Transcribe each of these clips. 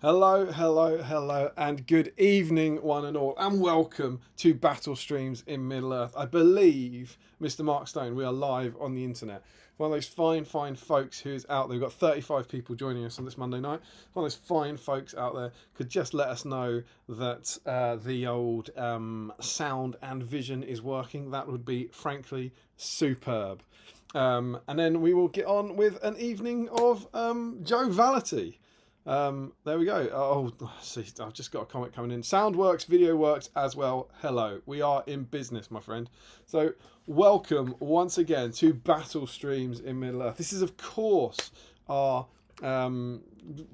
Hello, hello, hello, and good evening, one and all, and welcome to Battle Streams in Middle Earth. I believe, Mr. Mark Stone, we are live on the internet. One of those fine, fine folks who's out there. We've got 35 people joining us on this Monday night. One of those fine folks out there could just let us know that the old sound and vision is working. That would be, frankly, superb. And then we will get on with an evening of Joe Vality. There we go. Oh, see, I've just got a comment coming in. Sound works, video works as well. Hello, we are in business, my friend. So, welcome once again to Battle Streams in Middle Earth. This is, of course, our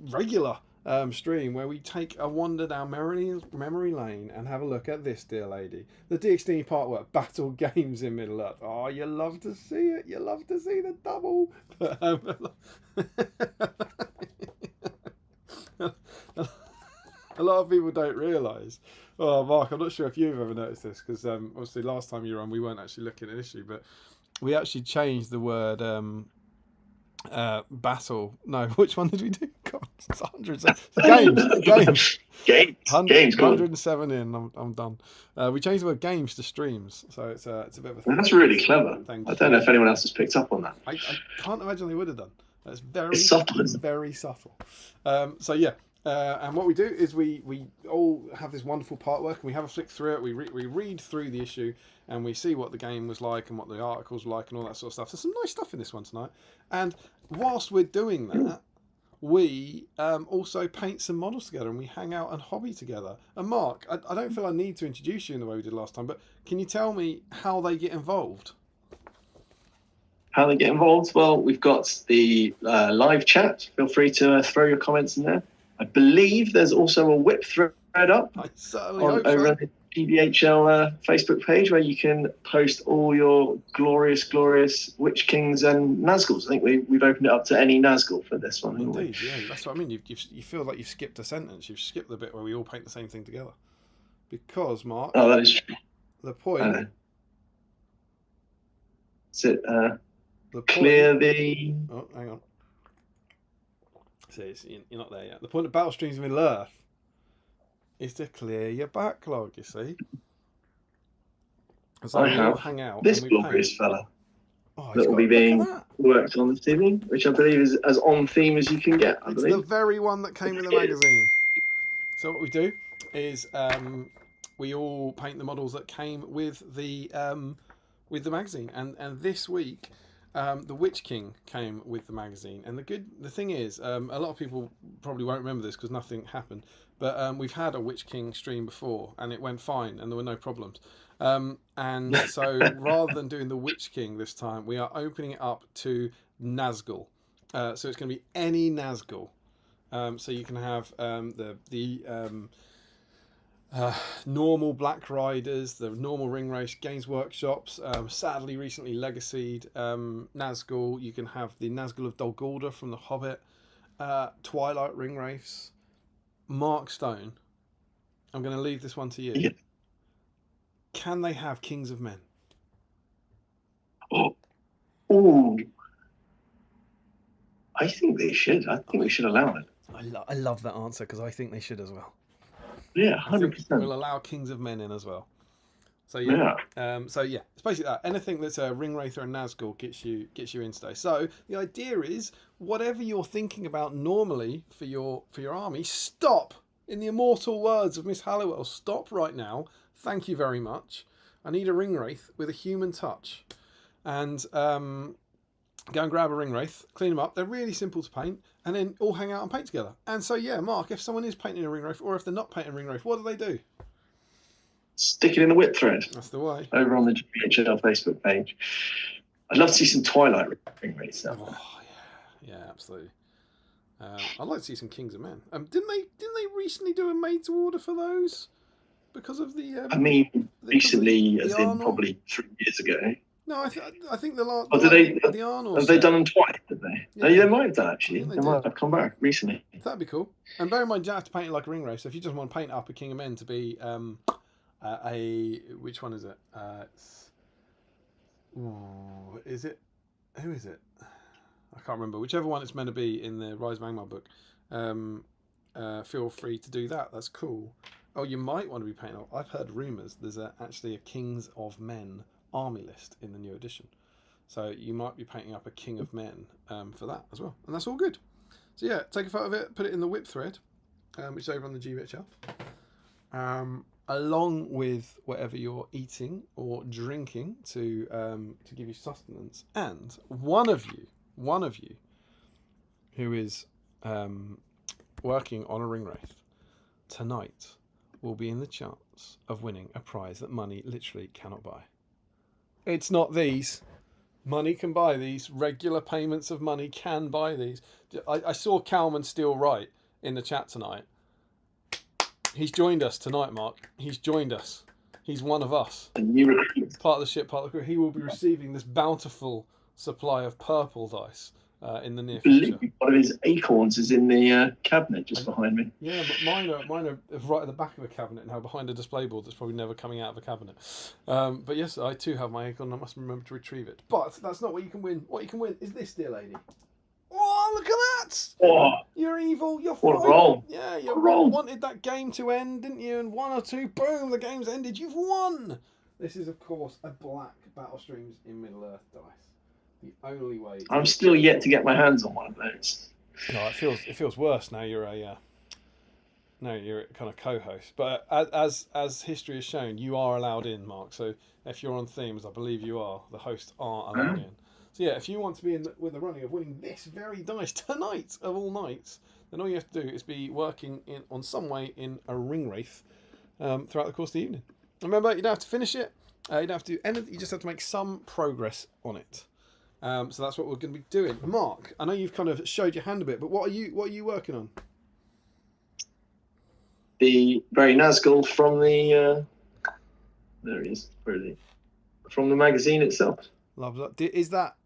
regular stream where we take a wander down memory lane and have a look at this, dear lady, the DXD partwork Battle Games in Middle Earth. Oh, you love to see it. You love to see the double. A lot of people don't realise. Oh, Mark, I'm not sure if you've ever noticed this because obviously last time you were on, we weren't actually looking at an issue, but we actually changed the word battle. No, which one did we do? God, it's hundreds. Games. Games. Cool. 107 in. I'm done. We changed the word games to streams, so it's a bit of a thing. That's really clever. Thank I don't know if anyone else has picked up on that. I can't imagine they would have done. That's It's subtle, isn't it? very subtle. So yeah, and what we do is we all have this wonderful part work, and we have a flick through it. We read through the issue, and we see what the game was like and what the articles were like and all that sort of stuff. There's some nice stuff in this one tonight. And whilst we're doing that, we also paint some models together and we hang out and hobby together. And Mark, I don't feel I need to introduce you in the way we did last time, but can you tell me how they get involved? How they get involved? Well, we've got the live chat. Feel free to throw your comments in there. I believe there's also a whip thread up I certainly hope so. over on the GBHL Facebook page where you can post all your glorious Witch Kings and Nazguls. I think we've opened it up to any Nazgul for this one. Indeed, yeah, that's what I mean. You feel like you've skipped a sentence. You've skipped the bit where we all paint the same thing together. Because, Mark, Oh, that is true. the point. Is it The point. clear the... Oh, hang on. See, you're not there yet. The point of Battle Streams in Middle Earth is to clear your backlog, you see. So we all hang out. This and we glorious paint. fella Oh, that will be being worked on this evening, which I believe is as on theme as you can get. It's the very one that came in the magazine. So what we do is we all paint the models that came with the magazine, and this week the Witch King came with the magazine. And the thing is, a lot of people probably won't remember this because nothing happened, but we've had a Witch King stream before and it went fine and there were no problems. And so rather than doing the Witch King this time, we are opening it up to Nazgul. So it's going to be any Nazgul. So you can have the normal Black Riders, the normal Ring Race Games Workshops. Sadly, recently legacied Nazgul. You can have the Nazgul of Dol Guldur from The Hobbit. Twilight Ring Race. Mark Stone. I'm going to leave this one to you. Yeah. Can they have Kings of Men? Oh, I think they should. I think we should allow it. I love that answer because I think they should as well. Yeah, 100%. We'll allow Kings of Men in as well. So yeah, it's basically that. Anything that's a Ring Wraither and Nazgul gets you in today. So the idea is, whatever you're thinking about normally for your army, stop. In the immortal words of Miss Halliwell, stop right now. Thank you very much. I need a Ring Wraith with a human touch, and go and grab a Ring Wraith, clean them up. They're really simple to paint, and then all hang out and paint together. And so yeah, Mark, if someone is painting a Ring Wraith, or if they're not painting a Ring Wraith, what do? Stick it in the whip thread. That's the way. Over on the GBHL Facebook page. I'd love to see some Twilight Ring Race. Oh yeah, absolutely. I'd like to see some Kings of Men. Didn't they recently do a made to order for those? Because of the. Recently, as in probably 3 years ago. No, I think the last. The Arnold. Have they done them twice? Did they? Yeah. No, they might have done actually. They might have come back recently. That'd be cool. And bear in mind, you don't have to paint it like a Ring Race. So if you just want to paint up a King of Men to be which one is it? Is it? Who is it? I can't remember. Whichever one it's meant to be in the Rise of Angmar book. feel free to do that. That's cool. Oh, you might want to be painting. I've heard rumours there's actually a Kings of Men army list in the new edition. So you might be painting up a King of Men for that as well. And that's all good. So yeah, take a photo of it, put it in the whip thread, which is over on the GBHL. Along with whatever you're eating or drinking to give you sustenance. And one of you who is working on a ring wraith tonight will be in the chance of winning a prize that money literally cannot buy. It's not these. Money can buy these. Regular payments of money can buy these. I saw Calman Steele Wright in the chat tonight. He's joined us tonight, Mark. He's joined us. He's one of us. A new recruit. Part of the ship, part of the crew. He will be receiving this bountiful supply of purple dice in the near future. One of his acorns is in the cabinet just behind me. Yeah, but mine are right at the back of a cabinet now, behind a display board that's probably never coming out of a cabinet. But yes, I too have my acorn. I must remember to retrieve it. But that's not what you can win. What you can win is this, dear lady. Oh, look at that! Oh, you're evil. You're what a roll! Yeah, you roll. Wanted that game to end, didn't you? And 1 or 2, boom, the game's ended. You've won. This is, of course, a black Battle Streams in Middle Earth dice. The only way. I'm still yet to get my hands on one of those. No, it feels worse now. You're a kind of co-host. But as history has shown, you are allowed in, Mark. So if you're on themes, I believe you are. The hosts are allowed in. So yeah, if you want to be in with the running of winning this very dice tonight of all nights, then all you have to do is be working on some way in a ring wraith throughout the course of the evening. Remember, you don't have to finish it. You don't have to do anything. You just have to make some progress on it. So that's what we're going to be doing. Mark, I know you've kind of showed your hand a bit, but what are you working on? The very Nazgul from the there he is, really, from the magazine itself. Love that. Is that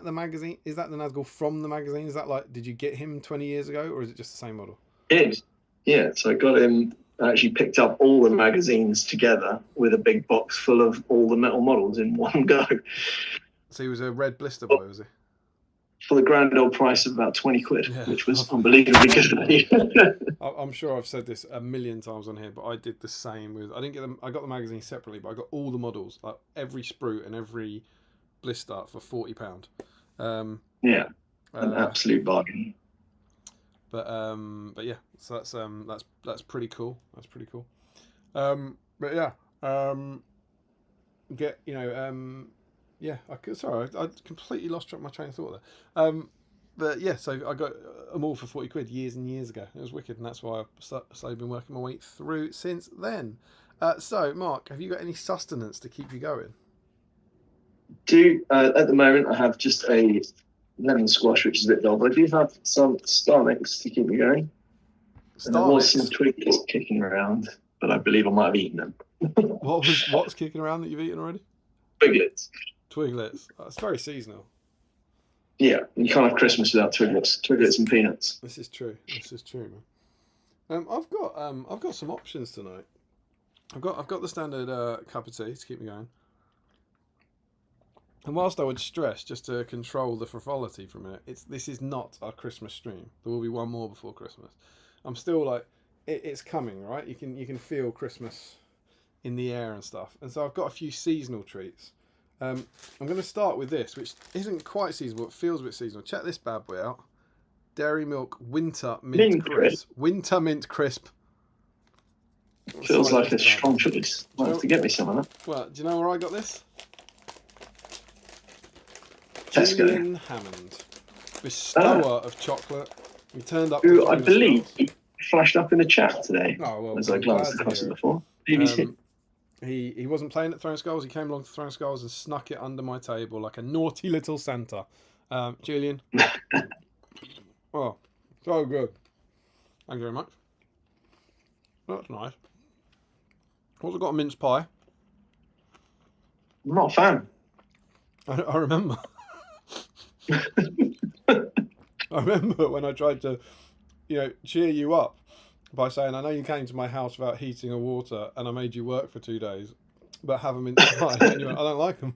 the magazine? Is that the Nazgul from the magazine? Is that like, did you get him 20 years ago, or is it just the same model? It is. Yeah, so I got him. I actually picked up all the magazines together with a big box full of all the metal models in one go. So he was a red blister boy, was he? For the grand old price of about 20 quid, which was unbelievably good. I'm sure I've said this a million times on here, but I did the same with. I didn't get them. I got the magazine separately, but I got all the models, like every sprue and every blister for £40. Yeah, an absolute bargain. But yeah, so that's pretty cool. That's pretty cool. But yeah, yeah. I completely lost track of my train of thought there. But yeah, so I got them all for 40 quid years and years ago. It was wicked, and that's why I've slowly been working my way through since then. So, Mark, have you got any sustenance to keep you going? At the moment, I have just a lemon squash, which is a bit dull, but I do have some star mix to keep me going. And there was some twigs kicking around, but I believe I might have eaten them. What's kicking around that you've eaten already? Twiglets. That's very seasonal. Yeah, you can't have Christmas without twiglets and peanuts. This is true, man. I've got some options tonight. I've got the standard cup of tea to keep me going. And whilst I would stress, just to control the frivolity for a minute, this is not our Christmas stream. There will be one more before Christmas. I'm still like, it's coming, right? You can feel Christmas in the air and stuff. And so I've got a few seasonal treats. I'm going to start with this, which isn't quite seasonal, but feels a bit seasonal. Check this bad boy out. Dairy Milk Winter Mint Crisp. Winter Mint Crisp. Feels like a strong choice. Might have to get me some of that. Well, do you know where I got this? Tesco. Julian Hammond, bestower of chocolate. He turned up. Who I believe he flashed up in the chat today. Oh, well, as I glanced across it before. He wasn't playing at Throwing Skulls. He came along to Throwing Skulls and snuck it under my table like a naughty little Santa. Julian. Oh, so good. Thank you very much. That's nice. Also got a mince pie. I'm not a fan. I remember. I remember when I tried to, cheer you up by saying, I know you came to my house without heating or water and I made you work for 2 days, but have them in pie. And you went, I don't like them.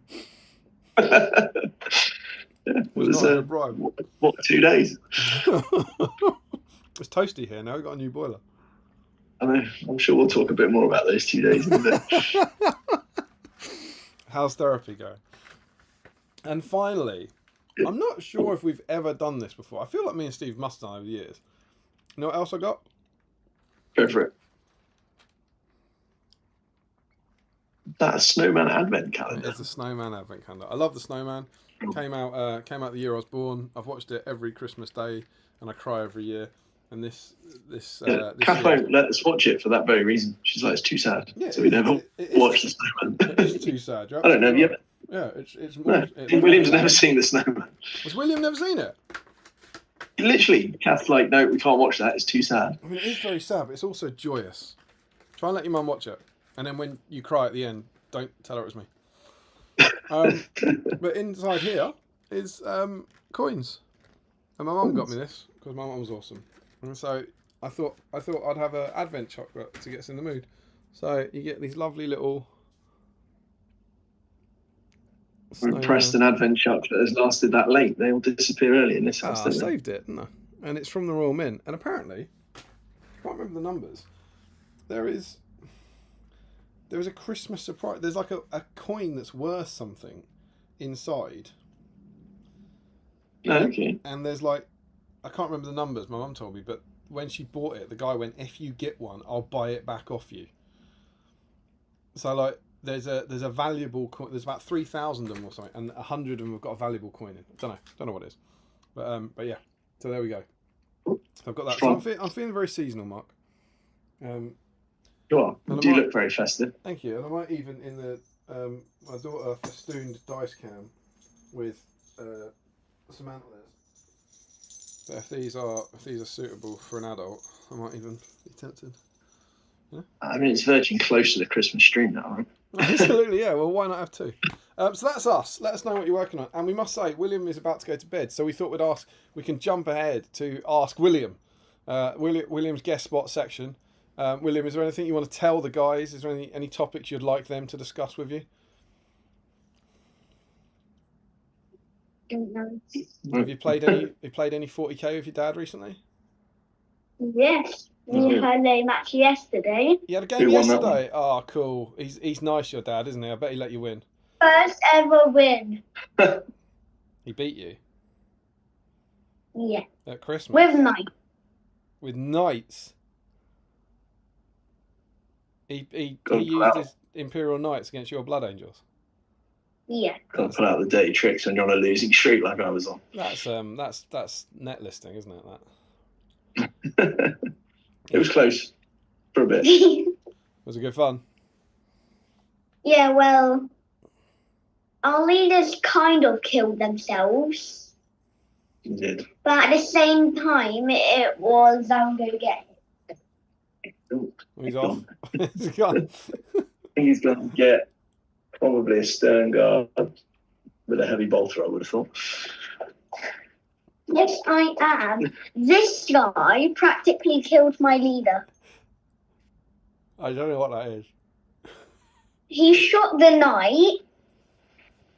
It was not a bribe. What 2 days? It's toasty here now. We've got a new boiler. I know. I'm sure we'll talk a bit more about those 2 days in a bit. How's therapy going? And finally, I'm not sure if we've ever done this before. I feel like me and Steve must have done over the years. You know what else I got? Go for it. That snowman advent calendar. It's a snowman advent calendar. I love the snowman. Came out the year I was born. I've watched it every Christmas day, and I cry every year. And this Kath won't let us watch it for that very reason. She's like, it's too sad. Yeah, so we never watch the snowman. It is too sad. I don't know. Have you ever? Yeah, it's William's never seen the snowman. Has William never seen it? Literally, Kath's like, no, we can't watch that. It's too sad. I mean, it is very sad, but it's also joyous. Try and let your mum watch it, and then when you cry at the end, don't tell her it was me. But inside here is coins, and my mum got me this because my mum was awesome, and so I thought I'd have an advent chocolate to get us in the mood. So you get these lovely little. Impressed an advent chocolate has lasted that late. They all disappear early in this house. I saved it, didn't I? And it's from the Royal Mint. And apparently, I can't remember the numbers. There is a Christmas surprise. There's like a coin that's worth something inside. Okay. And there's like, I can't remember the numbers. My mum told me, but when she bought it, the guy went, "If you get one, I'll buy it back off you." So like. There's a valuable coin. There's about 3,000 of them or something, and 100 of them have got a valuable coin in. Don't know what it is, but yeah. So there we go. So I've got that. So I'm feeling very seasonal, Mark. You are. You do look very festive. Thank you. And I might even in the my daughter festooned dice cam with some antlers. But if these are suitable for an adult, I might even be tempted. Yeah? I mean, it's verging close to the Christmas stream now, right? Absolutely, yeah. Well, why not have two? So that's us. Let us know what you're working on. And we must say, William is about to go to bed, so we thought we can jump ahead to ask William. William's guest spot section. William, is there anything you want to tell the guys? Is there any topics you'd like them to discuss with you? Have you played any 40k with your dad recently? Yes. We had a match yesterday. You had a game yesterday? Oh, cool. He's nice, your dad, isn't he? I bet he let you win. First ever win. He beat you? Yeah. At Christmas? With knights. With knights? He used his Imperial Knights against your Blood Angels? Yeah. Can't pull out the dirty tricks when you're on a losing streak like I was on. That's net listing, isn't it? That. It was close for a bit. Was it good fun? Yeah, well, our leaders kind of killed themselves. He did. But at the same time, it was Nazgul getting it. He's off. He's gone. He's going to get probably a stern guard with a heavy bolter, I would have thought. Yes, I am. This guy practically killed my leader. I don't know what that is. He shot the knight.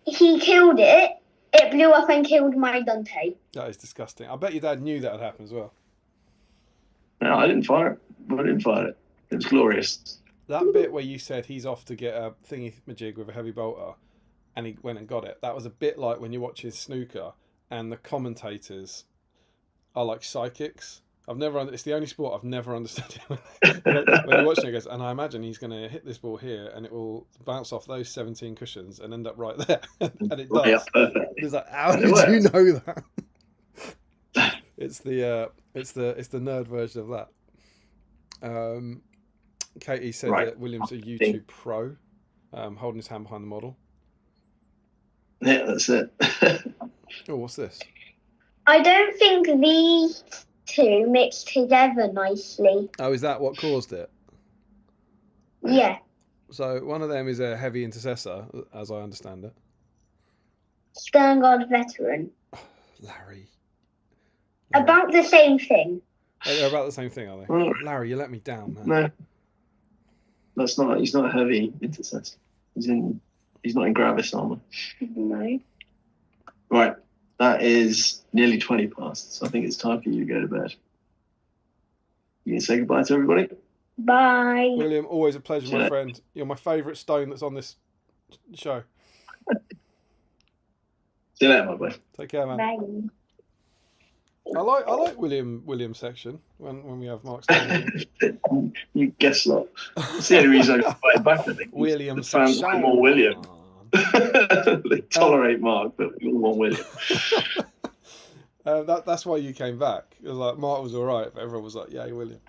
He killed it. It blew up and killed my Dante. That is disgusting. I bet your dad knew that would happen as well. No, I didn't fire it. I didn't fire it. It was glorious. That bit where you said he's off to get a thingy-majig with a heavy bolter, and he went and got it. That was a bit like when you watch his snooker, and the commentators are like psychics. It's the only sport I've never understood. When you're watching it, goes, and I imagine he's going to hit this ball here, and it will bounce off those 17 cushions and end up right there, and it does. Yeah, perfect. It's like, how did you know that? It's the nerd version of that. Katie said that William's a YouTube pro, holding his hand behind the model. Yeah, that's it. Oh, what's this? I don't think these two mixed together nicely. Oh, is that what caused it? Yeah. So one of them is a heavy intercessor, as I understand it. Stern Guard veteran. Larry. About the same thing. They're about the same thing, are they? Well, Larry, you let me down, man. No, that's not. He's not a heavy intercessor. He's not in Gravis armor. No. Right. That is nearly 20 past, so I think it's time for you to go to bed. You can say goodbye to everybody. Bye. William, always a pleasure, my Yeah. friend. You're my favourite stone that's on this show. See you later, my boy. Take care, man. Bye. I like William's section when we have Mark Stone. You guess what? It's the only reason I got invited back, I think. William The fans section. like more William. They tolerate Mark, but we all want William. That's why you came back. It was like Mark was all right, but everyone was like, "Yay, William."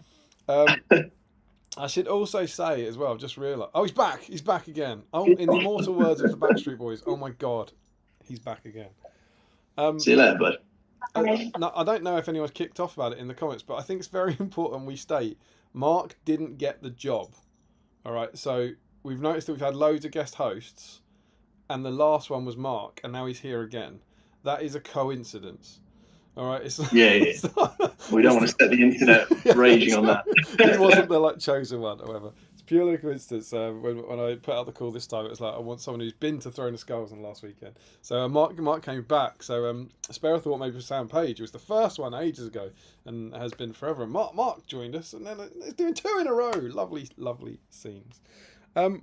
I should also say as well. I've just realised. Oh, he's back! He's back again. Oh, in the immortal words of the Backstreet Boys. Oh my God, he's back again. See you later, bud. No, I don't know if anyone's kicked off about it in the comments, but I think it's very important we state Mark didn't get the job. All right, so we've noticed that we've had loads of guest hosts, and the last one was Mark, and now he's here again. That is a coincidence. All right, Yeah. We don't want to set the internet raging on that. He wasn't the chosen one, however. It's purely a coincidence. When I put out the call this time, it was like I want someone who's been to Throne of Skulls on last weekend. So Mark came back. So Sparrow thought maybe Sam Page was the first one ages ago and has been forever. And Mark joined us, and then it's doing 2 in a row. Lovely scenes. I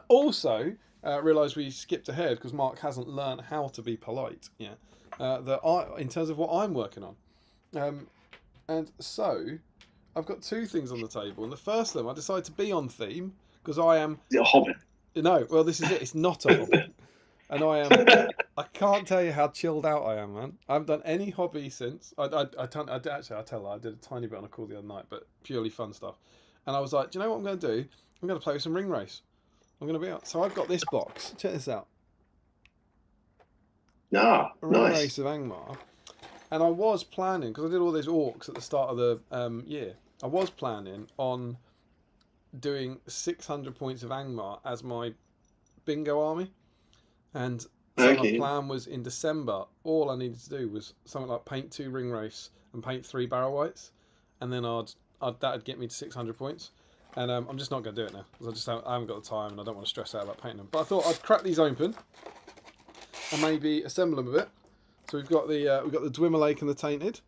also realised we skipped ahead because Mark hasn't learned how to be polite yet. In terms of what I'm working on. And so I've got 2 things on the table, and the first of them I decided to be on theme because I am. Is it a hobbit? No, well this is it. It's not a hobby, and I am. I can't tell you how chilled out I am, man. I haven't done any hobby since. I tell her I did a tiny bit on a call the other night, but purely fun stuff. And I was like, do you know what I'm going to do? I'm going to play with some ring race. I'm going to be out. So I've got this box. Check this out. Ah, Ring nice. race of Angmar. And I was planning, because I did all those orcs at the start of the year, I was planning on doing 600 points of Angmar as my bingo army. And so my plan was in December, all I needed to do was something like paint 2 ring race and paint 3 barrel whites. And then that'd get me to 600 points. And I'm just not going to do it now, because I haven't got the time and I don't want to stress out about painting them. But I thought I'd crack these open and maybe assemble them a bit. So we've got the Dwimmer Lake and the Tainted,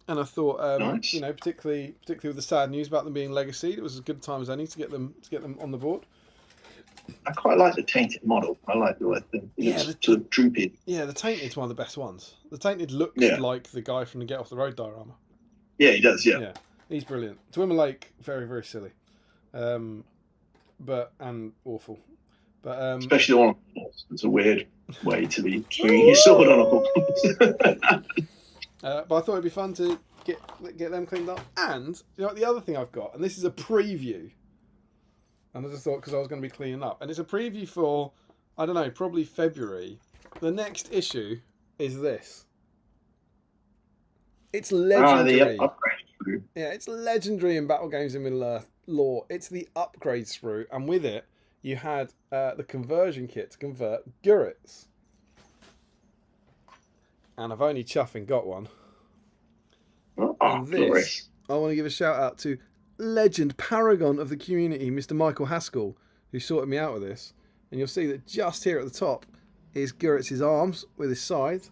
and I thought, nice. you know, particularly with the sad news about them being legacy, it was as good a time as any to get them on the board. I quite like the Tainted model. I like the way it's sort of droopy. Yeah, the Tainted's one of the best ones. The Tainted looks like the guy from the Get Off the Road diorama. Yeah, he does. Yeah. Yeah, he's brilliant. Dwimmer Lake, very very silly, and awful. But especially on a horse. It's a weird way to be swinging your sword on a horse. But I thought it'd be fun to get them cleaned up. And you know the other thing I've got, and this is a preview. And I just thought because I was going to be cleaning up, and it's a preview for I don't know, probably February. The next issue is this. It's legendary. The upgrade sprue. Yeah, it's legendary in Battle Games in Middle-earth lore. It's the upgrade sprue, and with it, you had the conversion kit to convert Gurits. And I've only chuffing got one. Oh, And this, glorious. I want to give a shout out to legend, paragon of the community, Mr. Michael Haskell, who sorted me out with this. And you'll see that just here at the top is Gurits' arms with his scythe.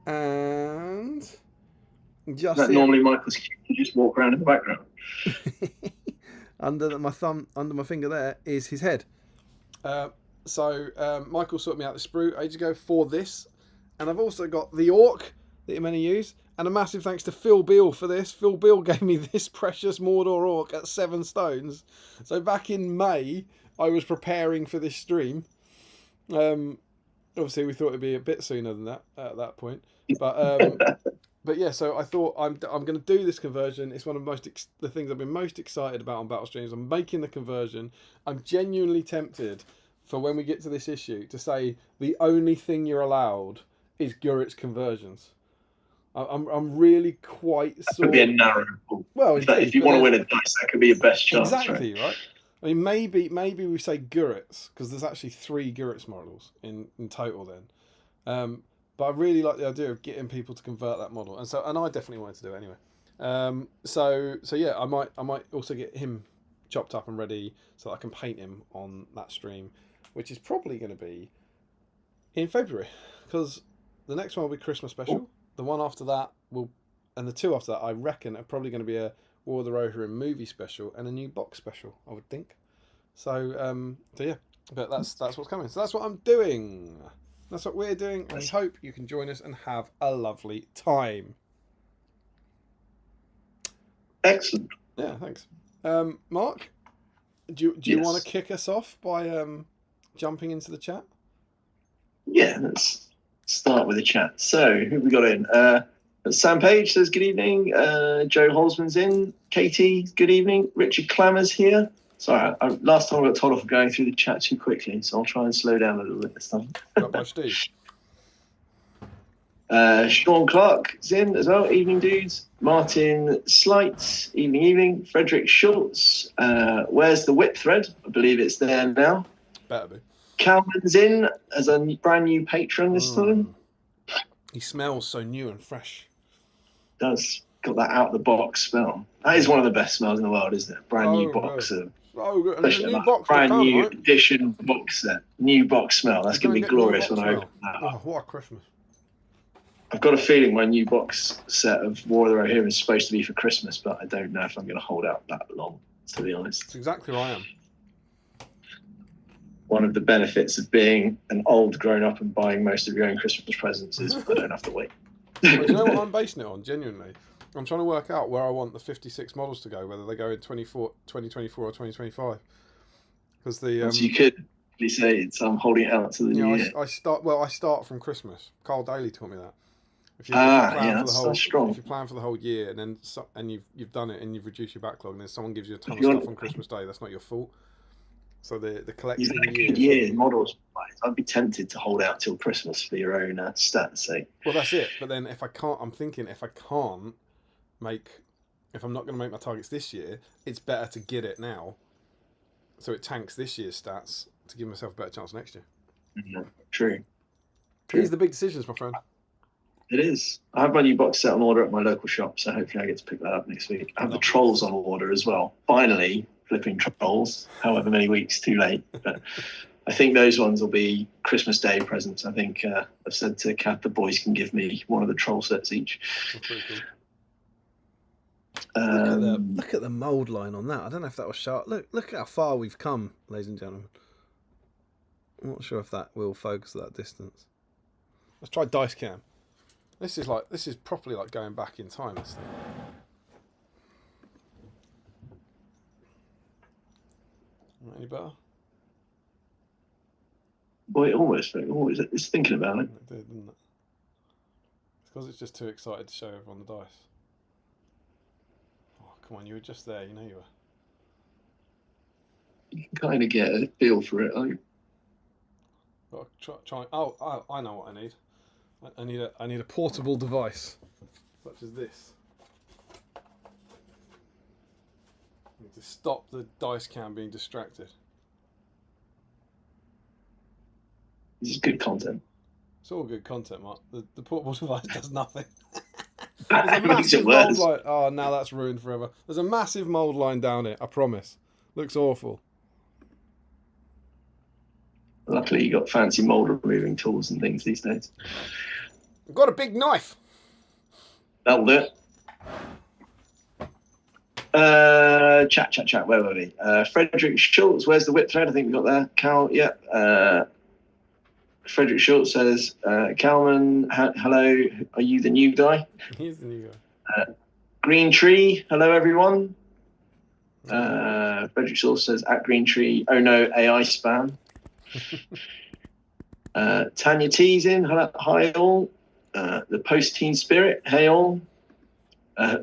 And just That here, normally Michael's you just walk around in the background. under my finger there is his head. So Michael sorted me out the sprue ages ago for this, and I've also got the orc that you're meant to use, and a massive thanks to Phil Beale for this. Phil Beale gave me this precious Mordor orc at 7 stones. So back in May, I was preparing for this stream. Obviously, we thought it'd be a bit sooner than that at that point, but yeah. So I thought I'm going to do this conversion. It's one of the things I've been most excited about on Battle Streams. I'm making the conversion. I'm genuinely tempted for when we get to this issue to say the only thing you're allowed is Gurits conversions. I'm really quite That could be a narrow pool. Well, If you want to win a dice, that could be your best chance. Exactly, right? I mean, maybe we say Gurits, because there's actually 3 Gurits models in total then. But I really like the idea of getting people to convert that model, and I definitely wanted to do it anyway. So yeah, I might also get him chopped up and ready so that I can paint him on that stream, which is probably going to be in February, because the next one will be Christmas special. The one after that and the 2 after that, I reckon, are probably going to be a War of the Rohirrim movie special and a new box special, I would think. So yeah, but that's what's coming. So that's what I'm doing. That's what we're doing, and we hope you can join us and have a lovely time. Excellent. Yeah, thanks. Mark, do you want to kick us off by jumping into the chat? Yeah, let's start with the chat. So, who have we got in? Sam Page says, good evening. Joe Holzman's in. Katie, good evening. Richard Clammer's here. Sorry, last time I got told off for going through the chat too quickly, so I'll try and slow down a little bit this time. Got by Steve. Sean Clark's in as well. Evening, dudes. Martin Slight. Evening. Frederick Schultz. Where's the whip thread? I believe it's there now. Better be. Calman's in as a brand new patron this time. He smells so new and fresh. Does. Got that out of the box smell. That is one of the best smells in the world, isn't it? Brand new box of. Oh, good. Especially New like box brand come, new right? edition box set. New box smell. That's going to be glorious when I open that up. Oh, what a Christmas. I've got a feeling my new box set of War of the Rohirrim is supposed to be for Christmas, but I don't know if I'm going to hold out that long, to be honest. That's exactly where I am. One of the benefits of being an old grown-up and buying most of your own Christmas presents is I don't have to wait. Well, do you know what I'm basing it on, genuinely? I'm trying to work out where I want the 56 models to go, whether they go in 2024 or 2025. Because the so you could say it's holding it out to the new year. I start from Christmas. Carl Daly taught me that. If you that's strong. If you plan for the whole year and you've done it and you've reduced your backlog, and then someone gives you a ton of stuff on Christmas Day, that's not your fault. So the collecting year models, I'd be tempted to hold out till Christmas for your own stats sake. Well, that's it. But then if I'm not going to make my targets this year, it's better to get it now, so it tanks this year's stats to give myself a better chance next year. Mm-hmm. True. These are the big decisions, my friend. It is. I have my new box set on order at my local shop, so hopefully I get to pick that up next week. I have the Trolls on order as well. Finally, flipping Trolls, however many weeks too late. But I think those ones will be Christmas Day presents. I think I've said to Kath, the boys can give me one of the Troll sets each. That's pretty cool. Look at the mould line on that. I don't know if that was sharp. Look how far we've come, ladies and gentlemen. I'm not sure if that will focus at that distance. Let's try dice cam. This is properly like going back in time. This thing. Any better? Boy, almost. It's thinking about it. It did, didn't it? It's because it's just too excited to show everyone the dice. Oh, come on, you were just there. You know you were. You can kind of get a feel for it. Try. Oh, I know what I need. I need a portable device, such as this. I need to stop the dice cam being distracted. This is good content. It's all good content, Mark. The portable device does nothing. It makes it worse. Mould line. Oh, now that's ruined forever. There's a massive mould line down it. I promise. Looks awful. Luckily, you got fancy mould removing tools and things these days. I've got a big knife. That'll do it. Chat. Where were we? Frederick Schultz, where's the whip thread? I think we got there. Cal, yeah. Frederick Schultz says, Calman, hello. Are you the new guy? He's the new guy. Green Tree, hello everyone. Frederick Schultz says, at Green Tree, oh no, AI spam. Tanya T's in, hello, hi all. The post-teen spirit, hey all.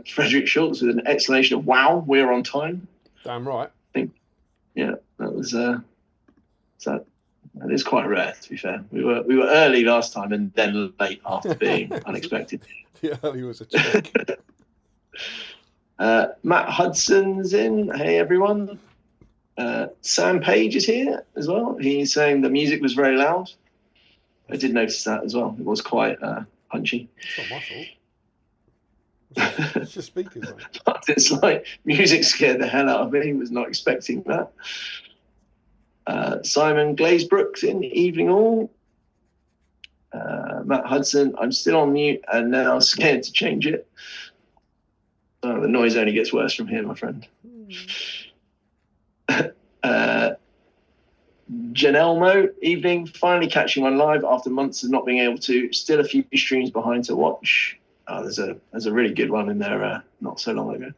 Frederick Schultz with an exclamation of wow, we're on time. Damn right. I think, yeah, that was that is quite rare, to be fair. We were early last time and then late after being unexpected. The early was a check. Matt Hudson's in. Hey everyone. Sam Page is here as well. He's saying the music was very loud. I did notice that as well. It was quite punchy. It's not my fault. It's just speakers. But it's like music scared the hell out of me. He was not expecting that. Simon Glazebrook's in. Evening all. Matt Hudson, I'm still on mute and now scared to change it. Oh, the noise only gets worse from here, my friend. Janelmo, evening. Finally catching one live after months of not being able to. Still a few streams behind to watch. Oh, there's a really good one in there not so long ago.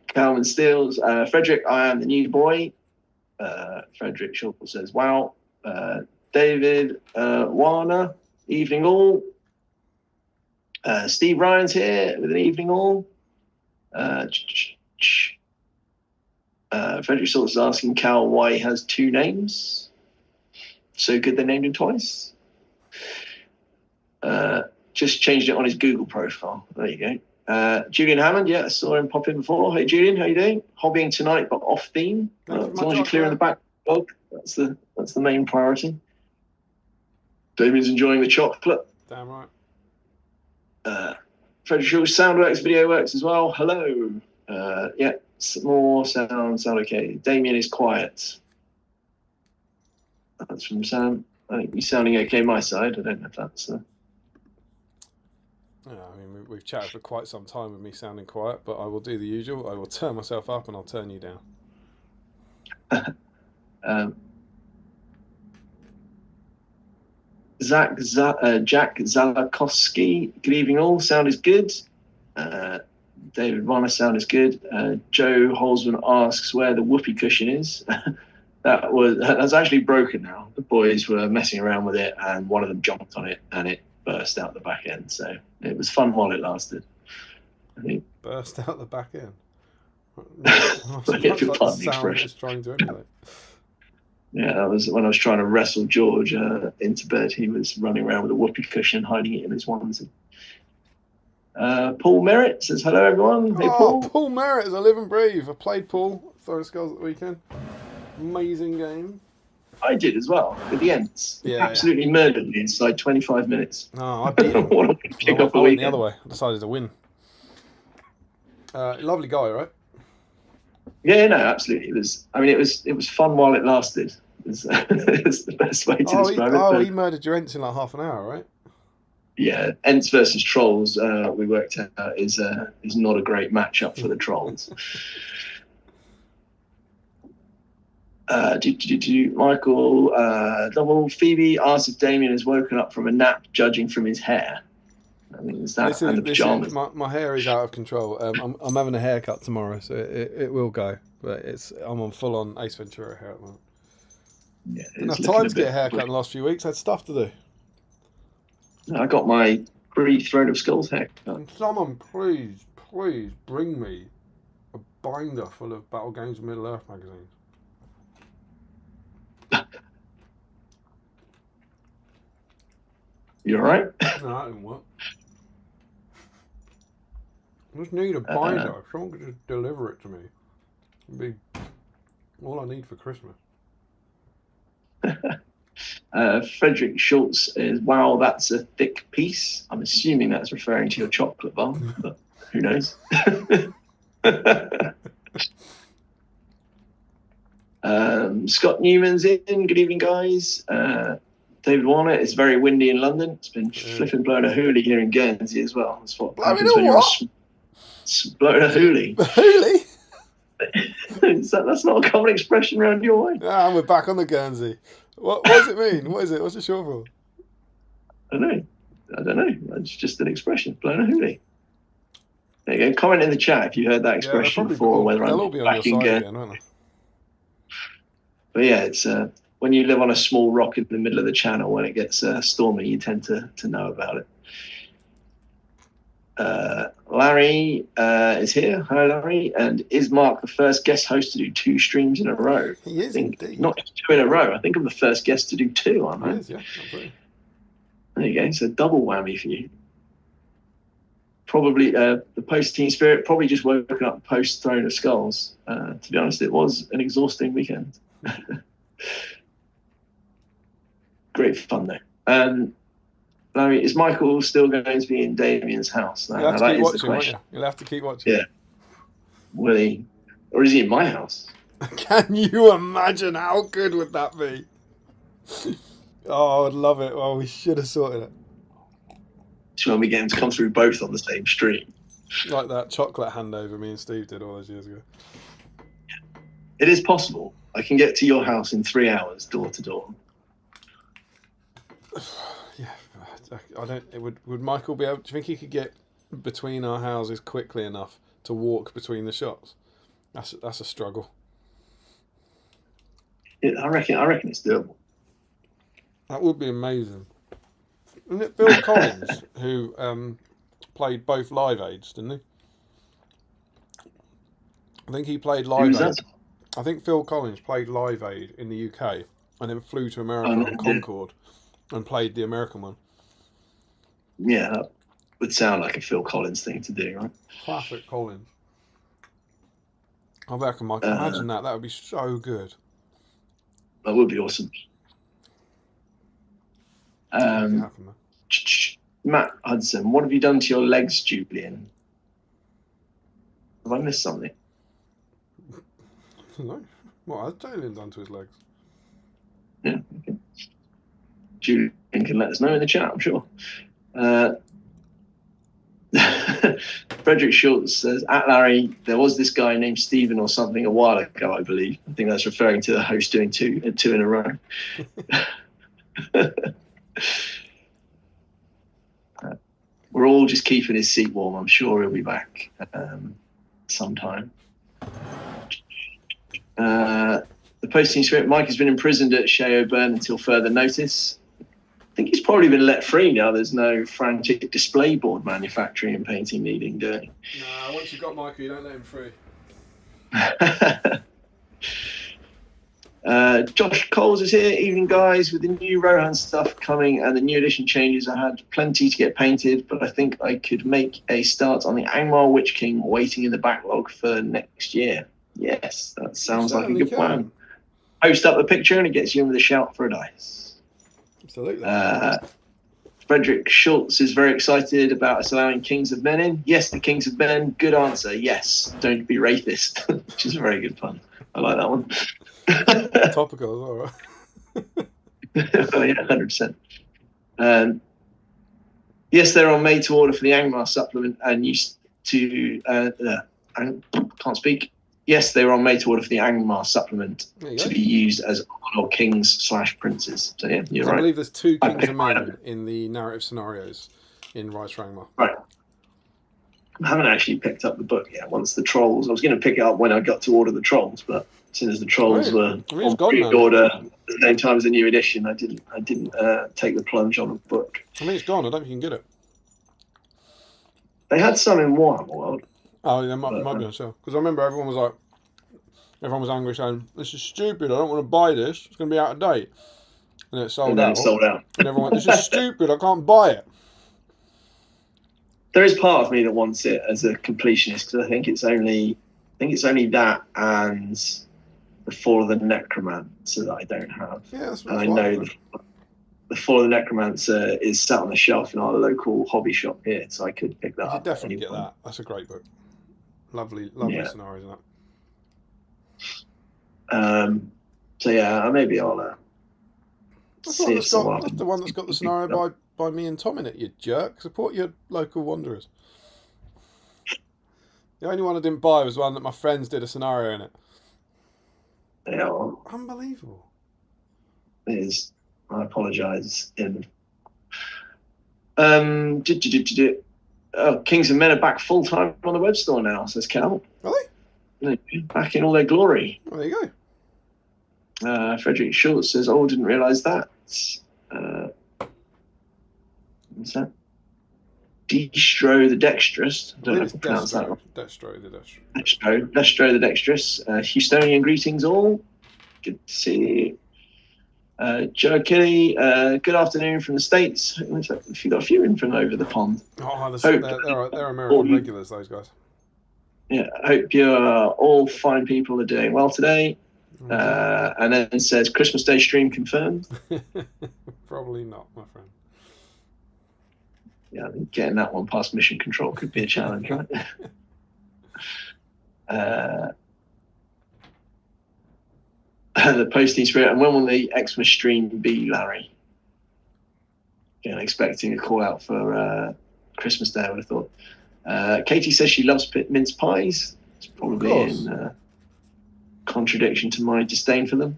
Calvin Steels, Frederick, I am the new boy. Frederick Shaw says, wow. David Warner, evening all. Steve Ryan's here with an evening all. Frederick Shaw is asking Cal why he has two names. So good they named him twice. Just changed it on his Google profile. There you go. Julian Hammond, yeah, I saw him pop in before. Hey, Julian, how you doing? Hobbying tonight, but off theme. As long as you're clearing the backlog, that's the main priority. David's enjoying the chocolate. Damn right. Frederick Shaw, sound works, video works as well. Hello. Yeah, more sound okay. Damien is quiet. That's from Sam. I think he's sounding okay my side. I don't know if that's... Yeah, I mean, we've chatted for quite some time with me sounding quiet, but I will do the usual. I will turn myself up and I'll turn you down. Jack Zalakowski, good evening all. Sound is good. David Warner, sound is good. Joe Holzman asks where the whoopee cushion is. That's actually broken now. The boys were messing around with it and one of them jumped on it and it burst out the back end. So it was fun while it lasted. I think. Burst out the back end. If you'll pardon the expression. Trying to emulate. Yeah, that was when I was trying to wrestle George into bed. He was running around with a whoopee cushion, hiding it in his onesie. Paul Merritt says, hello, everyone. Hey, Paul. Paul Merritt is a live and breathe. I played Paul, Throwing Skulls at the weekend. Amazing game. I did as well, with the Ents. Yeah, absolutely murdered me inside 25 minutes. No, I beat him. I went the other way. I decided to win. Lovely guy, right? Yeah, no, absolutely. It was fun while it lasted. It's the best way to describe it. He murdered your Ents in like half an hour, right? Yeah, Ents versus Trolls, we worked out, is not a great matchup for the Trolls. Michael double Phoebe asks if Damien has woken up from a nap, judging from his hair. I mean, it's that and the pajamas. My hair is out of control. I'm having a haircut tomorrow, so it will go. But I'm on full on Ace Ventura hair at the moment. Yeah, didn't have time to get a haircut in the last few weeks. I had stuff to do. I got my Throne of Skulls haircut. And someone please bring me a binder full of Battle Games of Middle Earth magazines. You alright? No, that didn't work. I just need a binder. If someone could just deliver it to me, it'd be all I need for Christmas. Frederick Schultz is, wow, that's a thick piece. I'm assuming that's referring to your chocolate bar, but who knows? Scott Newman's in. Good evening, guys. David Warner, it's very windy in London. It's been flipping blowing a hoolie here in Guernsey as well. That's what happens when you're blowing a hoolie. Hoolie? That's not a common expression around your way. Yeah, and we're back on the Guernsey. What does it mean? What is it? What's it short for? I don't know. It's just an expression. Blowing a hoolie. There you go. Comment in the chat if you heard that expression before. Whether I'm back in Guernsey. Won't they? But yeah, it's when you live on a small rock in the middle of the channel, when it gets stormy, you tend to know about it. Larry is here. Hello, Larry. And is Mark the first guest host to do 2 streams in a row? He is, indeed. Not just 2 in a row. I think I'm the first guest to do 2, aren't I? He is, yeah. Absolutely. There you go. So double whammy for you. Probably the post-Team Spirit, probably just woken up post Throne of Skulls. To be honest, it was an exhausting weekend. Great fun, though. Larry, is Michael still going to be in Damien's house? You'll have to keep watching, won't you? You'll have to keep watching. Yeah. Will he? Or is he in my house? Can you imagine how good would that be? Oh, I would love it. Well, we should have sorted it. when we get him to come through both on the same stream. Like that chocolate handover me and Steve did all those years ago. It is possible. I can get to your house in 3 hours, door to door. Yeah, I don't. Would Michael be able? Do you think he could get between our houses quickly enough to walk between the shots? That's a struggle. I reckon it's doable. That would be amazing. Isn't it Phil Collins who played both Live Aids, didn't he? I think he played Live Aid. I think Phil Collins played Live Aid in the UK and then flew to America on Concorde and played the American one. Yeah, that would sound like a Phil Collins thing to do, right? Classic Collins. I reckon, Mike. Imagine that. That would be so good. That would be awesome. Matt Hudson, what have you done to your legs, Julian? Have I missed something? No. What has Julian done to his legs? Yeah, okay. Julian can let us know in the chat, I'm sure. Frederick Schultz says, at Larry, there was this guy named Stephen or something a while ago, I believe. I think that's referring to the host doing two in a row. We're all just keeping his seat warm. I'm sure he'll be back sometime. The posting script, Mike has been imprisoned at Shea O'Byrne until further notice. I think he's probably been let free now. There's no frantic display board manufacturing and painting needing doing. Nah, once you've got Michael, you don't let him free. Josh Coles is here. Evening, guys. With the new Rohan stuff coming and the new edition changes, I had plenty to get painted, but I think I could make a start on the Angmar Witch King waiting in the backlog for next year. Yes, that sounds like a good plan. Post up a picture and it gets you in with a shout for a dice. Absolutely. Frederick Schultz is very excited about us allowing Kings of Men in. Yes, the Kings of Men. Good answer. Yes, don't be racist, which is a very good pun. I like that one. Topical as well, right? Oh, yeah, 100%. Yes, they're on made to order for the Angmar supplement and used to. I can't speak. Yes, they were on made to order for the Angmar supplement to be used as honor kings/princes. So yeah, you're right. I believe there's 2 Kings of Men in the narrative scenarios in Rise for Angmar. Right. I haven't actually picked up the book yet. Once the trolls, I was going to pick it up when I got to order the trolls, but as soon as the trolls were on pre-order at the same time as the new edition, I didn't take the plunge on the book. I mean, it's gone. I don't think you can get it. They had some in Warhammer World. Oh, yeah, might be on sale. Because I remember everyone was angry saying, "This is stupid. I don't want to buy this. It's going to be out of date." And it sold out. And everyone went, "This is stupid. I can't buy it." There is part of me that wants it as a completionist because I think it's only that and the Fall of the Necromancer that I don't have. Yeah, that's and I know the Fall of the Necromancer is sat on the shelf in our local hobby shop here, so I could pick that up. You should definitely get that. That's a great book. Lovely scenarios in that. So yeah, maybe I'll. That's the one that's got the scenario by me and Tom in it. You jerk! Support your local wanderers. The only one I didn't buy was one that my friends did a scenario in it. Yeah, well, unbelievable. It is. I apologise. Kings of Men are back full time on the web store now, says Cal. Are they? Back in all their glory. Well, there you go. Frederick Schultz says, "Oh, didn't realise that." What's that? Destro the Dexterous. I don't know if I pronounced that wrong. Destro the Dexterous. Houstonian greetings all. Good to see you. Joe Kelly, good afternoon from the States. If you got a few in from over the pond. Oh, they're American regulars, those guys. Yeah, I hope you're all fine people are doing well today. And then it says Christmas Day stream confirmed. Probably not, my friend. Yeah, I think getting that one past mission control could be a challenge, right? The posting spirit. And when will the Xmas stream be, Larry? Again, expecting a call out for Christmas Day, I would have thought. Katie says she loves mince pies. It's probably in contradiction to my disdain for them.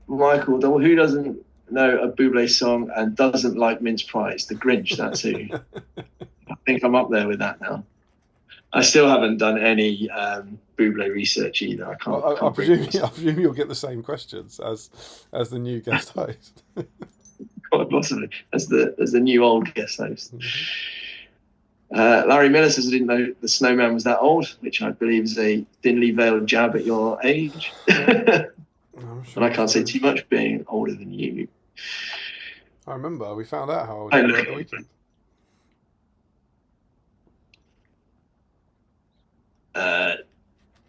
Michael, who doesn't know a Bublé song and doesn't like mince pies? The Grinch, that's who. I think I'm up there with that now. I still haven't done any Bublé research either. I can't. I presume you'll get the same questions as the new guest host. Quite possibly, as the new old guest host. Larry Miller says, I didn't know the snowman was that old, which I believe is a thinly veiled jab at your age. And I can't say too much being older than you. I remember we found out how old you were at the weekend.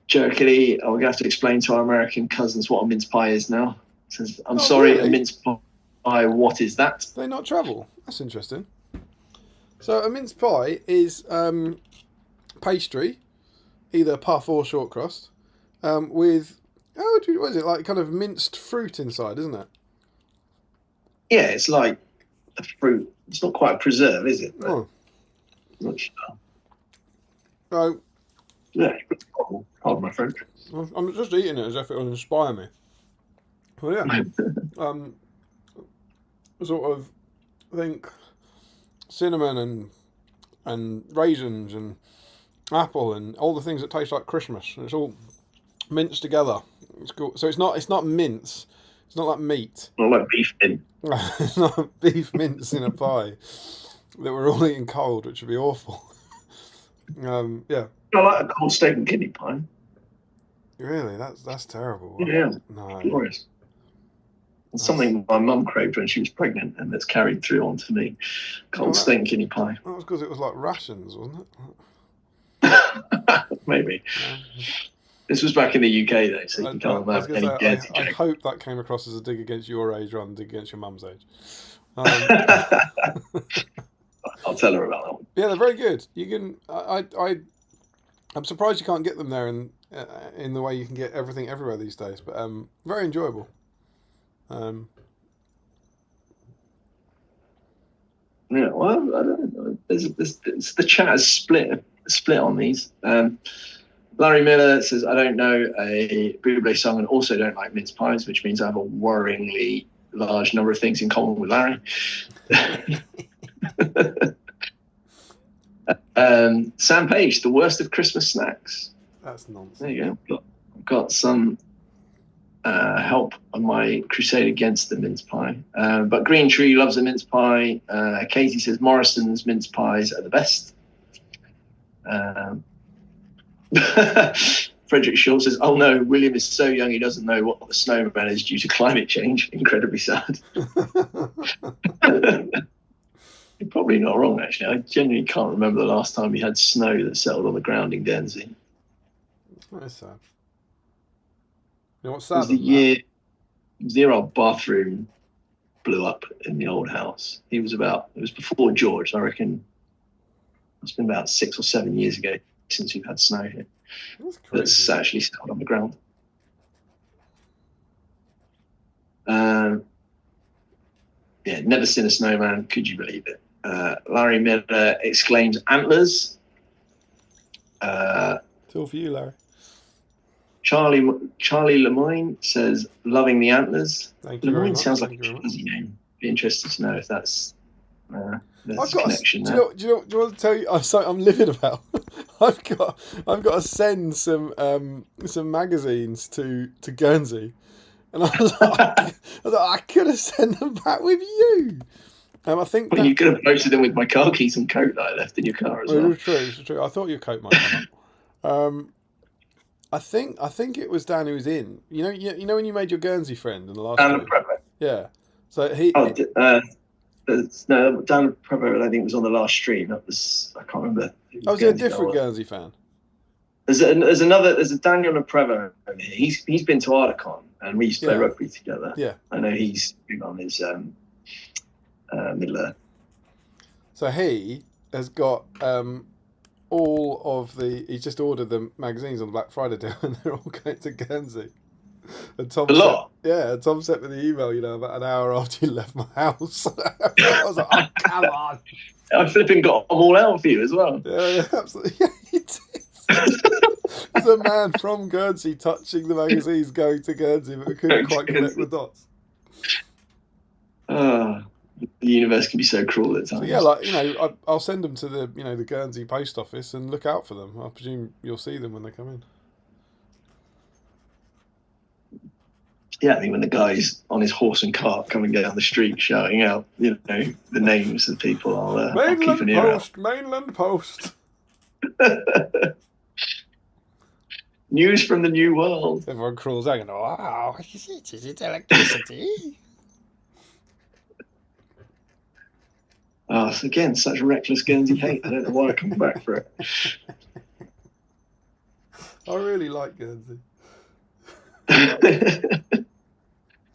Jerkily, we're going to have to explain to our American cousins what a mince pie is now. Says, I'm sorry, really? A mince pie, what is that? Do they not travel? That's interesting. So a mince pie is pastry, either puff or short crust, with, what is it, like kind of minced fruit inside, isn't it? Yeah, it's like a fruit. It's not quite a preserve, is it? Oh. I'm not sure. So, yeah, pardon my French. I'm just eating it as if it will inspire me. Well, yeah. Sort of, I think, cinnamon and raisins and apple and all the things that taste like Christmas. It's all minced together. It's cool. So it's not mince. It's not like meat. Not like beef mince. It's not beef mince in a pie that we're all eating cold, which would be awful. Yeah. I like a cold steak and kidney pie. Really? That's terrible. Yeah. No. Glorious. It's something my mum craved when she was pregnant, and that's carried through onto me. Cold steak and kidney pie. That was because it was like rations, wasn't it? Maybe. This was back in the UK, though, so you can't have any Guernsey I hope that came across as a dig against your age rather than a dig against your mum's age. I'll tell her about that one. Yeah, they're very good. You can. I'm surprised you can't get them there in the way you can get everything everywhere these days. But very enjoyable. Yeah, well, I don't know. The chat has split on these. Larry Miller says, I don't know a Bublé song and also don't like mince pies, which means I have a worryingly large number of things in common with Larry. Sam Page, the worst of Christmas snacks. That's nonsense. There you go. I've got some help on my crusade against the mince pie. But Green Tree loves a mince pie. Katie says Morrison's mince pies are the best. Frederick Shaw says, oh no, William is so young he doesn't know what the snowman is due to climate change. Incredibly sad. You're probably not wrong, actually. I genuinely can't remember the last time we had snow that settled on the ground in Guernsey. That is sad. You know what's sad? It was the year our bathroom blew up in the old house. It was before George. I reckon it's been about 6 or 7 years ago since we've had snow here. That's actually settled on the ground. Yeah, never seen a snowman. Could you believe it? Larry Miller exclaims antlers. It's all for you, Larry. Charlie Lemoyne says loving the antlers. Thank you. Lemoyne sounds like a Jersey name. Be interested to know if that's there's a connection there. Do you want to tell you? I'm livid about. I've got to send some magazines to Guernsey, and I was like, I could have sent them back with you. I think you could have posted them with my car keys and coat that I left in your car as well. It's true. I thought your coat might come up. I think it was Dan who was in. You know when you made your Guernsey friend in the last. Dan Prevo. Yeah. So he. No, Dan Prevo, I think, was on the last stream. That was, I can't remember. Was he a different Guernsey fan? There's a Daniel Prevo over here. He's been to Ardacon and we used to play rugby together. Yeah. I know he's been on his Middle Earth. So he has got all of he's just ordered the magazines on the Black Friday deal and they're all going to Guernsey. And Tom A lot. Tom sent me the email, about an hour after you left my house. I was like, oh, come on. I flipping got them all out for you as well. Yeah, absolutely. Yeah, you did. There's a man from Guernsey touching the magazines going to Guernsey, but we couldn't quite connect the dots. The universe can be so cruel at times. So yeah, I'll send them to the Guernsey post office and look out for them. I presume you'll see them when they come in. Yeah, I mean, when the guy's on his horse and cart coming down the street shouting out, the names of people, I'll keep an ear out. Mainland Post. News from the New World. Everyone crawls out and wow, is it electricity? Again, such reckless Guernsey hate. I don't know why I come back for it. I really like Guernsey.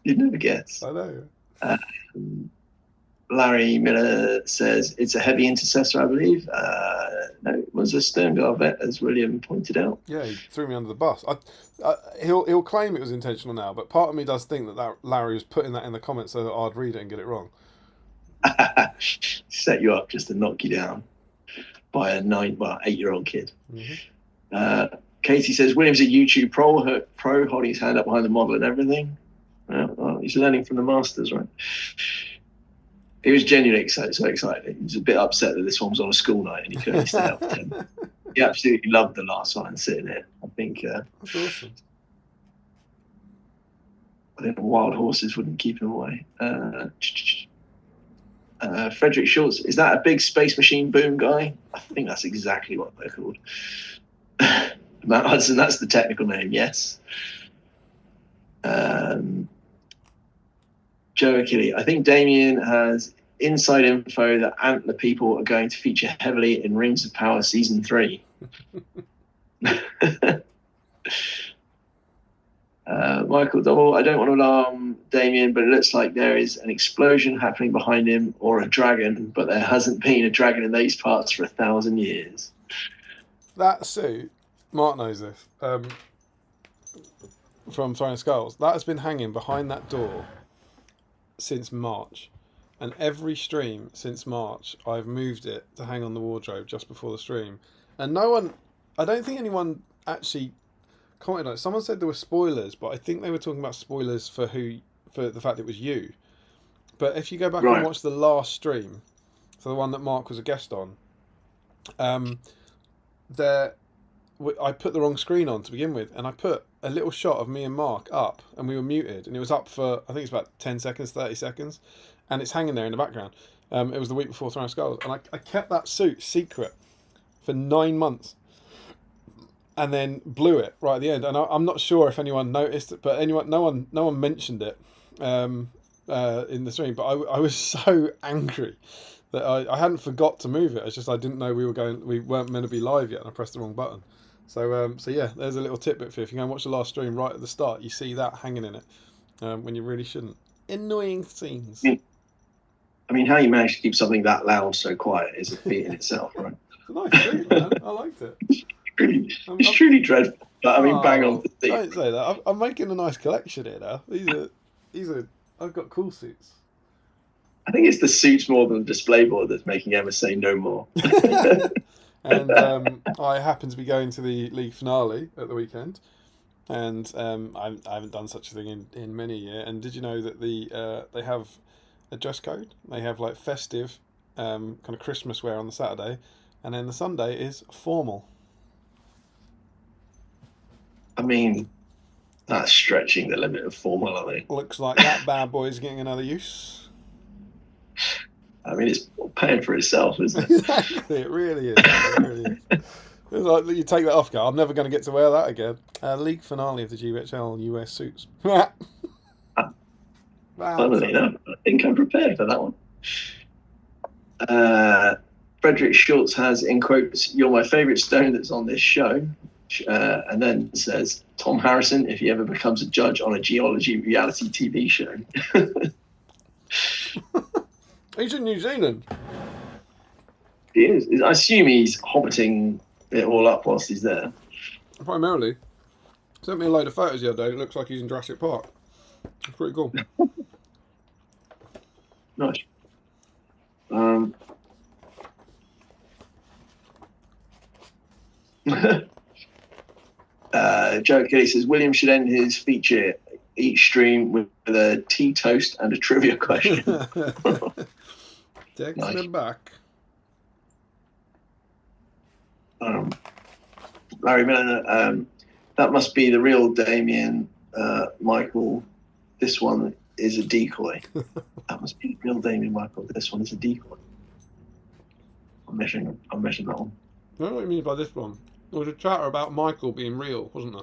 You'd never guess. I know. Larry Miller says it's a heavy intercessor, I believe. No, it was a Sterngard vet, as William pointed out. Yeah, he threw me under the bus. He'll claim it was intentional now, but part of me does think that Larry was putting that in the comments so that I'd read it and get it wrong. Set you up just to knock you down by a 8-year-old kid. Mm-hmm. Katie says William's a YouTube pro, holding his hand up behind the model and everything. Well, he's learning from the masters, right? He was genuinely so excited. He was a bit upset that this one was on a school night and he couldn't stay up with him. He absolutely loved the last one sitting there. I think that's awesome. I think the wild horses wouldn't keep him away. Frederick Schultz, is that a big space machine boom guy? I think that's exactly what they're called. Matt Hudson, that's the technical name, yes. Joe Achille, I think Damien has inside info that Antler people are going to feature heavily in Rings of Power Season 3. Michael Double, I don't want to alarm Damien, but it looks like there is an explosion happening behind him or a dragon, but there hasn't been a dragon in these parts for 1,000 years. That suit, Mark knows this, from Throwing Skulls, that has been hanging behind that door since March. And every stream since March, I've moved it to hang on the wardrobe just before the stream. And I don't think anyone actually commented on it. Someone said there were spoilers, but I think they were talking about spoilers for the fact it was you. But if you go back and watch the last stream, so the one that Mark was a guest on, I put the wrong screen on to begin with, and I put a little shot of me and Mark up, and we were muted, and it was up for, I think it's about 10 seconds, 30 seconds, and it's hanging there in the background. It was the week before Throwing Skulls, and I kept that suit secret for 9 months. And then blew it right at the end, and I'm not sure if anyone noticed it, but no one mentioned it in the stream. But I was so angry that I hadn't forgot to move it. It's just I didn't know we weren't meant to be live yet, and I pressed the wrong button. So yeah, there's a little tidbit for you. If you go and watch the last stream right at the start, you see that hanging in it when you really shouldn't. Annoying scenes. I mean, how you manage to keep something that loud so quiet is a feat in itself, right? It's a nice suit, man. I liked it. It's truly dreadful. But, I mean, bang on. Don't say that. I'm making a nice collection here now. These are. I've got cool suits. I think it's the suits more than the display board that's making Emma say no more. And I happen to be going to the league finale at the weekend, and I haven't done such a thing in many years. And did you know that they have a dress code? They have like festive, kind of Christmas wear on the Saturday, and then the Sunday is formal. I mean, that's stretching the limit of formal, I think. Looks like that bad boy's getting another use. I mean, it's paying for itself, isn't it? Exactly, it really is. It really is. It's like you take that off, go, I'm never going to get to wear that again. League finale of the GBHL US suits. Funnily enough, I think I'm prepared for that one. Frederick Schultz has, in quotes, "You're my favourite stone that's on this show." And then says, Tom Harrison, if he ever becomes a judge on a geology reality TV show. He's in New Zealand. He is. I assume he's hobbiting it all up whilst he's there. Primarily. Sent me a load of photos the other day. It looks like he's in Jurassic Park. It's pretty cool. Nice. Joe Kelly says William should end his feature each stream with a tea toast and a trivia question. Takes Nice. me back. Larry Miller, that must be the real Damien. Michael, this one is a decoy. That must be the real Damien Michael. This one is a decoy. I'm measuring that one. I don't know what you mean by this one. There was a chatter about Michael being real, wasn't there?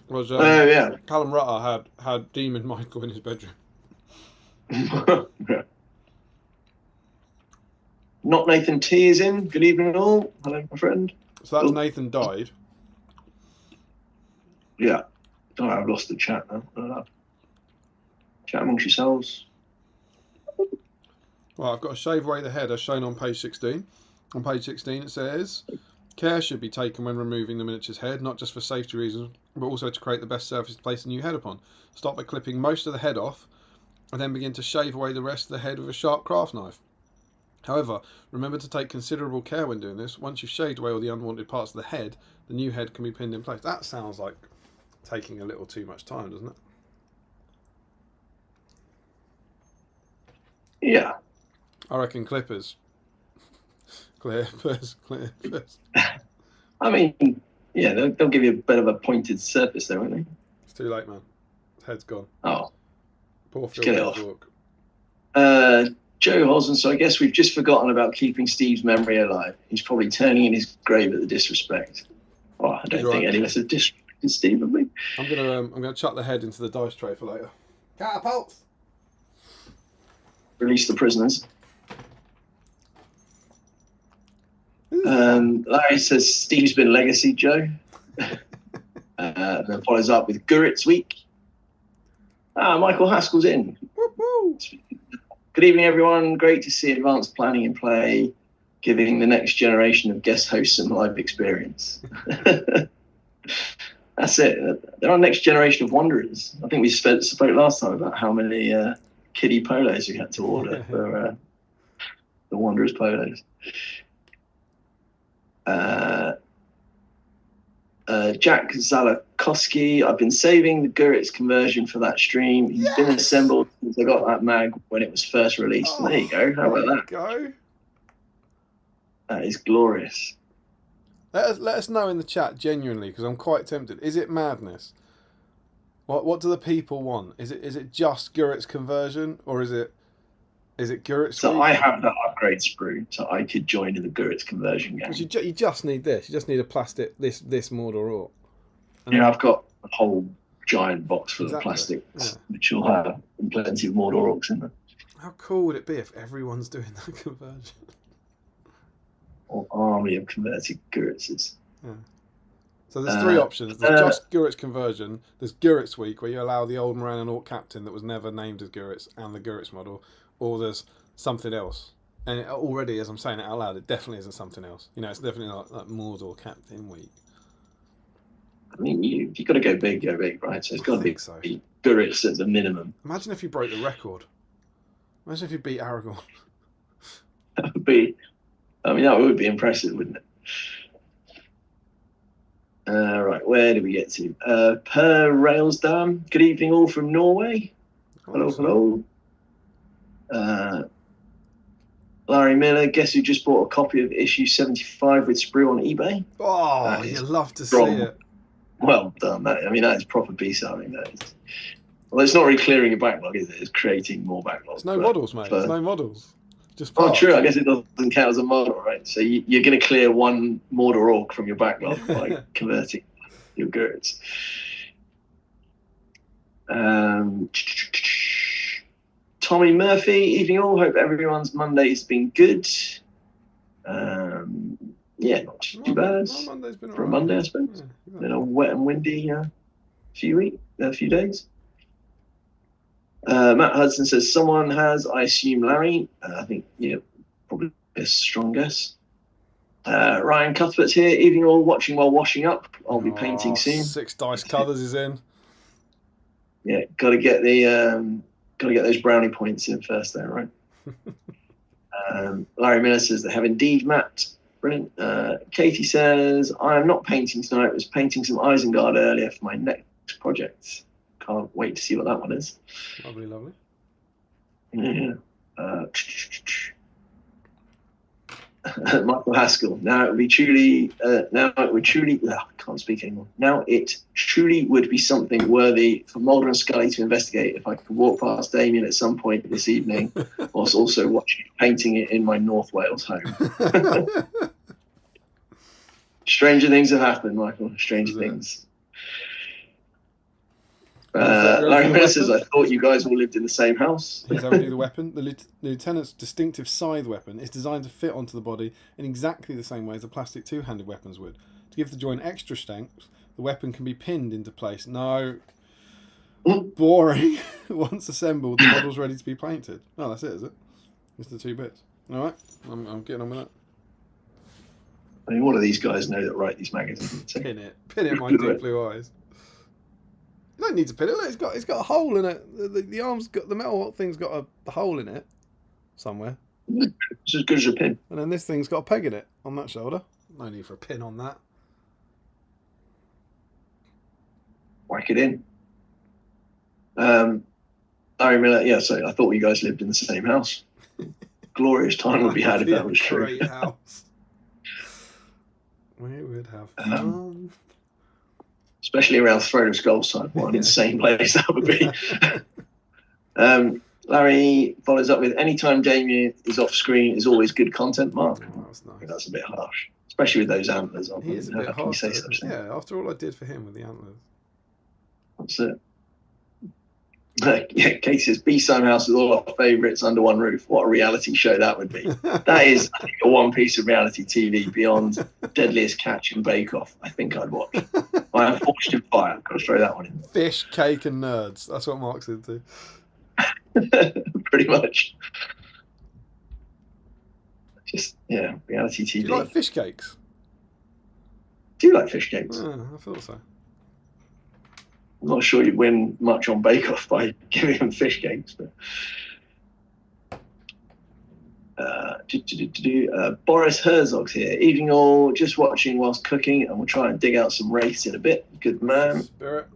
Was Oh yeah. Callum Rutter had Demon Michael in his bedroom. Yeah. Not Nathan T is in. Good evening all. Hello, my friend. So that's Oh. Nathan died. Yeah. Oh, I've lost the chat now. Chat amongst yourselves. Well, I've got to shave away the head as shown on page 16. On page 16 it says, care should be taken when removing the miniature's head, not just for safety reasons, but also to create the best surface to place the new head upon. Start by clipping most of the head off, and then begin to shave away the rest of the head with a sharp craft knife. However, remember to take considerable care when doing this. Once you've shaved away all the unwanted parts of the head, the new head can be pinned in place. That sounds like taking a little too much time, doesn't it? Yeah. I reckon clippers. Clippers. I mean, yeah, they'll give you a bit of a pointed surface there, won't they? It's too late, man. His head's gone. Oh. Poor Let's get it Phil. off. Joe Hosden, so I guess we've just forgotten about keeping Steve's memory alive. He's probably turning in his grave at the disrespect. Oh, I don't think any of us have disrespected Steve, have we? I'm gonna chuck the head into the dice tray for later. Catapults. Release the prisoners. Larry says Steve's been legacy, Joe. And then follows up with Gurit's week. Michael Haskell's in. Woo-hoo. Good evening, everyone. Great to see advanced planning in play, giving the next generation of guest hosts some live experience. That's it. They're our next generation of wanderers. I think we spoke last time about how many kiddie polos we had to order for the Wanderers polos. Jack Zalakowski, I've been saving the Gurit's conversion for that stream. He's been assembled since I got that mag when it was first released. There you go. How about that? Go. That is glorious. Let us know in the chat genuinely, because I'm quite tempted. Is it madness? What do the people want? Is it just Gurit's conversion, or is it Gurit's? So I have that upgrade sprue, so I could join in the Gurit's conversion game. You just need this. You just need a plastic this Mordor Orc. Yeah, I've got a whole giant box full of plastics, which will have plenty of Mordor Orcs in them. How cool would it be if everyone's doing that conversion? Or army of converted Guritses. Yeah. So there's three options. There's just Gurit's conversion. There's Gurit's week, where you allow the old Moran and Orc captain that was never named as Gurit's and the Gurit's model, or there's something else. And it already, as I'm saying it out loud, it definitely isn't something else. You know, it's definitely not like Mordor captain week. I mean, you've got to go big, right? So it's got to be Gurit's at the minimum. Imagine if you broke the record. Imagine if you beat Aragorn. That would be, I mean, that would be impressive, wouldn't it? Right, where did we get to? Per Railsdam. Good evening, all from Norway. Hello. Larry Miller, guess who just bought a copy of issue 75 with sprue on eBay? Oh, you'd love to see it. Well done. That is proper BSIME. Well, it's not really clearing a backlog, is it? It's creating more backlog. There's no models, mate. There's no models. Just parts. Oh, true. I guess it doesn't count as a model, right? So you're going to clear one Mordor Orc from your backlog by converting your Gurts. Tommy Murphy, evening all. Hope everyone's Monday's been good. Yeah, not too bad for a Monday, I suppose. Yeah, been a wet and windy few days. Matt Hudson says someone has, I assume Larry. I think probably a strong guess. Ryan Cuthbert's here. Evening all, watching while washing up. I'll be painting soon. 6 dice colours is in. Yeah, got to get those brownie points in first, there, right? Larry Miller says they have indeed mapped. Brilliant. Katie says I am not painting tonight. I was painting some Isengard earlier for my next project. Can't wait to see what that one is. Lovely, lovely. Yeah. Michael Haskell. Now it would truly. I can't speak anymore. Now it truly would be something worthy for Mulder and Scully to investigate if I could walk past Damien at some point this evening, whilst also watching painting it in my North Wales home. Stranger things have happened, Michael. Stranger things. Larry Miller says, I thought you guys all lived in the same house. Here's how we do the weapon. The lieutenant's distinctive scythe weapon is designed to fit onto the body in exactly the same way as the plastic two-handed weapons would. To give the joint extra strength, the weapon can be pinned into place. No. Boring. Once assembled, the model's ready to be painted. Oh, that's it, is it? It's the 2 bits. All right, I'm getting on with that. I mean, what do these guys know that write these magazines? Pin it, my deep blue eyes. You don't need to pin it. Look, it's got a hole in it. The arm's got the metal thing's got a hole in it somewhere. It's as good as a pin. And then this thing's got a peg in it on that shoulder. No need for a pin on that. Whack it in. Larry Miller, yeah, so I thought you guys lived in the same house. Glorious time would be had if that was true. Great house. We would have fun. Especially around Throne of Skulls time. What an insane place that would be. Larry follows up with, anytime Damien is off screen is always good content, Mark. Oh, that's nice. That's a bit harsh. Especially with those antlers on. He is a bit harsh. Yeah, after all I did for him with the antlers. That's it. Yeah, Kate says, BSIME House with all our favourites under one roof. What a reality show that would be. That is, I think, a one piece of reality TV beyond Deadliest Catch and Bake Off. I think I'd watch. I am forged in fire. I've got to throw that one in. Fish, cake and nerds. That's what Mark's into. Pretty much. Just, yeah, reality TV. Do you like fish cakes? Do you like fish cakes? I thought so. I'm not sure you'd win much on Bake Off by giving them fish cakes, but Boris Herzog's here. Evening all, just watching whilst cooking, and we'll try and dig out some wraiths in a bit. Good man. Spirit.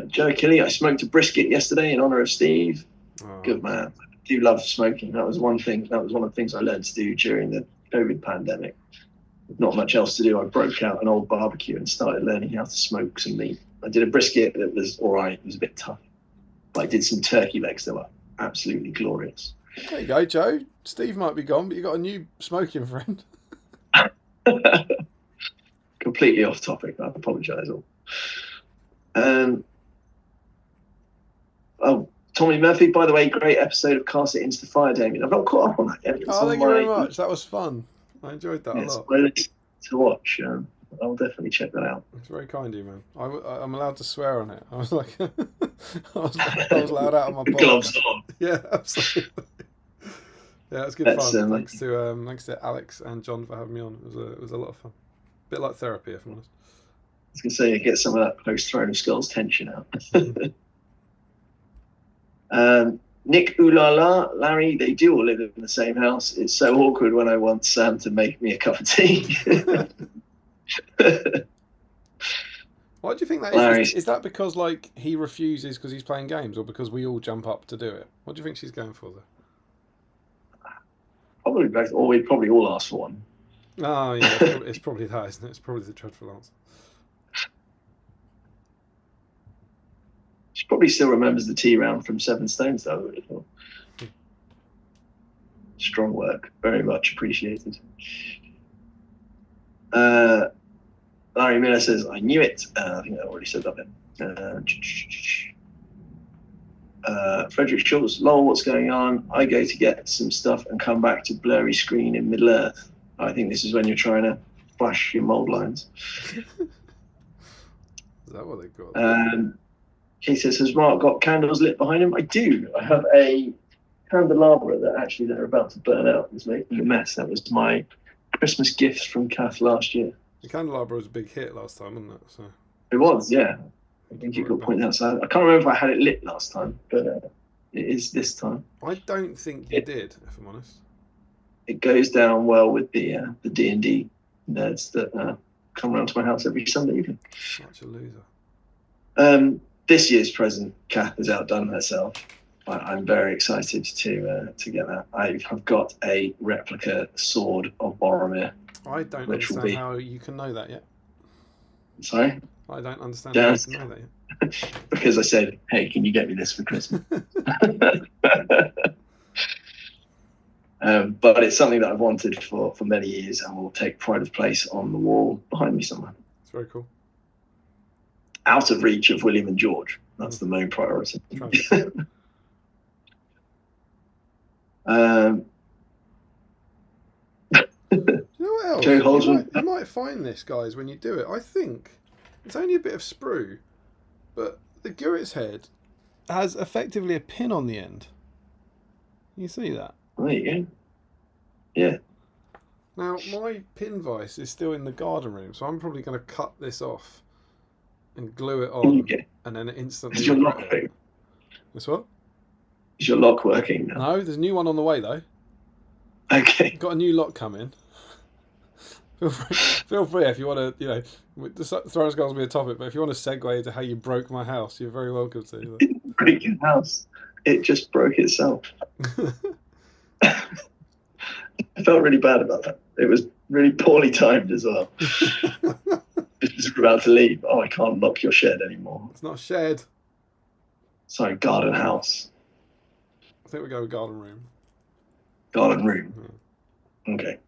Joe Kelly, I smoked a brisket yesterday in honour of Steve. Oh. Good man. I do love smoking. That was one of the things I learned to do during the COVID pandemic. Not much else to do. I broke out an old barbecue and started learning how to smoke some meat. I did a brisket that was all right. It was a bit tough. But I did some turkey legs that were absolutely glorious. There you go, Joe. Steve might be gone, but you got a new smoking friend. Completely off topic. I apologise all. Tommy Murphy, by the way, great episode of Cast It Into the Fire, Damien. I've not caught up on that yet. Thank you very much. That was fun. I enjoyed that a lot. It's to watch. I'll definitely check that out. It's very kind of you, man. I'm allowed to swear on it. I was like, I was loud out of my box. Gloves on. Yeah, absolutely. Yeah, it was good fun. Thanks to Alex and John for having me on. It was a lot of fun. A bit like therapy, if I'm honest. I was going to say, get some of that post Throne of Skulls tension out. Nick Ulala, Larry, they do all live in the same house. It's so awkward when I want Sam to make me a cup of tea. Why do you think that is? Is that because like he refuses because he's playing games, or because we all jump up to do it? What do you think she's going for there? Probably both, or we'd probably all ask for one. Oh yeah, it's probably that, isn't it? It's probably the dreadful answer. She probably still remembers the tea round from Seven Stones, though. I would have thought. Strong work, very much appreciated. Larry Miller says, I knew it. I think I already said that bit. Frederick Schultz, lol, what's going on? I go to get some stuff and come back to blurry screen in Middle Earth. I think this is when you're trying to flash your mould lines. Is that what they got? He says, has Mark got candles lit behind him? I do. I have a candelabra that actually they're about to burn out. It's making a mess. That was my Christmas gifts from Kath last year. The candelabra was a big hit last time, wasn't it? So It was, yeah. I think you got pointed out. So I can't remember if I had it lit last time, but it is this time. I don't think you did, if I'm honest. It goes down well with the D&D nerds that come around to my house every Sunday evening. Such a loser. This year's present, Kath has outdone herself. I'm very excited to get that. I've got a replica sword of Boromir. I don't understand how you can know that yet. Sorry? I don't understand how you can know that yet. Because I said, hey, can you get me this for Christmas? But it's something that I've wanted for many years and will take pride of place on the wall behind me somewhere. It's very cool. Out of reach of William and George. That's the main priority. You know what else? Joe Holzman. You might find this, guys, when you do it. I think it's only a bit of sprue, but the Gurrit's head has effectively a pin on the end. You see that? There you go. Yeah. Now, my pin vise is still in the garden room, so I'm probably going to cut this off and glue it on, and then instantly... Is your lock working? This what? Is your lock working now? No, there's a new one on the way, though. Okay. Got a new lock coming. Feel free if you want to, throwing skulls will be a topic, but if you want to segue into how you broke my house, you're very welcome to. It didn't break your house. It just broke itself. I felt really bad about that. It was really poorly timed as well. Just about to leave. Oh, I can't lock your shed anymore. It's not a shed. Sorry, garden house. I think we go with garden room. Garden room. Yeah. Okay.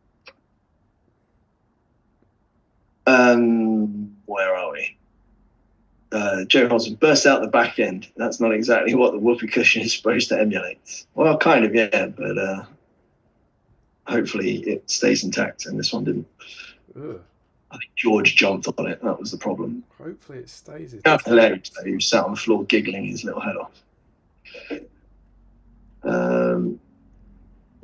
Where are we? Joe Hodgson burst out the back end. That's not exactly what the whoopee cushion is supposed to emulate. Well, kind of, yeah, but hopefully it stays intact, and this one didn't. Ugh. I think George jumped on it. That was the problem. Hopefully it stays That's hilarious. He was sat on the floor giggling his little head off.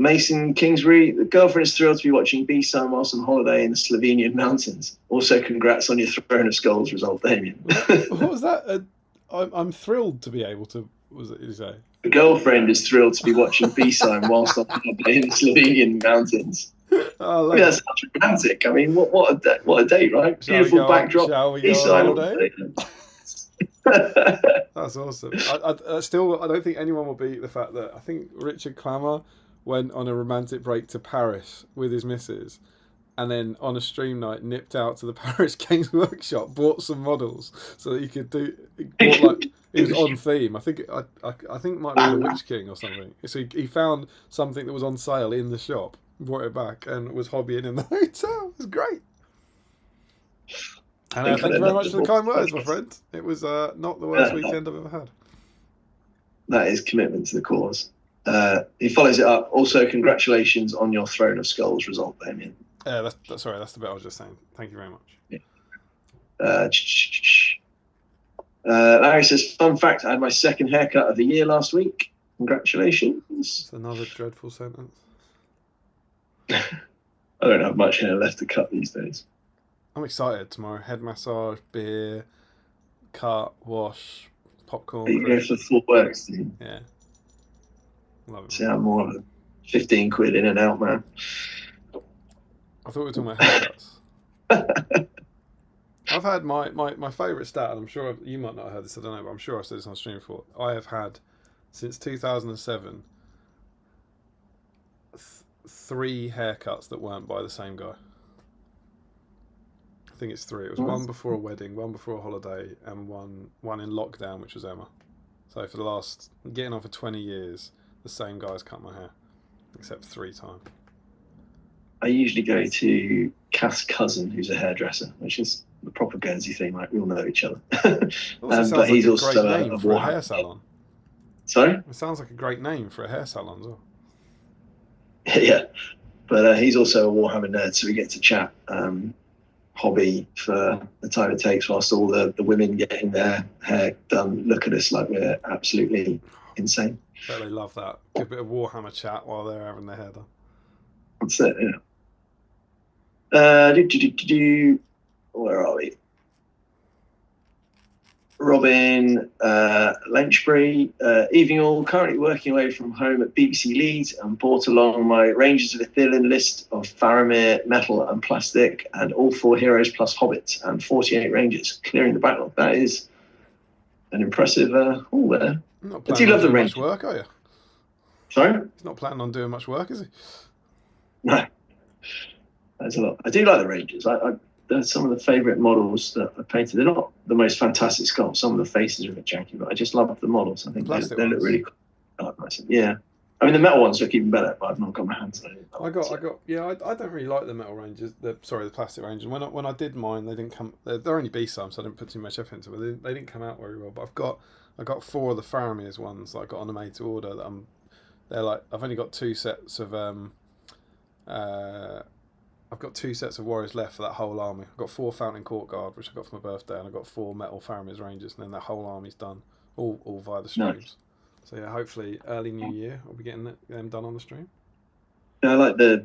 Mason Kingsbury, the girlfriend is thrilled to be watching BSIME whilst on holiday in the Slovenian mountains. Also, congrats on your Throne of Skulls result, Damien. What was that? I'm thrilled to be able to. What was it you say? The girlfriend is thrilled to be watching B-Sign whilst on holiday in the Slovenian mountains. Oh, That's such romantic. I mean, what a date, right? Beautiful backdrop. Shall we go on holiday? That's awesome. I don't think anyone will beat the fact that I think Richard Clammer went on a romantic break to Paris with his missus, and then on a stream night nipped out to the Paris Games Workshop, bought some models so that he could do. It was on theme. I think it might be the Witch King or something. So he found something that was on sale in the shop, brought it back, and was hobbying in the hotel. It was great. And thank you very much for the kind words, my friend. It was not the worst weekend I've ever had. That is commitment to the cause. He follows it up. Also, congratulations on your Throne of Skulls result, Damien. That's the bit I was just saying. Thank you very much. Yeah. Larry says, fun fact, I had my second haircut of the year last week. Congratulations. It's another dreadful sentence. I don't have much hair left to cut these days. I'm excited tomorrow. Head massage, beer, cut, wash, popcorn. You go for full works, do you? Yeah. Love it. See, I'm more of a 15 quid in and out, man. I thought we were talking about haircuts. I've had my favourite stat, and I'm sure you might not have heard this, I don't know, but I'm sure I've said this on stream before. I have had, since 2007, 3 haircuts that weren't by the same guy. I think it's 3. It was one before a wedding, one before a holiday, and one in lockdown, which was Emma. So for the last, getting on for 20 years, the same guy's cut my hair, except 3 times. I usually go to Cass' cousin, who's a hairdresser, which is the proper Guernsey thing, like we all know each other. But he's also a great name for a hair salon. Sorry? It sounds like a great name for a hair salon as well. Yeah, but he's also a Warhammer nerd, so we get to chat hobby for the time it takes whilst all the women getting their hair done look at us like we're absolutely insane. I bet they love that. Good bit of Warhammer chat while they're having their hair done. That's it, yeah. Where are we? Robin Lenchbury, evening all, currently working away from home at BBC Leeds and brought along my Rangers of Ithilien list of Faramir, metal and plastic, and all 4 heroes plus hobbits and 48 Rangers, clearing the backlog. That is an impressive haul there. Not I do planning on love the doing Rangers. much work, are you? Sorry? He's not planning on doing much work, is he? No. That's a lot. I do like the Rangers. They're some of the favourite models that I painted. They're not the most fantastic sculpts. Some of the faces are a bit janky, but I just love the models. I think they look really cool. Nice. Yeah. I mean, the metal ones look even better, but I've not got my hands on it. I don't really like the metal Rangers. The plastic Rangers. When I did mine, they didn't come. They're only BSIME, so I didn't put too much effort into it. But they didn't come out very well. But I got 4 of the Faramir's ones that I got on a made to order. I've only got 2 sets of I've got 2 sets of warriors left for that whole army. I've got 4 Fountain Court Guard, which I got for my birthday, and I've got 4 metal Faramir's Rangers, and then that whole army's done, all via the streams. Nice. So yeah, hopefully early new year I'll be getting them done on the stream. Yeah, I like the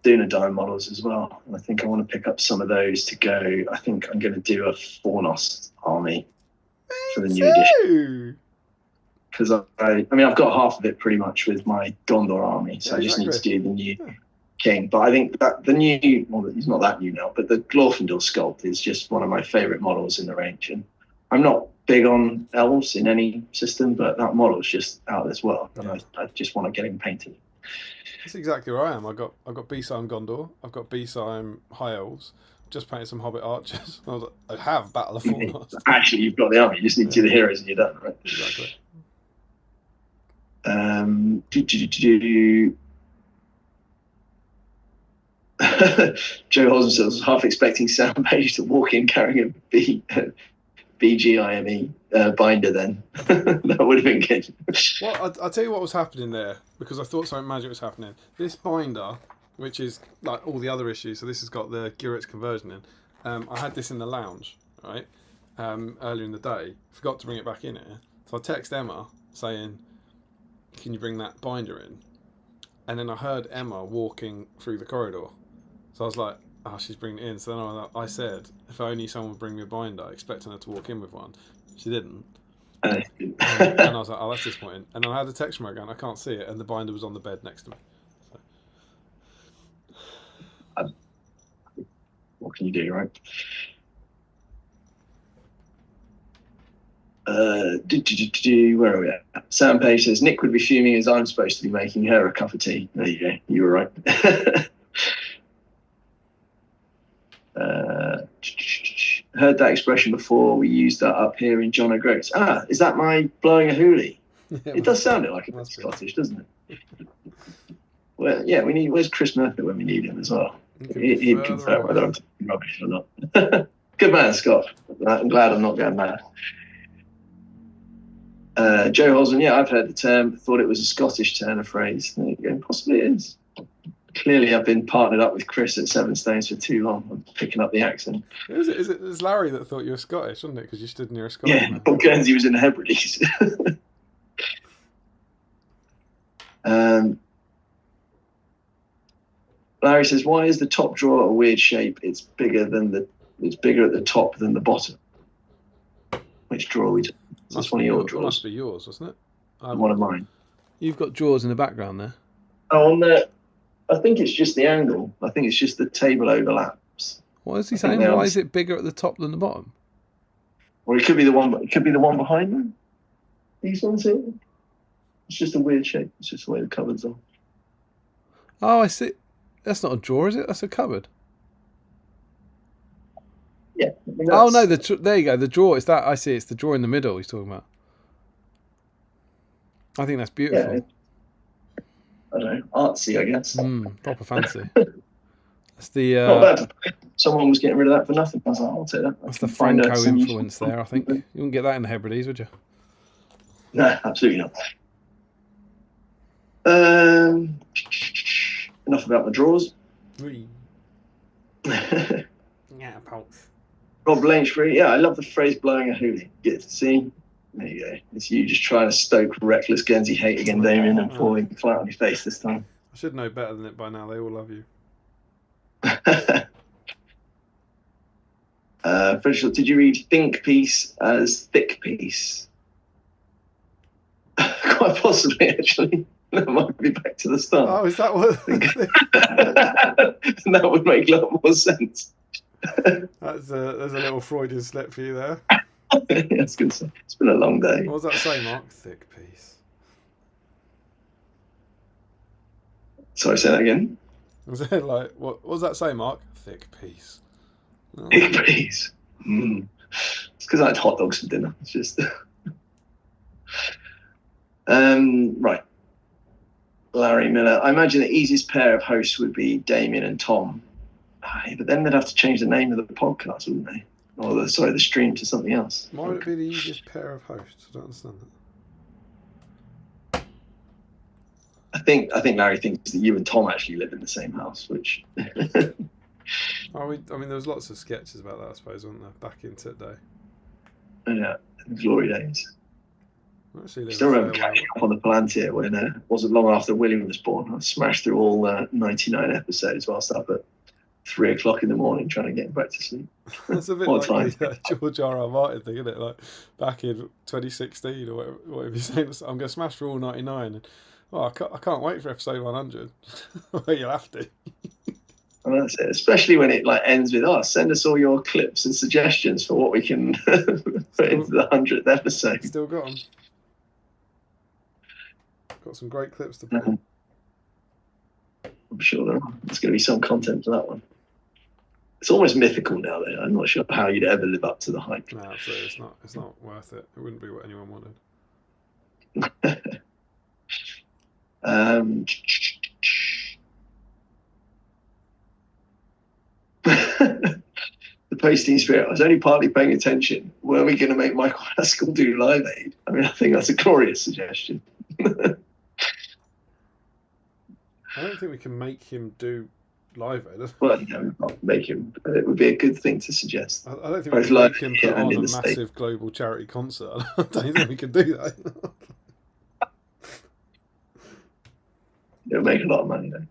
Dunedain models as well. I think I want to pick up some of those to go. I think I'm going to do a Fornost army for the new edition. Because I mean, I've got half of it pretty much with my Gondor army, so I just need to do the new king. But I think that the new, well, he's not that new now, but the Glorfindel sculpt is just one of my favourite models in the range. And I'm not big on elves in any system, but that model is just out of this world, and I just want to get him painted. That's exactly where I am. I've got BSIME Gondor, I've got BSIME High Elves, just painted some Hobbit archers. I have Battle of Fornost. Actually, you've got the army. You just need to do the heroes, and you're done, right? Exactly. Joe Holden says, half expecting Sam Page to walk in carrying a BGIME binder then. That would have been good. Well, I'll tell you what was happening there, because I thought something magic was happening. This binder, which is like all the other issues, so this has got the Gurit's conversion in. I had this in the lounge, right, earlier in the day. Forgot to bring it back in here. So I text Emma saying, can you bring that binder in? And then I heard Emma walking through the corridor. So I was like, oh, she's bringing it in. So then I said, if only someone would bring me a binder, expecting her to walk in with one. She didn't. And I was like, oh, that's disappointing. And then I had a text from her going, I can't see it. And the binder was on the bed next to me. So. What can you do, right? Where are we at? Sam Page says, Nick would be fuming as I'm supposed to be making her a cup of tea. There you go. You were right. Heard that expression before. We used that up here in John O'Groats. Is that my blowing a hoolie? It does sound like a bit Scottish, doesn't it? Well, yeah, we need. Where's Chris Murphy when we need him as well? He'd confirm whether I'm talking rubbish or not. Good man, Scott. I'm glad I'm not going mad. Joe Holson, yeah, I've heard the term. Thought it was a Scottish turn of phrase. There you go. Possibly it is. Clearly, I've been partnered up with Chris at Seven Stones for too long. I'm picking up the accent. It's Larry that thought you were Scottish, wasn't it? Because you stood near a Scottish man. Bob Guernsey was in the Hebrides. Larry says, "Why is the top drawer a weird shape? It's bigger at the top than the bottom." Which drawer are we doing? That's one of your drawers. Must be yours, wasn't it? One of mine. You've got drawers in the background there. Oh, on the. I think it's just the angle. I think it's just the table overlaps. What is he saying? Why is it bigger at the top than the bottom? Or it could be the one. It could be the one behind them. These ones here. It's just a weird shape. It's just the way the cupboards are. Oh, I see. That's not a drawer, is it? That's a cupboard. Yeah. Oh no! There you go. The drawer. It's that. I see. It's the drawer in the middle. He's talking about. I think that's beautiful. Yeah. I don't know, artsy, I guess. Proper fancy. That's the. Not bad. Someone was getting rid of that for nothing. I was like, I'll take that. That's the Franco influence there. I think you wouldn't get that in the Hebrides, would you? No, absolutely not. Enough about the drawers. Yeah, pulse. Rob Lanchbury, yeah, I love the phrase blowing a hoolie. Get to see. There you go. It's you just trying to stoke reckless Guernsey hate again, Damien, and falling flat on your face this time. I should know better than it by now. They all love you. Did you read think piece as thick piece? Quite possibly, actually. That might be back to the start. Oh, is that what? That would make a lot more sense. There's a little Freudian slip for you there. It's been a long day. What does that say, Mark? Thick piece. Sorry, say that again. Was it like what does that say, Mark? Thick piece. Oh. Thick piece. It's because I had hot dogs for dinner. It's just right. Larry Miller. I imagine the easiest pair of hosts would be Damien and Tom. But then they'd have to change the name of the podcast, wouldn't they? Or the stream to something else. Why would it be the easiest pair of hosts? I don't understand that. I think Larry thinks that you and Tom actually live in the same house, which. I mean, there was lots of sketches about that, I suppose, wasn't there, back in Tit Day? Yeah, glory days. Actually, Still remember catching up on the Palantir when it wasn't long after William was born. I smashed through all 99 episodes whilst up at 3 o'clock in the morning trying to get back to sleep. That's a bit like the George R.R. Martin thing, isn't it? Like back in 2016 or whatever you're saying, I'm going to smash through all 99. And, I can't wait for episode 100. Well, you'll have to. Well, that's it. Especially when it ends with, send us all your clips and suggestions for what we can put into the 100th episode. Still got them. Got some great clips to put in. I'm sure there's going to be some content for that one. It's almost mythical now, though. I'm not sure how you'd ever live up to the hype. No, absolutely. It's not worth it. It wouldn't be what anyone wanted. The posting spirit. I was only partly paying attention. Were we going to make Michael Haskell do Live Aid? I mean, I think that's a glorious suggestion. I don't think we can make him do Live Aid. Well, not make him. It would be a good thing to suggest. I don't think we can make him put on a massive global charity concert. I don't think we can do that. It'll make a lot of money, though.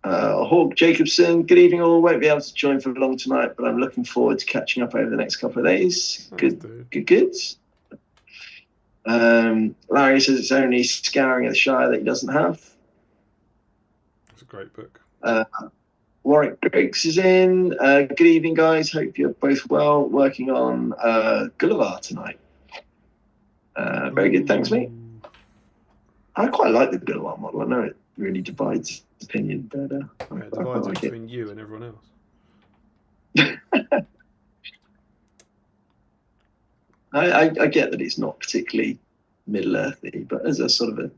Hawk Jacobson, good evening all. Won't be able to join for long tonight, but I'm looking forward to catching up over the next couple of days. Good. Larry says it's only Scouring of the Shire that he doesn't have. It's a great book. Warwick Griggs is in. Good evening, guys. Hope you're both well. Working on Gulliver tonight. Very good, thanks, mate. I quite like the Gulliver model. I know it really divides opinion, but it divides between you and everyone else. I get that it's not particularly Middle-earthy, but as a sort of a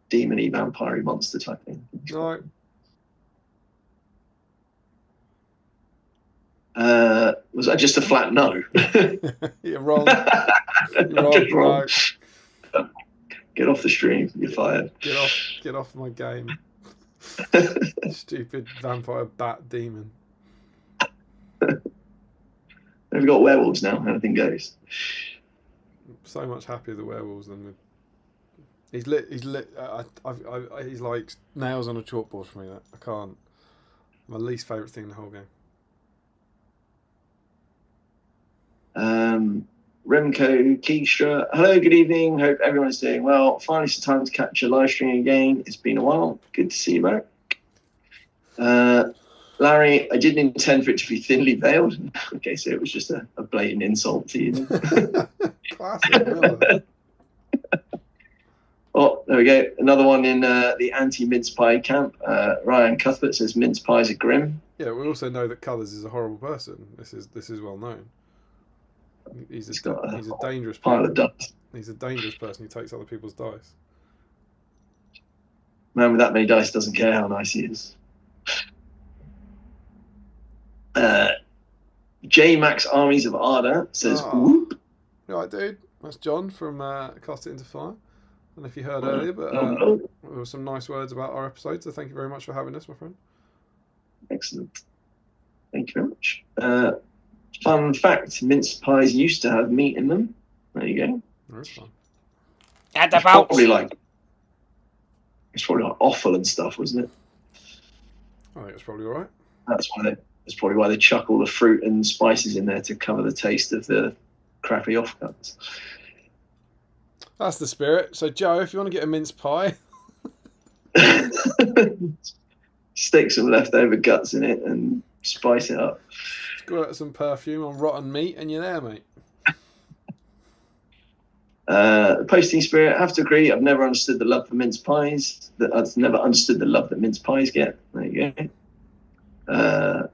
demon-y, vampire-y monster type thing. Right. Was that just a flat no? You're wrong. You're wrong. No. Get off the stream. You're fired. Get off my game. Stupid vampire bat demon. We've got werewolves now. Anything goes. So much happier the werewolves than with. He's like nails on a chalkboard for me. That I can't. My least favourite thing in the whole game. Remco Keistra, hello, good evening. Hope everyone's doing well. Finally, some time to catch a live stream again. It's been a while. Good to see you back. Larry, I didn't intend for it to be thinly veiled. Okay, so it was just a blatant insult to you. Classic. Oh, there we go. Another one in the anti-mince pie camp. Ryan Cuthbert says mince pies are grim. Yeah, we also know that Colours is a horrible person. This is well known. He's a dangerous pile of dust. He's a dangerous person who takes other people's dice. Man with that many dice doesn't care how nice he is. J Max Armies of Arda says, whoop. Right, dude. That's John from Cast It Into Fire. I don't know if you heard earlier, but there were some nice words about our episode, so thank you very much for having us, my friend. Excellent. Thank you very much. Fun fact, mince pies used to have meat in them. There you go. That's fun. It's probably like offal and stuff, wasn't it? I think it's probably all right. That's probably why they chuck all the fruit and spices in there to cover the taste of the crappy offcuts. That's the spirit. So, Joe, if you want to get a mince pie, stick some leftover guts in it and spice it up. squirt some perfume on rotten meat, and you're there, mate. Posting spirit, I have to agree. I've never understood the love for mince pies. I've never understood the love that mince pies get. There you go.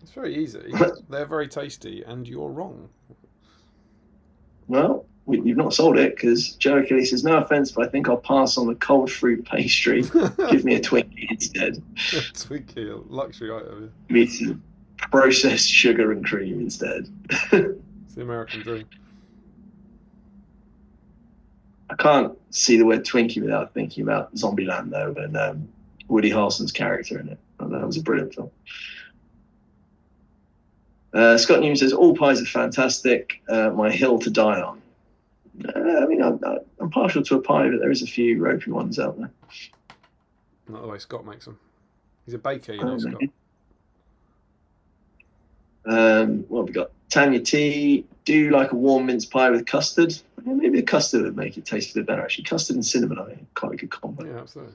It's very easy. They're very tasty, and you're wrong. Well, you've not sold it because Joe Achilles says, no offense, but I think I'll pass on the cold fruit pastry. Give me a Twinkie instead. Twinkie, a luxury item. Give me some processed sugar and cream instead. It's the American dream. I can't see the word Twinkie without thinking about Zombieland, though, and Woody Harrelson's character in it. And that was a brilliant film. Scott Newman says, all pies are fantastic. My hill to die on. I mean, I'm partial to a pie, but there is a few ropey ones out there. Not the way Scott makes them. He's a baker, you know, Scott. What have we got? Tanya T. Do you like a warm mince pie with custard? Yeah, maybe the custard would make it taste a bit better, actually. Custard and cinnamon are quite a good combo. Yeah, absolutely.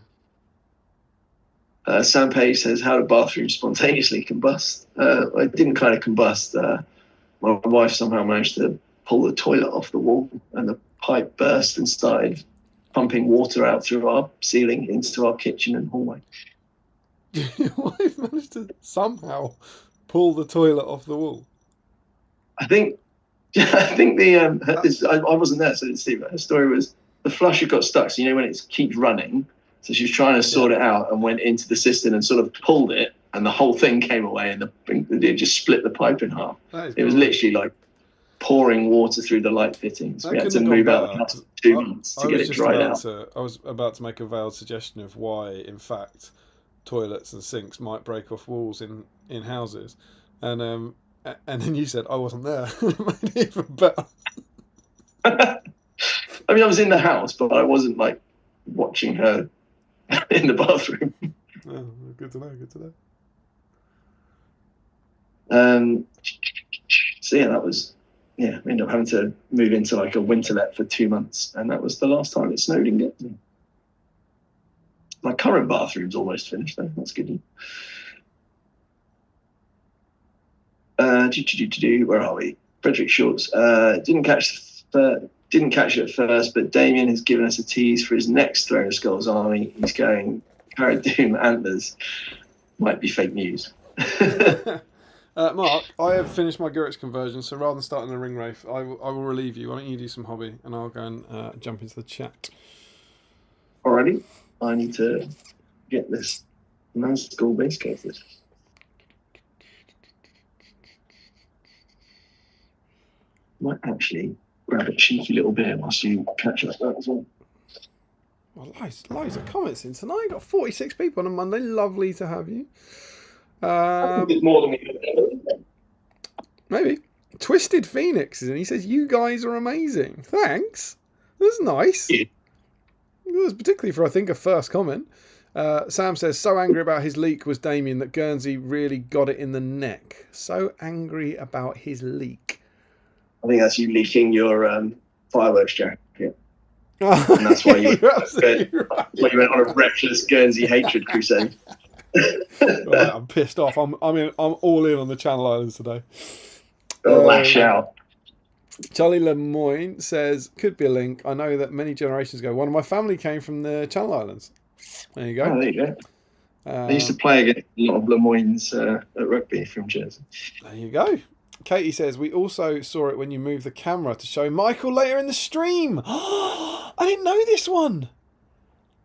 Sam Page says, how do bathrooms spontaneously combust? It didn't kind of combust. My wife somehow managed to pull the toilet off the wall and the pipe burst and started pumping water out through our ceiling into our kitchen and hallway. Your wife managed to somehow pull the toilet off the wall. I think I wasn't there, so I didn't see, but her story was the flusher got stuck. So, when it keeps running, so she was trying to sort it out and went into the cistern and sort of pulled it, and the whole thing came away, and it just split the pipe in half. It was literally like pouring water through the light fittings. We had to move out the house for 2 months to get it dried out. I was about to make a veiled suggestion of why, in fact, toilets and sinks might break off walls in houses, and then you said I wasn't there. It made it even better. I mean, I was in the house, but I wasn't like watching her in the bathroom. Oh, good to know. Good to know. So yeah, we ended up having to move into like a winterlet for 2 months, and that was the last time it snowed in Gatton. My current bathroom's almost finished though. That's good. Where are we? Frederick Schultz didn't catch it at first, but Damien has given us a tease for his next Throne of Skulls army. He's going Cara Dune antlers. Might be fake news. Mark, I have finished my Gurix conversion, so rather than starting a ring wraith, I will relieve you. Why don't you do some hobby, and I'll go and jump into the chat. Alrighty, I need to get this Nazgul base cases. Might actually grab a cheeky little beer whilst you catch up that as well. Well, loads of comments in tonight. Got 46 people on a Monday. Lovely to have you. A bit more than we had. Maybe. Twisted Phoenix is in. He says, you guys are amazing. Thanks. That's nice. Yeah. It was particularly for, I think, a first comment. Sam says, so angry about his leak was Damien that Guernsey really got it in the neck. So angry about his leak. I think that's you leaking your fireworks jacket. And that's why you went on a reckless Guernsey hatred crusade. Right, I'm pissed off. I'm all in on the Channel Islands today. Lash out. Charlie Lemoyne says, could be a link. I know that many generations ago, one of my family came from the Channel Islands. There you go. Oh, there you go. I used to play against a lot of Lemoyne's at rugby from Jersey. There you go. Katie says, we also saw it when you moved the camera to show Michael later in the stream. I didn't know this one.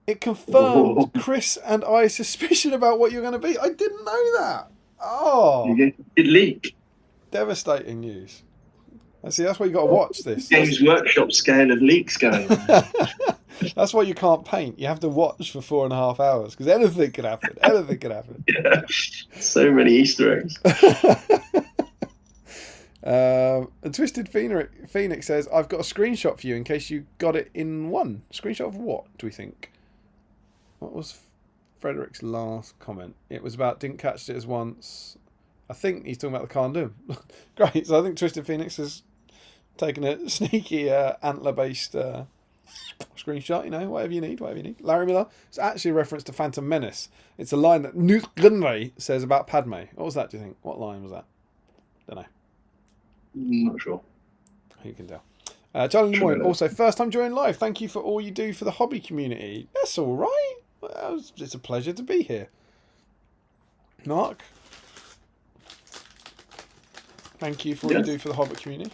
It confirmed Chris and I's suspicion about what you're going to be. I didn't know that. Oh. You get a leak. Devastating news. See, that's why you got to watch this. Games Workshop scale of leaks going on. That's why you can't paint. You have to watch for 4.5 hours because anything could happen. Anything could happen. Yeah. So many Easter eggs. And Twisted Phoenix says, I've got a screenshot for you in case you got it in one. Screenshot of what, do we think? What was Frederick's last comment? It was about didn't catch it as once. I think he's talking about the Khan Great. So I think Twisted Phoenix has taken a sneaky antler-based screenshot. You know, whatever you need. Larry Miller. It's actually a reference to Phantom Menace. It's a line that Nazgul says about Padme. What was that? Do you think? What line was that? Don't know. Not sure. Who can tell? Charlie Lemoyne, also first time joining live. Thank you for all you do for the hobby community. That's all right. Well, it's a pleasure to be here. Mark, thank you for all you do for the hobby community.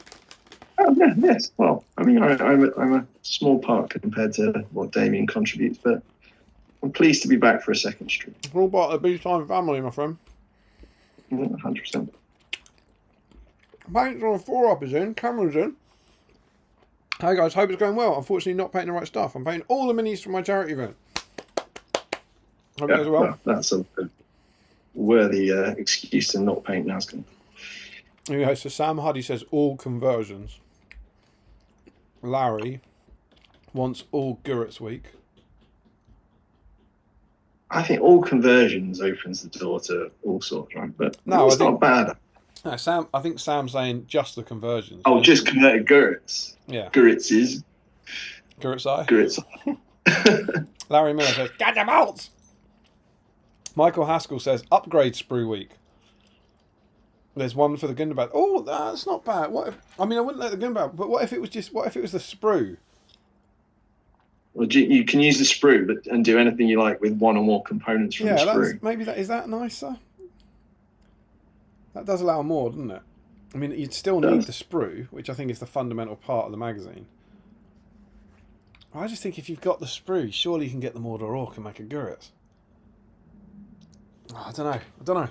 Oh, yeah, yes. Well, I mean, I'm a small part compared to what Damien contributes, but I'm pleased to be back for a second stream. We're all part of the BSIME family, my friend. 100%. Paint's on 4-up is in, Cameron's in. Hey guys, hope it's going well. Unfortunately, not painting the right stuff. I'm painting all the minis for my charity event. Hope it goes well. That's a worthy excuse to not paint Nazgul. Anyway, so Sam Huddy says all conversions. Larry wants all Gurrett's week. I think all conversions opens the door to all sorts, right? But no, it's not bad. No, Sam. I think Sam's saying just the conversions. Oh, just converted Gurretts. Yeah. Gurrett's eye. Gurrett's. Larry Miller says, get them out! Michael Haskell says, upgrade sprue week. There's one for the Gundabad. Oh, that's not bad. What if, I mean, I wouldn't let the Gundabad, but what if it was the sprue? Well, you can use the sprue and do anything you like with one or more components from the sprue. Is that nicer? That does allow more, doesn't it? I mean, you'd still need the sprue, which I think is the fundamental part of the magazine. I just think if you've got the sprue, surely you can get the Mordor Orc and make a Gurret. Oh, I don't know.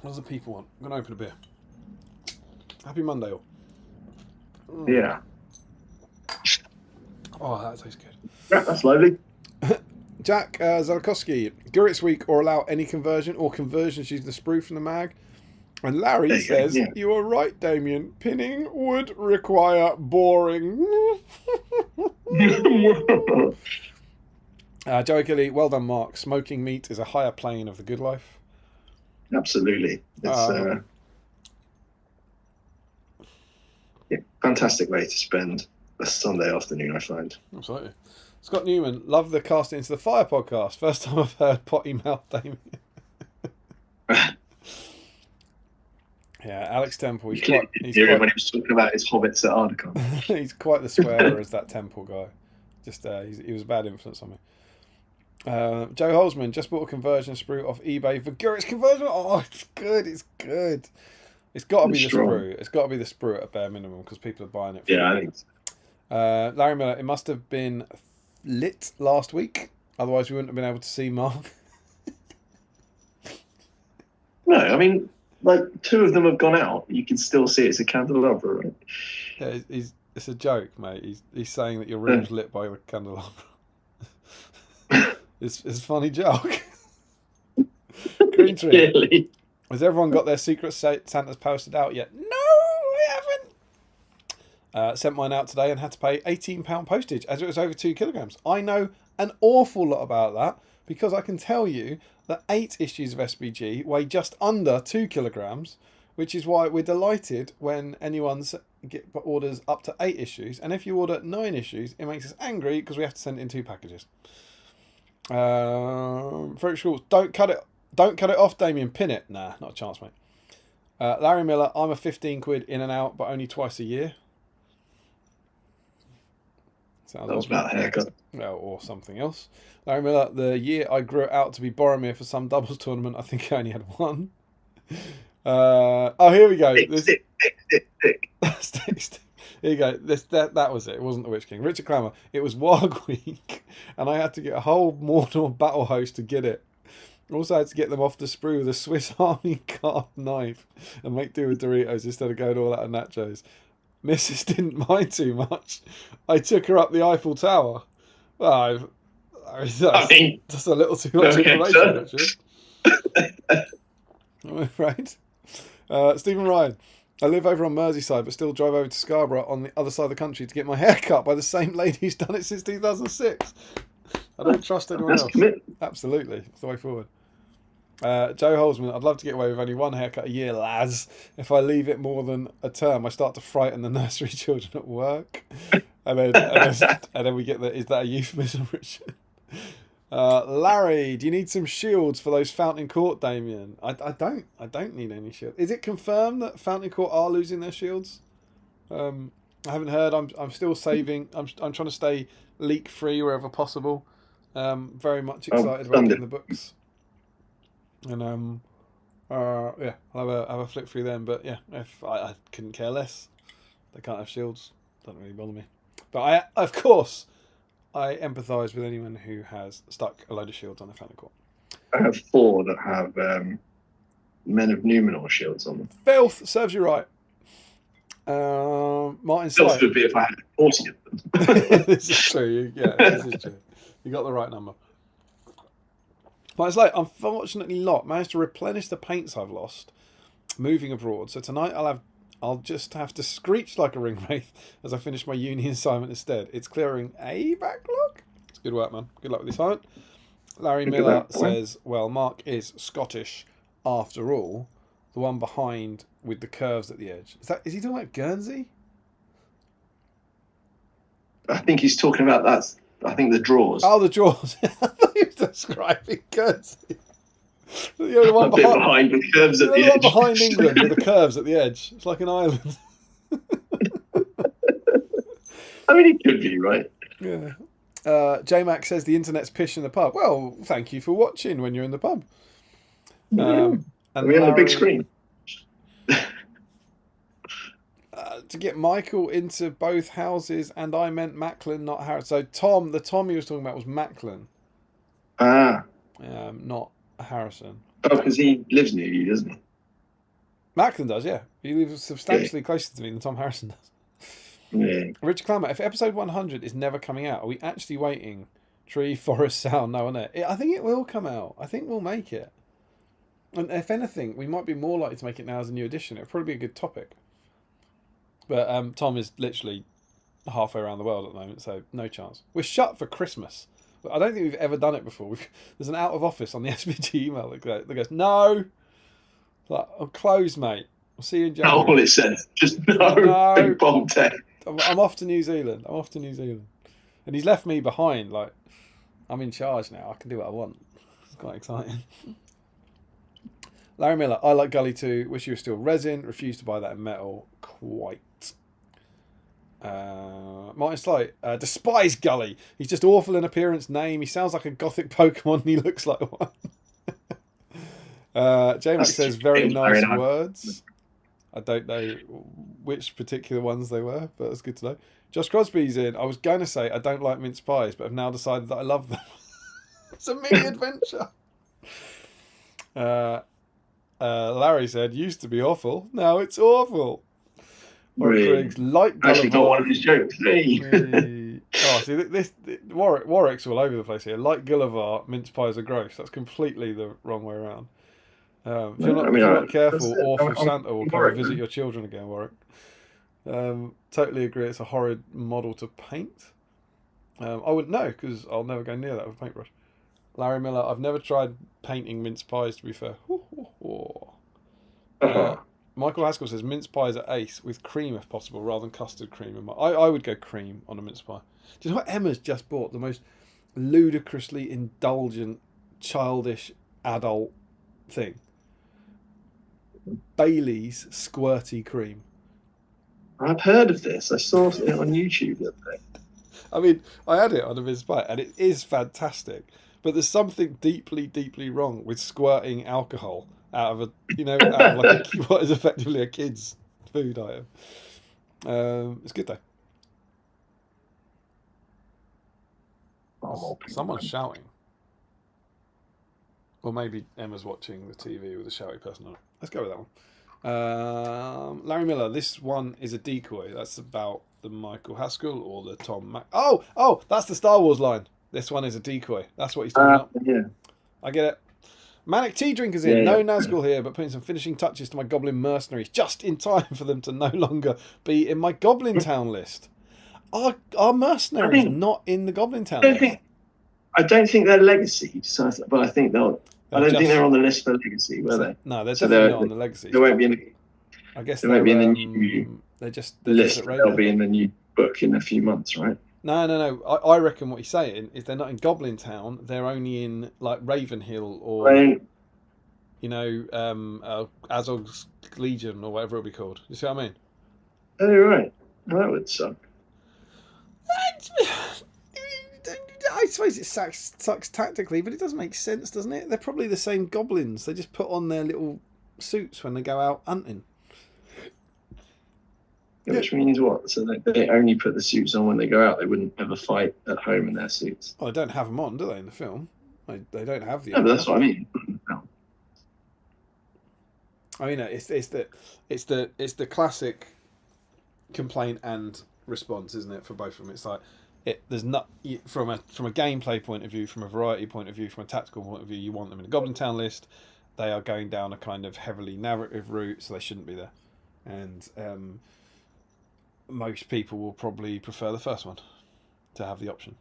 What does the people want? I'm going to open a beer. Happy Monday, all. Yeah. Oh, that tastes good. Yeah, that's lovely. Jack Zalakowski, Gurret's week or allow any conversion or conversions using the sprue from the mag. And Larry says, you are right, Damien. Pinning would require boring. Joey Gilly, well done, Mark. Smoking meat is a higher plane of the good life. Absolutely. It's fantastic way to spend a Sunday afternoon, I find. Absolutely. Scott Newman, love the Cast It Into the Fire podcast. First time I've heard potty mouth Damien. Yeah, Alex Temple. He's quite when he was talking about his hobbits at Ardacon. He's quite the swearer as that Temple guy. Just he was a bad influence on me. Joe Holzman just bought a conversion sprue off eBay for Gurrett's conversion. Oh, it's good. It's got to be the sprue. It's got to be the sprue at a bare minimum because people are buying it. I think so. Larry Miller, it must have been lit last week. Otherwise, we wouldn't have been able to see Mark. No, I mean, like 2 of them have gone out. You can still see it's a candelabra, right? Yeah, it's a joke, mate. He's saying that your room's lit by the candelabra. It's a funny joke. Green Tree. Really? Has everyone got their secret Santas posted out yet? No, I haven't. Sent mine out today and had to pay £18 postage as it was over 2 kilograms. I know an awful lot about that because I can tell you that 8 issues of SBG weigh just under 2 kilograms, which is why we're delighted when anyone orders up to 8 issues. And if you order 9 issues, it makes us angry because we have to send it in 2 packages. Frederick Schultz, don't cut it off, Damien. Pin it. Nah, not a chance, mate. Larry Miller, I'm a 15 quid in and out, but only twice a year. That was about a haircut. Well, or something else. Larry Miller, the year I grew it out to be Boromir for some doubles tournament, I think I only had 1. Here we go. Stick. Here you go. That was it. It wasn't the Witch King. Richard Clammer. It was Warg Week, and I had to get a whole Mordor battle host to get it. Also had to get them off the sprue with a Swiss Army carved knife and make do with Doritos instead of going all out of nachos. Mrs. didn't mind too much. I took her up the Eiffel Tower. Well, that's a little too much information, actually. Right. Stephen Ryan. I live over on Merseyside, but still drive over to Scarborough on the other side of the country to get my hair cut by the same lady who's done it since 2006. I don't trust anyone That's else. commitment. Absolutely, it's the way forward. Joe Holzman, I'd love to get away with only one haircut a year, lads. If I leave it more than a term, I start to frighten the nursery children at work. And then we get the, is that a euphemism, Richard? Larry, do you need some shields for those Fountain Court, Damien? I don't need any shields. Is it confirmed that Fountain Court are losing their shields? I haven't heard. I'm still saving. I'm trying to stay leak free wherever possible. Very much excited about getting the books. And yeah, I'll have a flip through them. But yeah, if I couldn't care less. They can't have shields. Doesn't really bother me. But of course, I empathise with anyone who has stuck a load of shields on their Fountain Court. I have 4 that have Men of Numenor shields on them. Filth serves you right. Martin Filth Sight. would be if I had 40 of them. This is true. This is true. You got the right number. Martin Sight, unfortunately not. Managed to replenish the paints I've lost moving abroad. So tonight I'll just have to screech like a ring wraith as I finish my uni assignment instead. It's clearing a backlog. It's good work, man. Good luck with the assignment. Larry Miller says, well, Mark is Scottish after all. The one behind with the curves at the edge. Is he talking about Guernsey? I think he's talking about that. I think the drawers. Oh, the drawers. I thought he was describing Guernsey. The one behind the curves at the edge. The one behind England with the curves at the edge. It's like an island. I mean, it could be, right? Yeah. J-Mac says the internet's pish in the pub. Well, thank you for watching when you're in the pub. And we have a big screen. To get Michael into both houses, and I meant Macklin, not Harris. So the Tom he was talking about was Macklin. Not Harrison. Oh, because he lives near you, doesn't he? Macklin does, yeah. He lives substantially closer to me than Tom Harrison does. Yeah. Richard Clammer, if episode 100 is never coming out, are we actually waiting? Tree, forest, sound, no one there. I think it will come out. I think we'll make it. And if anything, we might be more likely to make it now as a new edition. It'll probably be a good topic. But Tom is literally halfway around the world at the moment, so no chance. We're shut for Christmas. I don't think we've ever done it before. There's an out of office on the SBG email that goes, no. Like, I'm closed, mate. I'll see you in January. All it says, just no. Big bold text. I'm off to New Zealand. And he's left me behind. Like, I'm in charge now. I can do what I want. It's quite exciting. Larry Miller, I like Gully too. Wish you were still resin. Refuse to buy that in metal. Quite. Martin Slight, despise Gully. He's just awful in appearance, name. He sounds like a gothic Pokemon and he looks like one. J-Mac says, very nice words. I don't know which particular ones they were, but it's good to know. Josh Crosby's in. I was going to say I don't like mince pies, but I've now decided that I love them. It's a mini adventure. Larry said, used to be awful. Now it's awful. Really? Actually got one of his jokes. Hey. Warwick's all over the place here. Like Gulliver, mince pies are gross. That's completely the wrong way around. If you're not careful, awful Santa will come and visit your children again, Warwick. Totally agree. It's a horrid model to paint. I wouldn't know because I'll never go near that with a paintbrush. Larry Miller, I've never tried painting mince pies, to be fair. Michael Haskell says mince pies are ace with cream if possible rather than custard cream. I would go cream on a mince pie. Do you know what Emma's just bought? The most ludicrously indulgent, childish, adult thing. Bailey's squirty cream. I've heard of this. I saw it on YouTube the other day. I mean, I had it on a mince pie and it is fantastic. But there's something deeply, deeply wrong with squirting alcohol out of what is effectively a kid's food item. It's good though. Someone's shouting. Or maybe Emma's watching the TV with a shouty person on it. Let's go with that one. Larry Miller, this one is a decoy. That's about the Michael Haskell or the Tom Mac. Oh, that's the Star Wars line. This one is a decoy. That's what he's talking about. Yeah. I get it. Manic Tea Drinkers in. No Nazgul here, but putting some finishing touches to my Goblin Mercenaries just in time for them to no longer be in my Goblin Town list. Are mercenaries not in the Goblin Town list? I don't think they're legacy. So, but I think they'll. I don't think they're on the list for legacy, were they? No, they're definitely not on the legacy. They won't be in the. I guess they won't be in the new. They're just list. They'll be in the new book in a few months, right? No. I reckon what he's saying is they're not in Goblin Town. They're only in like Ravenhill or Azog's Legion or whatever it'll be called. You see what I mean? Oh right, well, that would suck. I suppose it sucks tactically, but it does make sense, doesn't it? They're probably the same goblins. They just put on their little suits when they go out hunting. Which means what? So they only put the suits on when they go out. They wouldn't ever fight at home in their suits. Well, they don't have them on, do they? In the film, they don't have the. No, but that's what I mean. No. I mean, it's the classic complaint and response, isn't it, for both of them? It's like there's not from a gameplay point of view, from a variety point of view, from a tactical point of view. You want them in a Goblin Town list. They are going down a kind of heavily narrative route, so they shouldn't be there. And most people will probably prefer the first one to have the option.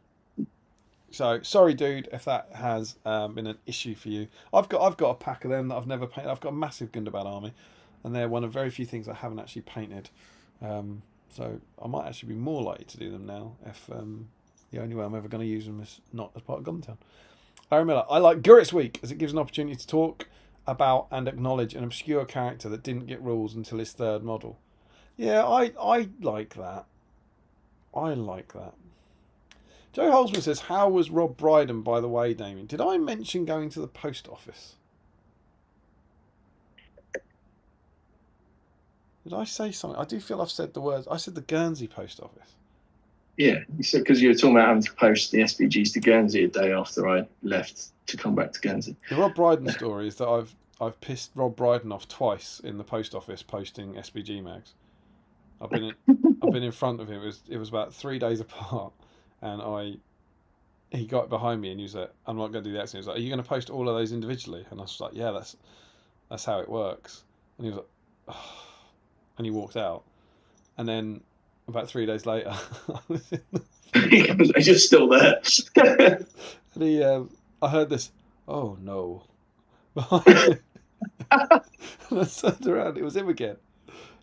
So sorry, dude, if that has been an issue for you. I've got a pack of them that I've never painted. I've got a massive Gundabad army, and they're one of very few things I haven't actually painted. So I might actually be more likely to do them now if the only way I'm ever going to use them is not as part of Goblin Town. Larry Miller, I like Gurit's Week as it gives an opportunity to talk about and acknowledge an obscure character that didn't get rules until his third model. Yeah, I like that. I like that. Joe Holzman says, how was Rob Brydon, by the way, Damien? Did I mention going to the post office? Did I say something? I do feel I've said the words. I said the Guernsey post office. Yeah, you said because you were talking about having to post the SBGs to Guernsey a day after I left to come back to Guernsey. The Rob Brydon story is that I've pissed Rob Brydon off twice in the post office posting SBG mags. I've been in front of him. It was about 3 days apart, and he got behind me and he was like, "I'm not going to do the accent." He was like, "Are you going to post all of those individually?" And I was like, "Yeah, that's how it works." And he was like, oh. And he walked out, and then about 3 days later, I was in the I'm just still there. and I heard this, "Oh no," behind me. And I turned around. It was him again.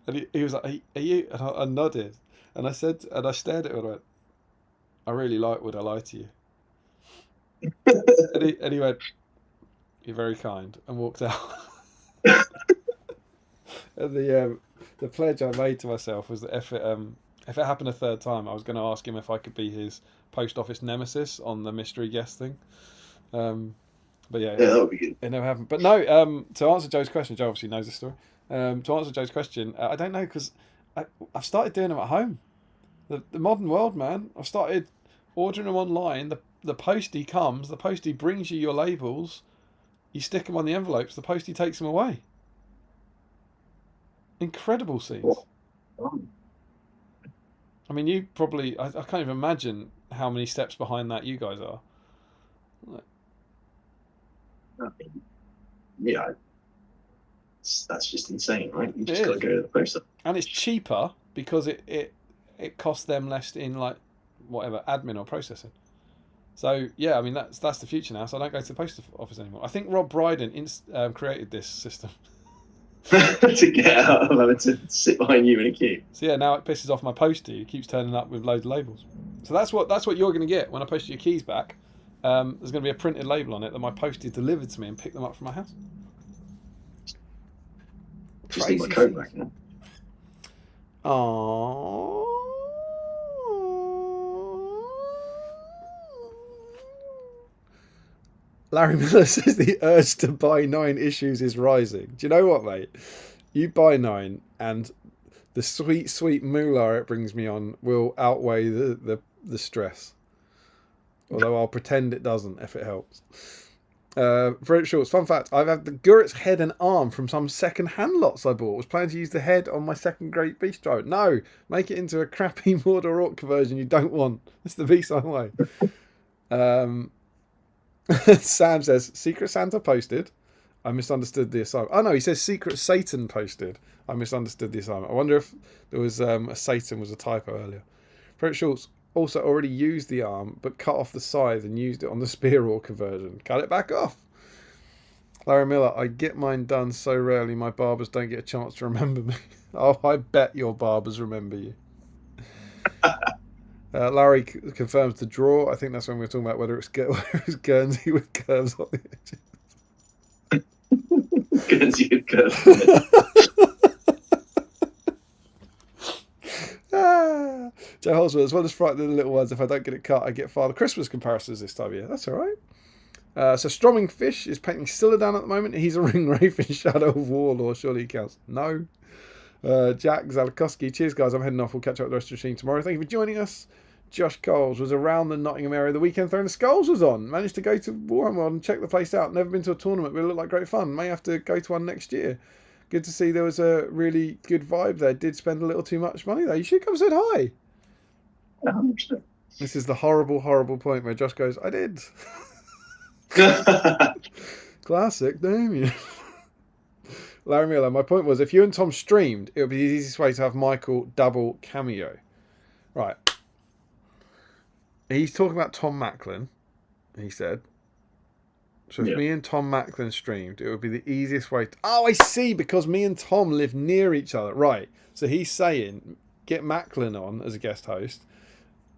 And he was like, "Are you?" And I nodded, and I said, and I stared at him and I went, "I really would I lie to you?" and he went, "You're very kind," and walked out. And the pledge I made to myself was that if it happened a third time, I was going to ask him if I could be his post office nemesis on the mystery guest thing. But yeah, that would be good. It never happened. But no, to answer Joe's question, Joe obviously knows this story. To answer Joe's question, I don't know, because I've started doing them at home. The modern world, man. I've started ordering them online. The postie comes. The postie brings you your labels. You stick them on the envelopes. The postie takes them away. Incredible scenes. I mean, you probably... I can't even imagine how many steps behind that you guys are. Yeah. That's just insane, right? You just got to go to the post office. And it's cheaper because it costs them less in, like, whatever, admin or processing. So, yeah, I mean, that's the future now. So I don't go to the post office anymore. I think Rob Brydon created this system. To get out of having to sit behind you in a queue. So yeah, now it pisses off my postie. He keeps turning up with loads of labels. So that's what you're going to get when I post your keys back. There's going to be a printed label on it that my postie delivered to me and picked them up from my house. Just need my coat back now. Aww. Larry Miller says the urge to buy 9 issues is rising. Do you know what, mate? You buy 9 and the sweet, sweet moolah it brings me on will outweigh the stress. Although I'll pretend it doesn't if it helps. Fred Schultz, fun fact, I've had the Gurit's head and arm from some second-hand lots I bought. Was planning to use the head on my second Great Beast driver. No, make it into a crappy Mordor Orc version you don't want. It's the BSIME way. Sam says, Secret Santa posted. I misunderstood the assignment. Oh no, he says Secret Satan posted. I misunderstood the assignment. I wonder if there was a Satan was a typo earlier. Fred Schultz, also already used the arm, but cut off the scythe and used it on the spear ore conversion. Cut it back off. Larry Miller, I get mine done so rarely my barbers don't get a chance to remember me. Oh, I bet your barbers remember you. Larry confirms the draw. I think that's when we were talking about whether it's Guernsey with curves on the edges. Guernsey with curves on the edges. Joe Holsworth, as well as frightening the little ones, if I don't get it cut, I get Father Christmas comparisons this time of year. That's all right. So Stromming Fish is painting Scylla down at the moment. He's a ring wraith in Shadow of Warlord. Surely he counts. No. Jack Zalakowski, cheers guys, I'm heading off. We'll catch up with the rest of the stream tomorrow. Thank you for joining us. Josh Coles was around the Nottingham area the weekend Throwing the Skulls was on. Managed to go to Warhammer World and check the place out. Never been to a tournament, but it looked like great fun. May have to go to one next year. Good to see there was a really good vibe there. Did spend a little too much money though. You should come and say hi. 100%. This is the horrible, horrible point where Josh goes, I did. Classic Damien. Larry Miller, my point was, if you and Tom streamed, it would be the easiest way to have Michael double cameo. Right. He's talking about Tom Macklin, he said. So if me and Tom Macklin streamed, it would be the easiest way to... Oh, I see, because me and Tom live near each other. Right. So he's saying, get Macklin on as a guest host.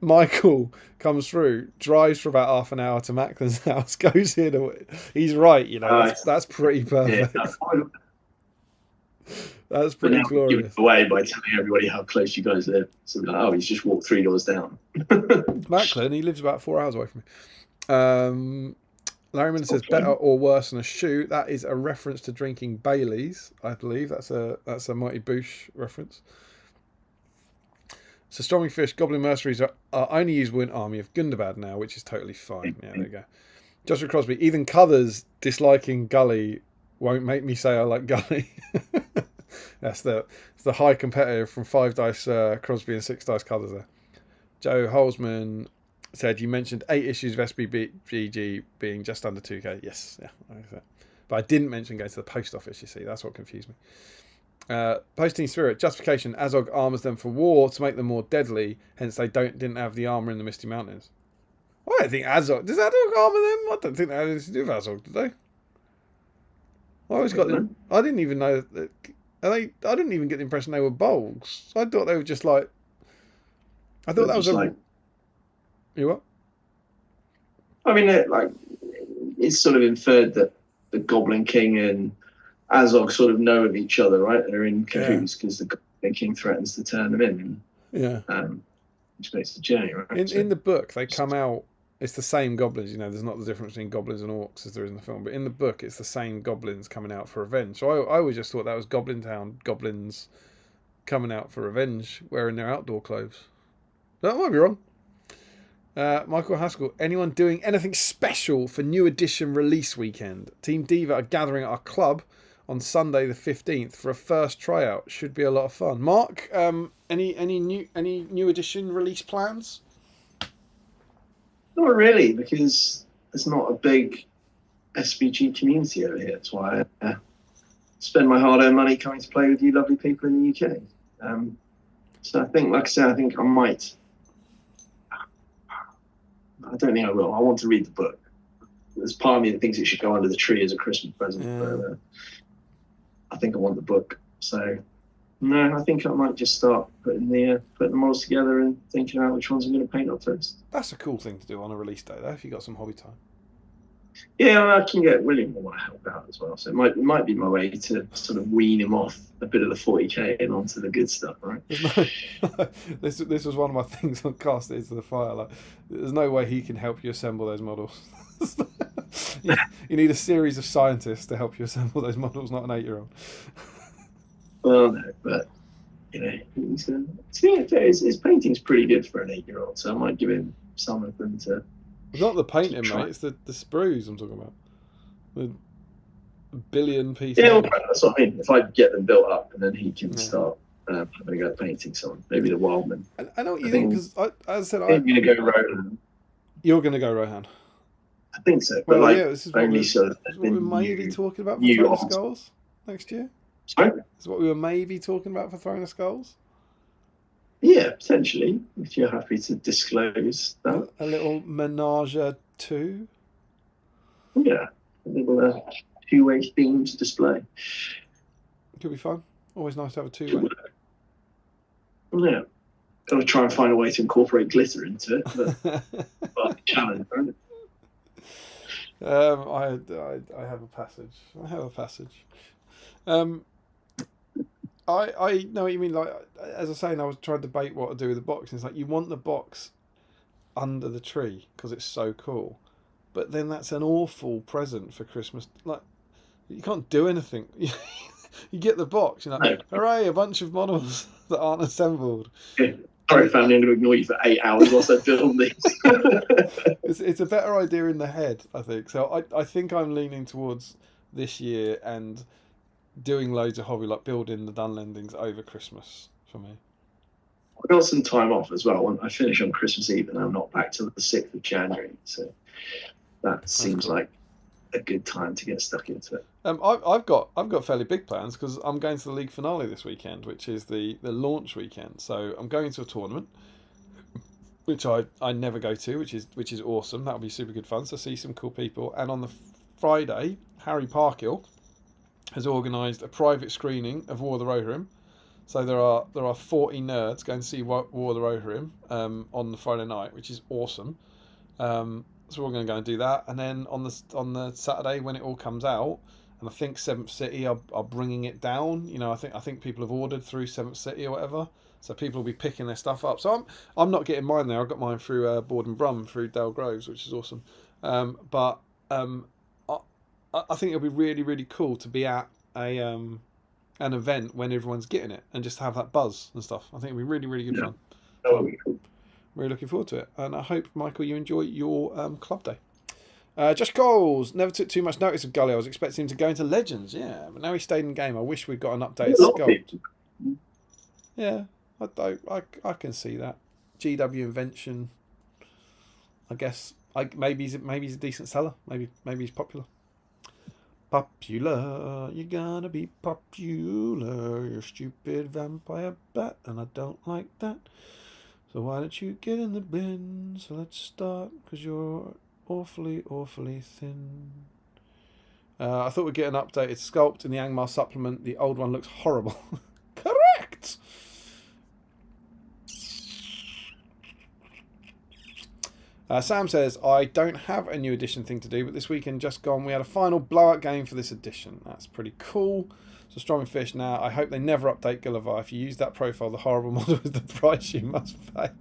Michael comes through, drives for about half an hour to Macklin's house, goes in. He's right, you know. That's pretty perfect. Yeah, that's pretty glorious. Give it away by telling everybody how close you guys live. So like, oh, he's just walked 3 doors down. Macklin, he lives about 4 hours away from me. Larry Miller says, better or worse than a shoe. That is a reference to drinking Baileys, I believe. That's a Mighty Boosh reference. So Storming Fish, Goblin Mercenaries are only use Win Army of Gundabad now, which is totally fine. Yeah, there you go. Joshua Crosby, Ethan Cuthers disliking Gully won't make me say I like Gully. It's the high competitor from 5 Dice Crosby and 6 Dice Cuthers there. Joe Holzman said, you mentioned 8 issues of SBG being just under 2k. Yes, yeah. But I didn't mention going to the post office, you see. That's what confused me. Posting Spirit, justification, Azog armors them for war to make them more deadly, hence they didn't have the armor in the Misty Mountains. I don't think Azog... Does Azog armor them? I don't think they had anything to do with Azog, did they? I always got them. I didn't even know that... I didn't even get the impression they were Bolgs. I thought they were just like... I thought that was a... You what? I mean, it's sort of inferred that the Goblin King and Azog sort of know of each other, right? They're in cahoots because the Goblin King threatens to turn them in. Yeah. Which makes the journey, right? In the book, they come out... It's the same goblins, you know. There's not the difference between goblins and orcs as there is in the film, but in the book, it's the same goblins coming out for revenge. So I always just thought that was Goblin Town goblins coming out for revenge, wearing their outdoor clothes. That might be wrong. Michael Haskell, anyone doing anything special for new edition release weekend? Team Diva are gathering at our club on Sunday the 15th for a first tryout. Should be a lot of fun. Mark, any new edition release plans? Not really, because there's not a big SBG community over here. That's why I spend my hard-earned money coming to play with you lovely people in the UK. So I think, like I said, I might. I don't think I will. I want to read the book. There's part of me that thinks it should go under the tree as a Christmas present. Yeah. But I think I want the book. So, no, I think I might just start putting the models together and thinking about which ones I'm going to paint up first. That's a cool thing to do on a release day, though, if you've got some hobby time. Yeah, I can get William will want to help out as well. So it might be my way to sort of wean him off a bit of the 40k and onto the good stuff, right? This was one of my things on Cast It Into the Fire. Like, there's no way he can help you assemble those models. you need a series of scientists to help you assemble those models, not an 8-year-old. Well, no, but you know, his painting's pretty good for an 8-year-old, so I might give him some of them to. It's not the painting, mate. It's the sprues I'm talking about. The billion pieces. Yeah, well, that's what I mean. If I get them built up, and then he can start having a go painting some. Maybe the Wildman. I know what you think, because as I said, I'm going to go Rohan. You're going to go Rohan. I think so. But well, yeah, this is what we may be talking about for Throwing the Skulls next year. Sorry? This is what we were maybe talking about for Throwing the Skulls. Yeah, potentially, if you're happy to disclose that. A little menage a two. Yeah, a little two-way themed display. Could be fun. Always nice to have a two-way. Yeah, got to try and find a way to incorporate glitter into it, but challenge, right? I have a passage. I know what you mean. Like, as I was saying, I was trying to debate what to do with the box. And it's like you want the box under the tree because it's so cool, but then that's an awful present for Christmas. Like, you can't do anything. You get the box, you're like, hooray, a bunch of models that aren't assembled. Yeah. Sorry, family, I'm going to ignore you for 8 hours whilst I film these. It's a better idea in the head, I think. So I think I'm leaning towards this year and doing loads of hobby, like building the Dunlendings over Christmas for me. I've got some time off as well. I finish on Christmas Eve and I'm not back till the 6th of January. So that seems like a good time to get stuck into it. I've got fairly big plans because I'm going to the league finale this weekend, which is the launch weekend. So I'm going to a tournament, which I never go to, which is awesome. That'll be super good fun. So see some cool people. And on the Friday, Harry Parkhill has organised a private screening of War of the Rohirrim. So there are 40 nerds going to see War of the Rohirrim on the Friday night, which is awesome. So we're going to go and do that, and then on the Saturday when it all comes out, and I think Seventh City are bringing it down. You know, I think people have ordered through Seventh City or whatever, so people will be picking their stuff up. So I'm not getting mine there. I got mine through Board and Brum through Dale Groves, which is awesome. But I think it'll be really, really cool to be at an event when everyone's getting it and just have that buzz and stuff. I think it'll be really, really good fun. That would be cool. Really looking forward to it, and I hope, Michael, you enjoy your club day. Josh Coles never took too much notice of Gully. I was expecting him to go into Legends, yeah, but now he stayed in game. I wish we'd got an updated sculpt. Yeah, I can see that. GW invention. I guess maybe he's a decent seller. Maybe he's popular. Popular, you gotta be popular. You're a stupid vampire bat, and I don't like that. So why don't you get in the bin? So let's start, because you're awfully, awfully thin. I thought we'd get an updated sculpt in the Angmar supplement. The old one looks horrible. Correct! Sam says, I don't have a new edition thing to do, but this weekend just gone, we had a final blowout game for this edition. That's pretty cool. So Strong and Fish now. I hope they never update Gulliver. If you use that profile, the horrible model is the price you must pay.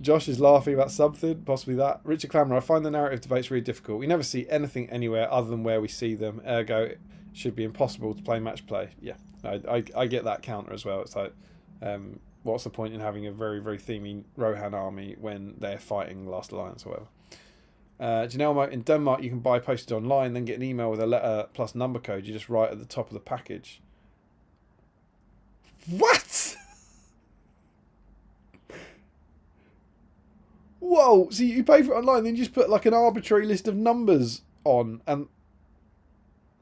Josh is laughing about something, possibly that. Richard Clammer, I find the narrative debates really difficult. We never see anything anywhere other than where we see them. Ergo, it should be impossible to play match play. Yeah, I get that counter as well. It's like, what's the point in having a very, very themey Rohan army when they're fighting Last Alliance or whatever? Janelle, in Denmark, you can buy postage online, then get an email with a letter plus number code. You just write at the top of the package. What? Whoa! So you pay for it online, then you just put like an arbitrary list of numbers on, and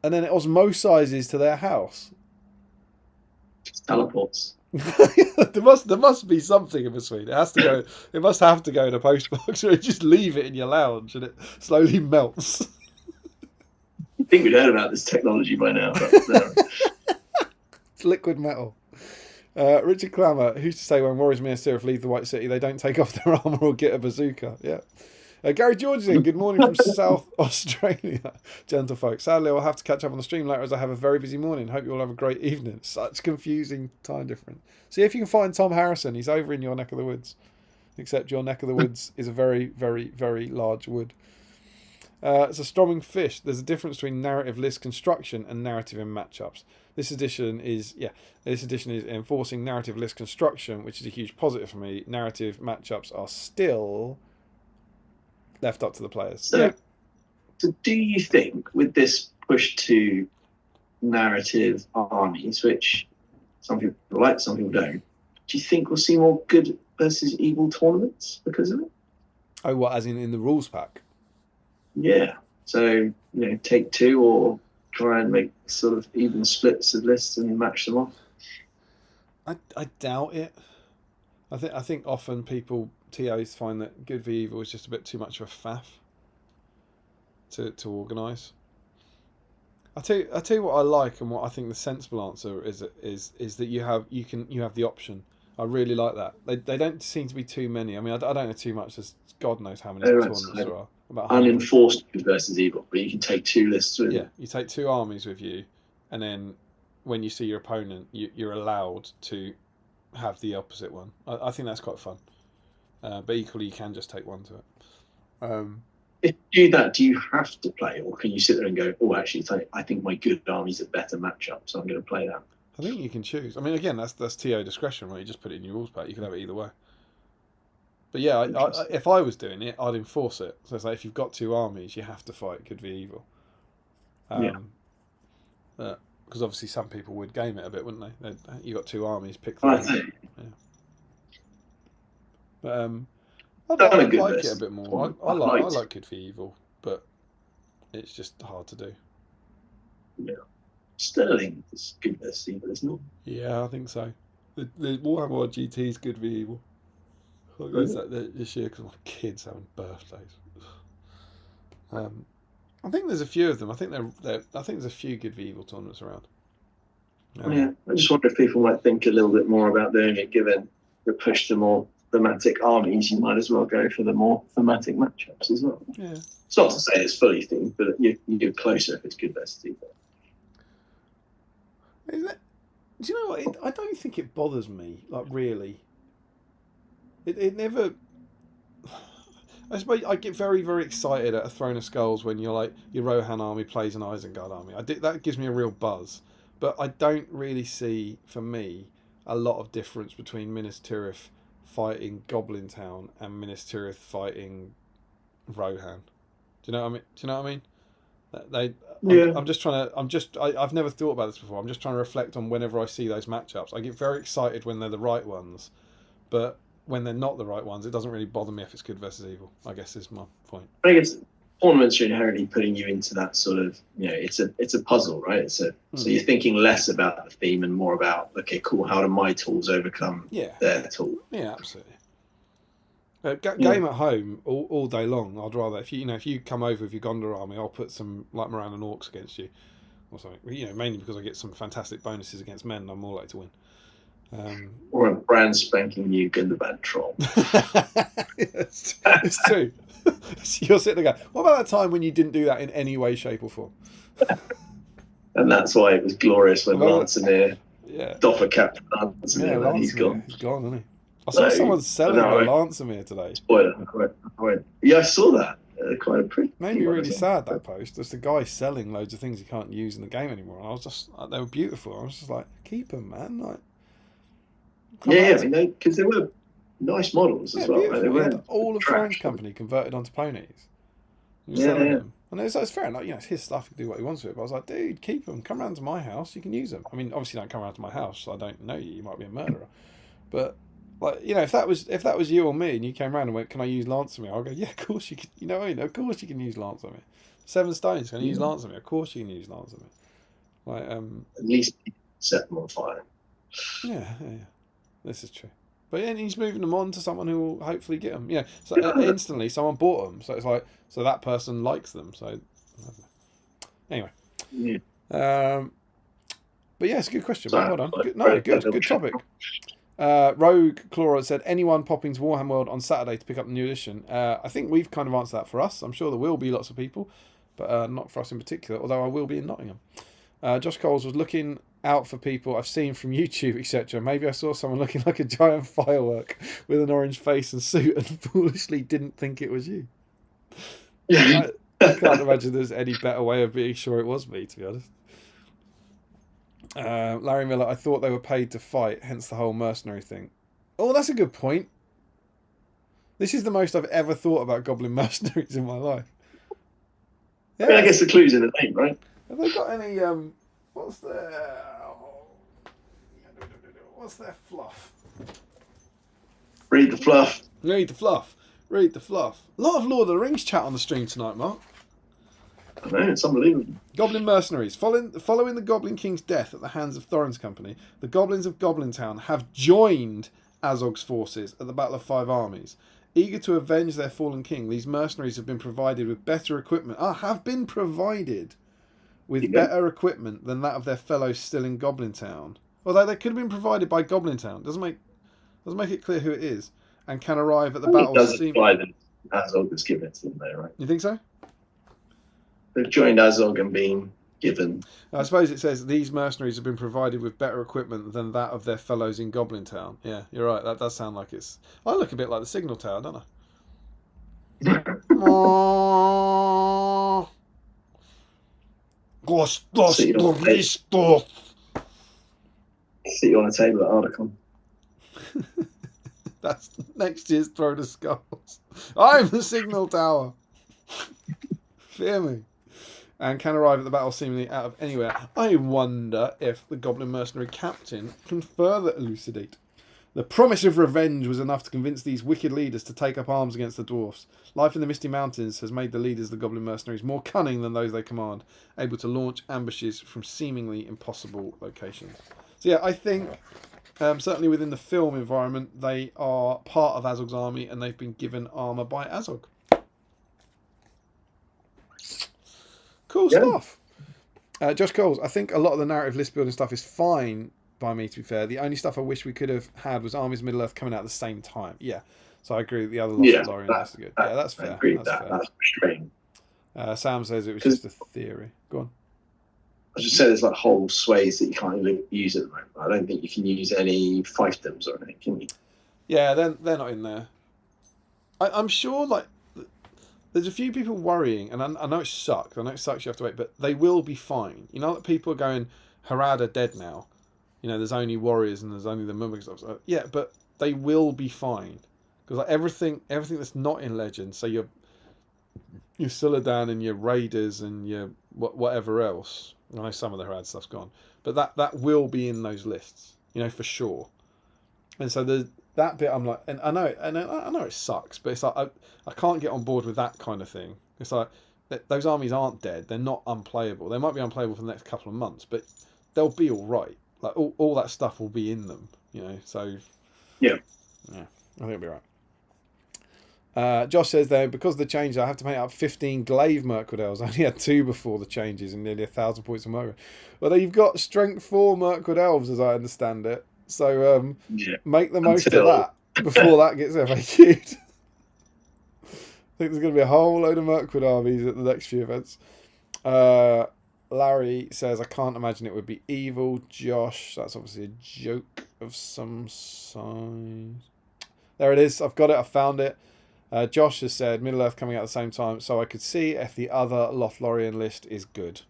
then it osmosizes to their house. Just teleports. there must be something in between. It has to go. It must have to go in a postbox, or you just leave it in your lounge and it slowly melts. I think we'd heard about this technology by now. It's liquid metal. Richard Clammer, who's to say when Warriors Minas Tirith leave the White City, they don't take off their armour or get a bazooka? Yeah. Gary George in. Good morning from South Australia. Gentlefolk. Sadly, I'll have to catch up on the stream later as I have a very busy morning. Hope you all have a great evening. Such confusing time difference. See if you can find Tom Harrison. He's over in your neck of the woods. Except your neck of the woods is a very, very, very large wood. It's a Stroming Fish. There's a difference between narrative list construction and narrative in matchups. This edition is enforcing narrative list construction, which is a huge positive for me. Narrative matchups are still left up to the players. So do you think with this push to narrative armies, which some people like, some people don't, do you think we'll see more good versus evil tournaments because of it? Oh, what, as in the rules pack? Yeah. So, take two or try and make sort of even splits of lists and match them off. I doubt it. I think often TOs find that good v evil is just a bit too much of a faff to organise. I tell you what I like, and what I think the sensible answer is that you have the option. I really like that. They don't seem to be too many. I mean, I don't know too much. There's God knows how many tournaments there are. About 100. Unenforced good versus evil, but you can take 2 lists with you. Yeah, you take 2 armies with you, and then when you see your opponent, you're allowed to have the opposite one. I think that's quite fun. But equally, you can just take one to it. If you do that, do you have to play, or can you sit there and go, "Oh, actually, I think my good army's a better matchup, so I'm going to play that"? I think you can choose. I mean, again, that's TO discretion, right? You just put it in your rules pack. You can have it either way. But yeah, if I was doing it, I'd enforce it. So it's like if you've got 2 armies, you have to fight good v evil. Because obviously some people would game it a bit, wouldn't they? You got 2 armies, pick them. Yeah. But I'd like it a bit more. I like good v evil, but it's just hard to do. Yeah. Sterling is good versus evil, isn't it? Yeah, I think so. The Warhammer GT is good v evil. I'll go this year because my kids having birthdays. I think there's a few of them. I think there's a few good v evil tournaments around. Yeah, I just wonder if people might think a little bit more about doing it, given the push to more thematic armies. You might as well go for the more thematic matchups as well. Yeah, it's not to say it's fully themed, but you're closer if it's good versus evil. Do you know what? I don't think it bothers me. Like really, it never. I suppose I get very, very excited at a Throne of Skulls when your Rohan army plays an Isengard army. That gives me a real buzz, but I don't really see, for me, a lot of difference between Minas Tirith fighting Goblin Town and Minas Tirith fighting Rohan. Do you know what I mean? I've never thought about this before. I'm just trying to reflect on whenever I see those matchups. I get very excited when they're the right ones, but when they're not the right ones, it doesn't really bother me if it's good versus evil, I guess is my point. I guess tournaments are inherently putting you into that sort of, it's a puzzle, right? So you're thinking less about the theme and more about, okay, cool, how do my tools overcome their tool? Yeah, absolutely. Game at home all day long. I'd rather if you come over with your Gondor army, I'll put some like Moran and Orcs against you or something. Mainly because I get some fantastic bonuses against men, and I'm more likely to win. Or a brand spanking new Gundabad troll. It's true. You're sitting there going, what about that time when you didn't do that in any way, shape, or form? And that's why it was glorious when Lansamir, Doffer capped Lansamir, and he's gone. He's gone, isn't he? I saw someone selling the Lansamir today. Spoiler. Yeah, I saw that. Quite a pretty. Made me really sad, that post. There's the guy selling loads of things you can't use in the game anymore. And I was just, they were beautiful. I was just like, keep them, man. Like, because they were nice models as well. Right? They were all of Throne's company converted onto ponies. Them. And it's fair enough. It's his stuff. He can do what he wants with it. But I was like, dude, keep them. Come round to my house. You can use them. I mean, obviously, don't come around to my house. So I don't know you. You might be a murderer. But if that was you or me, and you came around and went, "Can I use Lansamir?" I'll go, "Yeah, of course you can." You know what I mean? Of course you can use Lansamir. 7 stones. Can you use Lansamir? Of course you can use Lansamir. At least set them on fire. Yeah. This is true. But he's moving them on to someone who will hopefully get them. So instantly someone bought them. So it's like, so that person likes them. So anyway. Yeah. But yeah, it's a good question. Well done. Good topic. Rogue Chlora said, anyone popping to Warhammer World on Saturday to pick up the new edition? I think we've kind of answered that for us. I'm sure there will be lots of people, but not for us in particular, although I will be in Nottingham. Josh Coles was looking out for people I've seen from YouTube, etc. Maybe I saw someone looking like a giant firework with an orange face and suit and foolishly didn't think it was you. I can't imagine there's any better way of being sure it was me, to be honest. Larry Miller, I thought they were paid to fight, hence the whole mercenary thing. Oh, that's a good point. This is the most I've ever thought about Goblin mercenaries in my life. Yeah, I guess the clue's in the name, right? Have they got any, what's their fluff? Read the fluff. Read the fluff. A lot of Lord of the Rings chat on the stream tonight, Mark. I know, it's unbelievable. Goblin mercenaries. Following the Goblin King's death at the hands of Thorin's company, the goblins of Goblin Town have joined Azog's forces at the Battle of Five Armies. Eager to avenge their fallen king, these mercenaries have been provided with better equipment. Have been provided with better equipment than that of their fellows still in Goblin Town. Although they could have been provided by Goblin Town. Doesn't make it clear who it is. And can arrive at the battle. It doesn't apply that Azog has given it to them there, right? You think so? They've joined Azog and been given. I suppose it says these mercenaries have been provided with better equipment than that of their fellows in Goblin Town. Yeah, you're right. That does sound like it's... I look a bit like the Signal Tower, don't I? See you on a table at Ardacon. That's next year's Throne of Skulls. I'm the Signal Tower. Fear me. And can arrive at the battle seemingly out of anywhere. I wonder if the Goblin Mercenary Captain can further elucidate. The promise of revenge was enough to convince these wicked leaders to take up arms against the dwarfs. Life in the Misty Mountains has made the leaders of the Goblin Mercenaries more cunning than those they command, able to launch ambushes from seemingly impossible locations. So yeah, I think certainly within the film environment, they are part of Azog's army and they've been given armour by Azog. Cool stuff. Josh Coles, I think a lot of the narrative list building stuff is fine by me, to be fair. The only stuff I wish we could have had was Armies of Middle-earth coming out at the same time. Yeah. So I agree with the other Lost of Lorien. That's good. Yeah, that's fair. I agree with that. That's frustrating. Sam says it was just a theory. Go on. I just said there's like whole sways that you can't even use at the moment. I don't think you can use any fiefdoms or anything, can you? Yeah, they're not in there. I'm sure, like, there's a few people worrying, and I know it sucks. I know it sucks you have to wait, but they will be fine. You know that people are going, Harad are dead now. You know, there's only warriors and there's only the mimic stuff. So, yeah, but they will be fine. Because like everything that's not in Legend, so your Suladan and your Raiders and your whatever else. I know some of the Harad stuff's gone. But that will be in those lists, you know, for sure. And so that bit I'm like, and I know it sucks, but it's like I can't get on board with that kind of thing. It's like those armies aren't dead; they're not unplayable. They might be unplayable for the next couple of months, but they'll be all right. Like all that stuff will be in them, you know. So yeah, I think it'll be right. Josh says there, because of the change, I have to make up 15 glaive Mirkwood elves. I only had 2 before the changes and nearly 1,000 points of Mirkwood. Well, you've got strength 4 Mirkwood elves, as I understand it. So make the most of that before that gets FAQ'd. I think there's going to be a whole load of Mirkwood armies at the next few events. Larry says, I can't imagine it would be evil. Josh, that's obviously a joke of some size. There it is. I've got it. I found it. Josh has said, Middle-earth coming out at the same time, so I could see if the other Lothlorien list is good.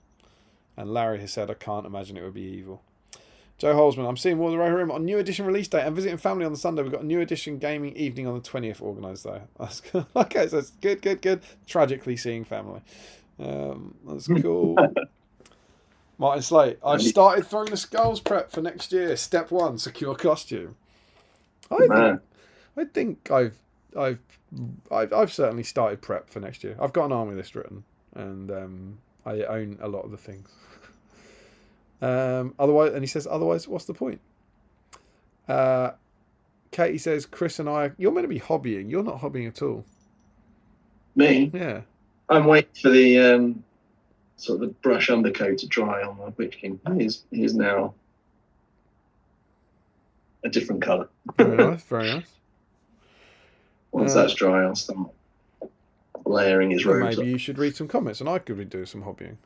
And Larry has said, I can't imagine it would be evil. Joe Holzman, I'm seeing War of the Rohirrim on New Edition release day and visiting family on the Sunday. We've got a New Edition gaming evening on the 20th organised though. That's good. Okay, so it's good. Tragically seeing family. That's cool. Martin Slate, I've started Throne of Skulls prep for next year. Step 1, secure costume. I think I've certainly started prep for next year. I've got an army list written, and I own a lot of the things. Otherwise, what's the point? Katie says, Chris and I, you're meant to be hobbying. You're not hobbying at all. Me? Yeah. I'm waiting for the sort of the brush undercoat to dry on my Witch King. He's now a different colour. Very nice, very nice. Once that's dry, I'll start layering his robes. Maybe you should read some comments and I could do some hobbying.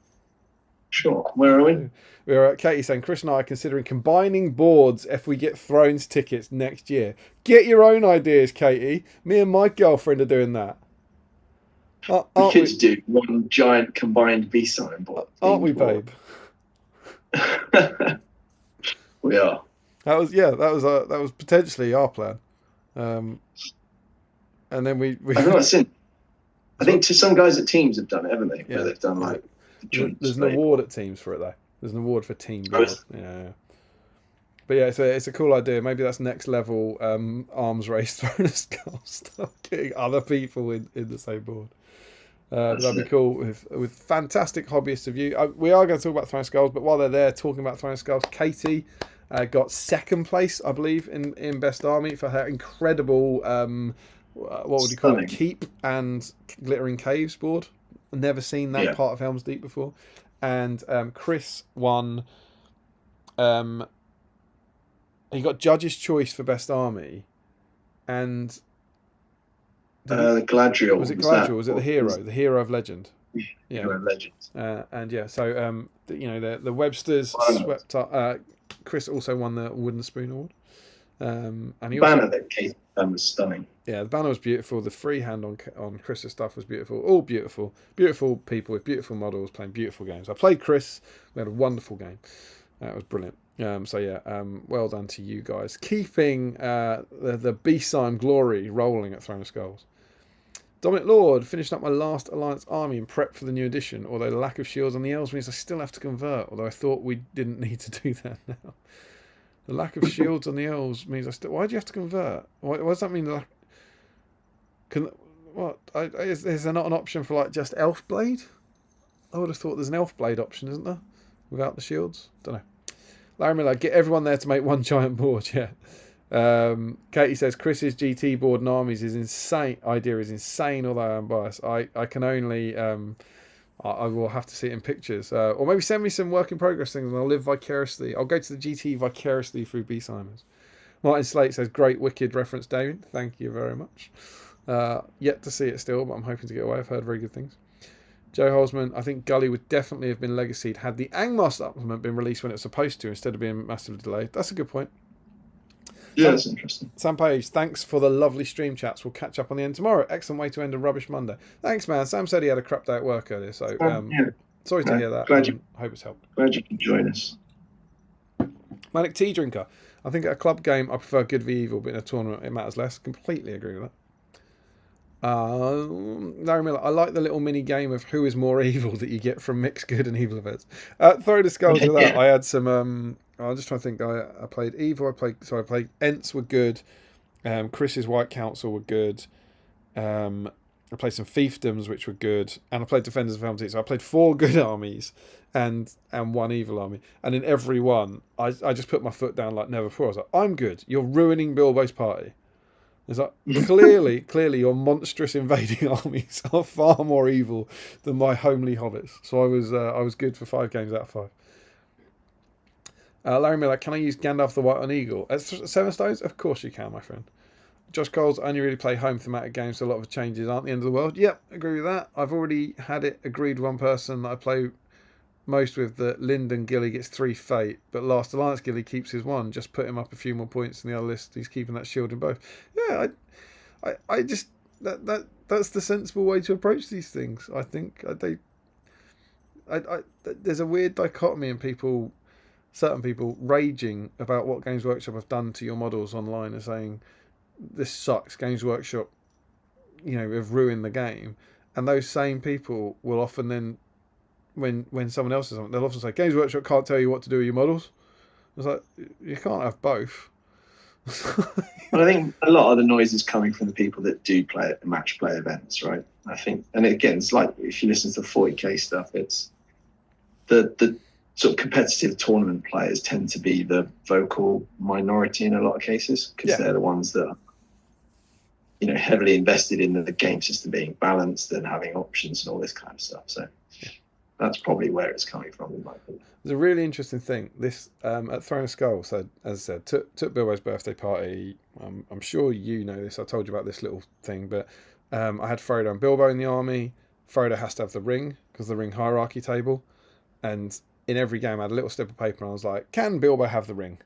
Sure. Where are we? We're at Katie saying, Chris and I are considering combining boards if we get Thrones tickets next year. Get your own ideas, Katie. Me and my girlfriend are doing that. We could do one giant combined BSIME board. Aren't we, babe? We are. That was potentially our plan. And then we I've not seen. I think some guys at Teams have done it, haven't they? Yeah. Where they've done like. There's an award at Teams for it though. There's an award for team board. Yeah. But yeah, it's a cool idea. Maybe that's next level arms race Throne of Skulls stuff. Getting other people in the same board. But that'd be cool with fantastic hobbyists of you. We are going to talk about Throwing Skulls, but while they're there talking about Throwing Skulls, Katie got second place, I believe, in Best Army for her incredible, what would you call it, Keep and Glittering Caves board. I've never seen that part of Helm's Deep before. And Chris won. He got Judge's Choice for Best Army, and the Galadriel. Was it Galadriel? Was it the hero? The hero of legend. Hero of legend. And yeah, so the Websters swept up. Chris also won the Wooden Spoon Award. And he the banner that Kate done was stunning. Yeah, the banner was beautiful. The freehand on Chris's stuff was beautiful. All beautiful, beautiful people with beautiful models playing beautiful games. I played Chris. We had a wonderful game. That was brilliant. Well done to you guys, keeping the BSIME glory rolling at Throne of Skulls. Dominic Lord, finishing up my last Alliance army in prep for the new edition, although the lack of shields on the elves means I still have to convert, although I thought we didn't need to do that now. The lack of shields on the elves means I still... Why do you have to convert? What does that mean? Is there not an option for like just Elf Blade? I would have thought there's an Elf Blade option, isn't there? Without the shields? Don't know. Larry Miller, get everyone there to make one giant board, yeah. Katie says Chris's GT board and armies is insane. Idea is insane, although I'm biased. I can only I will have to see it in pictures, or maybe send me some work in progress things, and I'll live vicariously. I'll go to the GT vicariously through BSIME. Martin Slate says great Wicked reference, David. Thank you very much. Yet to see it still, but I'm hoping to get away. I've heard very good things. Joe Holzman, I think Gully would definitely have been legacied had the Angmar supplement been released when it was supposed to, instead of being massively delayed. That's a good point. Yeah, that's interesting. Sam Page, thanks for the lovely stream chats. We'll catch up on the end tomorrow. Excellent way to end a rubbish Monday. Thanks, man. Sam said he had a crap day at work earlier, so sorry to hear that. Hope it's helped. Glad you can join us. Manic Tea Drinker. I think at a club game, I prefer good v evil, but in a tournament, it matters less. Completely agree with that. Larry Miller, I like the little mini game of who is more evil that you get from mixed good and evil events. Throw the skulls with that. I had some. I'm just trying to think. I played evil. I played Ents were good. Chris's White Council were good. I played some fiefdoms which were good, and I played Defenders of Helm's Deep. So I played 4 good armies and 1 evil army, and in every one, I just put my foot down like never before. I was like, I'm good. You're ruining Bilbo's party. It's like clearly your monstrous invading armies are far more evil than my homely hobbits. So I was good for 5 games out of 5. Larry Miller, can I use Gandalf the White on Eagle? At 7 stones? Of course you can, my friend. Josh Coles, I only really play home thematic games, so a lot of changes aren't the end of the world. Yep, agree with that. I've already had it agreed one person that I play most with that Lyndon Gilly gets 3 fate, but Last Alliance Gilly keeps his 1. Just put him up a few more points in the other list. He's keeping that shield in both. Yeah, I just that's the sensible way to approach these things. I think there's a weird dichotomy in certain people raging about what Games Workshop have done to your models online and saying this sucks. Games Workshop, have ruined the game, and those same people will often then, when someone else says something, they'll often say Games Workshop can't tell you what to do with your models. It's like, you can't have both. Well, I think a lot of the noise is coming from the people that do play at the match play events, right? I think, and again, it's like if you listen to the 40k stuff, it's the sort of competitive tournament players tend to be the vocal minority in a lot of cases, because they're the ones that are, heavily invested in the game system being balanced and having options and all this kind of stuff. So that's probably where it's coming from, in my opinion. There's a really interesting thing. This at Throne of Skull, so as I said, took Bilbo's birthday party. I'm sure you know this. I told you about this little thing, but I had Frodo and Bilbo in the army. Frodo has to have the ring because the ring hierarchy table, and in every game I had a little slip of paper and I was like, can Bilbo have the ring?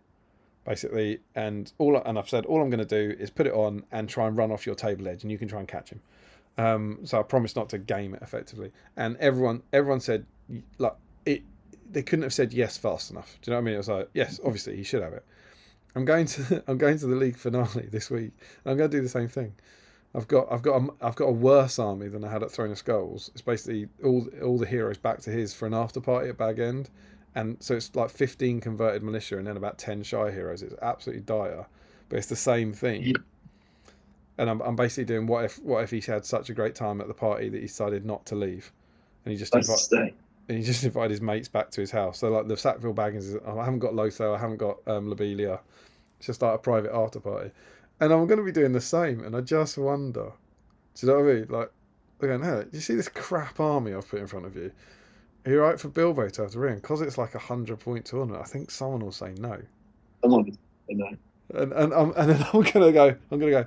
Basically, and I've said all I'm going to do is put it on and try and run off your table edge, and you can try and catch him. So I promised not to game it effectively, and everyone said like it. They couldn't have said yes fast enough. Do you know what I mean? It was like, yes, obviously he should have it. I'm going to the league finale this week, and I'm going to do the same thing. I've got a worse army than I had at Throne of Skulls. It's basically all the heroes back to his for an after party at Bag End, and so it's like 15 converted militia and then about 10 shy heroes. It's absolutely dire, but it's the same thing. And I'm basically doing what if he had such a great time at the party that he decided not to leave, and he just invited his mates back to his house. So like the Sackville Baggins is, I haven't got Lotho, I haven't got Lobelia. It's just like a private after party, and I'm going to be doing the same. And I just wonder, do you know what I mean? Like, they're going, hey, do you see this crap army I've put in front of you? Are you right for Bilbo to have to ring? Because it's like a 100-point tournament. I think someone will say no. No. And then I'm gonna go.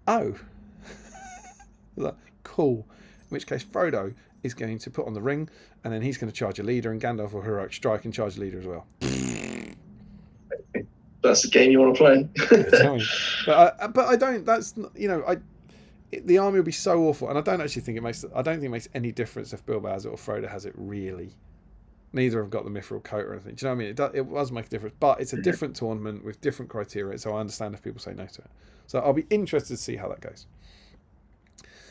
Oh, like, cool. In which case, Frodo is going to put on the ring, and then he's going to charge a leader, and Gandalf will heroic strike and charge a leader as well. That's the game you want to play. But I don't. That's, you know, the army will be so awful, and I don't actually think it makes. I don't think it makes any difference if Bilbo has it or Frodo has it. Really, neither have got the mithril coat or anything. Do you know what I mean? It does make a difference, but it's a different tournament with different criteria. So I understand if people say no to it. So I'll be interested to see how that goes.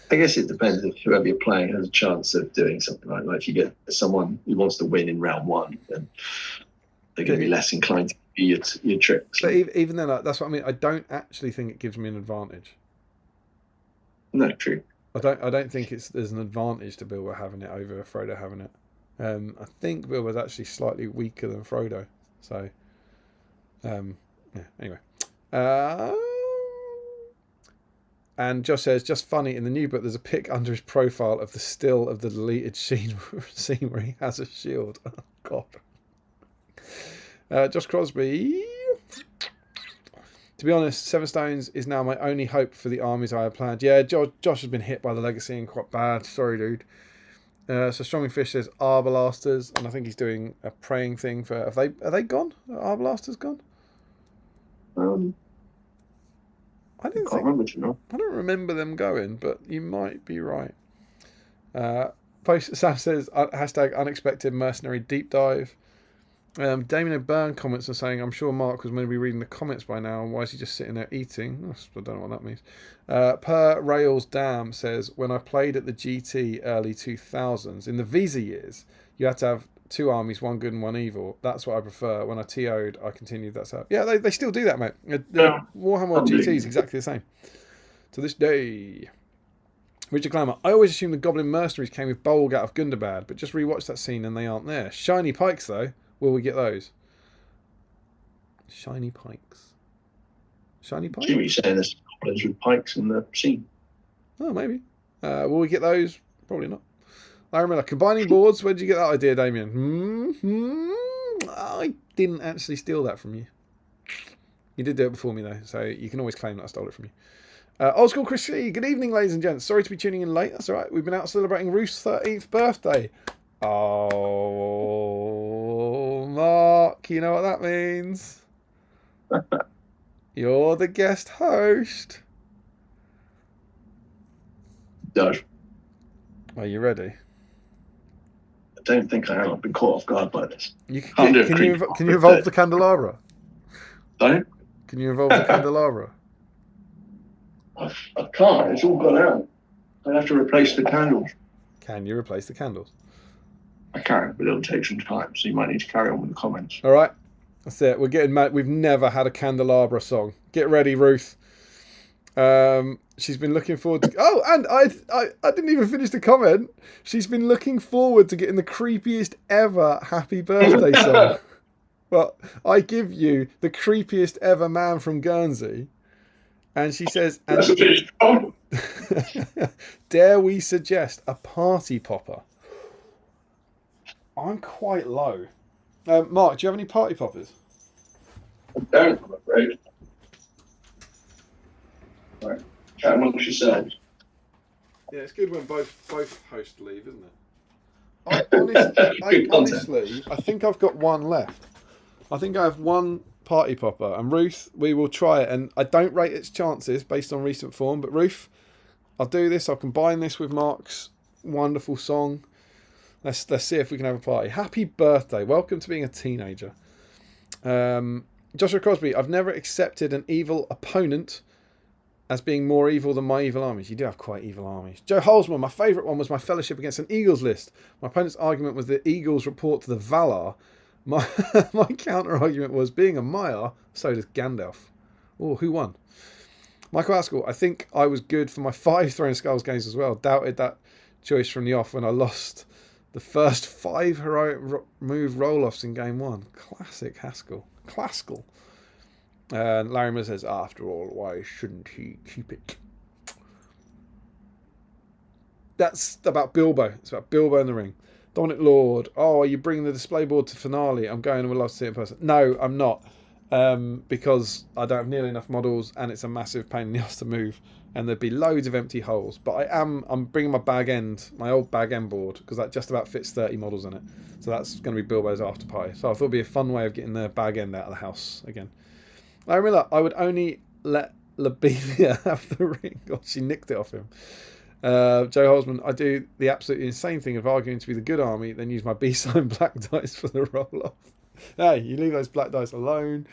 I guess it depends if whoever you're playing has a chance of doing something like that. If you get someone who wants to win in round one, then they're going to be less inclined to do your tricks. But even then, that's what I mean. I don't actually think it gives me an advantage. No, true. I don't think there's an advantage to Bilbo having it over Frodo having it. I think Bilbo's actually slightly weaker than Frodo. So, yeah. Anyway. And Josh says, just funny, in the new book there's a pic under his profile of the still of the deleted scene where he has a shield. Oh God. Josh Crosby. To be honest, Seven Stones is now my only hope for the armies I had planned. Yeah, Josh has been hit by the legacy and quite bad. Sorry, dude. So Stronging Fish says Arbalasters, and I think he's doing a praying thing for. Are they gone? Are Arbalasters gone? I don't remember them going, but you might be right. Sam says hashtag unexpected mercenary deep dive. Damien O'Byrne comments and saying, I'm sure Mark was meant to be reading the comments by now. Why is he just sitting there eating? I don't know what that means. Per Rails Dam says, when I played at the GT early 2000s, in the Visa years, you had to have two armies, one good and one evil. That's what I prefer. When I TO'd, I continued that stuff. Yeah, they still do that, mate. The Warhammer GT is exactly the same. To this day. Richard Clammer, I always assumed the Goblin Mercenaries came with Bolg out of Gundabad, but just rewatched that scene and they aren't there. Shiny Pikes, though. Will we get those? Shiny Pikes. Shiny Pikes? You're saying there's goblins with pikes in the scene. Oh, maybe. Will we get those? Probably not. I remember combining boards. Where did you get that idea, Damien? I didn't actually steal that from you. You did do it before me, though, so you can always claim that I stole it from you. Old School Chris C. Good evening, ladies and gents. Sorry to be tuning in late. That's all right. We've been out celebrating Ruth's 13th birthday. Oh, Mark, you know what that means. You're the guest host. Does. Are you ready? I don't think I am. I've been caught off guard by this. Can you evolve the candelabra? Sorry? Can you evolve the candelabra? I can't. It's all gone out. I have to replace the candles. Can you replace the candles? I can, but it'll take some time, so you might need to carry on with the comments. All right. That's it. We're getting mad. We've never had a candelabra song. Get ready, Ruth. She's been looking forward to... Oh, and I didn't even finish the comment. She's been looking forward to getting the creepiest ever happy birthday song. Well, I give you the creepiest ever man from Guernsey. And she says... Dare we suggest a party popper? I'm quite low. Mark, do you have any party poppers? I don't, I'm afraid. Right. Chat amongst yourselves. Yeah, it's good when both hosts leave, isn't it? Honestly, I think I've got one left. I think I have one party popper. And Ruth, we will try it. And I don't rate its chances based on recent form. But Ruth, I'll do this. I'll combine this with Mark's wonderful song. Let's see if we can have a party. Happy birthday. Welcome to being a teenager. Joshua Crosby, I've never accepted an evil opponent as being more evil than my evil armies. You do have quite evil armies. Joe Holzman, my favourite one was my fellowship against an Eagles list. My opponent's argument was the Eagles report to the Valar. My counter argument was being a Maiar, so does Gandalf. Oh, who won? Michael Haskell, I think I was good for my 5 Throwing Skulls games as well. Doubted that choice from the off when I lost the first 5 heroic move roll-offs in game 1. Classic Haskell. Classical. And Larry Miller says, after all, why shouldn't he keep it? That's about Bilbo. It's about Bilbo in the ring. Dominic Lord, oh, are you bringing the display board to finale? I'm going and would love to see it in person. No, I'm not. Because I don't have nearly enough models and it's a massive pain in the ass to move. And there'd be loads of empty holes. But I'm bringing my old bag end board, because that just about fits 30 models in it. So that's going to be Bilbo's after party. So I thought it'd be a fun way of getting the bag end out of the house again. Larry Miller, I would only let Lobelia have the ring. God, she nicked it off him. Joe Holzman, I do the absolutely insane thing of arguing to be the good army, then use my BSIME black dice for the roll-off. Hey, you leave those black dice alone.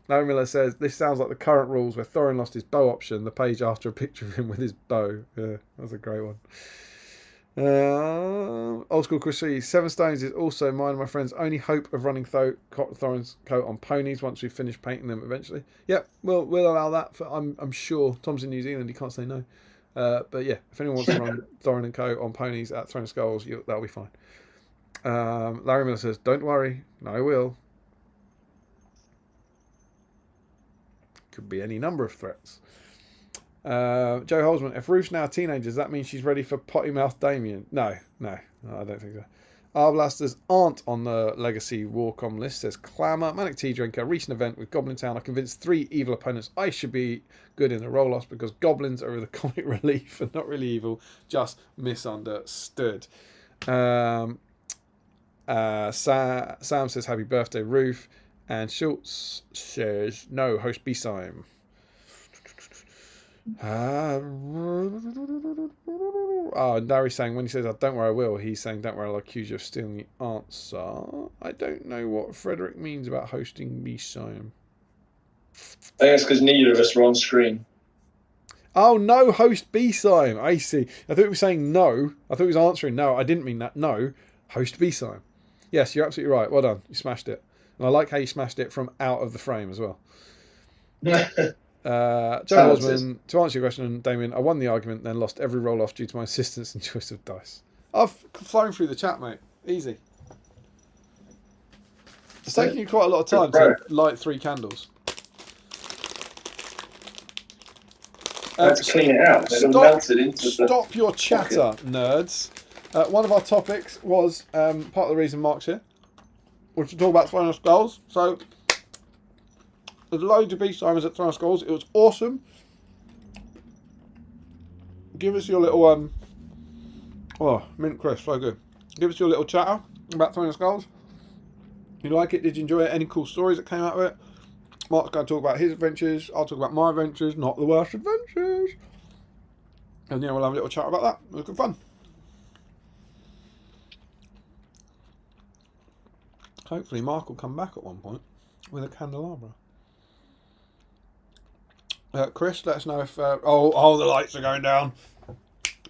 Larry Miller says, this sounds like the current rules where Thorin lost his bow option, the page after a picture of him with his bow. Yeah, that's a great one. Old School Chris C. 7 Stones is also mine and my friend's only hope of running Thorin's coat on ponies once we finish painting them eventually. Yep, we'll allow that. I'm sure. Tom's in New Zealand, he can't say no. But yeah, if anyone wants to run Thorin and Co on ponies at Throwing Skulls, that'll be fine. Larry Miller says, don't worry, I will. Could be any number of threats. Joe Holzman, if Ruth's now a teenager, does that mean she's ready for potty mouth Damien? No, I don't think so. Arblasters aren't on the Legacy Warcom list, says Clamour. Manic Tea Drinker, recent event with Goblin Town. I convinced 3 evil opponents I should be good in the roll-offs because goblins are the comic relief and not really evil, just misunderstood. Sam says happy birthday, Ruth. And Schultz says no, host BSIME. Larry's saying when he says don't worry I will, he's saying don't worry I'll accuse you of stealing the answer. I don't know what Frederick means about hosting BSIME. I think it's because neither of us were on screen. Oh, no, host BSIME. I see. I thought he was saying no. I thought he was answering no. I didn't mean that. No, host BSIME. Yes, you're absolutely right. Well done. You smashed it. And I like how you smashed it from out of the frame as well. Joe Osman, to answer your question, Damien, I won the argument, then lost every roll-off due to my insistence and choice of dice. I've flown through the chat, mate. Easy. It's taking you quite a lot of time to light 3 candles. Let's clean it out. Stop your chatter, nerds. One of our topics was, part of the reason Mark's here, was to talk about Throwing Skulls. So, there's loads of BSIMEs at Throwing Skulls. It was awesome. Give us your little, mint crisp, so good. Give us your little chatter about Throwing Skulls. You like it? Did you enjoy it? Any cool stories that came out of it? Mark's going to talk about his adventures. I'll talk about my adventures, not the worst adventures. And yeah, we'll have a little chat about that. It was good fun. Hopefully Mark will come back at one point with a candelabra. Chris, let us know if... the lights are going down.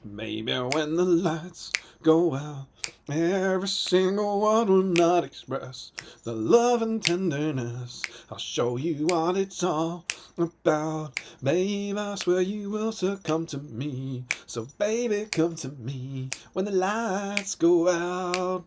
Maybe when the lights go out, every single one will not express the love and tenderness. I'll show you what it's all about. Babe, I swear you will succumb to me. So baby, come to me when the lights go out.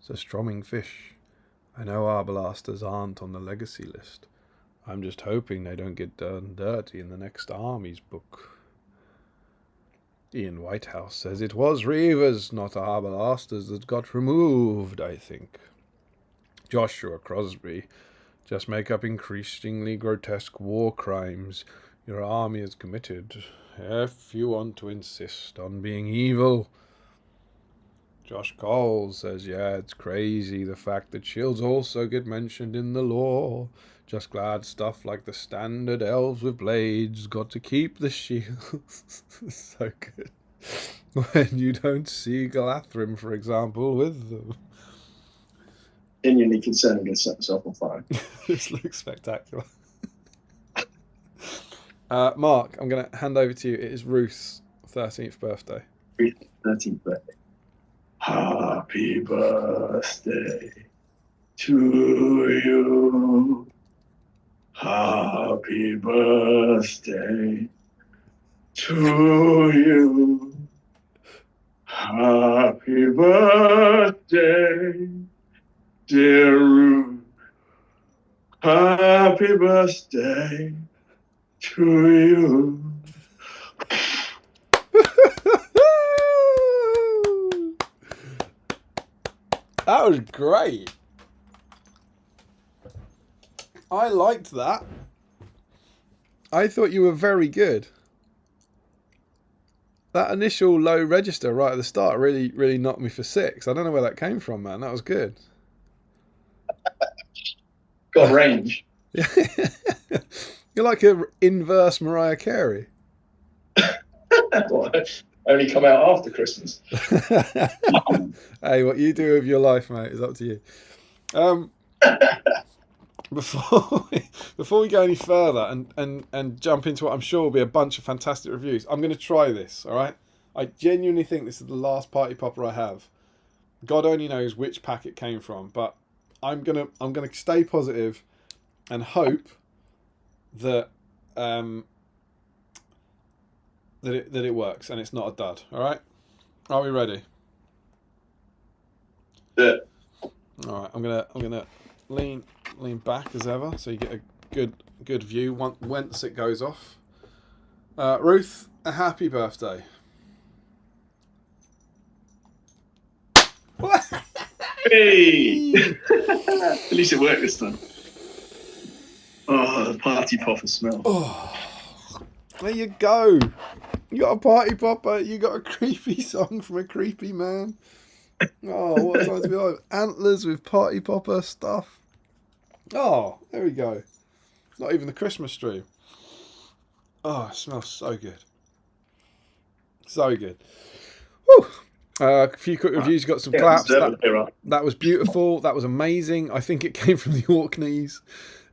So Strumming Fish, I know our blasters aren't on the legacy list. I'm just hoping they don't get done dirty in the next Armies book. Ian Whitehouse says it was Reavers, not our blasters, that got removed, I think. Joshua Crosby, just make up increasingly grotesque war crimes your army has committed, if you want to insist on being evil. Josh Cole says, yeah, it's crazy the fact that shields also get mentioned in the lore. Just glad stuff like the standard elves with blades got to keep the shields. So good. When you don't see Galadrim, for example, with them. Genuinely concerned I'm going to set myself on fire. This looks spectacular. Mark, I'm going to hand over to you. It is Ruth's 13th birthday. 13th birthday. Happy birthday to you. Happy birthday to you. Happy birthday, dear Ruth. Happy birthday to you. That was great. I liked that. I thought you were very good. That initial low register right at the start really knocked me for 6. I don't know where that came from, man. That was good. Got range. You're like an inverse Mariah Carey. Well, only come out after Christmas. Hey, what you do with your life, mate, is up to you. Before we go any further and jump into what I'm sure will be a bunch of fantastic reviews, I'm going to try this, all right? I genuinely think this is the last party popper I have. God only knows which pack it came from, but I'm gonna stay positive and hope that that it works and it's not a dud. All right, are we ready? Yeah. All right, I'm gonna lean back as ever so you get a good view once it goes off. Ruth, a happy birthday. Hey! At least it worked this time. Oh, the party popper smell. Oh, there you go. You got a party popper. You got a creepy song from a creepy man. Oh, what a time to be alive. Antlers with party popper stuff. Oh, there we go. Not even the Christmas tree. Oh, it smells so good. So good. Woo! A few quick reviews. Got some claps. That was beautiful. That was amazing. I think it came from the Orkneys.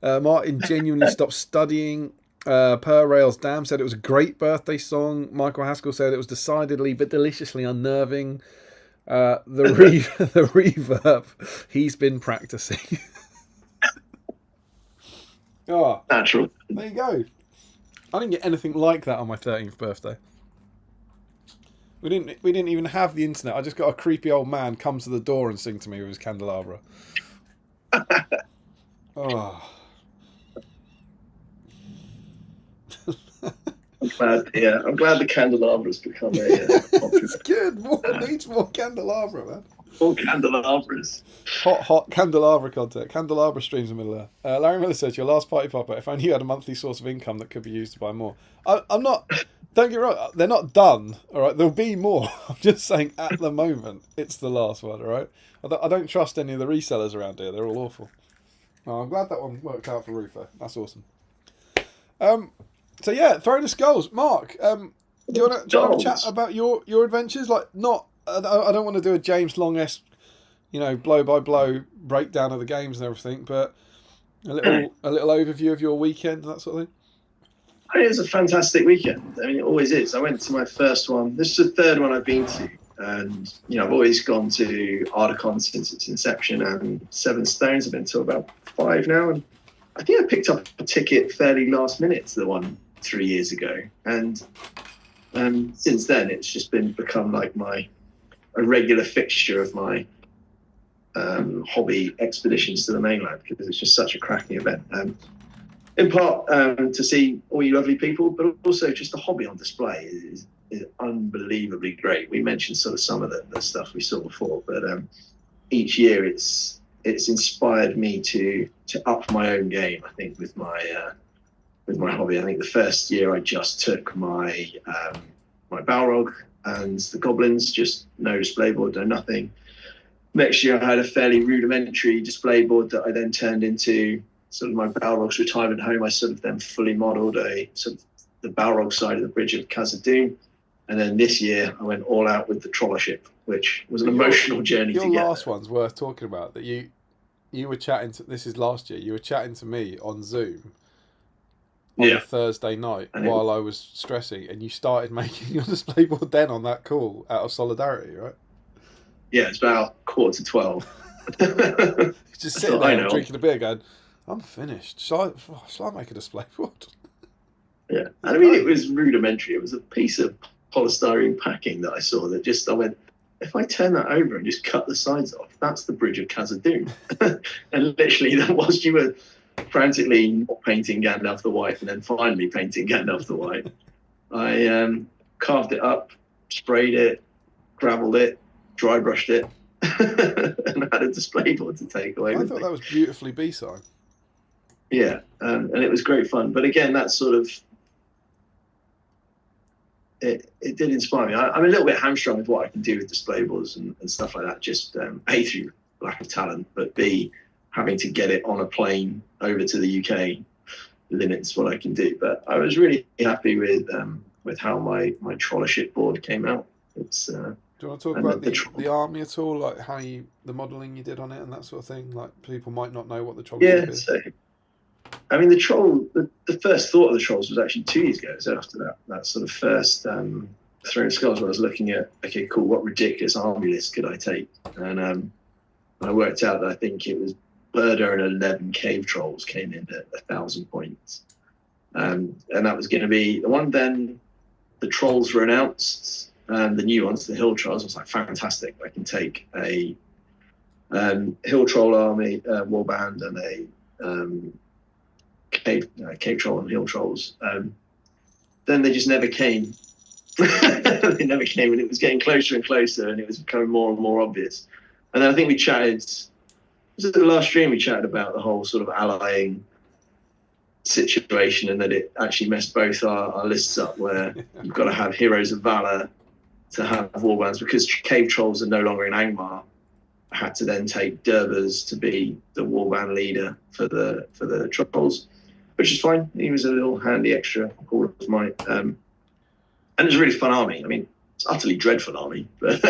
Martin genuinely stopped studying. Per Rails Dam said it was a great birthday song. Michael Haskell said it was decidedly but deliciously unnerving. The reverb, he's been practicing. Oh, natural. There you go. I didn't get anything like that on my 13th birthday. We didn't even have the internet. I just got a creepy old man come to the door and sing to me with his candelabra. Oh. I'm glad the candelabra's become a popular. It's good. Needs more candelabra, man. More candelabras. Hot candelabra content. Candelabra streams in the middle there. Larry Miller says, your last party popper, if only you had a monthly source of income that could be used to buy more. I'm not... Don't get me wrong, they're not done, all right? There'll be more. I'm just saying at the moment, it's the last one, all right? I don't trust any of the resellers around here. They're all awful. Oh, I'm glad that one worked out for Rufo. That's awesome. So, yeah, Throne of Skulls. Mark, do you want to have a chat about your adventures? Like, not... I don't want to do a James Long-esque, blow-by-blow breakdown of the games and everything, but a little overview of your weekend and that sort of thing. It was a fantastic weekend. I mean, it always is. I went to my first one. This is the third one I've been to. And, I've always gone to Ardacon since its inception, and Seven Stones. I've been to about 5 now. And I think I picked up a ticket fairly last minute to the one 3 years ago. And since then, it's just become like a regular fixture of my hobby expeditions to the mainland, because it's just such a cracking event. In part to see all you lovely people, but also just the hobby on display is unbelievably great. We mentioned sort of some of the stuff we saw before, but each year it's inspired me to up my own game. I think with my hobby. I think the first year I just took my Balrog and the Goblins, just no display board, no nothing. Next year I had a fairly rudimentary display board that I then turned into sort of my Balrog's retirement home. I sort of then fully modelled a sort of the Balrog side of the Bridge of Khazad-dûm. And then this year I went all out with the Trollership, which was an emotional journey to get. Your last one's worth talking about. That you were chatting to, this is last year, you were chatting to me on Zoom on Yeah. a Thursday night And while I was stressing, and you started making your display board then on that call out of solidarity, right? Yeah, it's about 11:45. Just I sitting thought, I there know. drinking a beer going, I'm finished. Shall I make a display board? Yeah, and I mean, it was rudimentary. It was a piece of polystyrene packing that I saw that I went, if I turn that over and just cut the sides off, that's the bridge of Khazad-dûm. And literally, then whilst you were frantically not painting Gandalf the White and then finally painting Gandalf the White, I carved it up, sprayed it, gravelled it, dry brushed it, and had a display board to take away. I thought that was beautifully BSIME. Yeah, and it was great fun. But again, that sort of it did inspire me. I'm a little bit hamstrung with what I can do with display boards and stuff like that. Just A, through lack of talent, but B, having to get it on a plane over to the UK limits what I can do. But I was really happy with how my trollership board came out. It's do you want to talk about the army at all, like how the modelling you did on it and that sort of thing? Like, people might not know what the trollership is. So, I mean, the first thought of the trolls was actually 2 years ago. So after that sort of first Throwing Skulls, where I was looking at, okay, cool, what ridiculous army list could I take? And I worked out that I think it was Birder and 11 cave trolls came in at 1,000 points. And that was going to be the one. Then the trolls were announced, and the new ones, the hill trolls. I was like, fantastic! I can take a hill troll army, warband, and a cave troll and hill trolls. Then they just never came. They never came, and it was getting closer and closer, and it was becoming more and more obvious. And then I think we chatted. Was it the last stream we chatted about the whole sort of allying situation, and that it actually messed both our lists up, where you've got to have Heroes of Valor to have warbands, because cave trolls are no longer in Angmar. I had to then take Durbers to be the warband leader for the trolls, which is fine. He was a little handy extra Hall of Might, and it was a really fun army. I mean, it's an utterly dreadful army, but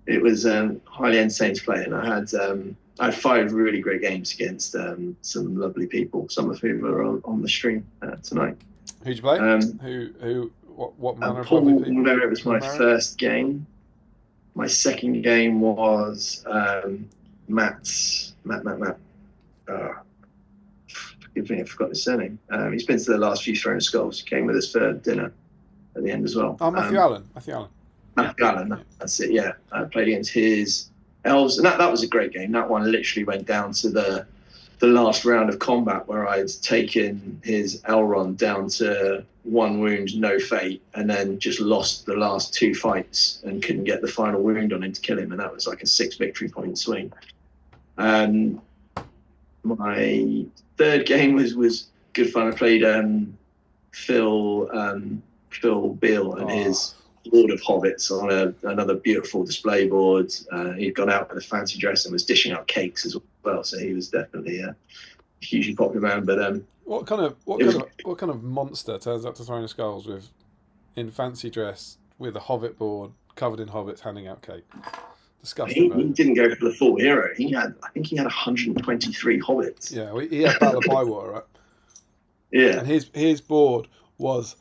it was highly entertaining to play. And I had 5 really great games against some lovely people, some of whom are on the stream tonight. Who'd you play? What manner of Paul lovely people? Merritt was my first game. My second game was Matt. Forgive me, I forgot his surname. He's been to the last few Throwing Skulls. He came with us for dinner at the end as well. Oh, Matthew Allen. Matthew Allen, that's it, yeah. I played against his elves, and that was a great game. That one literally went down to the last round of combat, where I'd taken his Elrond down to 1 wound, no fate, and then just lost the last 2 fights and couldn't get the final wound on him to kill him, and that was like a 6 victory point swing. My third game was good fun. I played Phil Beale and his Lord of Hobbits on another beautiful display board. He'd gone out with a fancy dress and was dishing out cakes as well, so he was definitely a hugely popular man. But what kind of monster turns up to Throwing Skulls in fancy dress with a hobbit board covered in hobbits handing out cake? Disgusting. He didn't go for the full hero. I think he had 123 hobbits. Yeah, he had Battle of Bywater, right? Yeah, and his board was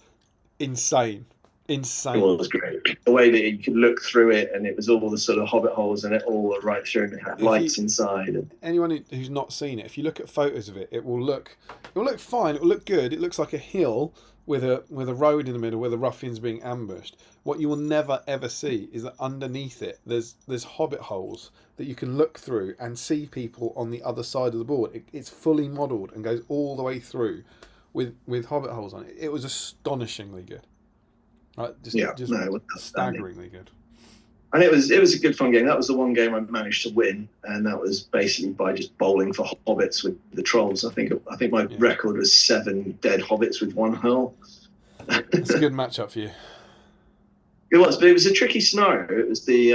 insane. It was great. The way that you could look through it, and it was all the sort of hobbit holes in it, all right through, and it had lights inside. Anyone who's not seen it, if you look at photos of it, it will look fine. It will look good. It looks like a hill with a road in the middle where the ruffian's being ambushed. What you will never ever see is that underneath it, there's hobbit holes that you can look through and see people on the other side of the board. It's fully modelled and goes all the way through with hobbit holes on it. It was astonishingly good. Right, staggeringly good. And it was a good fun game. That was the one game I managed to win, and that was basically by just bowling for hobbits with the trolls. I think my record was 7 dead hobbits with 1 hurl. It's a good matchup for you. It was, but it was a tricky scenario. It was the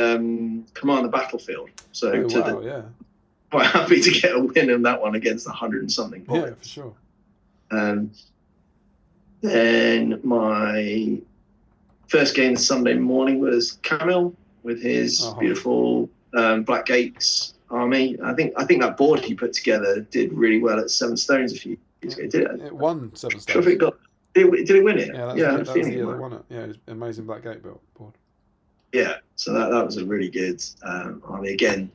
command the battlefield. So quite happy to get a win in that one against 100 and something hobbits. Yeah, for sure. Then my first game Sunday morning was Camille with his beautiful Black Gates army. I think that board he put together did really well at 7 Stones a few years ago. Did it? It won 7 I'm sure if stars. it got. Did it win it? Yeah, I that had a was the feeling year it they might. won it. Yeah, it was amazing Blackgate board. Yeah, so that was a really good. I mean, again,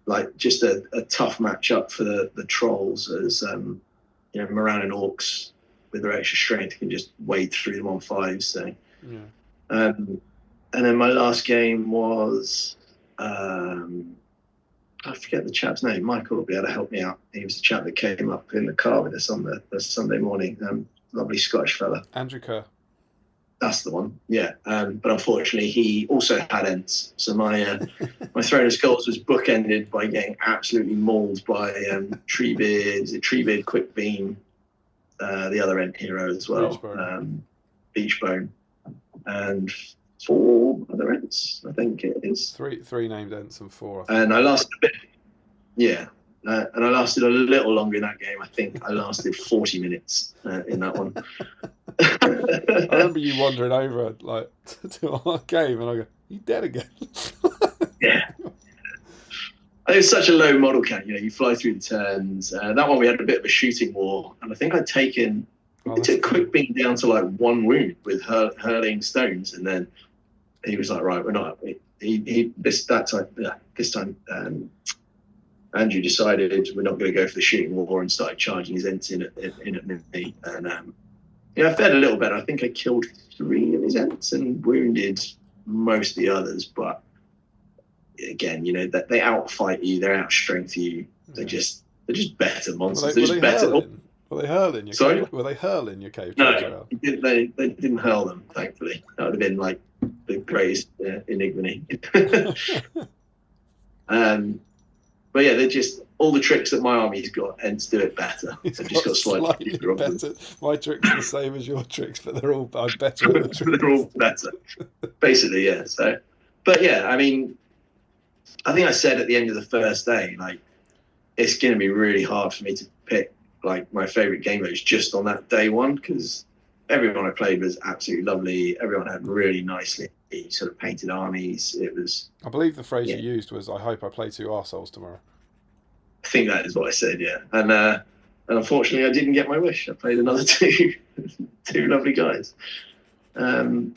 like just a tough matchup for the trolls, as Moran and Orcs with their extra strength can just wade through them on 5s. So, Yeah. and then my last game was I forget the chap's name. Michael will be able to help me out. He was the chap that came up in the car with us on the Sunday morning. Lovely Scottish fella. Andrew Kerr. That's the one, yeah. But unfortunately, he also had Ents. So my Throne of Skulls was bookended by getting absolutely mauled by Treebeard, Quick Beam, the other Ent hero as well, Beachbone, and 4 other Ents, I think it is. Three named Ents and 4. And I lasted a bit, yeah. And I lasted a little longer in that game. I think I lasted 40 minutes in that one. I remember you wandering over like to our game, and I go, "You dead again?" Yeah. It was such a low model count. You fly through the turns. That one we had a bit of a shooting war, and I think I'd taken. I took Quick Beam down to like 1 wound with hurling stones, and then he was like, "Right, we're not." This time. Andrew decided we're not going to go for the shooting war and started charging his Ents in at me. And I fared a little better. I think I killed 3 of his Ents and wounded most of the others. But again, they outfight you, they outstrength you. They're just better monsters. They're just better. Were they hurling your Sorry? Cave? Were they hurling your cave? No, they didn't hurl them, thankfully. That would have been like the greatest enigma. But yeah, they're just all the tricks that my army's got, Ents do it better. They've just got slightly better. My tricks are the same as your tricks, but they're all better at the tricks. They're all better, basically, yeah. So, but yeah, I mean, I think I said at the end of the first day, like, it's going to be really hard for me to pick like my favorite game modes just on that day one, because everyone I played was absolutely lovely. Everyone had really nicely sort of painted armies. It was. I believe the phrase you used was, "I hope I play 2 arseholes tomorrow." I think that is what I said, yeah. And unfortunately, I didn't get my wish. I played another 2 lovely guys. But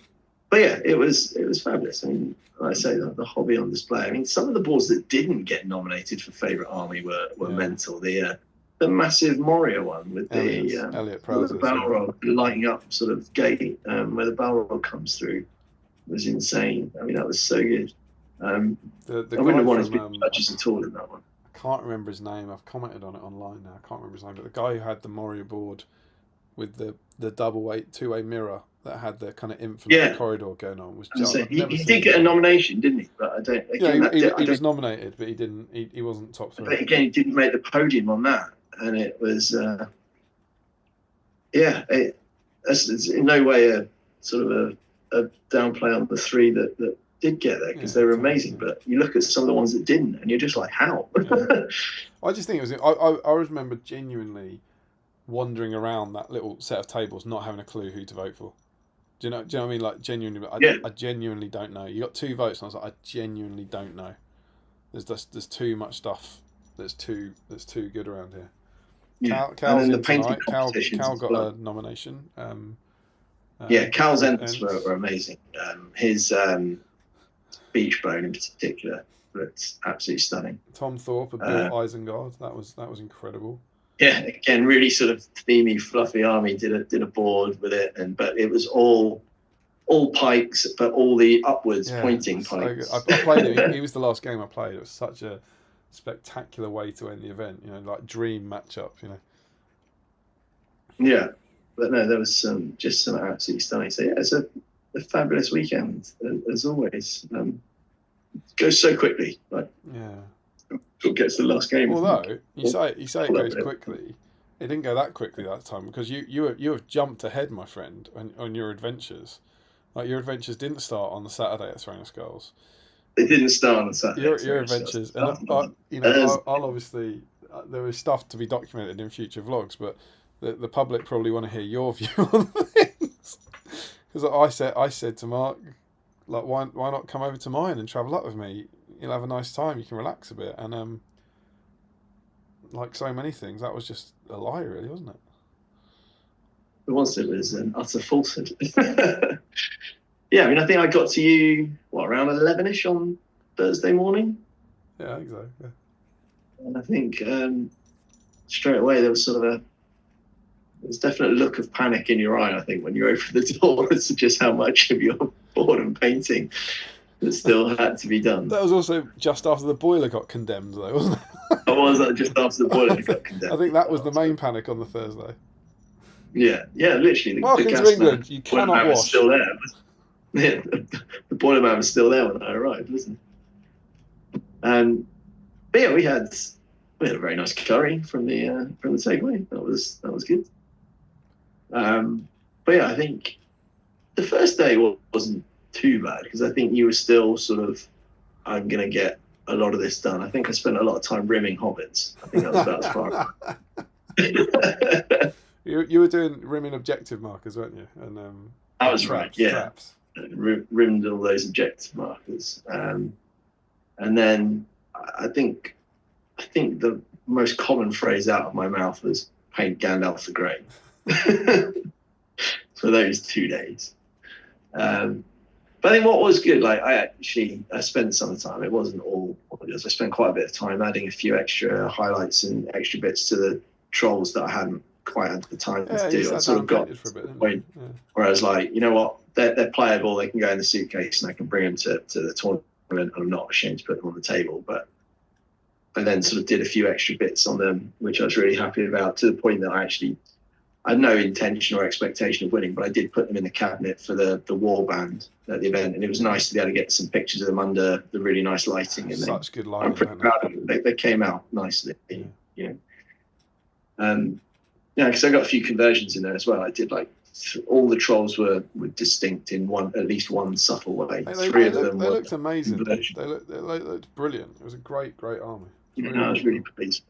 yeah, it was fabulous. I mean, like I say, the hobby on display. I mean, some of the boards that didn't get nominated for favourite army were mental. The massive Moria one with Elliot Prowse, the Balrog lighting up sort of gate where the Balrog comes through was insane. I mean, that was so good. I wouldn't have wanted to be judges at all in that one. I can't remember his name. I've commented on it online now. I can't remember his name, but the guy who had the Moria board with the double weight 2-way mirror that had the kind of infinite corridor going on was just. He did get a nomination, didn't he? But I don't. Again, he was nominated, but he didn't. He wasn't top 3. But again, he didn't make the podium on that, and it was. It's in no way a sort of a downplay on the 3 that did get there, because they were amazing. But you look at some of the ones that didn't, and you're just like, how? I just think it was. I remember genuinely wandering around that little set of tables, not having a clue who to vote for. Do you know what I mean? Like, genuinely, I genuinely don't know. You got 2 votes, and I was like, I genuinely don't know. There's too much stuff that's too good around here. Yeah. Cal's and then in the painting tonight. Cal got a nomination. Cal's Ents were amazing. His Beachbone in particular looked absolutely stunning. Tom Thorpe had built Isengard. That was incredible. Yeah, again, really sort of themey, fluffy army. Did a board with it, but it was all pikes, but all the upwards pointing pikes. So I played him. He was the last game I played. It was such a spectacular way to end the event. Like dream matchup. Yeah, but no, there was some absolutely stunning. So yeah, it's a fabulous weekend as always. Goes so quickly. It gets to the last game. Although you say it goes quickly, it didn't go that quickly that time, because you have jumped ahead, my friend, on your adventures. Like, your adventures didn't start on the Saturday at Throne of Skulls. They didn't start on the Saturday. Your adventures, and I'll obviously there is stuff to be documented in future vlogs, but the public probably want to hear your view on things. Because I said to Mark, like, why not come over to mine and travel up with me? You'll have a nice time. You can relax a bit, and like so many things, that was just a lie, really, wasn't it? was an utter falsehood. Yeah, I mean, I think I got to you, around 11ish on Thursday morning? Yeah, I think so, yeah. And I think straight away there was sort of there's definitely a look of panic in your eye, I think, when you opened the door as to just how much of your board and painting that still had to be done. That was also just after the boiler got condemned, though, wasn't it? Or was that just after the boiler got condemned? I think that was the main panic on the Thursday. Yeah, literally. Welcome the gas to England, man, you cannot man wash. was still there. Yeah, the boiler man was still there when I arrived, wasn't he? But yeah, we had a very nice curry from the takeaway. That was good. But yeah, I think the first day wasn't too bad because I think you were still sort of, I'm going to get a lot of this done. I think I spent a lot of time rimming hobbits. I think that was about as far. You were doing rimming objective markers, weren't you? And I was traps, right, yeah. Traps. Rimmed all those objective markers, and then I think the most common phrase out of my mouth was "paint Gandalf the Grey" for those 2 days. But I think what was good, like I spent some time. It wasn't all obvious. I spent quite a bit of time adding a few extra highlights and extra bits to the trolls that I hadn't quite had the time to do. I sort of got to the point where I was like, you know what, they're playable. They can go in the suitcase and I can bring them to the tournament. I'm not ashamed to put them on the table, but I then sort of did a few extra bits on them, which I was really happy about, to the point that I had no intention or expectation of winning, but I did put them in the cabinet for the war band at the event, and it was nice to be able to get some pictures of them under the really nice lighting. And such good lighting. I'm pretty proud of them. They came out nicely. Yeah. Because I got a few conversions in there as well. I did all the trolls were distinct in at least one subtle way. Three of them looked amazing. They looked brilliant. It was a great army. I was really pleased.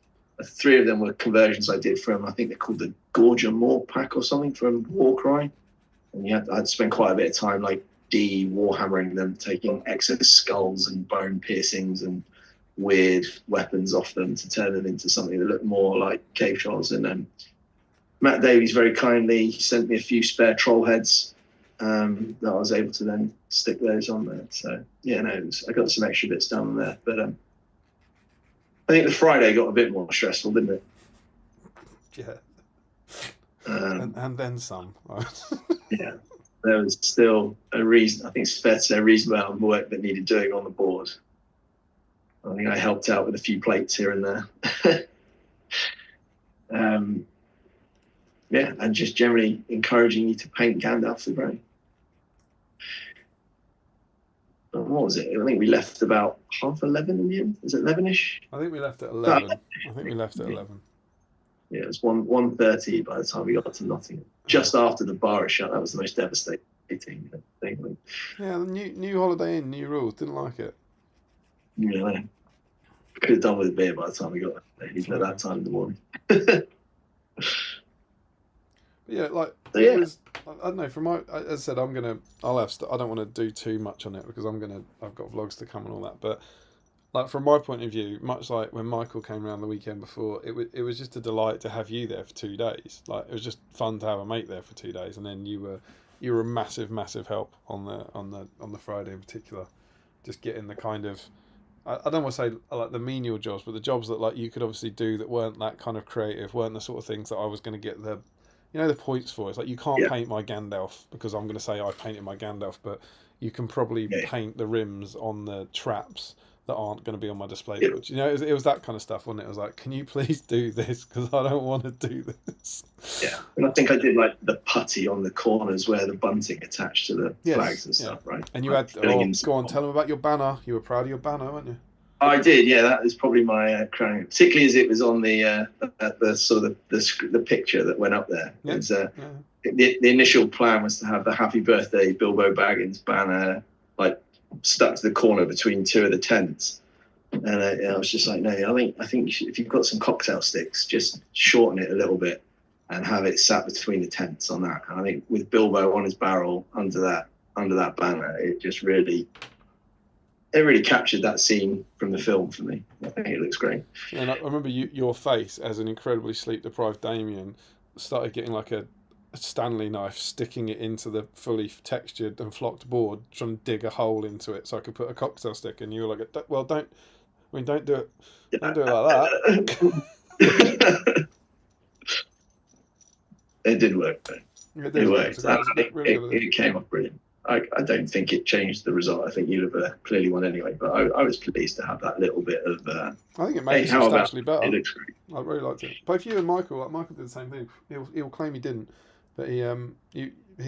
3 of them were conversions I did from, I think they're called the Gorger Moor Pack or something, from Warcry. And I had to spend quite a bit of time warhammering them, taking excess skulls and bone piercings and weird weapons off them to turn them into something that looked more like cave trolls. And then Matt Davies very kindly sent me a few spare troll heads that I was able to then stick those on there. So I got some extra bits down there. But I think the Friday got a bit more stressful, didn't it? Yeah. And then some. Yeah. There was still a reason, I think it's fair to say, a reasonable amount of work that needed doing on the board. I think I helped out with a few plates here and there. And just generally encouraging you to paint Gandalf the Grey. What was it? I think we left about 11:30 in the end. Is it 11ish? I think we left at 11. Yeah, it was 1:30 by the time we got to Nottingham. Just after the bar is shut. That was the most devastating thing. Yeah, the new Holiday Inn, new rules. Didn't like it. Yeah, could have done with a beer by the time we got there, even at that time in the morning. Yeah, it was, I don't know. As I said, I don't want to do too much on it because I've got vlogs to come and all that. But from my point of view, much like when Michael came around the weekend before, it was just a delight to have you there for 2 days. It was just fun to have a mate there for 2 days, and then you were a massive help on the Friday in particular, just getting the kind of, I don't want to say like the menial jobs, but the jobs that you could obviously do that weren't that kind of creative, weren't the sort of things that I was going to get the points for. It's like, you can't paint my Gandalf because I'm going to say I painted my Gandalf, but you can probably paint the rims on the traps that aren't going to be on my display boards. It was that kind of stuff, wasn't it? It was like, can you please do this because I don't want to do this. Yeah, and I think I did the putty on the corners where the bunting attached to the flags and stuff, right? And you had, go on, tell them about your banner. You were proud of your banner, weren't you? I did, yeah. That is probably my crowning, particularly as it was on the sort of the picture that went up there. Yeah. The initial plan was to have the Happy Birthday Bilbo Baggins banner stuck to the corner between 2 of the tents, and I was just like, no, I think if you've got some cocktail sticks, just shorten it a little bit and have it sat between the tents on that. And I think with Bilbo on his barrel under that banner, it just really captured that scene from the film for me. I think it looks great. And I remember your face as an incredibly sleep-deprived Damien started getting a Stanley knife, sticking it into the fully textured and flocked board, trying to dig a hole into it so I could put a cocktail stick. And you were like, "Well, don't do it, don't do it like that." It did work, though. It worked. really good. It came off brilliant. I don't think it changed the result. I think you'd have clearly won anyway. But I was pleased to have that little bit of. I think it made it substantially better. It looks great. I really liked it. Both you and Michael, Michael did the same thing. He'll claim he didn't, but he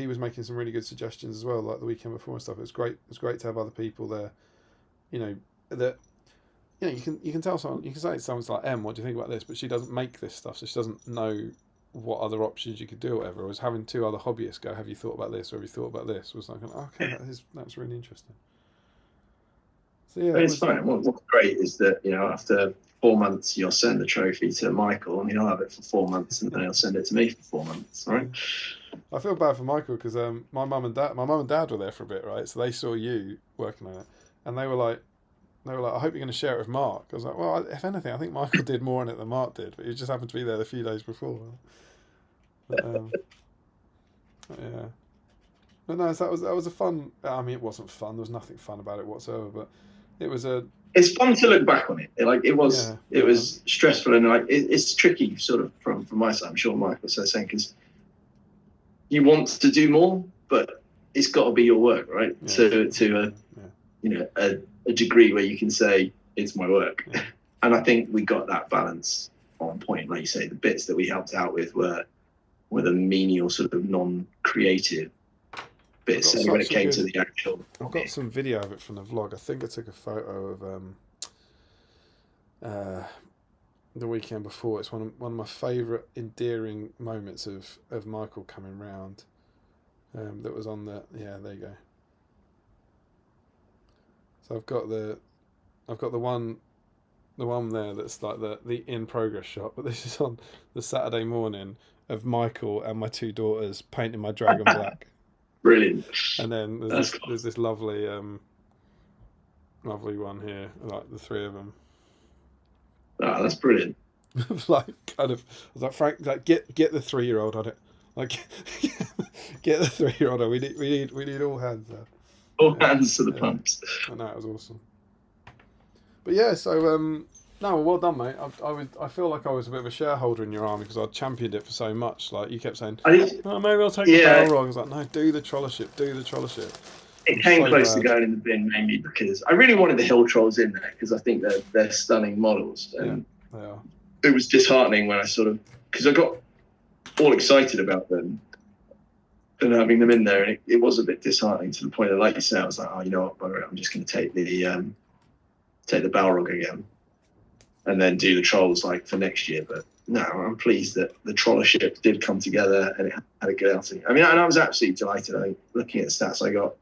was making some really good suggestions as well, like the weekend before and stuff. It was great. It was great to have other people there. That you can tell someone, you can say to someone's like, what do you think about this? But she doesn't make this stuff, so she doesn't know what other options you could do or whatever. It was having two other hobbyists go, have you thought about this, or have you thought about this? Was like, okay, that's really interesting. So yeah, it's fine. What's great is that after 4 months you'll send the trophy to Michael and he'll have it for 4 months, and then he'll send it to me for 4 months. Right? I feel bad for Michael because my mum and dad were there for a bit, right? So they saw you working on it, and they were like, I hope you're going to share it with Mark. I was like, well, if anything, I think Michael did more on it than Mark did, but he just happened to be there the few days before. But, yeah. But no, so that was a fun. I mean, it wasn't fun. There was nothing fun about it whatsoever. But it was a. It's fun to look back on it. It was stressful, and it's tricky, sort of from my side. I'm sure Michael was saying, because you want to do more, but it's got to be your work, right? Yeah. To a degree where you can say it's my work. Yeah. And I think we got that balance on point. Like you say, the bits that we helped out with were the menial, sort of non-creative bits. And when it came to the actual, I've got some video of it from the vlog. I think I took a photo of the weekend before. It's one of my favourite endearing moments of Michael coming round. That was on the there you go. So I've got the one there that's like the in progress shot, but this is on the Saturday morning of Michael and my two daughters painting my dragon black. Brilliant. And then there's this lovely one here, like the three of them. Oh, that's brilliant. Like kind of, I was like, Frank, like get the 3-year-old on it, like get the 3-year-old on. We need all hands there. All hands to the pumps. I know, it was awesome. But yeah, so no, well done, mate. I feel like I was a bit of a shareholder in your army because I championed it for so much. Like you kept saying, maybe I'll take the barrel roll. I was like, no, do the trollership. It came close to going in the bin mainly because I really wanted the hill trolls in there because I think they're stunning models, and they are. It was disheartening when I because I got all excited about them and having them in there, and it was a bit disheartening to the point that, like you said, I was like, oh, you know what, I'm just going to take the Balrog again, and then do the trolls like for next year. But no, I'm pleased that the trollership did come together and it had a good outing. I mean, and I was absolutely delighted. I think looking at the stats, I got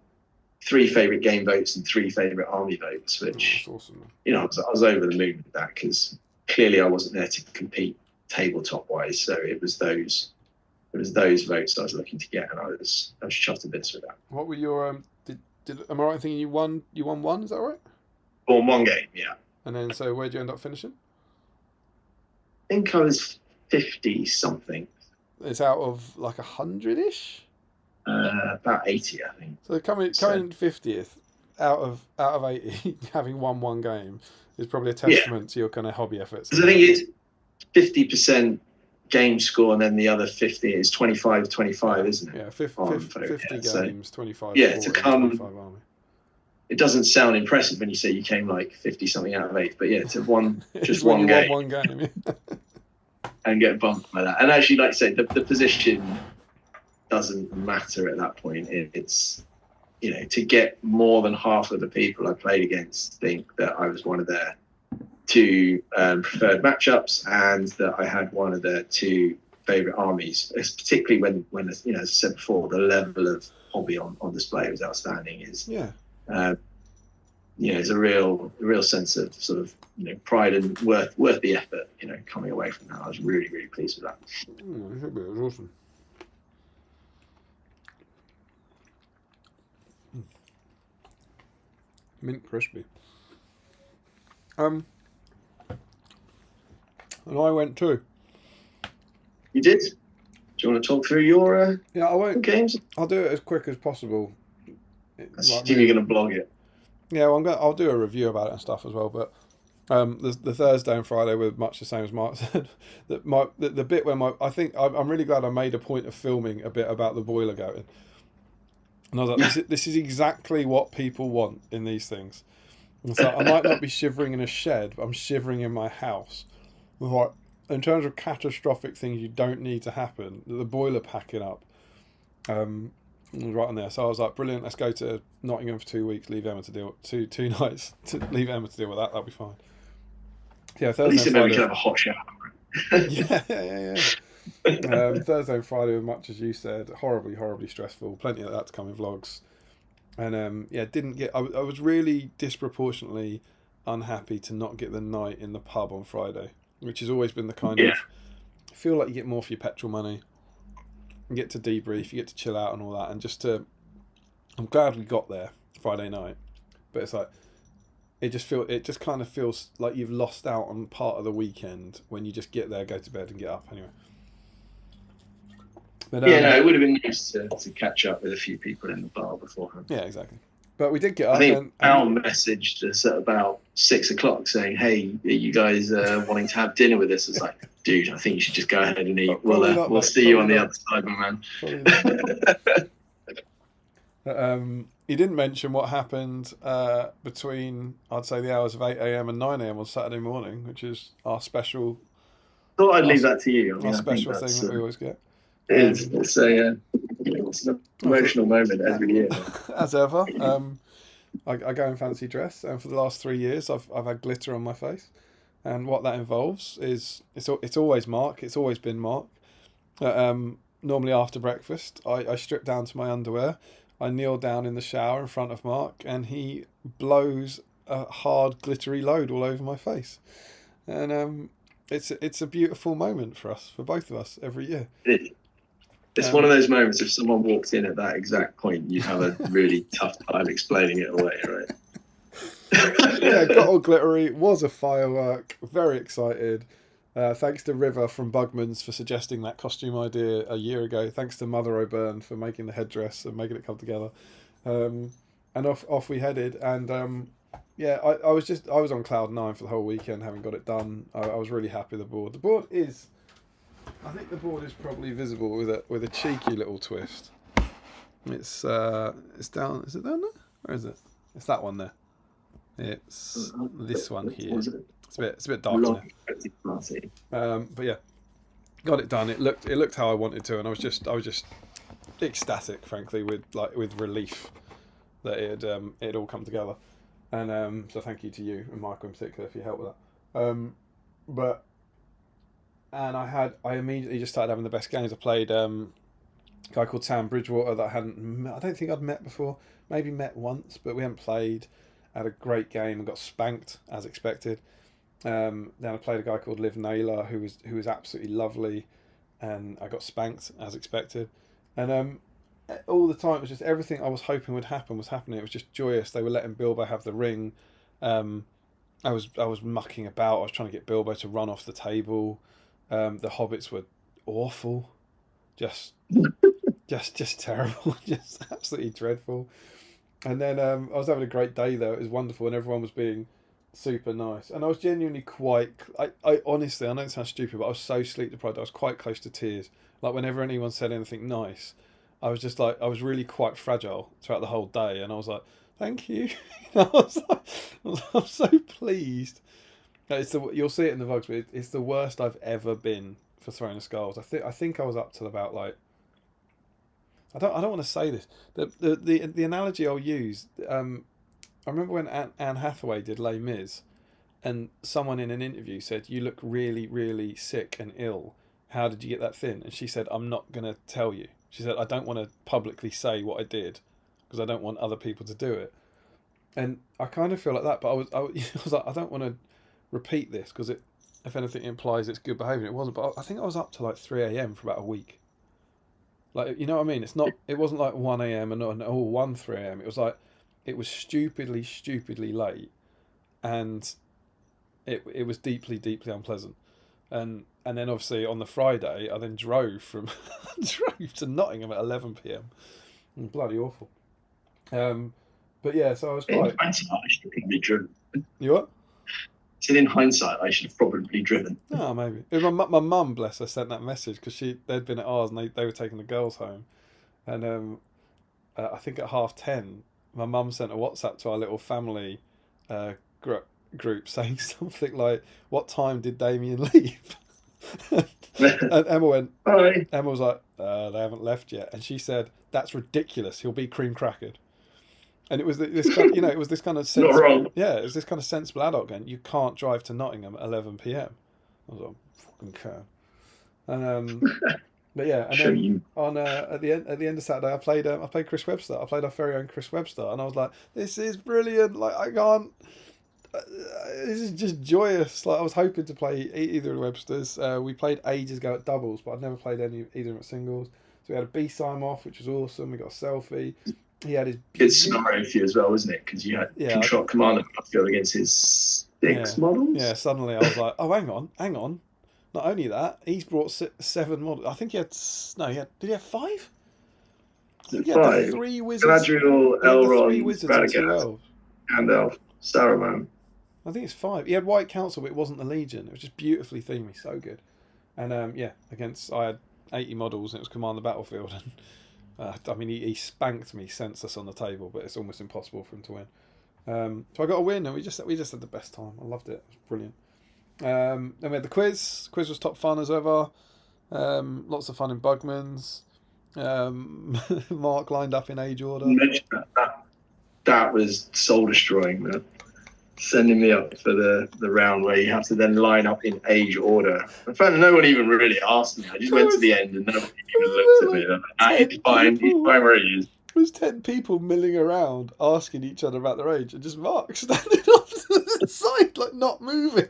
3 favourite game votes and 3 favourite army votes, which awesome. I was over the moon with that because clearly I wasn't there to compete tabletop wise. So it was those votes I was looking to get, and I was chuffed to bits with that. What were your am I right in thinking you won one? Is that right? On one game, yeah. And then so where'd you end up finishing? I think I was 50 something. It's out of like 100-ish. About 80, I think. So coming 50th out of 80, having won one game is probably a testament to your kind of hobby efforts. Because I think it's 50% game score, and then the other 50 is 25, isn't it? Yeah, 50 games, 25. Yeah, to come. 25 army. It doesn't sound impressive when you say you came like 50 something out of 8, but yeah, to one just one game, one game, and get bumped by that. And actually, like I say, the position doesn't matter at that point. It's to get more than half of the people I played against think that I was one of their 2 preferred matchups, and that I had one of their 2 favourite armies. It's particularly when as I said before, the level of hobby on display was outstanding. There's a real sense of sort of pride and worth the effort. Coming away from that, I was really, really pleased with that. It was awesome. Mint crispy. And I went too. You did? Do you want to talk through your Yeah, I won't. games? I'll do it as quick as possible. I Like, assume really- you're going to blog it. Yeah, well, I'll do a review about it and stuff as well. But the Thursday and Friday were much the same as Mark said. That the bit where I'm really glad I made a point of filming a bit about the boiler going. And I was like, this is exactly what people want in these things. And so I might not be shivering in a shed, but I'm shivering in my house. Like, in terms of catastrophic things you don't need to happen, the boiler packing up. Right on there. So I was like, brilliant, let's go to Nottingham for 2 weeks, leave Emma to deal with two nights to leave Emma to deal with that, that'll be fine. Yeah, At least Thursday and maybe we Friday. could have a hot shower. Yeah. Thursday and Friday were much as you said, horribly stressful. Plenty of that to come in vlogs. And didn't get. I was really disproportionately unhappy to not get the night in the pub on Friday, which has always been the kind of. I feel like you get more for your petrol money. You get to debrief, you get to chill out and all that, and I'm glad we got there Friday night, but it's like it just kind of feels like you've lost out on part of the weekend when you just get there, go to bed, and get up anyway. But, it would have been nice to catch up with a few people in the bar beforehand. Yeah, exactly. But we did get up. I think Al messaged us at about 6 o'clock saying, "Hey, are you guys wanting to have dinner with us?" It's like, dude, I think you should just go ahead and eat. We'll see you on the other side, my man. He didn't mention what happened between, I'd say, the hours of 8 a.m. and 9 a.m. on Saturday morning, which is our special. Thought I'd leave that to you. Our special thing that we always get. It's an emotional moment every year. As ever. I go in fancy dress, and for the last 3 years I've had glitter on my face, and what that involves is it's always Mark. It's always been Mark. Normally after breakfast, I strip down to my underwear. I kneel down in the shower in front of Mark, and he blows a hard glittery load all over my face, and it's a beautiful moment for both of us every year. It's one of those moments, if someone walked in at that exact point, you'd have a really tough time explaining it away, right? Yeah, got all glittery, was a firework, very excited. Thanks to River from Bugman's for suggesting that costume idea a year ago. Thanks to Mother O'Byrne for making the headdress and making it come together. And off we headed. And I was on cloud 9 for the whole weekend, having got it done. I was really happy with the board. I think the board is probably visible with a cheeky little twist. It's down. Is it down there? Where is it? It's that one there. It's this one here. It's a bit dark in there. But yeah, got it done. It looked how I wanted to, and I was just ecstatic, frankly, with relief that it had all come together. And so thank you to you and Michael in particular for your help with that. And I immediately just started having the best games. I played a guy called Sam Bridgewater that I don't think I'd met before. Maybe met once, but we hadn't played. Had a great game and got spanked as expected. Then I played a guy called Liv Naylor who was absolutely lovely, and I got spanked as expected. And all the time it was just everything I was hoping would happen was happening. It was just joyous. They were letting Bilbo have the ring. I was mucking about. I was trying to get Bilbo to run off the table. The hobbits were awful, just terrible, just absolutely dreadful. And then I was having a great day though. It was wonderful, and everyone was being super nice. And I was genuinely I honestly, I know it sounds stupid, but I was so sleep deprived. I was quite close to tears. Like whenever anyone said anything nice, I was just like, I was really quite fragile throughout the whole day. And I was like, thank you. I'm so pleased. You'll see it in the vlogs, but it's the worst I've ever been for Throne of Skulls. I think I was up to about like. I don't want to say this. The analogy I'll use. I remember when Anne Hathaway did Les Mis, and someone in an interview said, "You look really, really sick and ill. How did you get that thin?" And she said, "I'm not going to tell you." She said, "I don't want to publicly say what I did because I don't want other people to do it." And I kind of feel like that, but I was like, I don't want to repeat this because it, if anything, implies it's good behaviour. It wasn't, but I think I was up to like 3 a.m. for about a week. Like, you know what I mean? It wasn't like 1 a.m. and 3 a.m. It was like, it was stupidly late, and it was deeply unpleasant. And then obviously on the Friday, I then drove drove to Nottingham at 11 p.m. Bloody awful. But yeah, so I was In quite. hindsight, I should have probably driven. You what? So in hindsight, I should have probably driven. Oh, maybe. My mum, bless her, sent that message because they'd been at ours and they were taking the girls home, and I think at 10:30, my mum sent a WhatsApp to our little family group saying something like, "What time did Damien leave?" And Emma went. Hi. Emma was like, "They haven't left yet," and she said, "That's ridiculous. He'll be cream crackered." And it was this kind, it was this kind of Not wrong. yeah, it was this kind of sensible adult going, "You can't drive to Nottingham at 11 p.m." I was like, "Fucking can." And but yeah, and Show then you. on at the end of Saturday, I played Chris Webster. I played our very own Chris Webster, and I was like, "This is brilliant! Like I can't. This is just joyous." Like I was hoping to play either of the Websters. We played ages ago at doubles, but I'd never played either of them at singles. So we had a BSIME off, which was awesome. We got a selfie. He had his. Good scenario for you as well, wasn't it? Because you had control command of the battlefield against his 6 models. Yeah, suddenly I was like, "Oh, hang on! Not only that, he's brought 7 models. I think he had did he have 5? He had 5. The 3 wizards. Galadriel, Elrond, 3 Elrond, wizards and 2 Radagast, elves. Gandalf, Saruman. I think it's 5. He had White Council, but it wasn't the Legion. It was just beautifully themed, so good. And I had 80 models, and it was Command the Battlefield. And I mean, he spanked me senseless on the table, but it's almost impossible for him to win. So I got a win, and we just had the best time. I loved it. It was brilliant. Then we had the quiz. Quiz was top fun as ever. Lots of fun in Bugman's. Mark lined up in age order. That was soul destroying, man. Sending me up for the round where you have to then line up in age order. In fact, no one even really asked me. I just went to the end and nobody even looked at me. He's fine where he is. There was 10 people milling around asking each other about their age, and just Mark standing off to the side, like not moving.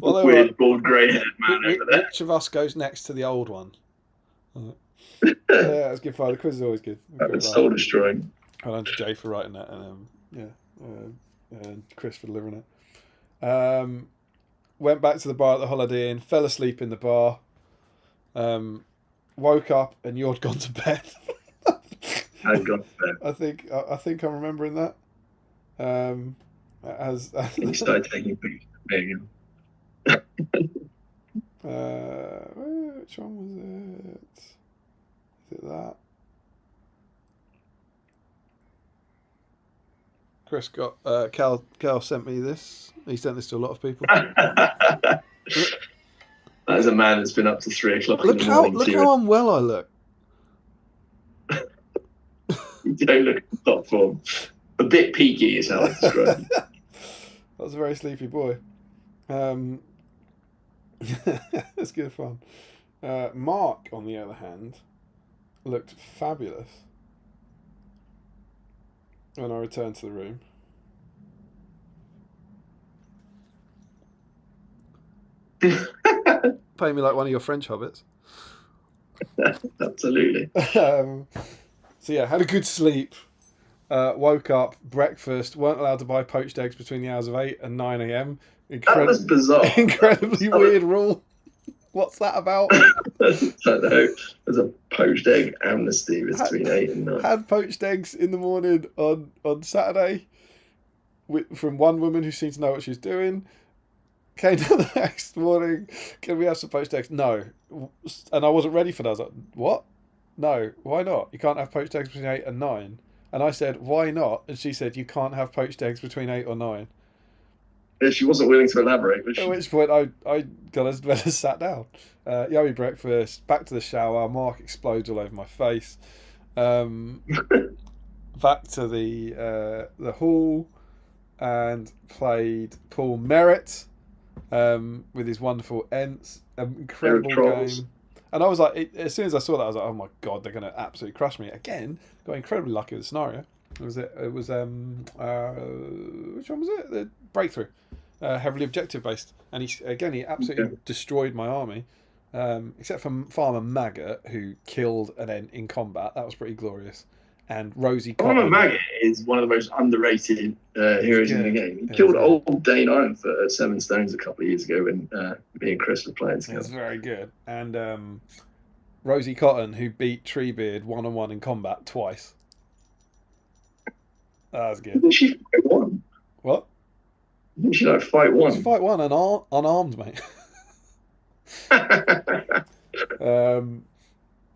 Well, weird, bald, grey-haired man over there. Which of us goes next to the old one? Yeah, it was good fun. The quiz is always good. That was soul destroying. Well done to Jay for writing that, and Chris for delivering it. Went back to the bar at the Holiday Inn, fell asleep in the bar, woke up and you'd gone to bed. I'd gone to bed. I think I'm remembering that. As you started taking pictures of me again. Which one was it? Is it that? Chris got Cal sent me this. He sent this to a lot of people. That is a man that's been up to 3 o'clock in the morning. Look how unwell I look. You don't look in top form. A bit peaky is how I describe it. That was a very sleepy boy. That's good fun. Mark, on the other hand, looked fabulous when I returned to the room. Pay me like one of your French hobbits. Absolutely. So yeah, had a good sleep. Woke up, breakfast. Weren't allowed to buy poached eggs between the hours of 8 and 9 a.m. That was bizarre. Incredibly weird rule. What's that about? I don't know. There's a poached egg amnesty between 8 and 9. Had poached eggs in the morning on Saturday from one woman who seemed to know what she was doing. Came down the next morning. Can we have some poached eggs? No. And I wasn't ready for that. I was like, what? No. Why not? You can't have poached eggs between 8 and 9. And I said, why not? And she said, you can't have poached eggs between 8 or 9. Yeah, she wasn't willing to elaborate, was she? At which point I got as well as sat down. Yummy breakfast, back to the shower. Mark explodes all over my face. Back to the hall and played Paul Merritt with his wonderful Ents. Incredible game. And I was like, as soon as I saw that, I was like, oh my God, they're going to absolutely crush me. Again, got incredibly lucky with the scenario. It was which one was it? The Breakthrough. Heavily objective based. And he absolutely destroyed my army. Except for Farmer Maggot, who killed an Ent in combat. That was pretty glorious. and Rosie Armor Cotton. Maggot is one of the most underrated heroes in the game. He killed old Dane Ironfoot at 7 stones a couple of years ago when me and Chris were playing together. It's very good. And Rosie Cotton, who beat Treebeard 1-on-1 in combat twice. That was good. Didn't she fight one? What? Didn't she like fight one? She fight one unarmed, mate. That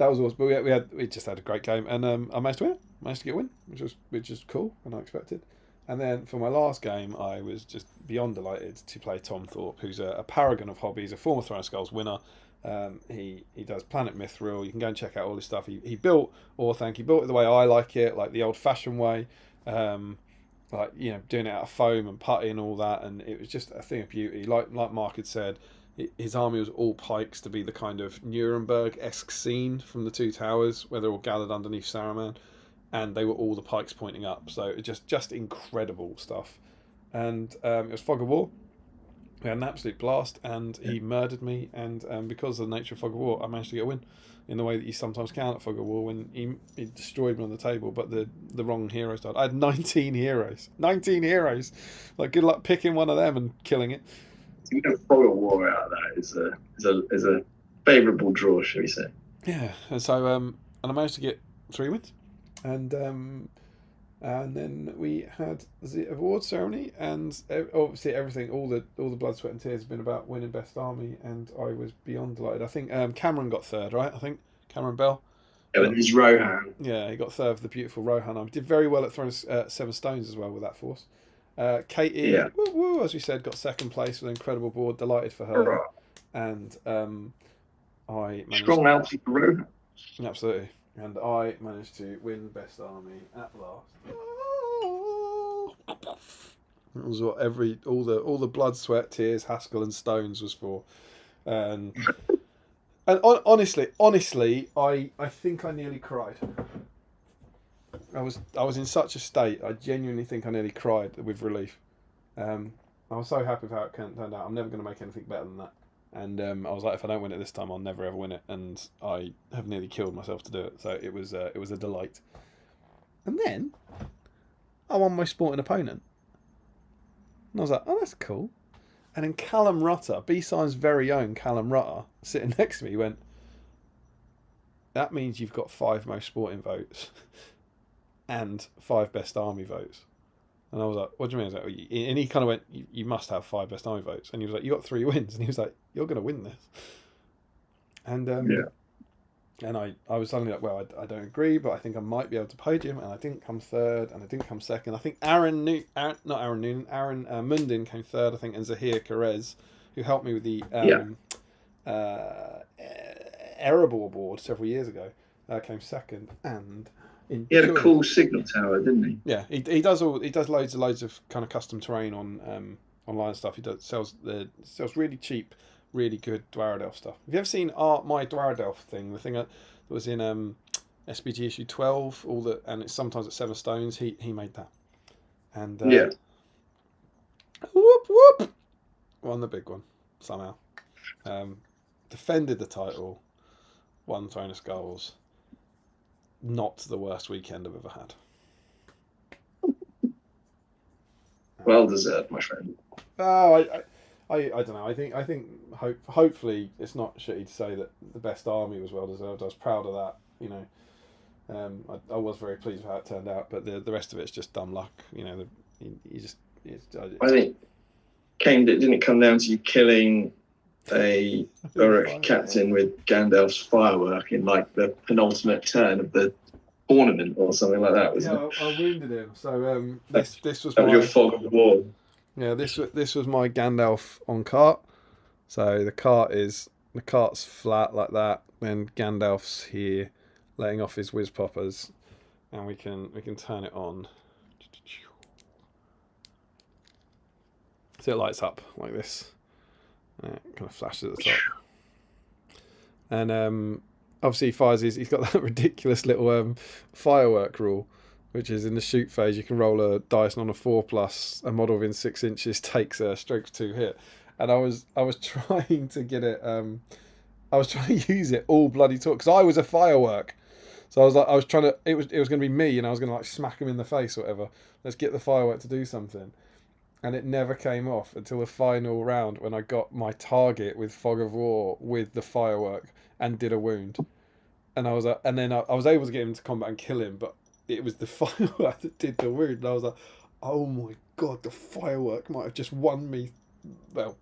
was awesome. But we just had a great game, and I managed to win. Managed to get a win, which is cool and unexpected. And then for my last game, I was just beyond delighted to play Tom Thorpe, who's a paragon of hobbies, a former Throne of Skulls winner. He does Planet Mithril. You can go and check out all his stuff. He built Orthanc. He built it the way I like it, like the old-fashioned way, like doing it out of foam and putty and all that. And it was just a thing of beauty. Like Mark had said, his army was all pikes to be the kind of Nuremberg-esque scene from the Two Towers, where they're all gathered underneath Saruman, and they were all the pikes pointing up. So it just incredible stuff. And it was Fog of War. We had an absolute blast, and he murdered me. And because of the nature of Fog of War, I managed to get a win in the way that you sometimes can at Fog of War when he destroyed me on the table, but the wrong heroes died. I had 19 heroes. 19 heroes! Like, good luck picking one of them and killing it. To get a Fog of War out of that is a favourable draw, shall we say. Yeah, and so and I managed to get 3 wins. And then we had the award ceremony, and obviously everything, all the blood, sweat and tears have been about winning best army, and I was beyond delighted. I think Cameron got 3rd, right? I think Cameron Bell. Yeah, with his Rohan. Yeah, he got 3rd for the beautiful Rohan army. Did very well at throwing 7 stones as well with that force. Katie, as we said, got 2nd place with an incredible board. Delighted for her. Right. And I managed strong out for Rohan. Absolutely. And I managed to win best army at last. It was what all the blood, sweat, tears, Haskell and stones was for. And honestly, I think I nearly cried. I was in such a state. I genuinely think I nearly cried with relief. I was so happy with how it turned out. I'm never going to make anything better than that. And I was like, if I don't win it this time, I'll never ever win it. And I have nearly killed myself to do it. So it was a delight. And then I won my sporting opponent. And I was like, oh, that's cool. And then Callum Rutter, BSIME's very own Callum Rutter, sitting next to me, went, that means you've got 5 most sporting votes and 5 best army votes. And I was like, what do you mean? I was like, and he kind of went, you must have 5 best army votes. And he was like, you got 3 wins. And he was like, you're going to win this. And and I was suddenly like, well, I don't agree, but I think I might be able to podium. And I didn't come 3rd, and I didn't come 2nd. I think Aaron Mundin came 3rd, I think, and Zahir Karez, who helped me with the Arable Award several years ago, came 2nd. And he had a cool signal tower, didn't he? Yeah, he does loads of kind of custom terrain on online stuff. He sells really cheap, really good Dwaradelf stuff. Have you ever seen my Dwaradelf thing? The thing that was in SBG issue 12, and it's sometimes at 7 stones. He made that, and whoop, won the big one somehow. Defended the title, won Throne of Skulls. Not the worst weekend I've ever had. Well deserved, my friend. Oh, I don't know. I think hopefully it's not shitty to say that the best army was well deserved. I was proud of that. I was very pleased with how it turned out, but the rest of it's just dumb luck. I think didn't it come down to you killing a Uruk captain with Gandalf's firework in like the penultimate turn of the tournament or something like that, wasn't it? I wounded him. So this was your Fog of War. Yeah, this was my Gandalf on cart. So the cart's flat like that. Then Gandalf's here, letting off his whiz poppers, and we can turn it on. So it lights up like this. It kind of flashes at the top. And obviously he fires he's got that ridiculous little firework rule, which is in the shoot phase you can roll a dice, and on a 4+, a model within 6 inches takes a strokes 2 hit. And I was trying to get it I was trying to use it all bloody talk, because I was a firework. So I was trying to. It was going to be me, and I was going to like smack him in the face or whatever. Let's get the firework to do something, and it never came off until the final round when I got my target with Fog of War with the firework and did a wound, and I was able to get him to combat and kill him, but it was the firework that did the wound. And I was like, oh my god, the firework might have just won me. Well,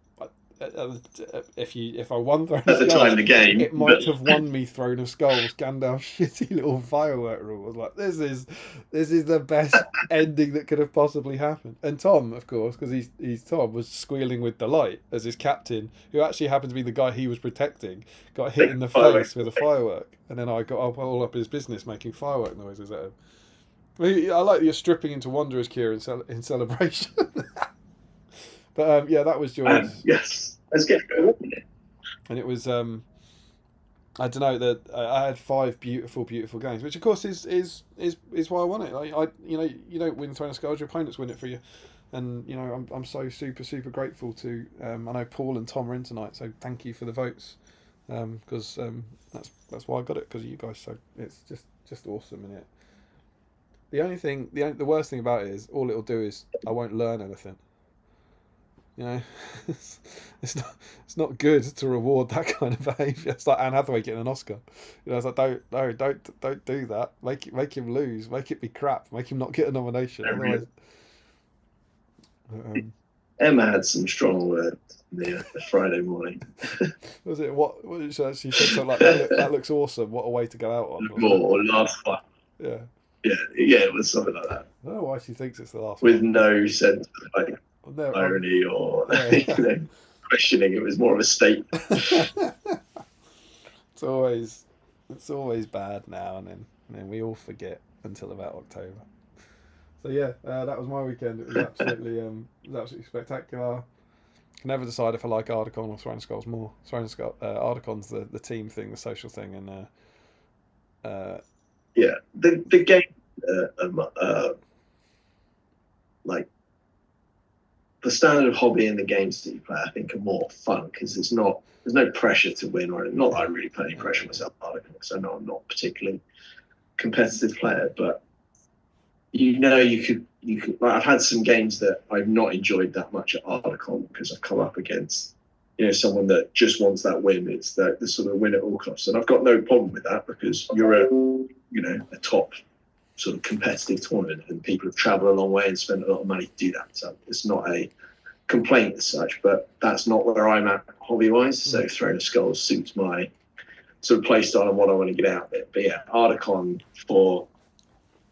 if I won Throne of At the Skulls, time of the game, it might have won me Throne of Skulls. Gandalf's shitty little firework rule. I was like, this is the best ending that could have possibly happened. And Tom, of course, because he's Tom, was squealing with delight as his captain, who actually happened to be the guy he was protecting, got hit in the face with a firework, and then I got all up his business making firework noises at him. I like that you're stripping into Wanderer's Cure in celebration. But yeah, that was joyous. yes, let's get going. And it was I don't know that I had 5 beautiful games, which of course is why I won it. Like you don't win Throne of Skulls, your opponents win it for you, and I'm so super grateful to I know Paul and Tom are in tonight, so thank you for the votes, because that's why I got it, because of you guys. So it's just awesome, and it. The worst thing about it is all it'll do is I won't learn anything. It's not good to reward that kind of behaviour. It's like Anne Hathaway getting an Oscar. It's like don't do that. Make him lose. Make it be crap. Make him not get a nomination. Otherwise, Emma had some strong words the Friday morning. Was it what she said? Something like that looks awesome. What a way to go out on. Or last one. Yeah. Yeah, it was something like that. I don't know why she thinks it's the last with one. No sense of irony or questioning. It was more of a statement. It's always bad now and then we all forget until about October. So yeah, that was my weekend. It was absolutely spectacular. Can never decide if I like Ardacon or Throne of Skulls more. Ardacon's the team thing, the social thing, and yeah, the game like the standard of hobby and the games that you play, I think, are more fun because there's no pressure to win, or not that I really put any pressure on myself, because I know I'm not a particularly competitive player, but you could like, I've had some games that I've not enjoyed that much at Ardacon because I've come up against someone that just wants that win. It's the sort of win at all costs, and I've got no problem with that because you're a top sort of competitive tournament, and people have travelled a long way and spent a lot of money to do that. So it's not a complaint as such, but that's not where I'm at hobby-wise. So Throne of Skulls suits my sort of play style and what I want to get out of it. But yeah, Ardacon for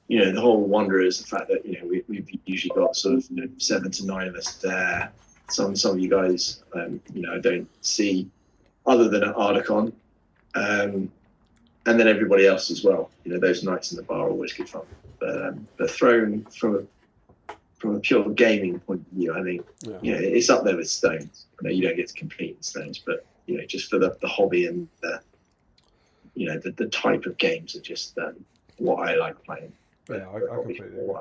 the whole wonder is the fact that we've usually got sort of 7 to 9 of us there. Some of you guys, I don't see other than at Ardacon, and then everybody else as well. Those nights in the bar are always good fun. But Throne from a pure gaming point of view, I think it's up there with Stones. I know you don't get to compete in Stones, but just for the hobby and the type of games are just what I like playing. Yeah, I completely agree.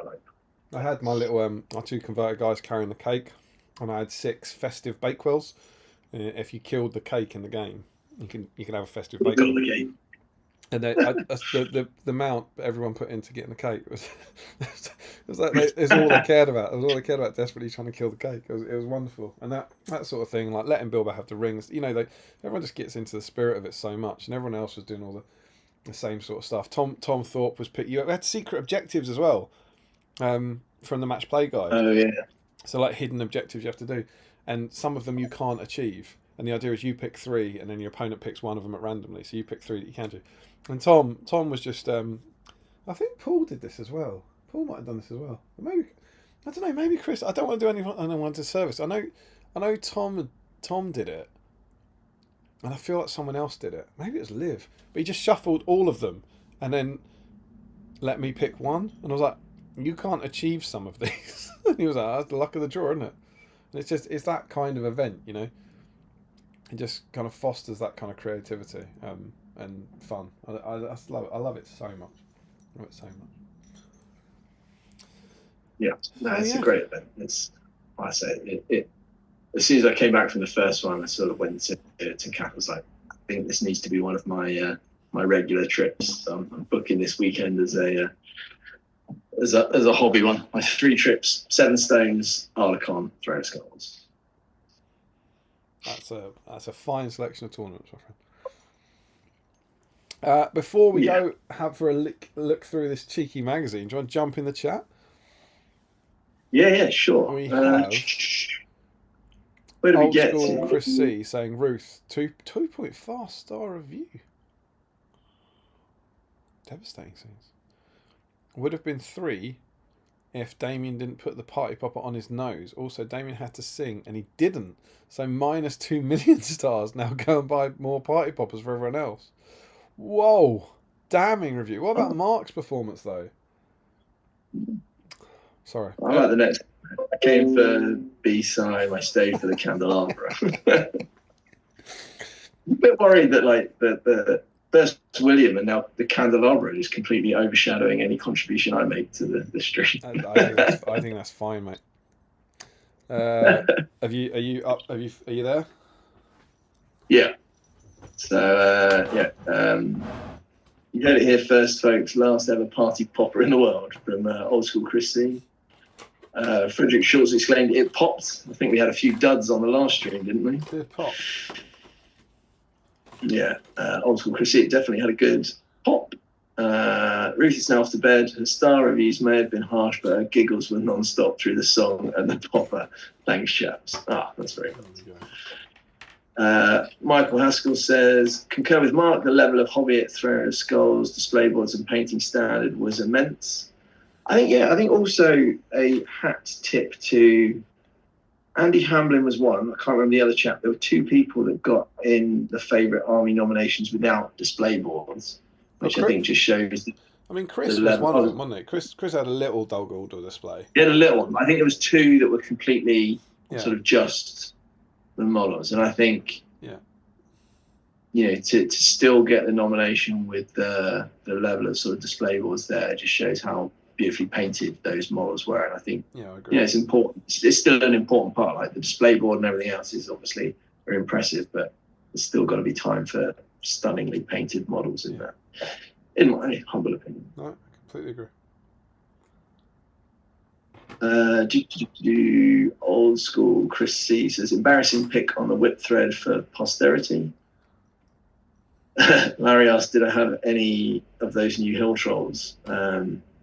I had my little my 2 converted guys carrying the cake, and I had 6 festive bakewells. If you killed the cake in the game, you can have a festive bakewell. And then the amount everyone put into getting the cake was it's all they cared about. It was all they cared about, desperately trying to kill the cake. It was wonderful, and that sort of thing, like letting Bilbo have the rings. Everyone just gets into the spirit of it so much, and everyone else was doing all the same sort of stuff. Tom Thorpe was you had secret objectives as well, from the match play guide. Oh yeah. So like hidden objectives you have to do, and some of them you can't achieve. And the idea is you pick 3, and then your opponent picks one of them at randomly. So you pick 3 that you can do. And Tom was just, I think Paul did this as well. Paul might have done this as well. Maybe, I don't know. Maybe Chris. I don't want to do anyone to service. I know Tom did it, and I feel like someone else did it. Maybe it was Liv, but he just shuffled all of them, and then let me pick one. And I was like, you can't achieve some of these. And he was like, that's the luck of the draw, isn't it? And it's that kind of event, It just kind of fosters that kind of creativity and fun. I love it so much. I love it so much. Yeah, it's a great event. It's, like I say, it. As soon as I came back from the first one, I sort of went to Kath. I was like, I think this needs to be one of my my regular trips. I'm booking this weekend as a hobby one. My 3 trips: Seven Stones, Arlecon, Throne of Skulls. That's a fine selection of tournaments, my friend. Before we go have for a look through this cheeky magazine, do you want to jump in the chat? Yeah, sure. We have where do we Old get School to? Chris C saying Ruth 2.5 star review. Devastating scenes. Would have been 3 if Damien didn't put the party popper on his nose. Also, Damien had to sing and he didn't. So minus 2 million stars. Now go and buy more party poppers for everyone else. Whoa. Damning review. What about Mark's performance though? Sorry. I like the next. I came for BSIME. I stayed for the candelabra. A bit worried that like the first William and now the candelabra is completely overshadowing any contribution I make to the stream. I think that's fine, mate. Are you there? Yeah. So you heard it here first, folks. Last ever party popper in the world from Old School Chris C. Frederick Schultz exclaimed, "It popped." I think we had a few duds on the last stream, didn't we? Did it pop? Yeah, Old School Chris C. It definitely had a good pop. Ruth is now off to bed. Her star reviews may have been harsh, but her giggles were non-stop through the song and the popper. Thanks, chaps. That's very good. Michael Haskell says, concur with Mark, the level of hobby at Throne of Skulls, display boards and painting standard was immense. I think also a hat tip to Andy Hamblin was one. I can't remember the other chap. There were 2 people that got in the favourite army nominations without display boards, which I think just shows. I mean, Chris was one of them, wasn't it? Chris had a little Doggle display. He had a little one. I think there was 2 that were completely sort of just the models, and I think to still get the nomination with the level of sort of display boards there just shows how beautifully painted those models were, and I think I agree. It's important. It's still an important part. Like the display board and everything else is obviously very impressive, but there's still got to be time for stunningly painted models in there. In my humble opinion. No, I completely agree. Old School Chris C says, embarrassing pick on the whip thread for posterity. Larry asked, did I have any of those new hill trolls?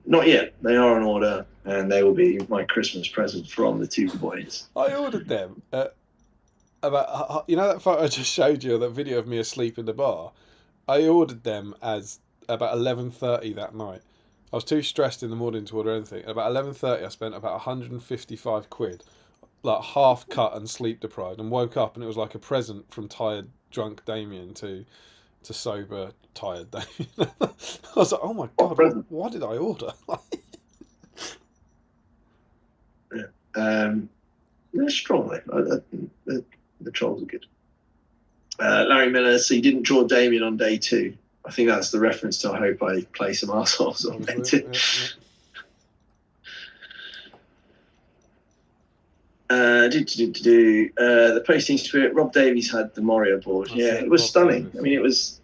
Not yet. They are on order, and they will be my Christmas present from the 2 boys. I ordered them about that photo I just showed you, that video of me asleep in the bar. I ordered them as about 11:30 that night. I was too stressed in the morning to order anything. About 11:30, I spent about 155 quid, like half cut and sleep deprived, and woke up and it was like a present from tired, drunk Damien to sober, tired Damien. I was like, oh my god, what did I order? They're strong, the trolls are good. Larry Miller, so you didn't draw Damien on day 2. I think that's the reference to I hope I play some arseholes on day 2. The posting spirit, Rob Davies had the Moria board. It was stunning. I mean, it was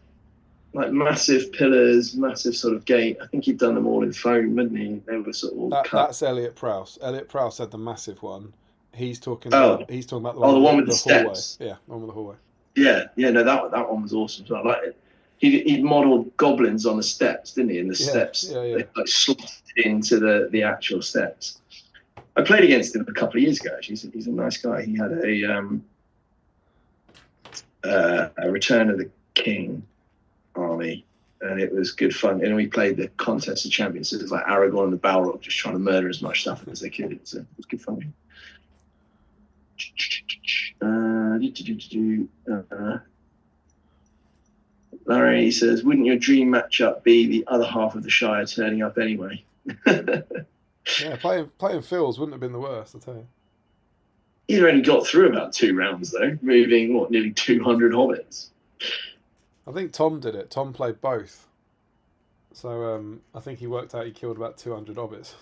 like massive pillars, massive sort of gate. I think he'd done them all in foam, hadn't he? They were sort of all cut. That's Elliot Prowse. Elliot Prowse had the massive one. He's talking about the one with the steps. Hallway. Yeah, one with the hallway. No, that one was awesome. So I like it. He'd modelled goblins on the steps, didn't he? In the steps, they like slotted into the actual steps. I played against him a couple of years ago. Actually, he's a nice guy. He had a Return of the King army, and it was good fun. And we played the Contest of Champions. So it was like Aragorn and the Balrog just trying to murder as much stuff as they could. It was good fun. Larry says, wouldn't your dream matchup be the other half of the Shire turning up anyway? Yeah, playing Phil's wouldn't have been the worst, I tell you. He'd only got through about 2 rounds though, moving nearly 200 hobbits. I think Tom did it. Tom played both, so I think he worked out he killed about 200 hobbits.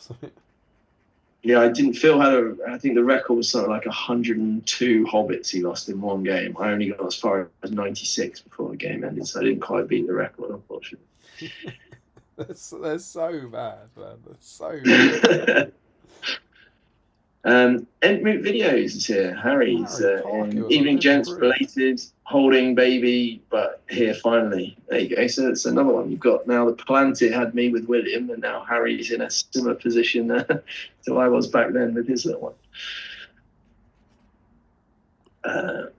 Yeah, I didn't. Phil had I think the record was something like 102 hobbits he lost in one game. I only got as far as 96 before the game ended, so I didn't quite beat the record, unfortunately. They're so bad, man. They're so bad. Endmute Videos is here. Harry's Harry Parker was on evening, gents, Debrief. belated, holding baby, but here finally. There you go. So it's another one. You've got now the Planted had me with William, and now Harry's in a similar position to I was back then with his little one.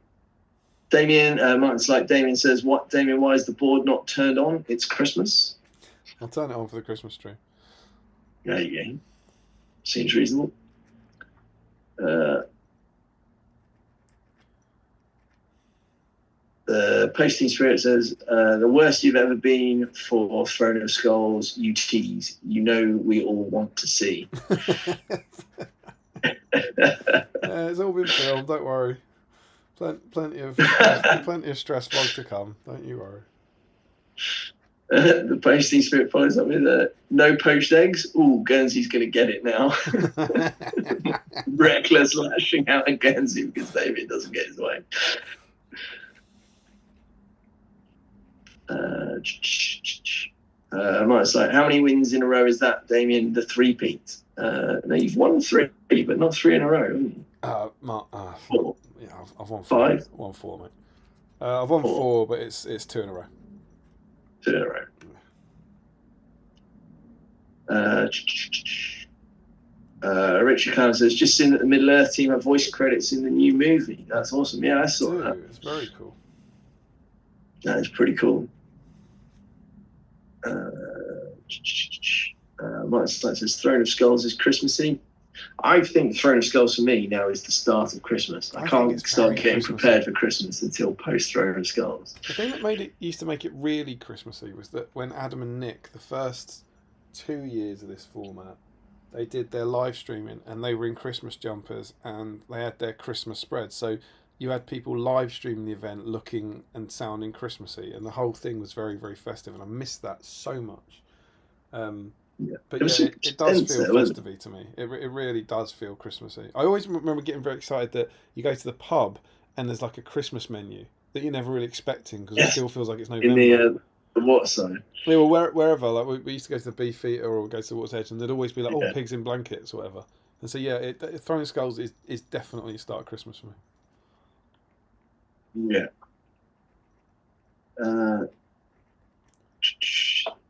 Damien, Martin's like Damien says, "What, Damien? Why is the board not turned on? It's Christmas." I'll turn it on for the Christmas tree. There you go. Seems reasonable. The Posting Spirit says, the worst you've ever been for Throne of Skulls, you tease. You know we all want to see. It's all been filmed, don't worry. Plenty of stress vlog to come, don't you worry. The Posting Spirit follows up with no poached eggs. Ooh, Guernsey's going to get it now. Reckless lashing out at Guernsey because David doesn't get his way. It's like, how many wins in a row is that, Damien? The three-peat. No, you've won 3, but not 3 in a row, haven't you? 4. Yeah, I've won 4. 5? Won 4, mate. I've won 4, but it's 2 in a row. 2 in a row. Richard Clown says, just seen that the Middle Earth team have voice credits in the new movie. That's awesome. Yeah, I saw that. It's very cool. That is pretty cool. Martin Stites says, Throne of Skulls is Christmassy. I think Throne of Skulls for me now is the start of Christmas. I can't start getting prepared for Christmas until post Throne of Skulls. The thing that used to make it really Christmassy was that when Adam and Nick, the first 2 years of this format, they did their live streaming and they were in Christmas jumpers and they had their Christmas spread. So you had people live streaming the event looking and sounding Christmassy, and the whole thing was very, very festive, and I missed that so much. But yeah, it does feel festive to me. It really does feel Christmassy. I always remember getting very excited that you go to the pub and there's like a Christmas menu that you're never really expecting because it still feels like it's November. In the water side. Yeah, well, wherever. Like we used to go to the Beefeater or go to the Water's Edge, and there'd always be like, pigs in blankets or whatever. And so yeah, Throwing Skulls is definitely the start of Christmas for me. Yeah.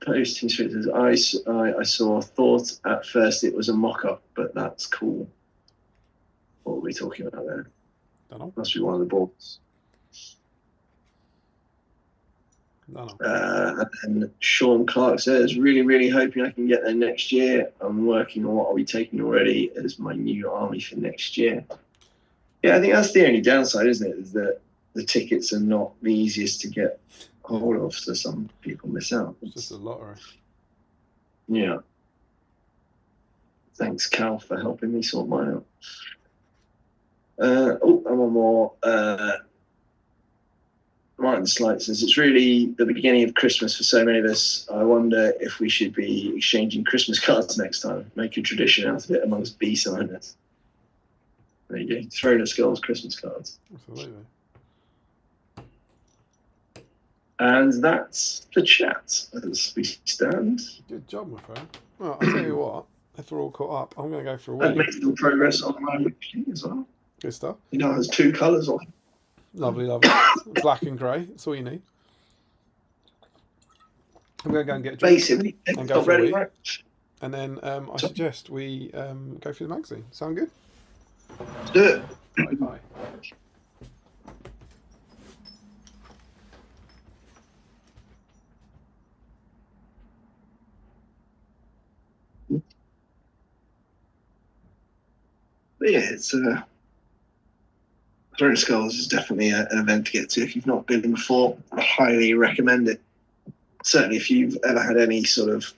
Posting says, I thought at first it was a mock-up, but that's cool. What are we talking about there? Don't know. Must be one of the boards. And Sean Clark says, really, really hoping I can get there next year. I'm working on what I'll be taking already as my new army for next year. Yeah, I think that's the only downside, isn't it? Is that the tickets are not the easiest to get hold of, so some people miss out. It's just a lottery. Yeah. Thanks, Cal, for helping me sort mine out. And one more. Martin Slight says, it's really the beginning of Christmas for so many of us. I wonder if we should be exchanging Christmas cards next time. Make a tradition out of it amongst BSIME. There you go. Throne of Skulls Christmas cards. Absolutely. And that's the chat as we stand. Good job, my friend. Well, I'll tell you what, if we're all caught up, I'm going to go for a I've wee. made some progress on my wiki as well. Good stuff. You know, it has 2 colours on it. Lovely. Black and grey. That's all you need. I'm going to go and get a drink. Basically, and go for ready, a wee. right? And then I suggest we go through the magazine. Sound good? Let's do it. Bye. But yeah, it's Throne of Skulls is definitely an event to get to. If you've not been before, I highly recommend it. Certainly, if you've ever had any sort of,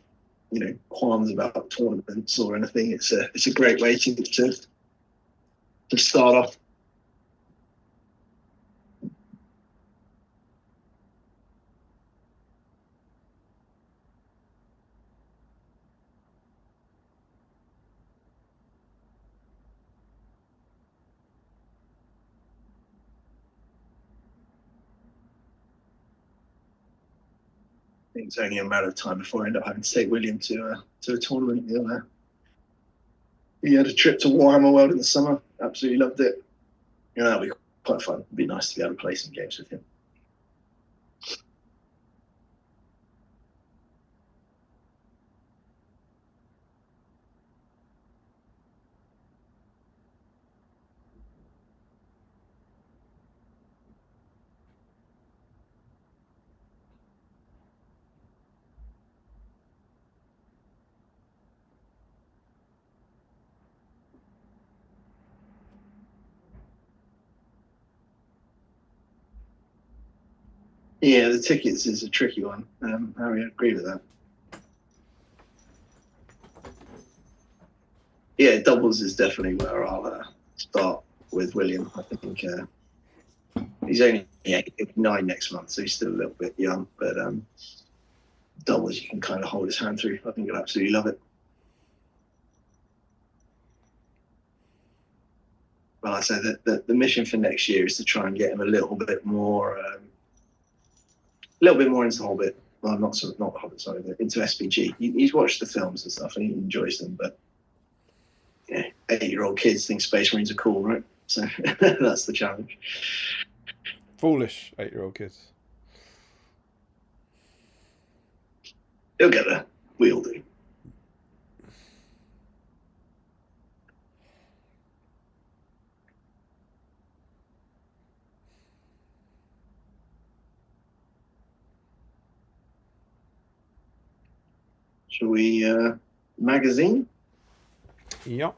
qualms about tournaments or anything, it's a great way to start off. think it's only a matter of time before I end up having to take William to a tournament. He had a trip to Warhammer World in the summer. Absolutely loved it. That'll be quite fun. It'd be nice to be able to play some games with him. Yeah, the tickets is a tricky one. Harry, I agree with that. Yeah, doubles is definitely where I'll start with William. I think he's only 9 next month, so he's still a little bit young. But doubles, you can kind of hold his hand through. I think he'll absolutely love it. Well, I say that the mission for next year is to try and get him a little bit more into Hobbit. Well, not Hobbit, sorry, but into SBG. He's watched the films and stuff, and he enjoys them. But 8-year-old kids think Space Marines are cool, right? So that's the challenge. Foolish 8-year-old kids. He'll get there. We all do. Shall we magazine? Yep.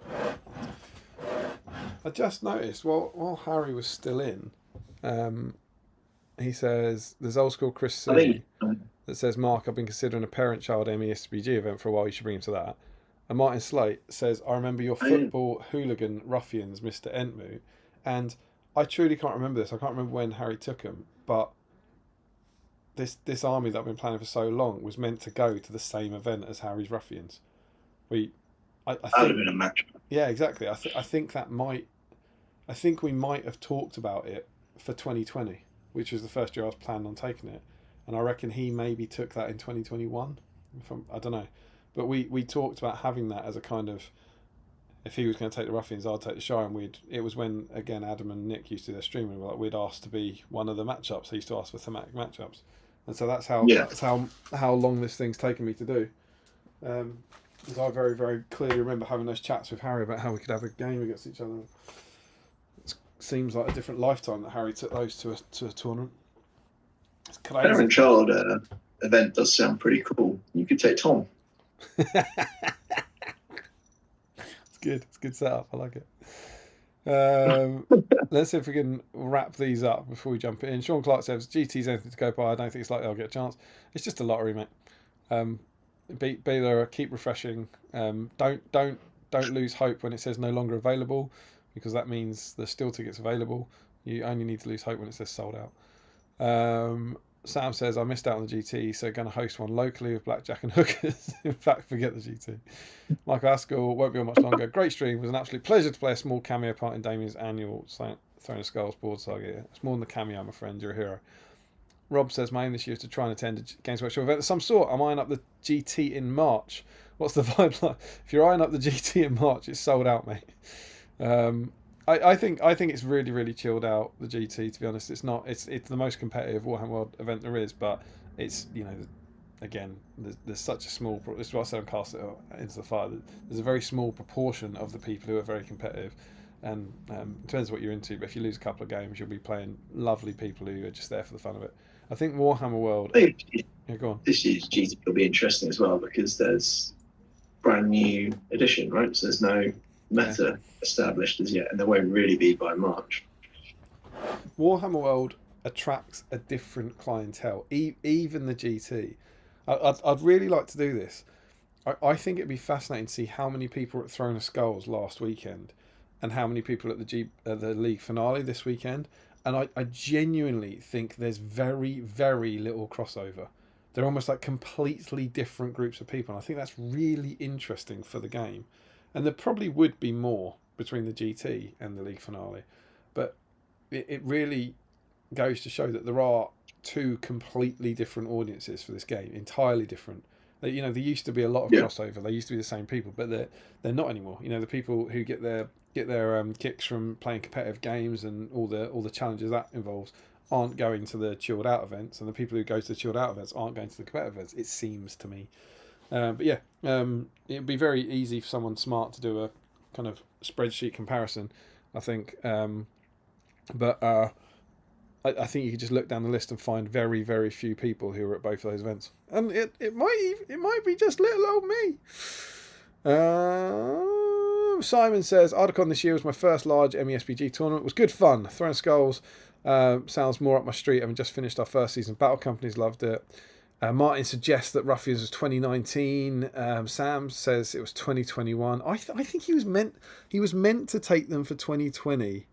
I just noticed while Harry was still in, he says there's old school Chris C that says, Mark, I've been considering a parent-child MESBG event for a while. You should bring him to that. And Martin Slate says, I remember your football hooligan ruffians, Mr. Entmu, and I truly can't remember this. I can't remember when Harry took him, but this army that I've been planning for so long was meant to go to the same event as Harry's ruffians. I think that would have been a match. Yeah, exactly. I think we might have talked about it for 2020, which was the first year I was planning on taking it, and I reckon he maybe took that in 2021. I don't know, but we talked about having that as a kind of, if he was going to take the ruffians, I'd take the Shire, and it was when again Adam and Nick used to do their streaming. We'd asked to be one of the matchups. He used to ask for thematic matchups, and so that's how long this thing's taken me to do. Because I very, very clearly remember having those chats with Harry about how we could have a game against each other. It seems like a different lifetime that Harry took those to a tournament. It's crazy. Parent-child event does sound pretty cool. You could take Tom. It's good. It's a good setup. I like it. Let's see if we can wrap these up before we jump in. Sean Clark says, GT's anything to go by. I don't think it's likely I'll get a chance. It's just a lottery, mate. Be there, keep refreshing. Don't lose hope when it says no longer available, because that means there's still tickets available. You only need to lose hope when it says sold out. Sam says, I missed out on the GT, so going to host one locally with blackjack and hookers. In fact, forget the GT. Michael Askell, won't be on much longer. Great stream. It was an absolute pleasure to play a small cameo part in Damien's annual Throne of Skulls board saga. It's more than the cameo, my friend. You're a hero. Rob says, my aim this year is to try and attend a Games Workshop event of some sort. I'm eyeing up the GT in March. What's the vibe like? If you're eyeing up the GT in March, it's sold out, mate. I think it's really, really chilled out, the GT, to be honest. It's the most competitive Warhammer World event there is, but it's, again, there's such a small, this is what I said on Cast It Into the Fire, there's a very small proportion of the people who are very competitive, and it depends what you're into, but if you lose a couple of games, you'll be playing lovely people who are just there for the fun of it. I think Warhammer World... Yeah, go on. This year's GT will be interesting as well, because there's brand new edition, right? So there's no meta established as yet, and there won't really be by March. Warhammer World attracts a different clientele, even the GT. I'd really like to do this. I think it'd be fascinating to see how many people were at Throne of Skulls last weekend and how many people at the league finale this weekend. And I genuinely think there's very, very little crossover. They're almost like completely different groups of people. And I think that's really interesting for the game. And there probably would be more between the GT and the league finale. But it really goes to show that there are two completely different audiences for this game, entirely different. There used to be a lot of Yeah. crossover. They used to be the same people, but they're not anymore. The people who get their kicks from playing competitive games and all the challenges that involves aren't going to the chilled out events, and the people who go to the chilled out events aren't going to the competitive events. It seems to me, but yeah, it'd be very easy for someone smart to do a kind of spreadsheet comparison, I think. But I think you could just look down the list and find very, very few people who are at both of those events, and it might be just little old me. Simon says Ardacon this year was my first large MESBG tournament. It was good fun. Throwing skulls sounds more up my street. Having just finished our first season, Battle Companies loved it. Martin suggests that Ruffians was 2019. Sam says it was 2021. I think he was meant to take them for 2020.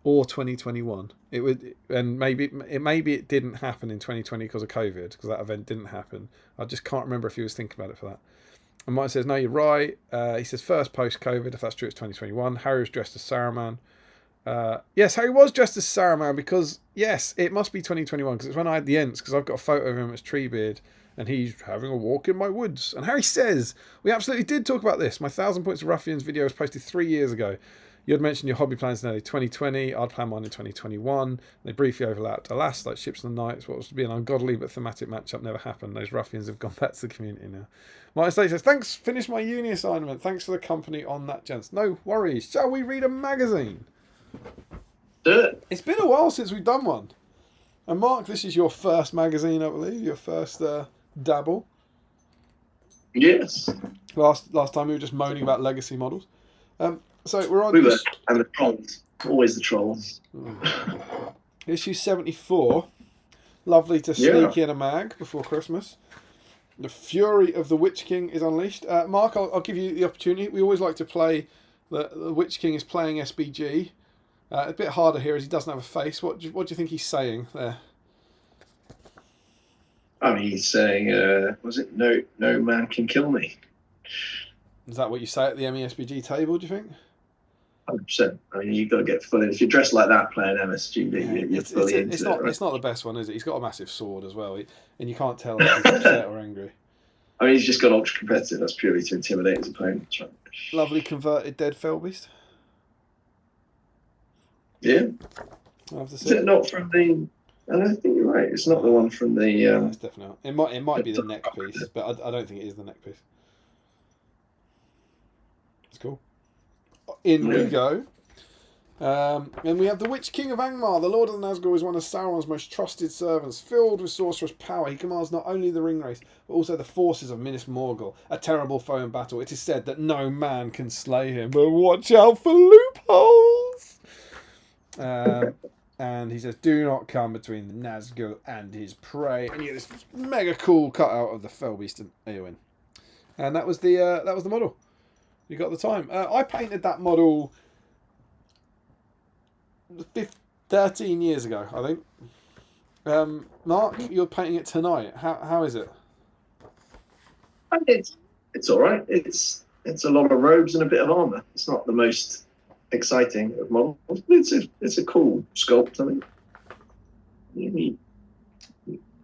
Or 2021. Maybe it didn't happen in 2020 because of COVID, because that event didn't happen. I just can't remember if he was thinking about it for that. And Mike says, no, you're right. He says first post-COVID. If that's true, it's 2021. Harry was dressed as Saruman. Yes, Harry was dressed as Saruman because, yes, it must be 2021 because it's when I had the Ents, because I've got a photo of him as Treebeard and he's having a walk in my woods. And Harry says, we absolutely did talk about this. My 1,000 Points of Ruffians video was posted 3 years ago. You had mentioned your hobby plans in early 2020. I'd plan mine in 2021. They briefly overlapped. Alas, like Ships and the Knights, what was to be an ungodly but thematic matchup never happened. Those ruffians have gone back to the community now. Martin Slade says, thanks, finished my uni assignment. Thanks for the company on that, gents. No worries. Shall we read a magazine? Do it. It's been a while since we've done one. And Mark, this is your first magazine, I believe. Your first dabble. Yes. Last time we were just moaning about legacy models. So we're on and the trolls. Always the trolls. issue 74. Lovely to sneak in a mag before Christmas. The fury of the Witch King is unleashed. Mark, I'll give you the opportunity. We always like to play the Witch King is playing SBG. A bit harder here as he doesn't have a face. What do you think he's saying there? I mean, he's saying, was it no man can kill me? Is that what you say at the MESBG table, do you think? 100%. I mean, you've got to get fully. If you're dressed like that playing MSG, you're fully into it. Right? It's not the best one, is it? He's got a massive sword as well, and you can't tell if he's upset or angry. I mean, he's just got ultra competitive. That's purely to intimidate his opponents, right? Lovely converted dead Felbeast. Yeah. I have to say. Is it not from the? I don't think you're right. It's not the one from the. No, it's definitely not. It might be the neck piece, but I don't think it is the neck piece. It's cool. In we go. And we have the Witch King of Angmar. The Lord of the Nazgul is one of Sauron's most trusted servants. Filled with sorcerous power, he commands not only the ring race, but also the forces of Minas Morgul, a terrible foe in battle. It is said that no man can slay him, but watch out for loopholes. And he says, do not come between the Nazgul and his prey. And you get this mega cool cutout of the Felbeast and Eowyn. And that was the model. You got the time. I painted that model 13 years ago, I think. Mark, you're painting it tonight. How is it? It's all right. It's a lot of robes and a bit of armor. It's not the most exciting of models. It's a cool sculpt. I think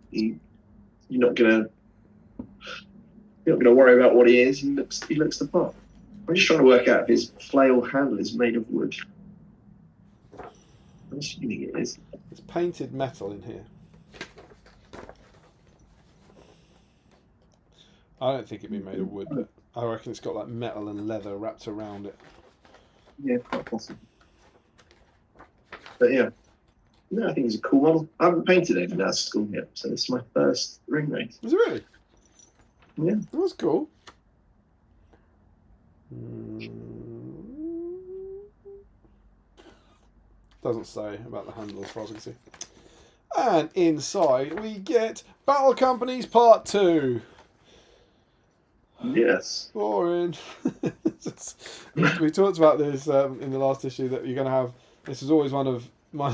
you're not gonna worry about what he is. He looks the part. I'm just trying to work out if his flail handle is made of wood. I'm assuming it is. It's painted metal in here. I don't think it'd be made of wood, but I reckon it's got like metal and leather wrapped around it. Yeah, quite possible. But yeah. No, I think it's a cool model. I haven't painted any Nazgul yet, so this is my first ring race. Is it really? Yeah. That's cool. Doesn't say about the handle as far as I can see. And inside we get Battle Companies Part 2. Yes. Boring. We talked about this in the last issue, that you're going to have... This is always one of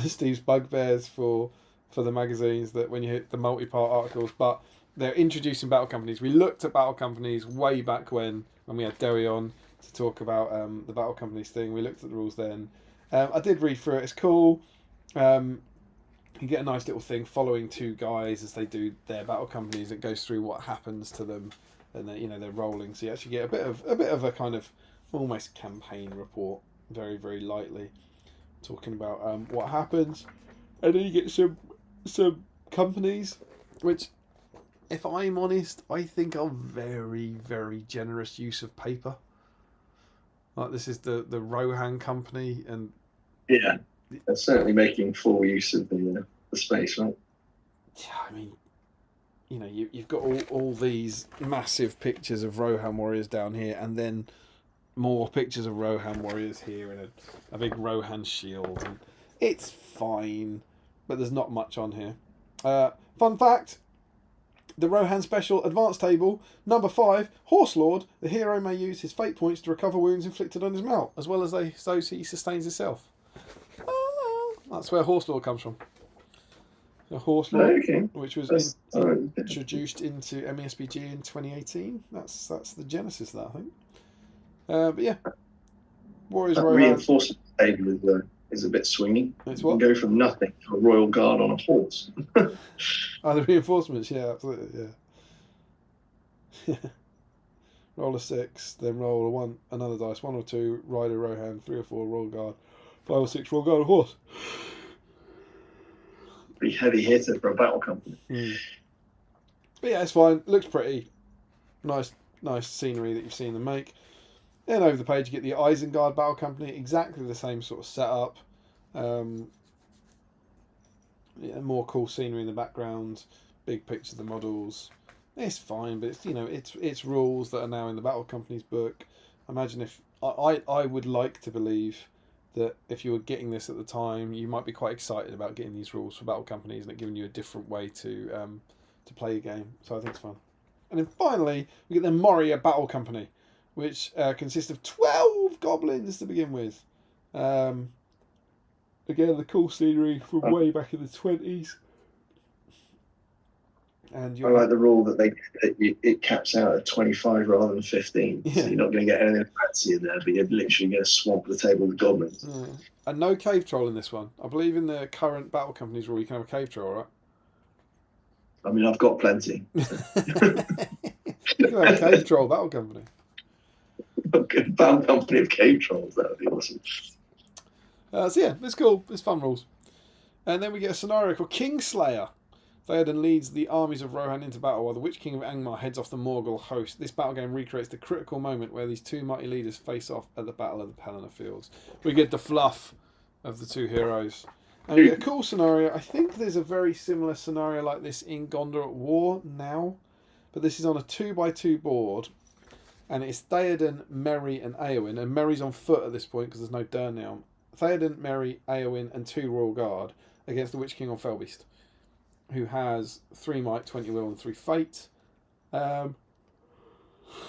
Steve's bugbears for the magazines, that when you hit the multi-part articles, but they're introducing Battle Companies. We looked at Battle Companies way back when we had Derry on to talk about the Battle Companies thing. We looked at the rules then. I did read through it. It's cool. You get a nice little thing following two guys as they do their battle companies. It goes through what happens to them, and they're rolling. So you actually get a bit of a kind of almost campaign report, very very lightly, talking about what happens, and then you get some companies, which, if I'm honest, I think are very very generous use of paper. Like this is the Rohan company, and Yeah, they're certainly making full use of the space, right? yeah, I mean, you've got all these massive pictures of Rohan warriors down here, and then more pictures of Rohan warriors here, and a big Rohan shield. And it's fine, but there's not much on here. Fun fact: the Rohan Special Advanced Table, number 5, Horse Lord. The hero may use his fate points to recover wounds inflicted on his mount, as well as those he sustains himself. That's where Horse Lord comes from. The Horse Lord, Okay. which was introduced into MESBG in 2018. That's the genesis of that, I think. But yeah, Warriors That Rohan. reinforcement table is a bit swingy. It's You what? can go from nothing to a royal guard on a horse. Oh, the reinforcements, yeah, absolutely, yeah. Roll a 6, then roll a 1, another dice, 1 or 2, rider Rohan, 3 or 4, roll guard, 5 or 6, roll guard, horse. Pretty heavy hitter for a battle company. But yeah, it's fine. Looks pretty. Nice scenery that you've seen them make. Then over the page you get the Isengard Battle Company, exactly the same sort of setup. More cool scenery in the background, big picture of the models. It's fine, but it's rules that are now in the Battle Company's book. Imagine if I would like to believe that if you were getting this at the time, you might be quite excited about getting these rules for Battle Companies and it giving you a different way to play a game. So I think it's fun. And then finally, we get the Moria Battle Company, which consists of 12 goblins to begin with. Again, the cool scenery from way back in the 20s. And I like the rule that it caps out at 25 rather than 15. Yeah. So you're not going to get anything fancy in there, but you're literally going to swamp the table with goblins. Yeah. And no cave troll in this one. I believe in the current Battle Companies rule you can have a cave troll, right? I mean, I've got plenty. You can have a cave troll Battle Company. A good battle company of cave trolls, that would be awesome. So yeah, it's cool. It's fun rules. And then we get a scenario called Kingslayer. Theoden leads the armies of Rohan into battle while the Witch King of Angmar heads off the Morgul host. This battle game recreates the critical moment where these two mighty leaders face off at the Battle of the Pelennor Fields. We get the fluff of the two heroes. And we get a cool scenario. I think there's a very similar scenario like this in Gondor at War now. But this is on a 2x2 board. And it's Theoden, Merry and Eowyn. And Merry's on foot at this point because there's no Dern now. Theoden, Merry, Eowyn and 2 Royal Guard against the Witch King on Felbeast, who has 3 might, 20 will, and 3 fate. No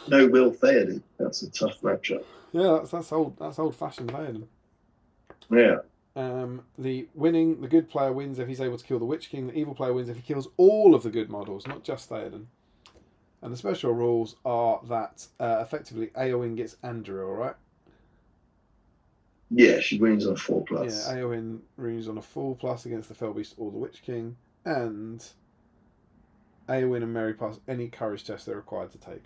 Will Theoden. That's a tough matchup. Yeah, that's old-fashioned Theoden. Yeah. The good player wins if he's able to kill the Witch King. The evil player wins if he kills all of the good models, not just Theoden. And the special rules are that effectively Eowyn gets Anduril, right? Yeah, she wins on a 4+. Yeah, Eowyn wins on a 4+ against the Felbeast or the Witch King. And Eowyn and Merry pass any courage test they're required to take.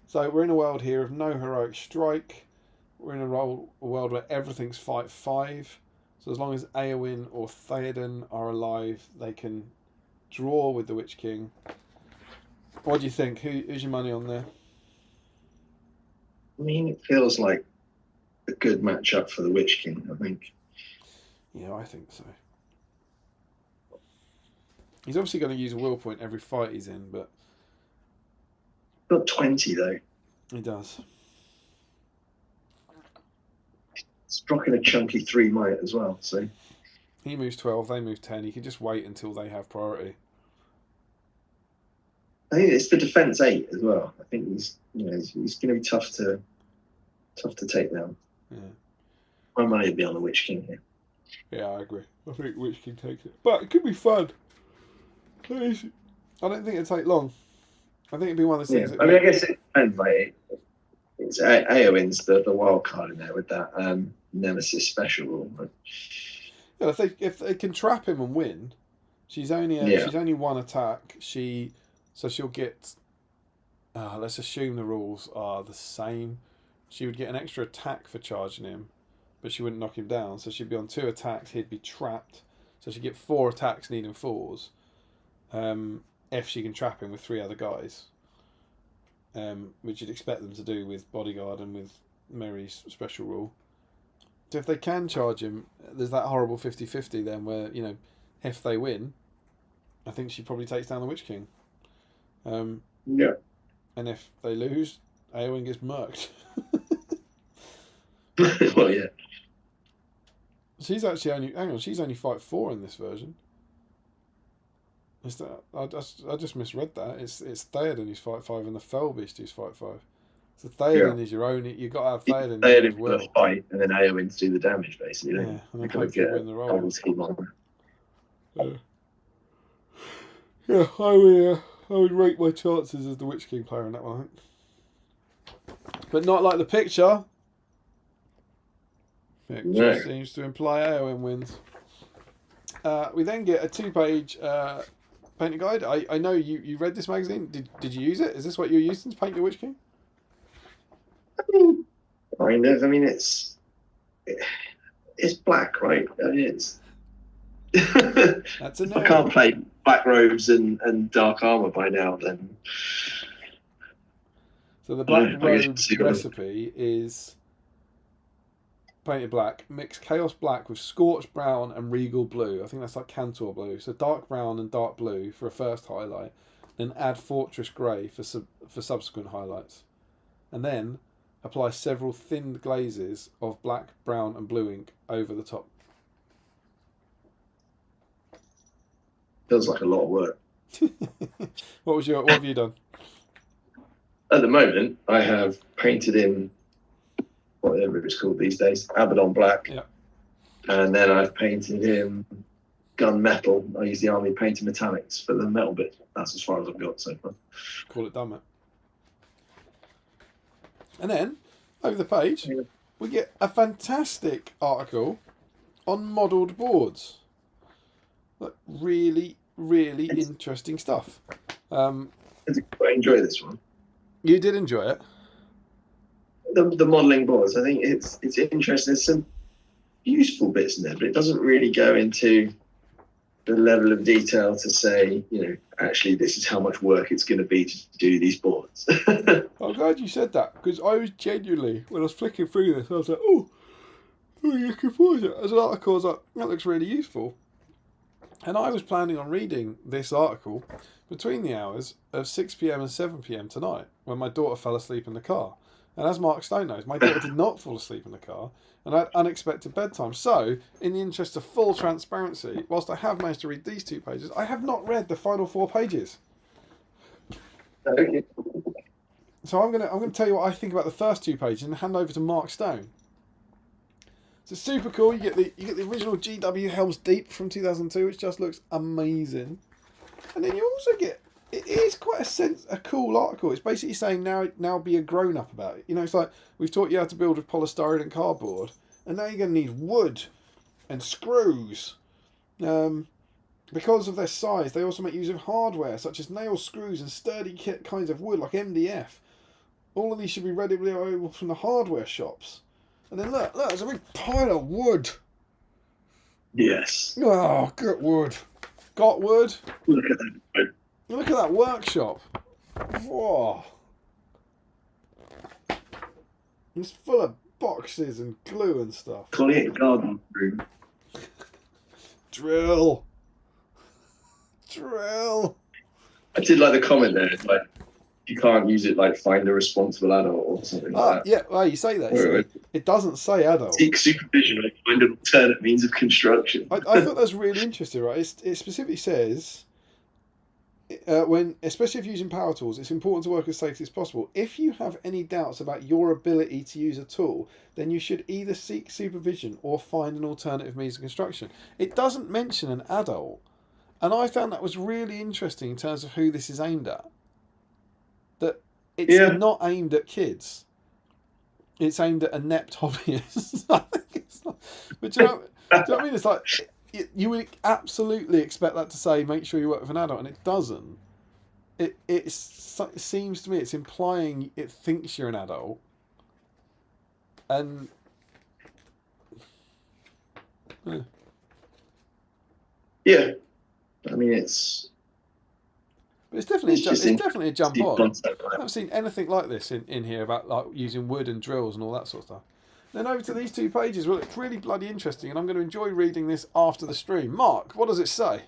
So we're in a world here of no heroic strike. We're in a world where everything's fight 5. So as long as Eowyn or Theoden are alive, they can draw with the Witch King. What do you think? Who's your money on there? I mean, it feels like a good matchup for the Witch King, I think. Yeah, I think so. He's obviously going to use a will point every fight he's in, but... Got 20, though. He does. It's rocking a chunky 3 might as well, so... He moves 12, they move 10. He can just wait until they have priority. I think it's the defense 8 as well. I think he's going to be tough to take down. Yeah. My money would be on the Witch King here. Yeah, I agree. I think Witch King takes it. But it could be fun. I don't think it'd take long. I think it'd be one of those things. I guess it depends. Like, it's Eowyn's the wild card in there with that Nemesis special rule. But... Yeah, if they can trap him and win, she's only one attack. So she'll get. Let's assume the rules are the same. She would get an extra attack for charging him, but she wouldn't knock him down. So she'd be on 2 attacks. He'd be trapped. So she'd get 4 attacks needing 4s. If she can trap him with 3 other guys, which you'd expect them to do with Bodyguard and with Mary's special rule. So if they can charge him, there's that horrible 50-50 then where, if they win, I think she probably takes down the Witch King. Yeah. And if they lose, Eowyn gets murked. Well, yeah. She's actually she's only fight 4 in this version. Is that I just misread that. It's Theoden who's fight 5 and the Fell Beast who's fight 5. So Theoden is your own. You got to have Theoden. Theoden for the fight, and then Eowyn to do the damage, basically. Yeah, and then hopefully win the role. Yeah, I would rate my chances as the Witch King player in that one, I think. But not like the picture. It seems to imply Eowyn wins. We then get a 2-page painting guide. I know you read this magazine. Did you use it? Is this what you're using to paint your Witch King? Kind of. I mean, it's black, right? I mean, it's. That's a no. I can't play black robes and dark armor by now. Then. So the black robes recipe is painted black, mix chaos black with scorched brown and regal blue. I think that's like Cantor blue. So dark brown and dark blue for a first highlight, then add fortress grey for subsequent highlights, and then apply several thin glazes of black, brown, and blue ink over the top. Feels like a lot of work. What have you done? At the moment, I have painted in whatever it's called these days, Abaddon black. Yeah. And then I've painted in gunmetal. I use the army painted metallics for the metal bit. That's as far as I've got so far. Call it done, mate. And then, over the page, we get a fantastic article on modelled boards. Like, really, really interesting stuff. I enjoy this one. You did enjoy it? The modelling boards, I think it's interesting. There's some useful bits in there, but it doesn't really go into the level of detail to say, actually, this is how much work it's going to be to do these boards. I'm glad you said that, because I was genuinely, when I was flicking through this, I was like, oh, you're looking forward to it. As an article, I was like, that looks really useful. And I was planning on reading this article between the hours of 6 p.m. and 7 p.m. tonight, when my daughter fell asleep in the car. And as Mark Stone knows, my daughter did not fall asleep in the car, and I had unexpected bedtime. So, in the interest of full transparency, whilst I have managed to read these 2 pages, I have not read the final 4 pages. Okay. So I'm gonna tell you what I think about the first 2 pages and hand over to Mark Stone. So it's super cool. You get the original GW Helm's Deep from 2002, which just looks amazing, and then you also get. It is quite a cool article. It's basically saying now be a grown up about it. It's like we've taught you how to build with polystyrene and cardboard, and now you're going to need wood and screws. Because of their size, they also make use of hardware such as nail screws and sturdy kinds of wood like MDF. All of these should be readily available from the hardware shops. And then look, there's a big pile of wood. Yes. Oh, good wood. Got wood. Look at that. Look at that workshop. Whoa. It's full of boxes and glue and stuff. Calling it garden room. Drill. I did like the comment there. It's like, you can't use it like find a responsible adult or something like that. Yeah, well, you say that. It doesn't say adult. Seek supervision or find an alternate means of construction. I thought that's really interesting, right? It specifically says, especially if using power tools, it's important to work as safely as possible. If you have any doubts about your ability to use a tool, then you should either seek supervision or find an alternative means of construction. It doesn't mention an adult. And I found that was really interesting in terms of who this is aimed at. That it's not aimed at kids. it's aimed at inept hobbyists. I think it's not, but do you know what I mean? It's like you would absolutely expect that to say make sure you work with an adult, and it doesn't. It seems to me it's implying it thinks you're an adult, and Yeah, I mean it's definitely just it's definitely a jump on. concept, right? I've seen anything like this in here about like using wood and drills and all that sort of stuff. Then over to these 2 pages. Well, it's really bloody interesting, and I'm going to enjoy reading this after the stream. Mark, what does it say?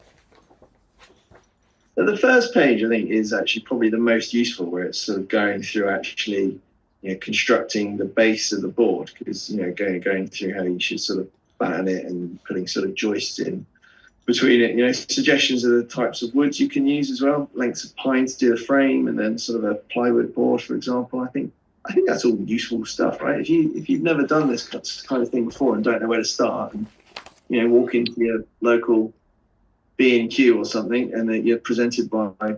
So the first page, I think, is actually probably the most useful, where it's sort of going through actually, constructing the base of the board, because going through how you should sort of batten it and putting sort of joists in between it. Suggestions of the types of woods you can use as well, lengths of pine to do the frame, and then sort of a plywood board, for example. I think that's all useful stuff, right? If you've never done this kind of thing before and don't know where to start, and walk into your local B&Q or something, and then you're presented by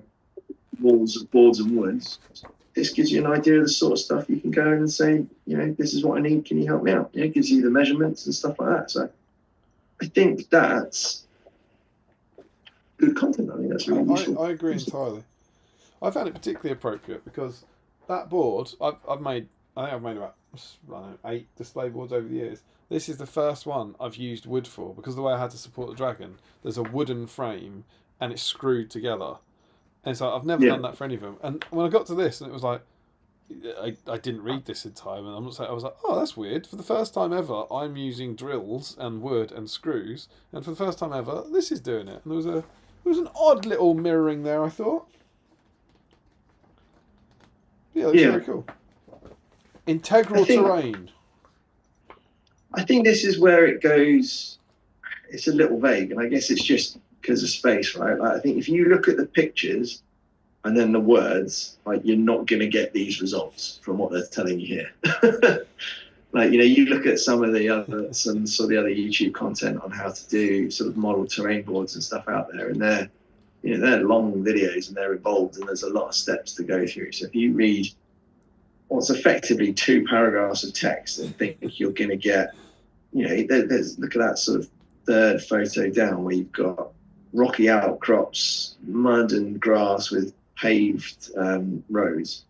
walls of boards and woods, this gives you an idea of the sort of stuff you can go in and say, this is what I need, can you help me out? It gives you the measurements and stuff like that. So I think that's good content. I think that's really useful. I agree entirely. I found it particularly appropriate because that board I've made about 8 display boards over the years. This is the first one I've used wood for, because the way I had to support the dragon, there's a wooden frame and it's screwed together, and so I've never done that for any of them. And when I got to this, and it was like I didn't read this in time, and I was like, oh, that's weird. For the first time ever, I'm using drills and wood and screws, and for the first time ever, this is doing it. And there was an odd little mirroring there, I thought. Yeah, that's very cool. Integral terrain. I think this is where it goes. It's a little vague, and I guess it's just because of space, right? Like, I think if you look at the pictures and then the words, like, you're not going to get these results from what they're telling you here. Like, you look at some of the other YouTube content on how to do sort of model terrain boards and stuff out there, and they're long videos and they're involved, and there's a lot of steps to go through. So if you read what's effectively 2 paragraphs of text and think you're going to get, look at that sort of third photo down where you've got rocky outcrops, mud and grass with paved roads.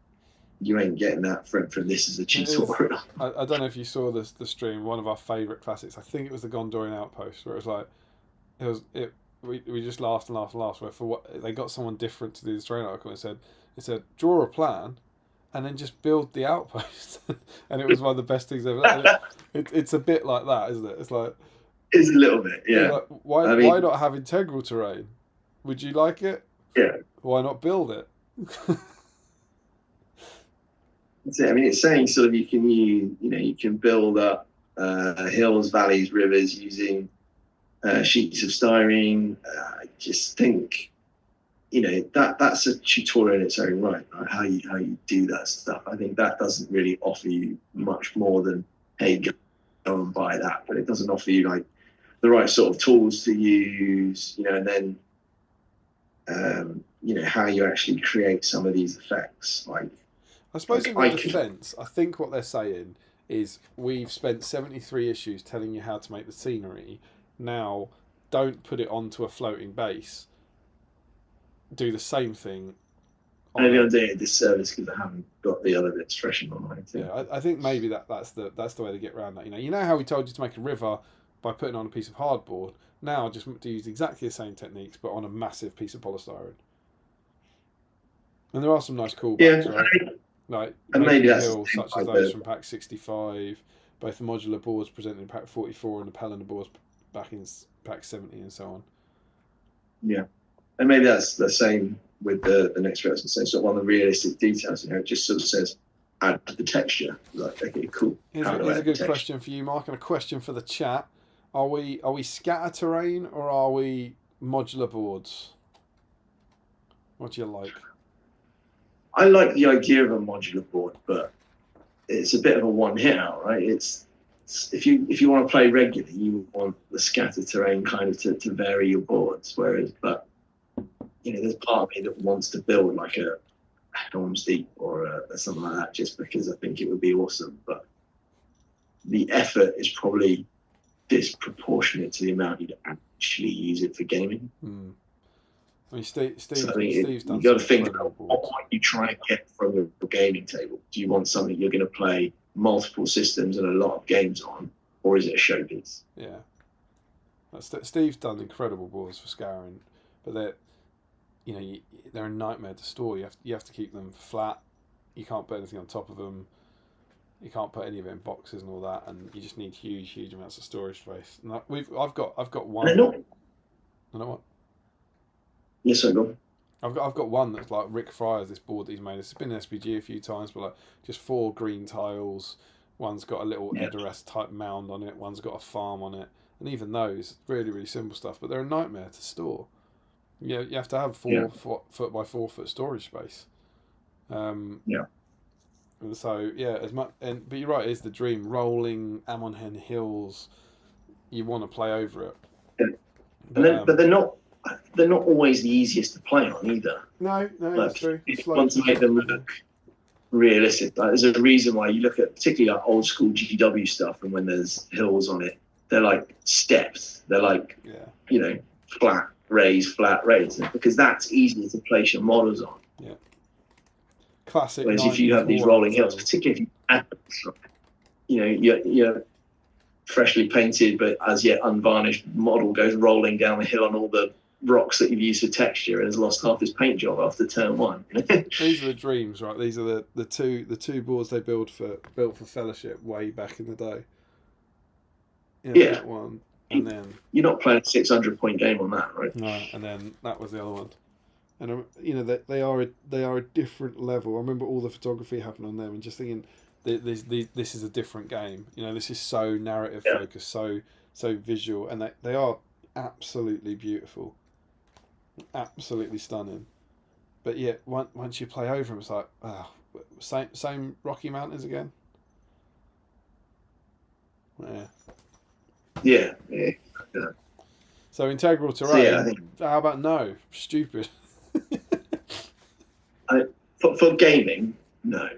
You ain't getting that from this as a tutorial. I don't know if you saw the stream. One of our favourite classics, I think it was the Gondorian Outpost, where it was like, we just laughed and laughed and laughed. Where for what they got someone different to do this terrain article, and it said draw a plan, and then just build the outpost. And it was one of the best things ever. It's a bit like that, isn't it? It's a little bit, yeah. Like, why not have integral terrain? Would you like it? Yeah. Why not build it? That's it. I mean, it's saying sort of you can build up hills, valleys, rivers using sheets of styrene. I just think, that's a tutorial in its own right? How you do that stuff. I think that doesn't really offer you much more than, hey, go and buy that. But it doesn't offer you like the right sort of tools to use, and then how you actually create some of these effects. Like, I suppose in their defence, I think what they're saying is we've spent 73 issues telling you how to make the scenery. Now, don't put it onto a floating base. Do the same thing. Maybe I'm doing a disservice because I haven't got the other bits fresh in my mind. Yeah, I think maybe that's the way to get around that. You know how we told you to make a river by putting on a piece of hardboard. Now just to use exactly the same techniques, but on a massive piece of polystyrene. And there are some nice callbacks, right? Like maybe hills, such as those from Pack 65, both the modular boards presented in Pack 44 and the Pelender boards back in Pack 70 and so on. Yeah, and maybe that's the same with the next version. So sort of on the realistic details, it just sort of says add the texture. Like, okay, cool. Here's a good question for you, Mark, and a question for the chat. Are we scatter terrain or are we modular boards? What do you like? I like the idea of a modular board, but it's a bit of a one-hit out, right? It's if you want to play regularly, you want the scatter terrain kind of to vary your boards. But there's part of me that wants to build like a Helm's Deep or something like that, just because I think it would be awesome. But the effort is probably disproportionate to the amount you'd actually use it for gaming. I mean, So I think Steve's done you got to some think incredible about boards. what you try and get from your gaming table. Do you want something you're going to play multiple systems and a lot of games on, or is it a showpiece? Yeah. Steve's done incredible boards for scouring, but they're a nightmare to store. You have to keep them flat. You can't put anything on top of them. You can't put any of it in boxes and all that, and you just need huge amounts of storage space. And I've got one. And they're not. I know what. Yes, I go. I've got one that's like Rick Fryer's, this board that he's made. It's been in SBG a few times, but like just 4 green tiles. One's got a little Edoras type mound on it. One's got a farm on it, and even those really simple stuff, but they're a nightmare to store. You have to have 4 foot by 4 foot storage space. And so as much, but you're right, it's the dream. Rolling Amon Hen Hills, you want to play over it. But they're not always the easiest to play on either. No, that's true. If you want to make them look realistic, like, there's a reason why you look at particularly like old school GW stuff, and when there's hills on it, they're like steps. They're like flat raise, because that's easier to place your models on. Yeah. Classic. Whereas if you have these rolling hills, particularly if you add, you're freshly painted but as yet unvarnished model goes rolling down the hill on all the rocks that you've used for texture and has lost half his paint job after turn 1. These are the dreams, right? These are the two boards they built for Fellowship way back in the day. That one, and then you're not playing a 600-point game on that, right? No, and then that was the other one, and they are a different level. I remember all the photography happened on them, and just thinking, this is a different game. This is so narrative focused, so visual, and they are absolutely beautiful, absolutely stunning. But yet, once you play over them, it's like, same Rocky Mountains again. Yeah. So integral terrain. So, I think, how about no? Stupid. for gaming, no.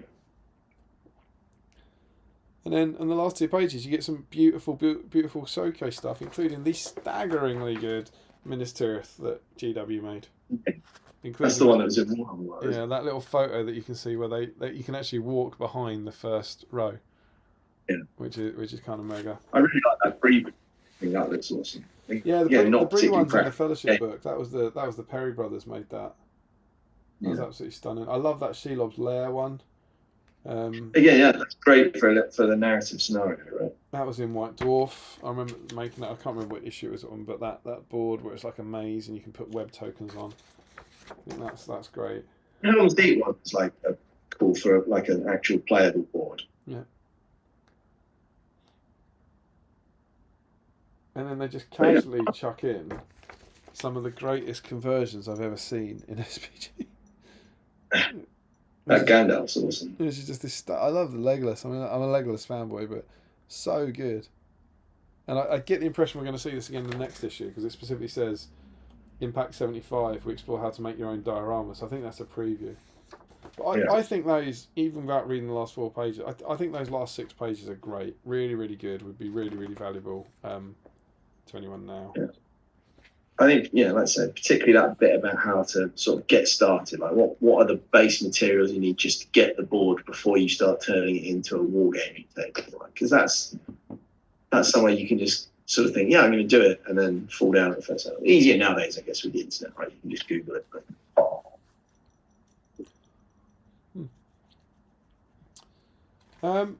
And then on the last 2 pages, you get some beautiful showcase stuff, including the staggeringly good Minas Tirith that GW made. That's the one that was in one. Yeah, that little photo that you can see where you can actually walk behind the first row. Yeah, which is kind of mega. I really like that Bree thing. That looks awesome. Yeah, the Bree ones in the Fellowship book. That was the Perry brothers made that. That was absolutely stunning. I love that Shelob's Lair one. That's great for the narrative scenario, right? That was in White Dwarf. I remember making that. I can't remember what issue it was on, but that board where it's like a maze and you can put web tokens on. I think that's great. Helm's Deep one's like cool for like an actual playable board. Yeah. And then they just casually chuck in some of the greatest conversions I've ever seen in SBG. That Gandalf's awesome. It's just this stuff. I love the Legolas. I mean, I'm a Legolas fanboy, but so good. And I get the impression we're going to see this again in the next issue, because it specifically says Impact 75, we explore how to make your own diorama. So I think that's a preview. But I think those, even without reading the last 4 pages, I think those last 6 pages are great. Really, really good. Would be really, really valuable to anyone now. Yeah. I think, like I said, particularly that bit about how to sort of get started. Like, what are the base materials you need just to get the board before you start turning it into a wargaming table? Because that's somewhere you can just sort of think, I'm going to do it, and then fall down at the first time. Easier nowadays, I guess, with the internet, right? You can just Google it. But...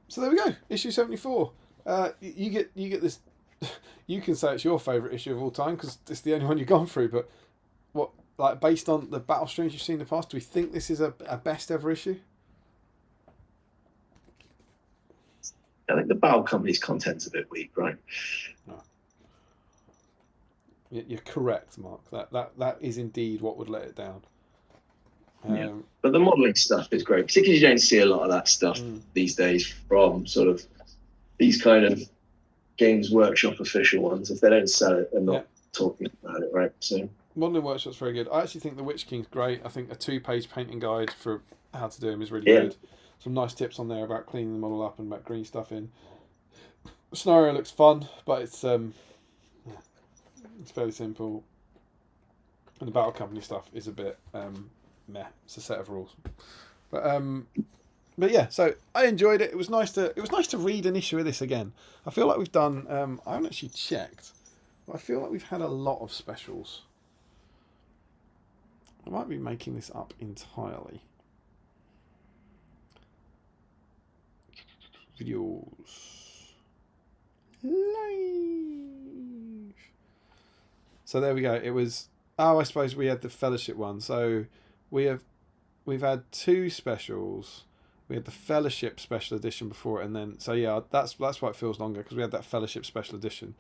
So there we go. Issue 74. You get this. You can say it's your favourite issue of all time because it's the only one you've gone through. But based on the battle streams you've seen in the past, do we think this is a best ever issue? I think the Battle Company's content's a bit weak, right? No. You're correct, Mark. That is indeed what would let it down. But the modelling stuff is great. Particularly, you don't see a lot of that stuff these days from sort of these kind of Games Workshop official ones. If they don't sell it, they're not talking about it, right? So Modelling Workshop's very good. I actually think the Witch King's great. I think a 2-page painting guide for how to do them is really good. Some nice tips on there about cleaning the model up and about green stuff in. Scenario looks fun, but it's fairly simple. And the battle company stuff is a bit meh. It's a set of rules. But yeah, so I enjoyed it. It was nice to read an issue of this again. I feel like we've done. I haven't actually checked, but I feel like we've had a lot of specials. I might be making this up entirely. Videos live. So there we go. It was. Oh, I suppose we had the fellowship one. So we've had two specials. We had the Fellowship Special Edition before, and then that's why it feels longer, because we had that Fellowship Special Edition.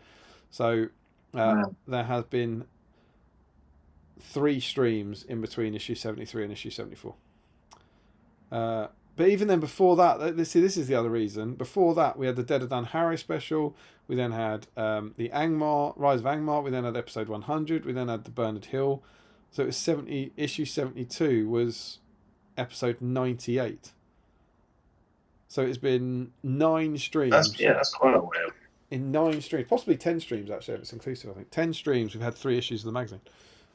So there have been 3 streams in between issue 73 and issue 74. But even then, before that, this is the other reason. Before that, we had the Dead of Dan Harrow special. We then had the Angmar, Rise of Angmar. We then had episode 100. We then had the Bernard Hill. So it was issue 72 was episode 98. So it's been 9 streams. That's quite a while. In 9 streams, possibly 10 streams actually, if it's inclusive. I think 10 streams. We've had 3 issues of the magazine.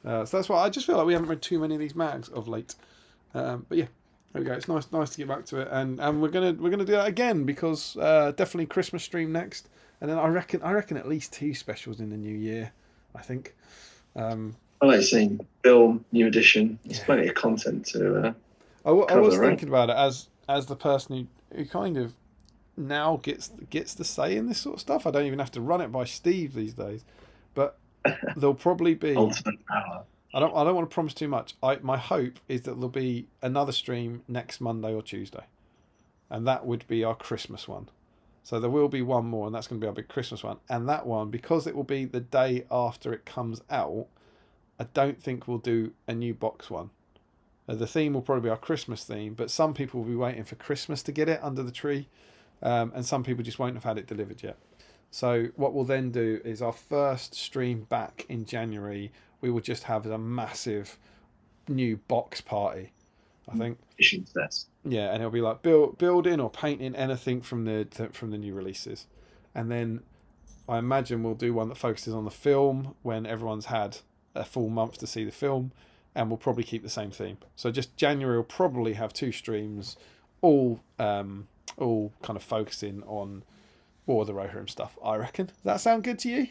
So that's why I just feel like we haven't read too many of these mags of late. But yeah, there we go. It's nice to get back to it, and we're gonna do that again, because definitely Christmas stream next, and then I reckon at least 2 specials in the new year. I think. I like seeing film, new edition. There's plenty of content to. I was thinking about it as the person who kind of now gets the say in this sort of stuff. I don't even have to run it by Steve these days, but there'll probably be ultimate power. I don't want to promise too much. My hope is that there'll be another stream next Monday or Tuesday, and that would be our Christmas one. So there will be one more, and that's going to be our big Christmas one. And that one, because it will be the day after it comes out, I don't think we'll do a new box one. The theme will probably be our Christmas theme, but some people will be waiting for Christmas to get it under the tree, and some people just won't have had it delivered yet. So what we'll then do is our first stream back in January, we will just have a massive new box party, I think. Yeah, and it'll be like building or painting anything from the new releases, and then I imagine we'll do one that focuses on the film when everyone's had a full month to see the film, and we'll probably keep the same theme. So just January will probably have 2 streams, all kind of focusing on War of the Rohirrim stuff, I reckon. Does that sound good to you?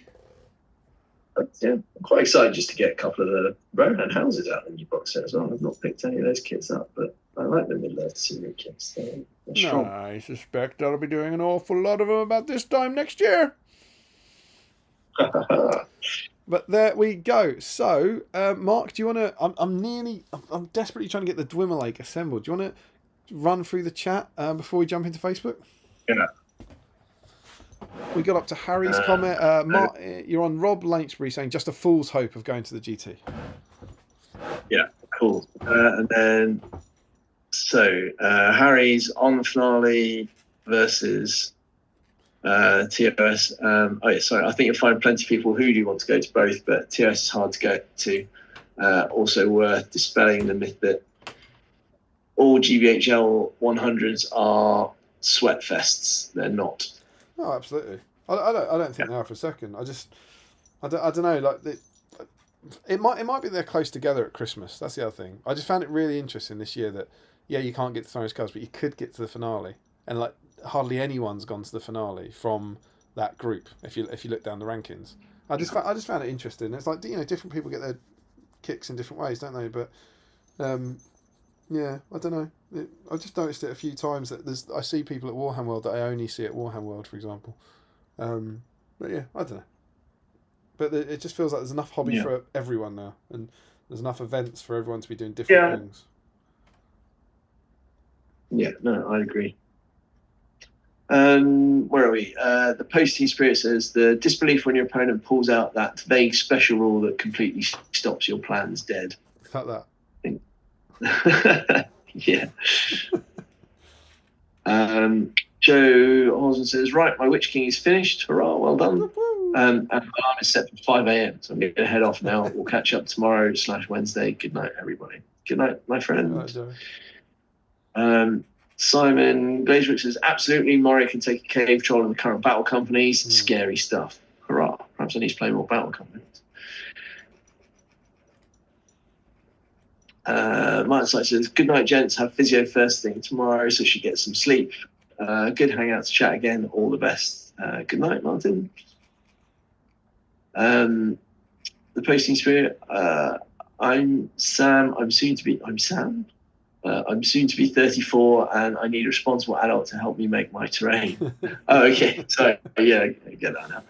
Yeah, I'm quite excited just to get a couple of the Rohan houses out in the new box set as well. I've not picked any of those kits up, but I like the Middle-earth scenery kits. They're strong. I suspect I'll be doing an awful lot of them about this time next year. But there we go. So, Mark, do you want to... I'm desperately trying to get the Dwimmer Lake assembled. Do you want to run through the chat before we jump into Facebook? Yeah. We got up to Harry's comment. Mark, you're on Rob Lynchbury saying just a fool's hope of going to the GT. Yeah, cool. And then, Harry's on the finale versus TOS. I think you'll find plenty of people who do want to go to both, but TOS is hard to get to. Also worth dispelling the myth that all GBHL 100s are sweat fests. They're not. Oh, absolutely. I don't think they are for a second. I don't know. Like it might be they're close together at Christmas. That's the other thing. I just found it really interesting this year that you can't get to Thrones Cars, but you could get to the finale, and like hardly anyone's gone to the finale from that group. If you look down the rankings, I just found it interesting. It's like different people get their kicks in different ways, don't they? But yeah, I don't know. I just noticed it a few times that I see people at Warhammer World that I only see at Warhammer World, for example. But yeah, I don't know. But it just feels like there's enough hobby for everyone now, and there's enough events for everyone to be doing different things. Yeah, no, I agree. Where are we? The posting spirit says the disbelief when your opponent pulls out that vague special rule that completely stops your plans dead. Cut that. Yeah. Joe Horson says, right, my Witch King is finished. Hurrah, well done. And my alarm is set for 5 a.m. So I'm going to head off now. We'll catch up tomorrow/Wednesday. Good night, everybody. Good night, my friend. Good night, Joe. Simon Glazewick says, absolutely, Moria can take a cave troll in the current battle companies. Scary stuff. Hurrah. Perhaps I need to play more battle companies. Martin Sykes says, good night, gents. Have physio first thing tomorrow so she gets some sleep. Good hangout to chat again. All the best. Good night, Martin. The posting spirit. I'm Sam. I'm soon to be 34 and I need a responsible adult to help me make my terrain. Oh, okay. So, yeah, I get that now.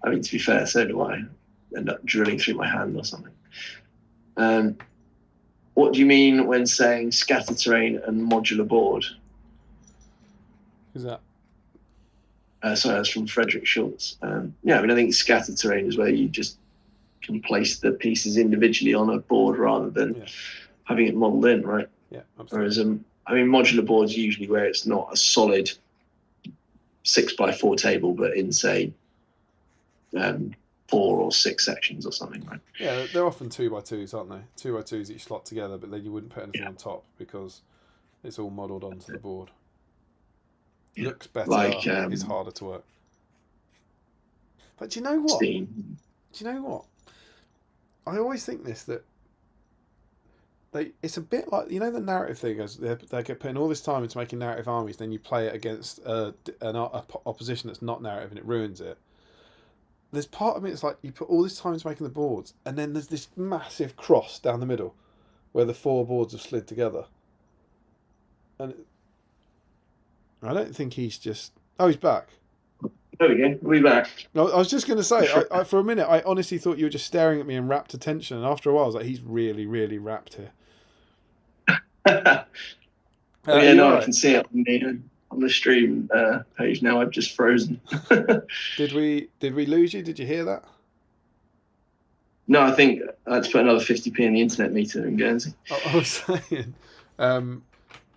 I mean, to be fair, so do I. End up drilling through my hand or something. What do you mean when saying scatter terrain and modular board? Who's that? Sorry, that's from Frederick Schultz. Yeah, I mean, I think scatter terrain is where you just can place the pieces individually on a board rather than having it modelled in, right? Yeah, absolutely. Whereas, I mean, modular boards usually where it's not a solid 6x4 table, but in, say, 4 or 6 sections or something, right? Yeah, they're often 2x2s, aren't they? 2x2s each slot together, but then you wouldn't put anything on top because it's all modelled onto the board. Looks better, like, is harder to work. But do you know what? Steam. Do you know what? I always think this, that it's a bit like, you know, the narrative thing, as they're putting all this time into making narrative armies, then you play it against an opposition that's not narrative and it ruins it. There's part of me, it's like you put all this time into making the boards, and then there's this massive cross down the middle where the 4 boards have slid together. And I don't think he's just... Oh, he's back. There we go. We're back. No, I was just going to say, I for a minute, I honestly thought you were just staring at me in rapt attention, and after a while I was like, he's really, really rapt here. I can see it on the stream page now. I've just frozen. Did we lose you? Did you hear that? No, I think I had to put another 50p in the internet meter in Guernsey. I was saying,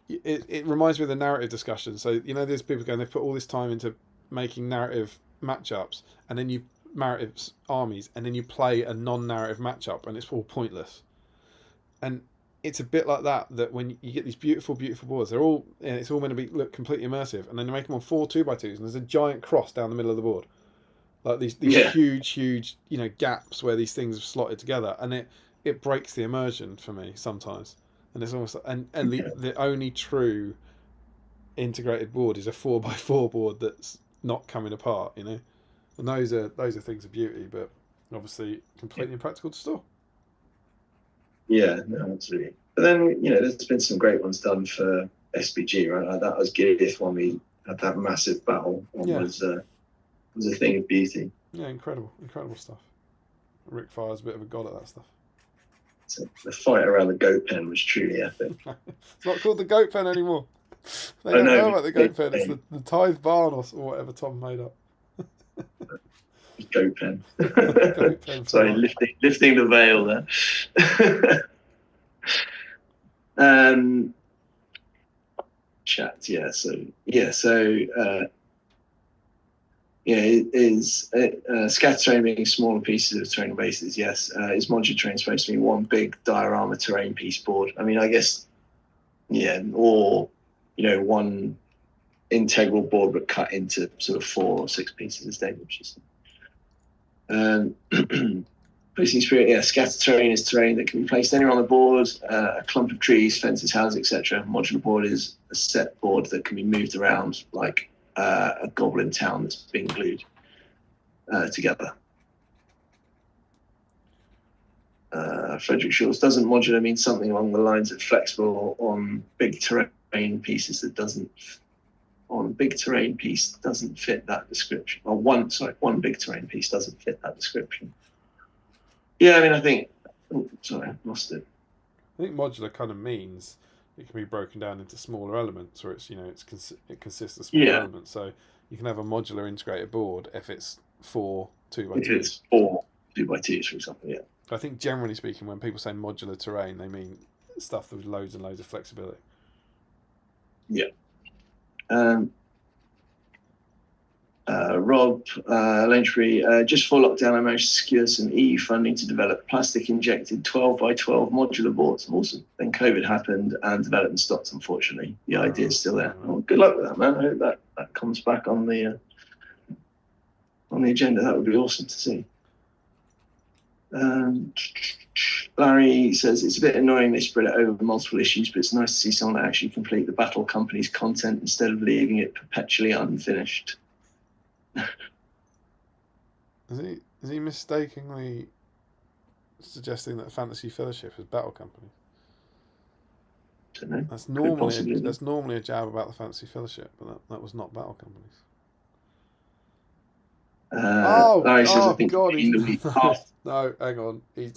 it reminds me of the narrative discussion. So, you know, there's people going, they've put all this time into making narrative matchups, and then you narrative armies, and then you play a non-narrative matchup, and it's all pointless. And it's a bit like that when you get these beautiful, beautiful boards, it's all meant to look completely immersive, and then you make them on 4 2x2s, and there's a giant cross down the middle of the board, like these huge, you know, gaps where these things have slotted together, and it breaks the immersion for me sometimes. And it's almost and the only true integrated board is a 4x4 board that's not coming apart, you know. And those are things of beauty, but obviously completely impractical to store. Yeah, no, absolutely. But then, you know, there's been some great ones done for SBG, right? Like that was Gideon when we had that massive battle. Was a thing of beauty. Yeah, incredible stuff. Rick Fire's a bit of a god at that stuff. So the fight around the goat pen was truly epic. It's not called the goat pen anymore. They don't know about the goat pen. It's the Tithe Barn or whatever Tom made up. Goat pen. Goat pen. Sorry, lifting the veil there. Chat. Scatter terrain being smaller pieces of terrain bases. Yes. Is modular terrain supposed to be one big diorama terrain piece board? I mean, I guess, or, you know, one integral board but cut into sort of 4 or 6 pieces instead, which is placing spirit. Scatter terrain is terrain that can be placed anywhere on the board, a clump of trees, fences, houses, etc. Modular board is a set board that can be moved around like a goblin town that's being glued together. Frederick Schultz, doesn't modular mean something along the lines of flexible on big terrain pieces that doesn't fit that description, or one big terrain piece doesn't fit that description. Yeah, I mean, I think. Sorry, I lost it. I think modular kind of means it can be broken down into smaller elements, or it's, you know, it consists of smaller elements. So you can have a modular integrated board if it's 4 2x2s. If it's 4 2x2s, for example, yeah. I think generally speaking, when people say modular terrain, they mean stuff with loads and loads of flexibility. Yeah. Rob Lynchbury, just for lockdown, I managed to secure some EU funding to develop plastic injected 12 by 12 modular boards. Awesome. Then COVID happened and development stopped, unfortunately. The idea is still there. Well, good luck with that, man. I hope that comes back on the agenda. That would be awesome to see. Larry says it's a bit annoying they spread it over multiple issues, but it's nice to see someone actually complete the battle company's content instead of leaving it perpetually unfinished. Is he mistakenly suggesting that Fantasy Fellowship is Battle Company? Don't know. That's normally a jab about the Fantasy Fellowship, but that was not Battle Companies. Larry says, I think God, in the week after. No, hang on. You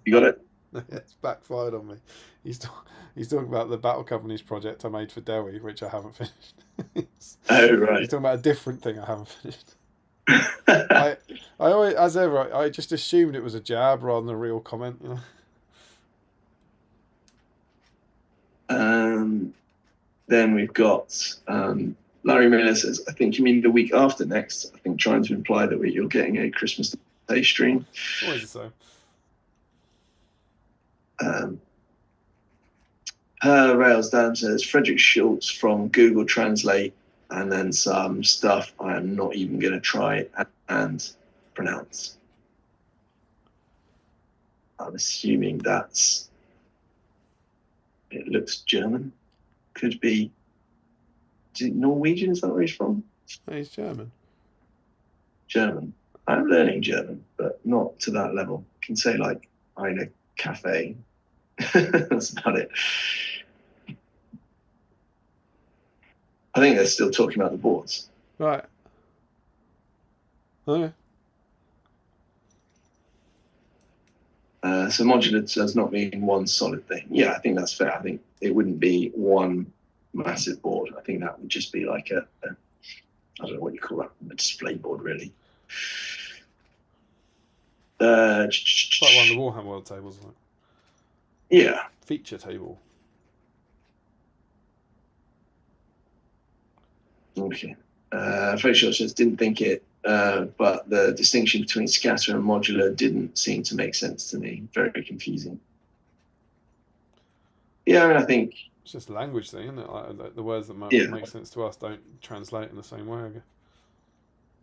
got it? It's backfired on me. He's talking about the Battle Companies project I made for Dewi, which I haven't finished. Oh, right. He's talking about a different thing I haven't finished. I always, as ever, I just assumed it was a jab rather than a real comment, you know. Then we've got Larry Miller says, I think you mean the week after next. I think trying to imply that you're getting a Christmas Day stream. Always the same. Rails Dan says, Frederick Schultz from Google Translate, and then some stuff I am not even going to try and pronounce. I'm assuming it looks German. Could be, is it Norwegian? Is that where he's from? No, he's German. German. I'm learning German, but not to that level. I can say like eine Cafe. That's about it. I think they're still talking about the boards. Right. Okay. So modular does not mean one solid thing. Yeah, I think that's fair. I think it wouldn't be one massive board. I think that would just be like I don't know what you call that, a display board, really. It's like one of the Warhammer World tables, isn't it? Yeah. Feature table. Okay. Facial says, didn't think it, but the distinction between scatter and modular didn't seem to make sense to me. Very confusing. Yeah, I mean, I think it's just a language thing, isn't it? Like the words that make sense to us don't translate in the same way, I guess.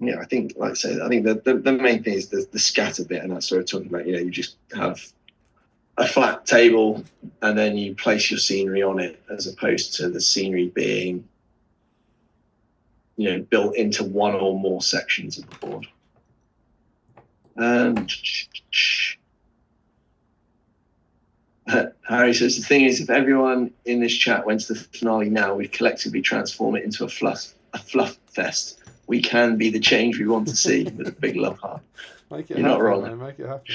Yeah, I think, like I say, I think the main thing is the scatter bit, and that's what we're talking about. You just have a flat table, and then you place your scenery on it, as opposed to the scenery being, built into one or more sections of the board. Harry says, the thing is, if everyone in this chat went to the finale now, we'd collectively transform it into a fluff fest. We can be the change we want to see, with a big love heart. You're not wrong. Man. Make it happen.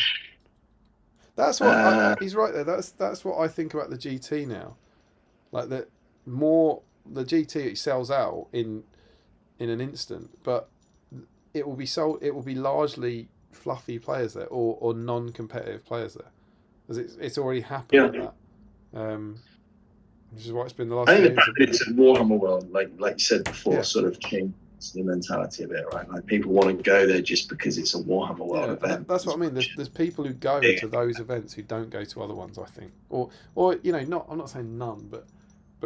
That's what he's right there. That's what I think about the GT now. Like the GT it sells out in an instant, but it will be sold. It will be largely fluffy players there, or non-competitive players there, because it's already happened. Yeah. Which is what it's been the last. I think the fact that it's a Warhammer world, like you said before, sort of changed the mentality of it, right? Like people want to go there just because it's a Warhammer world event. That's what I mean. There's people who go to those events who don't go to other ones, I think, or not. I'm not saying none, but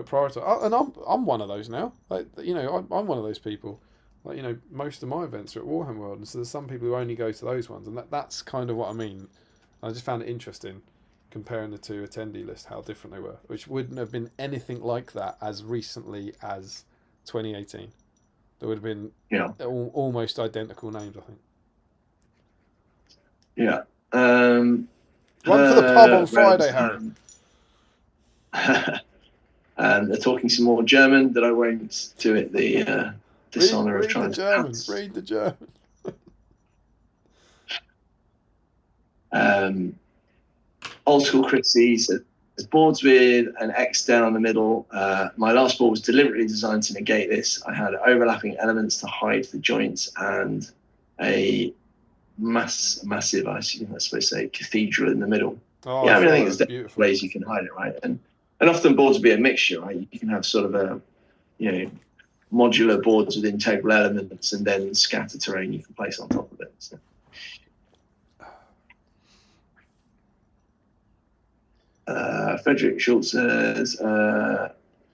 prioritize. And I'm one of those now. Like I'm one of those people. Like most of my events are at Warhammer World, and so there's some people who only go to those ones, and that's kind of what I mean. I just found it interesting comparing the two attendee lists, how different they were, which wouldn't have been anything like that as recently as 2018. There would have been almost identical names, I think. Yeah. One for the pub on Friday, Harry. And they're talking some more German that I won't do it the dishonor of trying to pronounce. Read the German. Old school Chris sees there's boards with an X down the middle. My last board was deliberately designed to negate this. I had overlapping elements to hide the joints and a massive, I suppose, say, cathedral in the middle. Oh, yeah, I think there's different ways you can hide it, right? And often boards will be a mixture, right? You can have sort of a, modular boards with integral elements, and then scatter terrain you can place on top of it. So. Frederick Schultz says,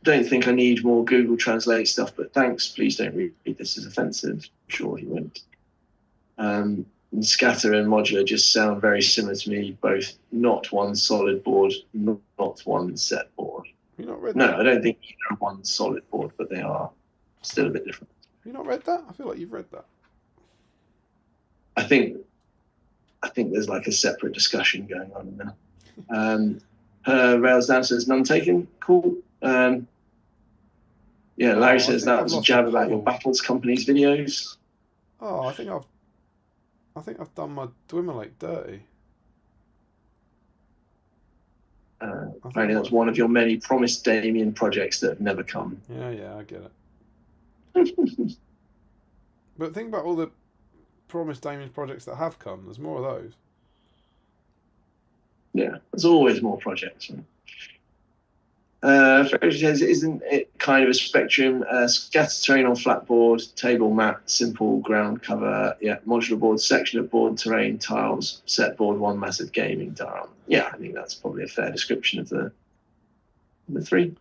don't think I need more Google Translate stuff, but thanks. Please don't read this as offensive. Sure, he won't. And scatter and modular just sound very similar to me, both not one solid board, not one set board. You not read No, that? I don't think either are one solid board, but they are still a bit different. You not read that? I feel like you've read that. I think there's like a separate discussion going on now. Rails down says none taken. Cool. Yeah, Larry says that was a jab about your Battles Company's videos. Oh, I think I've done my Dwimmerlake dirty. Apparently that's one of your many promised Damien projects that have never come. Yeah, I get it. But think about all the promised Damien projects that have come. There's more of those. Yeah, there's always more projects. Frederick says, isn't it kind of a spectrum? Scatter terrain on flat board, table mat, simple ground cover, modular board, section of board, terrain, tiles, set board, one massive gaming diorama. Yeah, I think that's probably a fair description of the three.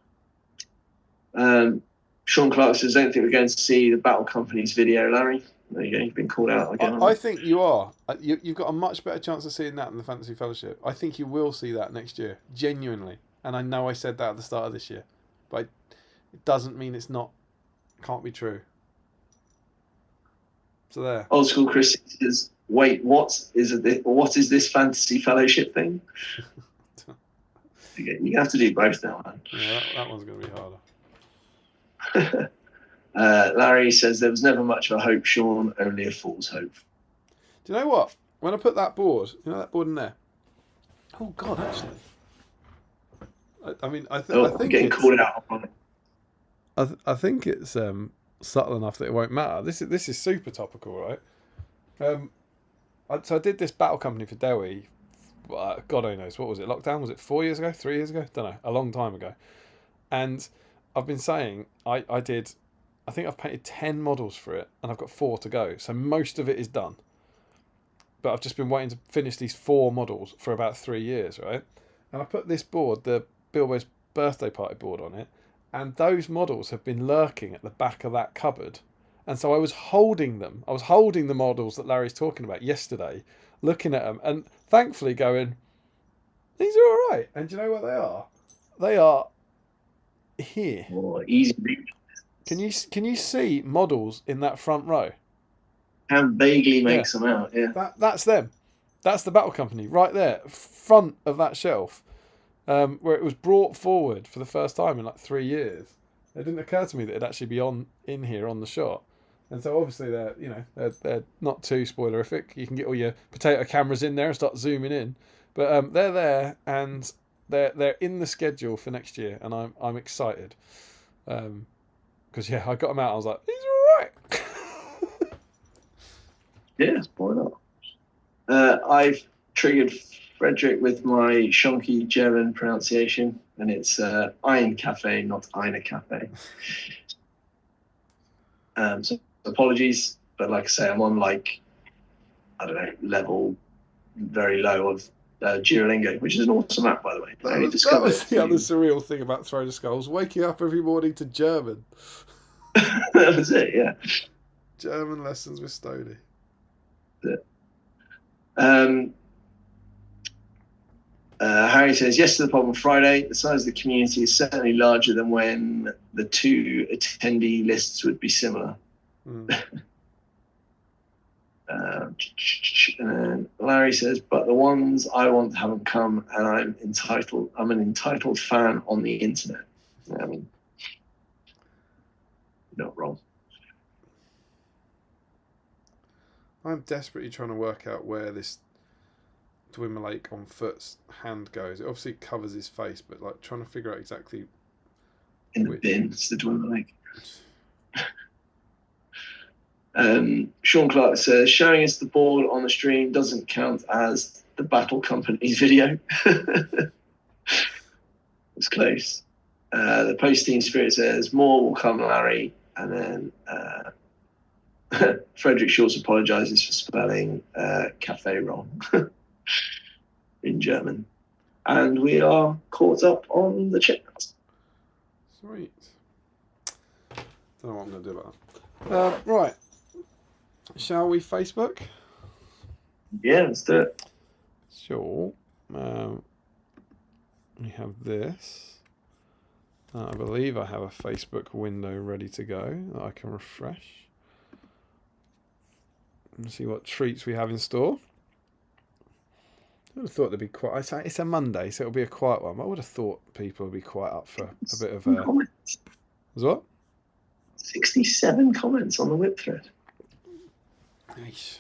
Sean Clark says, don't think we're going to see the Battle Company's video, Larry. There you go, you've been called out again. I think you are. You've got a much better chance of seeing that than the Fantasy Fellowship. I think you will see that next year, genuinely. And I know I said that at the start of this year, but it doesn't mean can't be true. So there. Old School Chris says, wait, what is this Fantasy Fellowship thing? You have to do both now, man. Yeah, that one's going to be harder. Larry says there was never much of a hope, Sean, only a fool's hope. Do you know what? When I put that board, that board in there? Oh, God, actually. I think getting called out on it. I think it's subtle enough that it won't matter. This is super topical, right? So I did this Battle Company for Dewi. God only knows, what was it? Lockdown? Was it 4 years ago? 3 years ago? Don't know. A long time ago. And I've been saying I think I've painted 10 models for it, and I've got 4 to go. So most of it is done. But I've just been waiting to finish these 4 models for about 3 years, right? And I put this board, the Bilbo's birthday party board, on it, and those models have been lurking at the back of that cupboard. And so I was holding them. I was holding the models that Larry's talking about yesterday, looking at them, and thankfully going, these are all right. And do you know what they are? They are here. Oh, easy. Can you see models in that front row? Can vaguely make some out, yeah. That's them. That's the Battle Company right there, front of that shelf, where it was brought forward for the first time in like 3 years. It didn't occur to me that it'd actually be in here on the shot, and so obviously they're not too spoilerific. You can get all your potato cameras in there and start zooming in, but they're there and they're in the schedule for next year, and I'm excited, because I got them out. I was like, these are all right. Yeah, why not? I've triggered Frederick with my shonky German pronunciation, and it's Ein Cafe, not Eine Cafe. So apologies, but like I say, I'm on level very low of Duolingo, which is an awesome app, by the way. That was the other surreal thing about Throne of Skulls, waking up every morning to German. That was it, yeah. German lessons with Stoney. Harry says, yes to the problem Friday. The size of the community is certainly larger than when the 2 attendee lists would be similar. And Larry says, but the ones I want haven't come, and I'm an entitled fan on the internet. I mean, you're not wrong. I'm desperately trying to work out where this Dwimmerlake on foot's hand goes. It obviously covers his face, but like trying to figure out exactly in the bin. It's the Dwimmerlake. Sean Clark says, showing us the board on the stream doesn't count as the Battle Company's video. It's close. The post-team spirit says, more will come, Larry. And then Frederick Schultz apologises for spelling cafe wrong in German. And we are caught up on the chat. Sweet. Don't know what I'm going to do about that. Right. Shall we Facebook? Yeah, let's do it. Sure. We have this. I believe I have a Facebook window ready to go that I can refresh. And see what treats we have in store. I would have thought there'd be quite. It's a Monday, so it'll be a quiet one. But I would have thought people would be quite up for a bit of a. Comments. As what? 67 comments on the whip thread. Nice.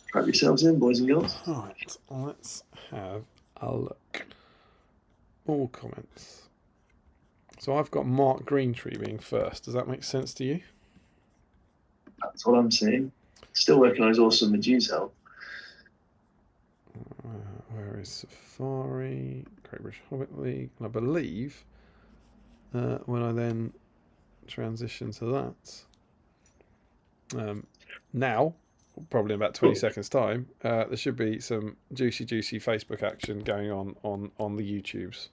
Strap yourselves in, boys and girls. Right, let's have a look. All comments. So I've got Mark Greentree being first. Does that make sense to you? That's what I'm seeing. Still working on his awesome Medusa. Where is Safari? Great British Hobbit League. And I believe when I then transition to that, now, probably in about 20 seconds time, there should be some juicy Facebook action going on the YouTubes.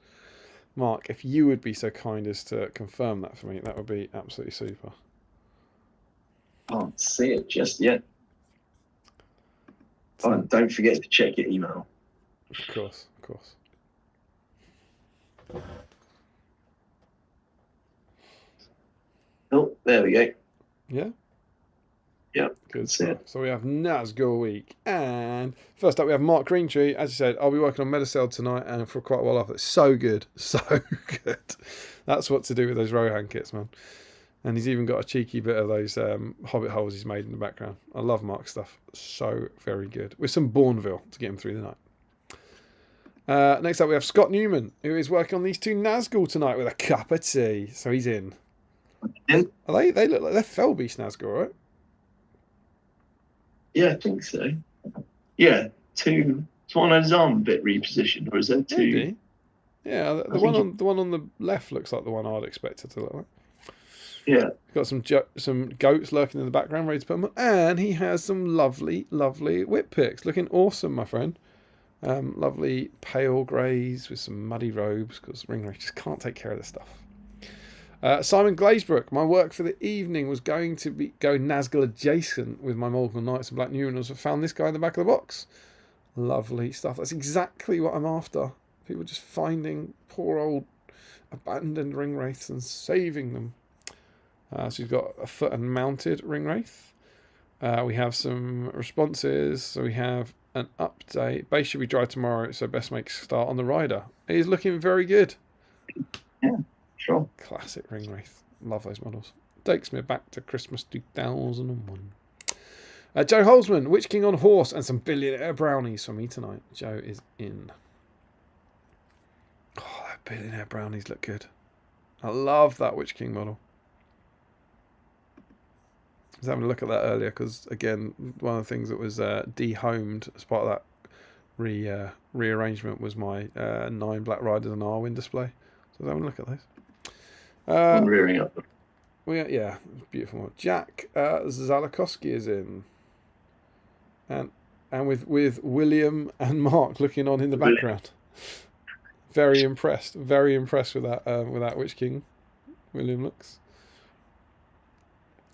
Mark, if you would be so kind as to confirm that for me, that would be absolutely super. Can't see it just yet. Oh, and don't forget to check your email. Of course. Oh, there we go. Yeah? Yep. Good stuff. So we have Nazgul week. And first up we have Mark Greentree. As you said, I'll be working on Metacell tonight and for quite a while after. It's so good. So good. That's what to do with those Rohan kits, man. And he's even got a cheeky bit of those Hobbit holes he's made in the background. I love Mark's stuff. So very good. With some Bourneville to get him through the night. Next up we have Scott Newman, who is working on these two Nazgul tonight with a cup of tea. So he's in. They look like they're Felbeast Nazgul, right? Yeah, I think so. Yeah, two. Is one of his arm a bit repositioned, or is there two? Maybe. Yeah, the one on the left looks like the one I'd expect it to look like. Yeah. Got some goats lurking in the background, ready to put them on, and he has some lovely whip picks, looking awesome, my friend. Lovely pale greys with some muddy robes because Ringwraith just can't take care of this stuff. Simon Glazebrook, my work for the evening was going to go Nazgul adjacent with my Morgul Knights and Black Numenors. I found this guy in the back of the box. Lovely stuff. That's exactly what I'm after. People just finding poor old abandoned Ringwraiths and saving them. So we've got a foot and mounted Ringwraith. We have some responses. So we have an update. Base should be dry tomorrow, so best make start on the rider. It is looking very good. Yeah. Sure. Classic Ringwraith. Love those models. Takes me back to Christmas 2001. Joe Holzman, Witch King on horse, and some billionaire brownies for me tonight. Joe is in. Oh, that billionaire brownies look good. I love that Witch King model. I was having a look at that earlier because, again, one of the things that was dehomed as part of that rearrangement was my 9 Black Riders and Arwen display. So I was having a look at those. I'm rearing up. Yeah, beautiful one. Jack Zalakowski is in, and with William and Mark looking on in the background. Very impressed with that Witch King. William looks.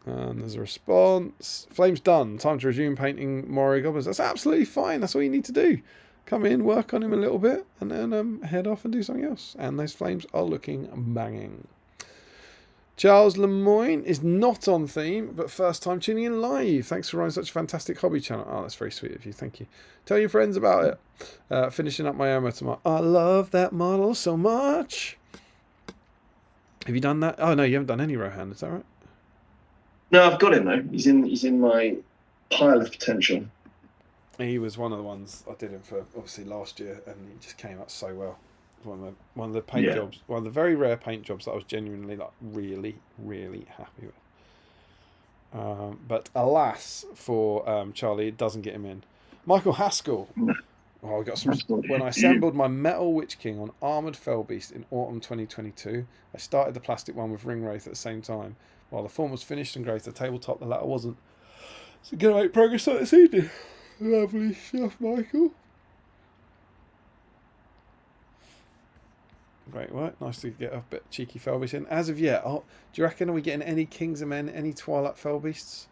And there's a response. Flame's done. Time to resume painting Moria Goblins. That's absolutely fine. That's all you need to do. Come in, work on him a little bit, and then head off and do something else. And those flames are looking banging. Charles Lemoyne is not on theme, but first time tuning in live. Thanks for running such a fantastic hobby channel. Oh, that's very sweet of you. Thank you. Tell your friends about it. Finishing up my ammo tomorrow. I love that model so much. Have you done that? Oh, no, you haven't done any Rohan. Is that right? No, I've got him, though. He's in my pile of potential. He was one of the ones I did him for, obviously, last year, and he just came out so well. One of the paint jobs, one of the very rare paint jobs that I was genuinely really happy with. But alas for Charlie, it doesn't get him in. Michael Haskell, Oh, I got some. That's not When I you. assembled my metal Witch King on Armoured Fellbeast in autumn 2022, I started the plastic one with Ring Wraith at the same time. While the form was finished and graced the tabletop, the latter wasn't. So going to make progress on this evening. Lovely stuff, Michael. Great work. Nice to get a bit cheeky Fellbeast in. As of yet, do you reckon are we getting any Kings of Men, any Twilight Fellbeasts?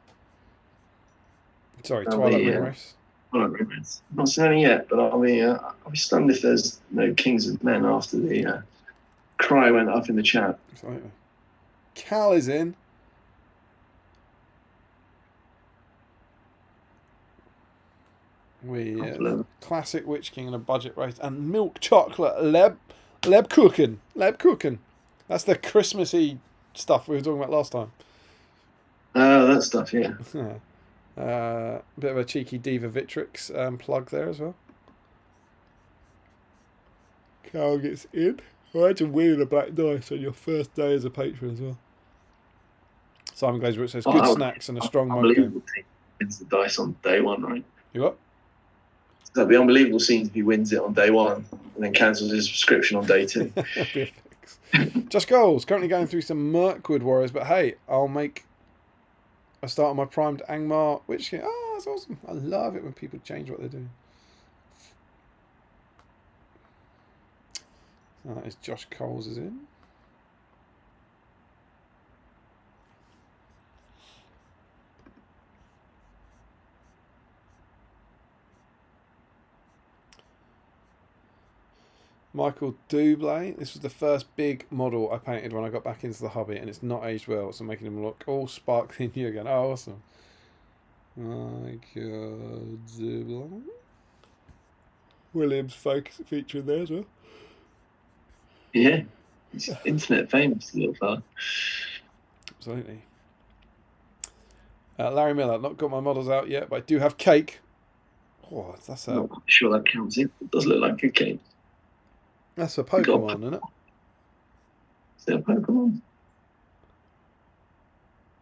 Sorry, Twilight Ring Wraiths. Not seen any yet, but I'll be stunned if there's no Kings of Men after the cry went up in the chat. Absolutely. Cal is in. We classic Witch King and a budget rate and milk chocolate Leb cooking. That's the Christmassy stuff we were talking about last time. Oh, that stuff, yeah. Bit of a cheeky Diva Vitrix plug there as well. Carl gets in. Imagine winning a black dice on your first day as a patron as well. Simon Glazebrook says, good snacks and a strong mug game. Wins the dice on day one, right? You what? That'd be unbelievable scene if he wins it on day one and then cancels his subscription on day two. That'd be a fix. Just Goals. Currently going through some Mirkwood Warriors, but hey, I'll make a start on my primed Angmar Witch King. Oh, that's awesome. I love it when people change what they're doing. So that is Josh Coles is in. Michael Dublé. This was the first big model I painted when I got back into the hobby, and it's not aged well, so making him look all sparkly new again. Oh, awesome. Michael Dublé. Williams focus feature in there as well. Yeah, he's internet famous, little fella. Absolutely. Larry Miller. Not got my models out yet, but I do have cake. Oh, that's a. Not sure that counts. It does look like a cake. That's a Pokemon, isn't it? Is it a Pokemon?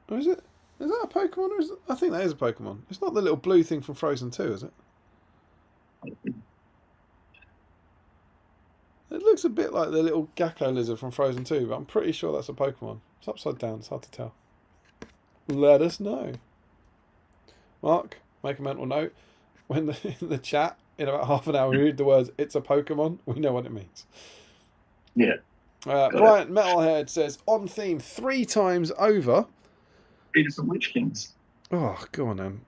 Or is it? Is that a Pokemon? Or is it? I think that is a Pokemon. It's not the little blue thing from Frozen 2, is it? It looks a bit like the little gecko lizard from Frozen 2, but I'm pretty sure that's a Pokemon. It's upside down. It's hard to tell. Let us know. Mark, make a mental note. When in the chat, in about half an hour, we read the words, it's a Pokemon, we know what it means. Yeah. Bryant Metalhead says, on theme 3 times over. 3 different Witch Kings. Oh, go on then.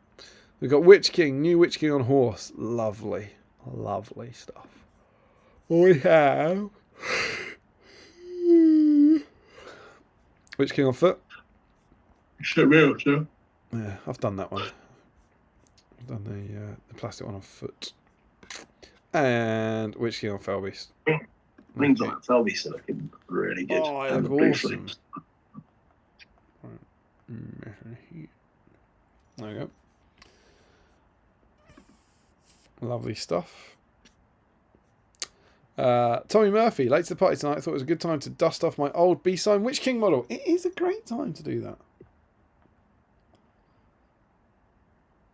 We've got Witch King, new Witch King on horse. Lovely. Lovely stuff. We have Witch King on foot. So real, sure. Yeah, I've done that one. I've done the plastic one on foot. And Witch King on Fellbeast. Things like Fellbeast are looking really good. Oh, And look the blue awesome. flames. There you go. Lovely stuff. Tommy Murphy, late to the party tonight. I thought it was a good time to dust off my old BSIME Witch King model. It is a great time to do that.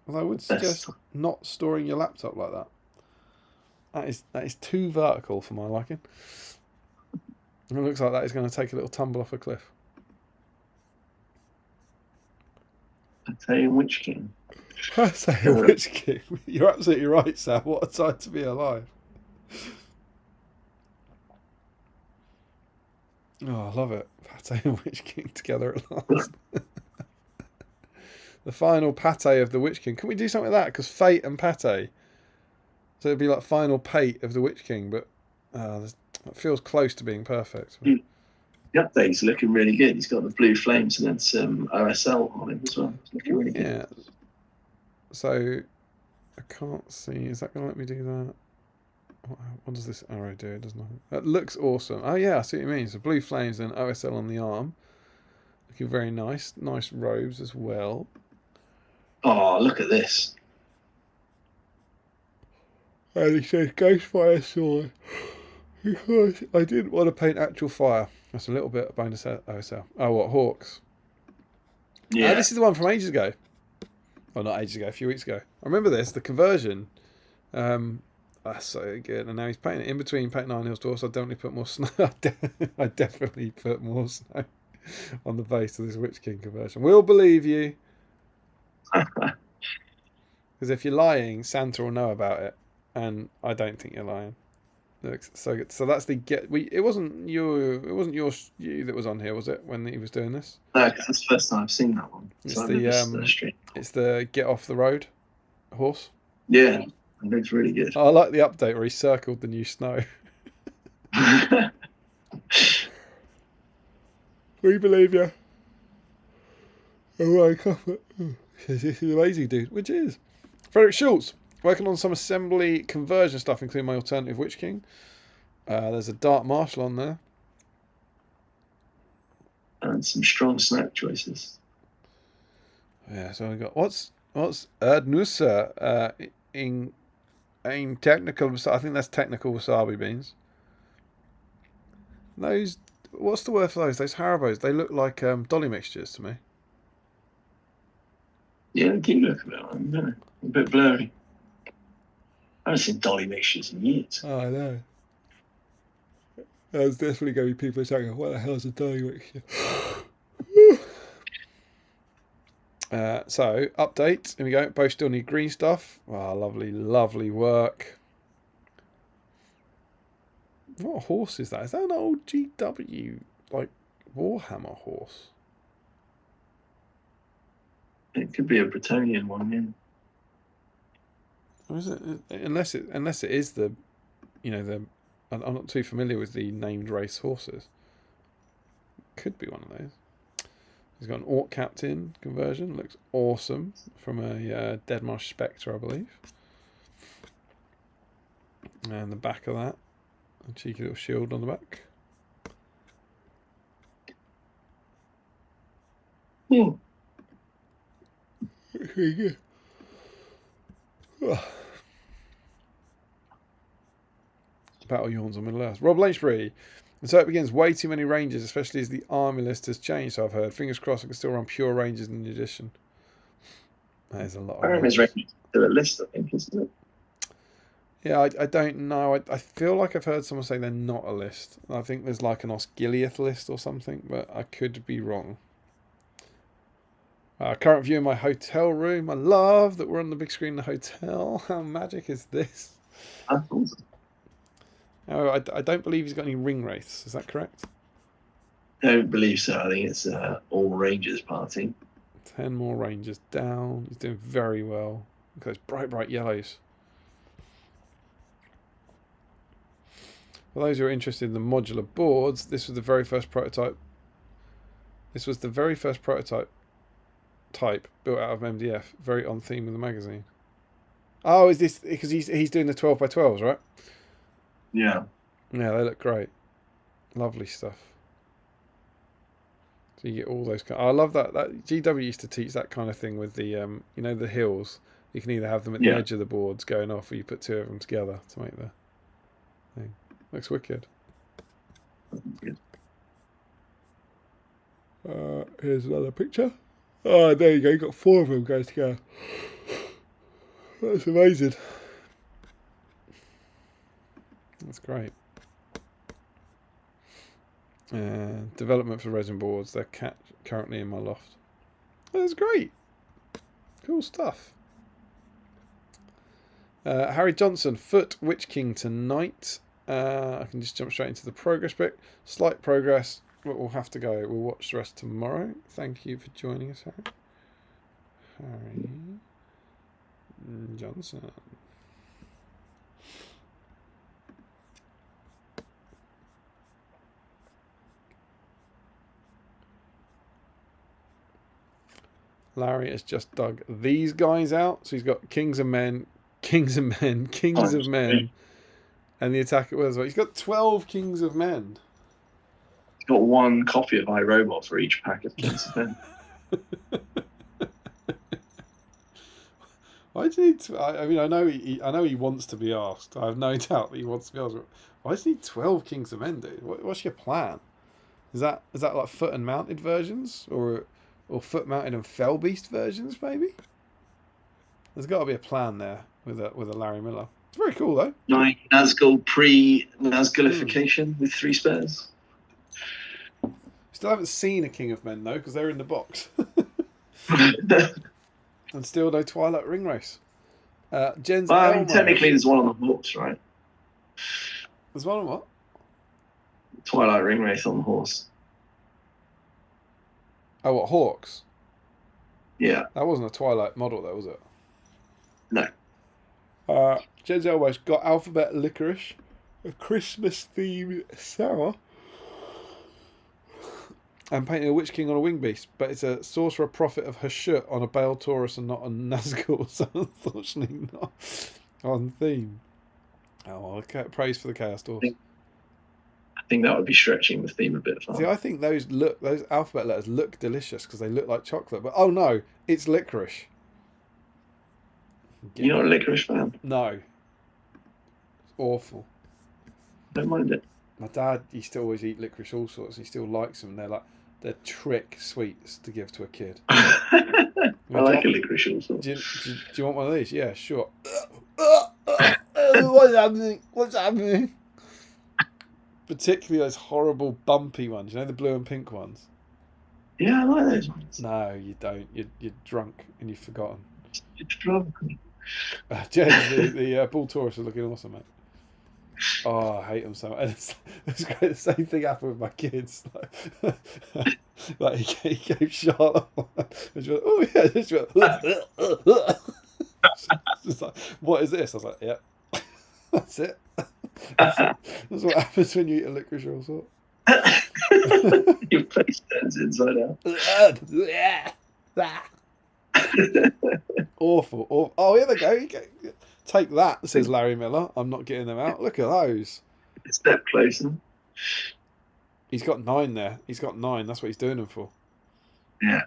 Although I would suggest not storing your laptop like that. That is too vertical for my liking. It looks like that is going to take a little tumble off a cliff. I tell you, Witch King. I say a Witch King. You're absolutely right, Sam. What a time to be alive. Oh, I love it. Pate and Witch King together at last. The final pate of the Witch King. Can we do something like that? Because Fate and Pate. So it'd be like final pate of the Witch King, but it feels close to being perfect. The update's looking really good. He's got the blue flames and then some OSL on him as well. It's looking really good. Yeah. So I can't see. Is that going to let me do that? What does this arrow do? It does nothing. That looks awesome. Oh yeah, I see what you mean. So blue flames and OSL on the arm. Looking very nice. Nice robes as well. Oh, look at this. And he says Ghostfire Sword. Because I didn't want to paint actual fire. That's a little bit of bonus OSL. Oh, what? Hawks. Yeah. This is the one from ages ago. Well, not ages ago, a few weeks ago. I remember this, the conversion. That's so good. And now he's painting it. In between painting Iron Hills Dwarfs, I definitely put more snow. I definitely put more snow on the base of this Witch King conversion. We'll believe you. Because if you're lying, Santa will know about it. And I don't think you're lying. Looks so good. So that's the get. It wasn't you that was on here, was it, when he was doing this? No, that's the first time I've seen that one. It's So it's the get off the road horse. Yeah, it looks really good. I like the update where he circled the new snow. We believe you. Oh, I cough it. This is amazing, dude. Which is Frederick Schultz working on some assembly conversion stuff, including my alternative Witch King. There's a Dark Marshal on there. And some strong snack choices. Yeah, so we got what's Erdnusser in technical. I think that's technical wasabi beans. Those, what's the word for those? Those Haribos. They look like dolly mixtures to me. Yeah, they keep looking a bit blurry. I haven't seen dolly mixtures in years. Oh, I know. There's definitely going to be people saying, what the hell is a dolly mixture? So, update. Here we go. Both still need green stuff. Wow, lovely, lovely work. What horse is that? Is that an old GW, like, Warhammer horse? It could be a Bretonian one, yeah. Or is it? Unless it is the, I'm not too familiar with the named race horses. Could be one of those. He's got an Orc Captain conversion. Looks awesome from a Deadmarsh Spectre, I believe. And the back of that, a cheeky little shield on the back. Yeah. Very good. Battle yawns on Middle Earth. Rob Lynchbury. And so it begins. Way too many ranges, especially as the army list has changed, so I've heard. Fingers crossed I can still run pure ranges in the edition. That is a lot of ranges. To the list, I think, isn't it? Yeah, I don't know. I feel like I've heard someone say they're not a list. I think there's like an Osgiliath list or something, but I could be wrong. Current view in my hotel room. I love that we're on the big screen in the hotel. How magic is this? Awesome. Oh, I don't believe he's got any ring wraiths. Is that correct? I don't believe so. I think it's all Rangers party. 10 more Rangers down. He's doing very well. Look at those bright, bright yellows. For those who are interested in the modular boards, this was the very first prototype. This was the very first prototype type built out of MDF. Very on theme with the magazine. Oh, is this because he's doing the 12 by 12s, right? Yeah. Yeah, they look great. Lovely stuff. So you get all those. I love that. That GW used to teach that kind of thing with the the hills. You can either have them at the edge of the boards going off, or you put two of them together to make the thing. Looks wicked. Good. Here's another picture. Oh, there you go. You got 4 of them guys together. That's amazing. That's great. Development for resin boards. They're currently in my loft. That's great. Cool stuff. Harry Johnson, Foot Witch King tonight. I can just jump straight into the progress bit. Slight progress, but we'll have to go. We'll watch the rest tomorrow. Thank you for joining us, Harry. Harry Johnson. Larry has just dug these guys out. So he's got Kings of Men, Kings of Men, Kings of Men, and the attack at Wales. He's got 12 Kings of Men. He's got 1 copy of iRobot for each pack of Kings of Men. Why do you need to, I mean, I know he wants to be asked. I have no doubt that he wants to be asked. Why does he need 12 Kings of Men, dude? What's your plan? Is that like foot and mounted versions, or foot mounted and fell beast versions? Maybe there's got to be a plan there with a Larry Miller. It's very cool though. 9 Nazgul pre-Nazgulification with 3 spares. Still haven't seen a King of Men though, because they're in the box. And still no Twilight Ring Race. Jen's Elmo. Technically there's one on the horse, right? There's one on what? Twilight Ring Race on the horse. Oh, what, Hawks? Yeah. That wasn't a Twilight model though, was it? No. Jen's Elmo's got alphabet licorice, a Christmas themed sour, and painting a Witch King on a wing beast, but it's a sorcerer prophet of Hashut on a Bale Taurus and not a Nazgul, so unfortunately not on theme. Oh, well, okay. Praise for the Chaos Dwarfs. I think that would be stretching the theme a bit far. See, I think those alphabet letters look delicious because they look like chocolate, but oh no, it's licorice. You're not a licorice fan? No. It's awful. Don't mind it. My dad used to always eat licorice all sorts. He still likes them. They're trick sweets to give to a kid. I like a licorice all sorts. Do you want one of these? Yeah, sure. What's happening? What's happening? Particularly those horrible bumpy ones. You know, the blue and pink ones? Yeah, I like those ones. No, you don't. You're drunk and you've forgotten. It's drunk. James, the Bull Taurus are looking awesome, mate. Oh, I hate them so much. And it's great. The same thing happened with my kids. Like he gave Charlotte one. And she went, oh yeah. And she went, just like, what is this? I was like, yeah. That's it. That's what happens when you eat a licorice all sort. Your face turns inside out. Awful. Oh, here they go. Take that, says Larry Miller. I'm not getting them out. Look at those. A step closer. He's got 9 there. He's got 9. That's what he's doing them for. Yeah.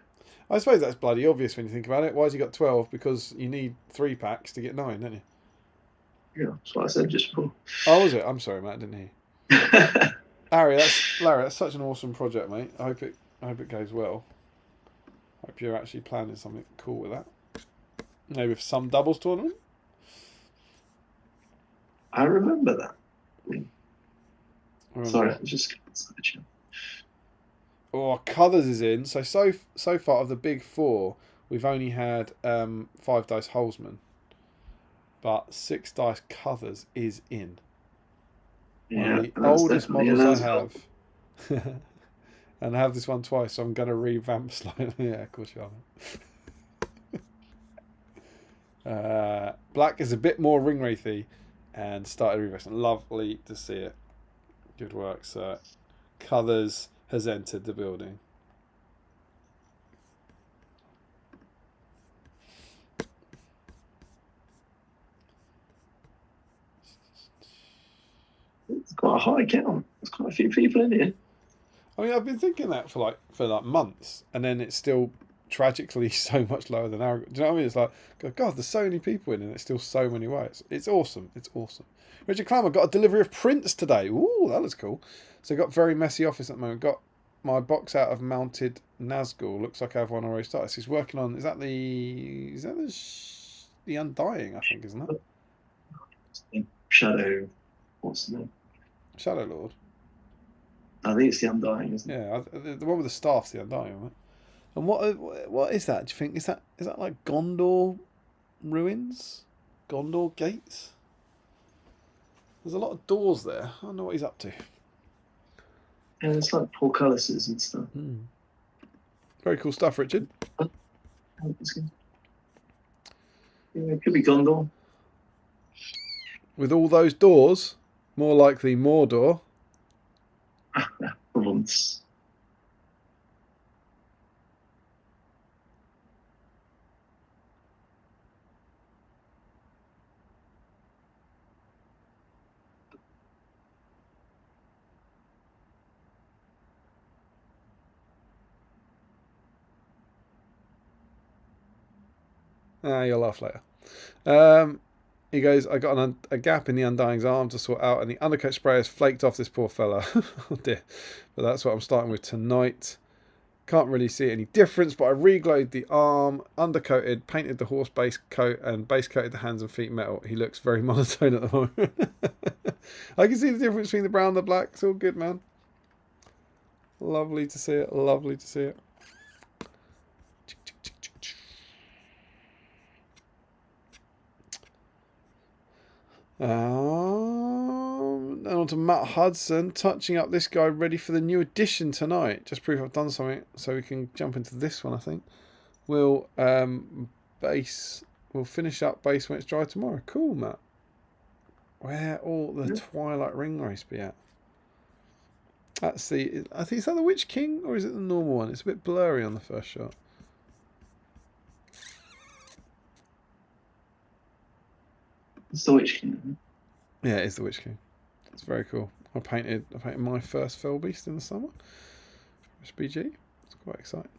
I suppose that's bloody obvious when you think about it. Why has he got 12? Because you need 3 packs to get 9, don't you? Yeah, that's what I said just before. Oh, was it? I'm sorry, Matt. I didn't hear. Larry, that's such an awesome project, mate. I hope it goes well. Hope you're actually planning something cool with that. Maybe with some doubles tournament. I remember that. Sorry, I just searching. Oh, Colours is in. So far of the big 4, we've only had 5 dice Holzman, but 6 dice Colours is in. Yeah, one of the oldest models I have. And I have this one twice, so I'm going to revamp slightly. Yeah, of course you are. Black is a bit more ring wraithy and started reversing. Lovely to see it. Good work, sir. Colours has entered the building. It's quite a high count. There's quite a few people in here. I mean, I've been thinking that for months, and then it's still tragically so much lower than our. Do you know what I mean? It's like, God, there's so many people in, and it's still so many ways. It's awesome. It's awesome. Richard Clammer got a delivery of prints today. Ooh, that looks cool. So got very messy office at the moment. Got my box out of mounted Nazgul. Looks like I have one already started. So he's working on. Is that the Undying? I think, isn't it? Shadow. What's the name? Shadow Lord. I think it's the Undying, isn't it? Yeah, the one with the staff's the Undying, right? And what is that? Do you think is that like Gondor ruins? Gondor gates? There's a lot of doors there. I don't know what he's up to. Yeah, it's like portcullises and stuff. Very cool stuff, Richard. Yeah, it could be Gondor. With all those doors, more likely Mordor. Once. You'll laugh later. He goes, I got a gap in the Undying's arm to sort out, and the undercoat spray has flaked off this poor fella. Oh dear. But that's what I'm starting with tonight. Can't really see any difference, but I reglowed the arm, undercoated, painted the horse base coat, and base coated the hands and feet metal. He looks very monotone at the moment. I can see the difference between the brown and the black. It's all good, man. Lovely to see it. Lovely to see it. And on to Matt Hudson, touching up this guy, ready for the new edition tonight. Just prove I've done something, so we can jump into this one. I think we'll finish up base when it's dry tomorrow. Cool, Matt. Where all the Twilight Ring race be at? That's the. I think, is that the Witch King or is it the normal one? It's a bit blurry on the first shot. It's the Witch King. Yeah, it is the Witch King. It's very cool. I painted my first Fell Beast in the summer. SBG. It's quite exciting.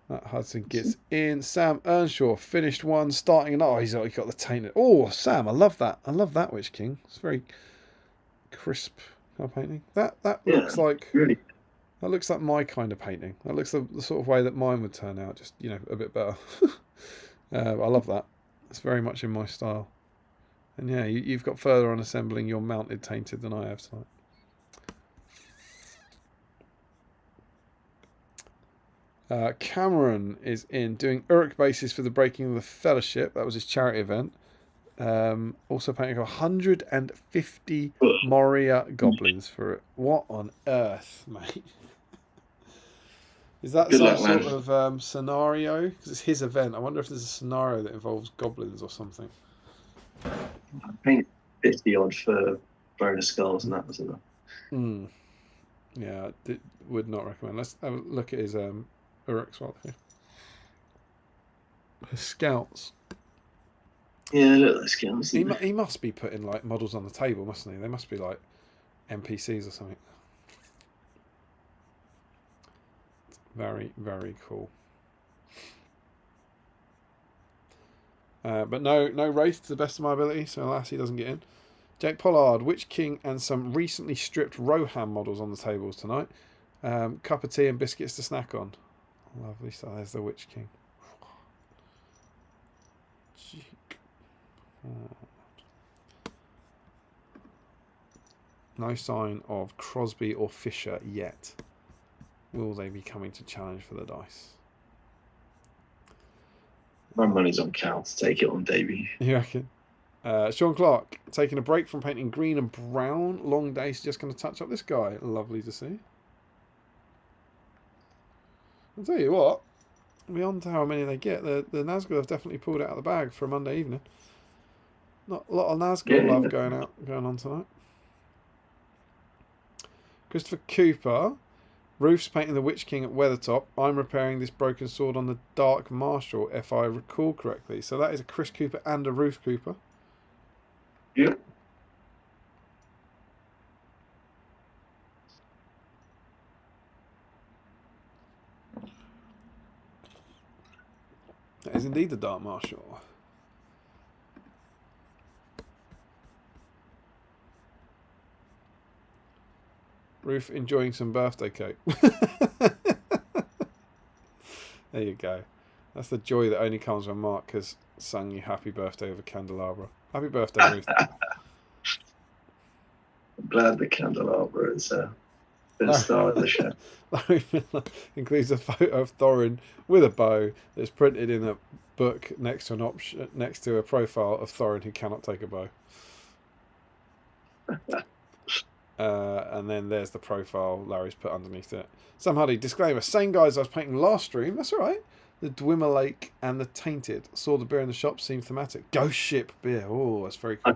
Matt Hudson gets in. Sam Earnshaw finished one, starting another. Oh, he's got the tainted. Oh, Sam, I love that. I love that Witch King. It's very crisp kind of painting. That looks like really. That looks like my kind of painting. That looks the sort of way that mine would turn out. Just a bit better. I love that. It's very much in my style. And yeah, you've got further on assembling your mounted tainted than I have tonight. Cameron is in doing Uruk bases for the Breaking of the Fellowship. That was his charity event. Also painting 150 Moria goblins for it. What on earth, mate? Is that some sort of scenario? Because it's his event. I wonder if there's a scenario that involves goblins or something. I painted 50 odd for bonus skulls, and that was enough. Yeah, I would not recommend. Let's have a look at his Uruk's while here. His scouts. Yeah, look at the scouts. He must be putting like models on the table, mustn't he? They must be like NPCs or something. Very, very cool. But no race to the best of my ability, so alas, he doesn't get in. Jake Pollard, Witch King, and some recently stripped Rohan models on the tables tonight. Cup of tea and biscuits to snack on. Lovely stuff. There's the Witch King. No sign of Crosby or Fisher yet. Will they be coming to challenge for the dice? My money's on Cal to take it on Davey. You reckon? Sean Clark, taking a break from painting green and brown. Long day, so just going to touch up this guy. Lovely to see. I'll tell you what, beyond how many they get, the Nazgul have definitely pulled it out of the bag for a Monday evening. Not a lot of Nazgul love going on tonight. Christopher Cooper, Roof's painting the Witch King at Weathertop. I'm repairing this broken sword on the Dark Marshal, if I recall correctly. So that is a Chris Cooper and a Roof Cooper. Yep. That is indeed the Dark Marshal. Roof enjoying some birthday cake. There you go. That's the joy that only comes when Mark has sung you happy birthday over candelabra. Happy birthday, Roof. I'm glad the candelabra is been the star of the show. Includes a photo of Thorin with a bow that's printed in a book next to a profile of Thorin who cannot take a bow. And then there's the profile Larry's put underneath it. Sam Huddy, disclaimer, same guys I was painting last stream, that's alright. The Dwimmer Lake and the Tainted. Saw the beer in the shop, seemed thematic. Ghost Ship beer, oh, that's very cool.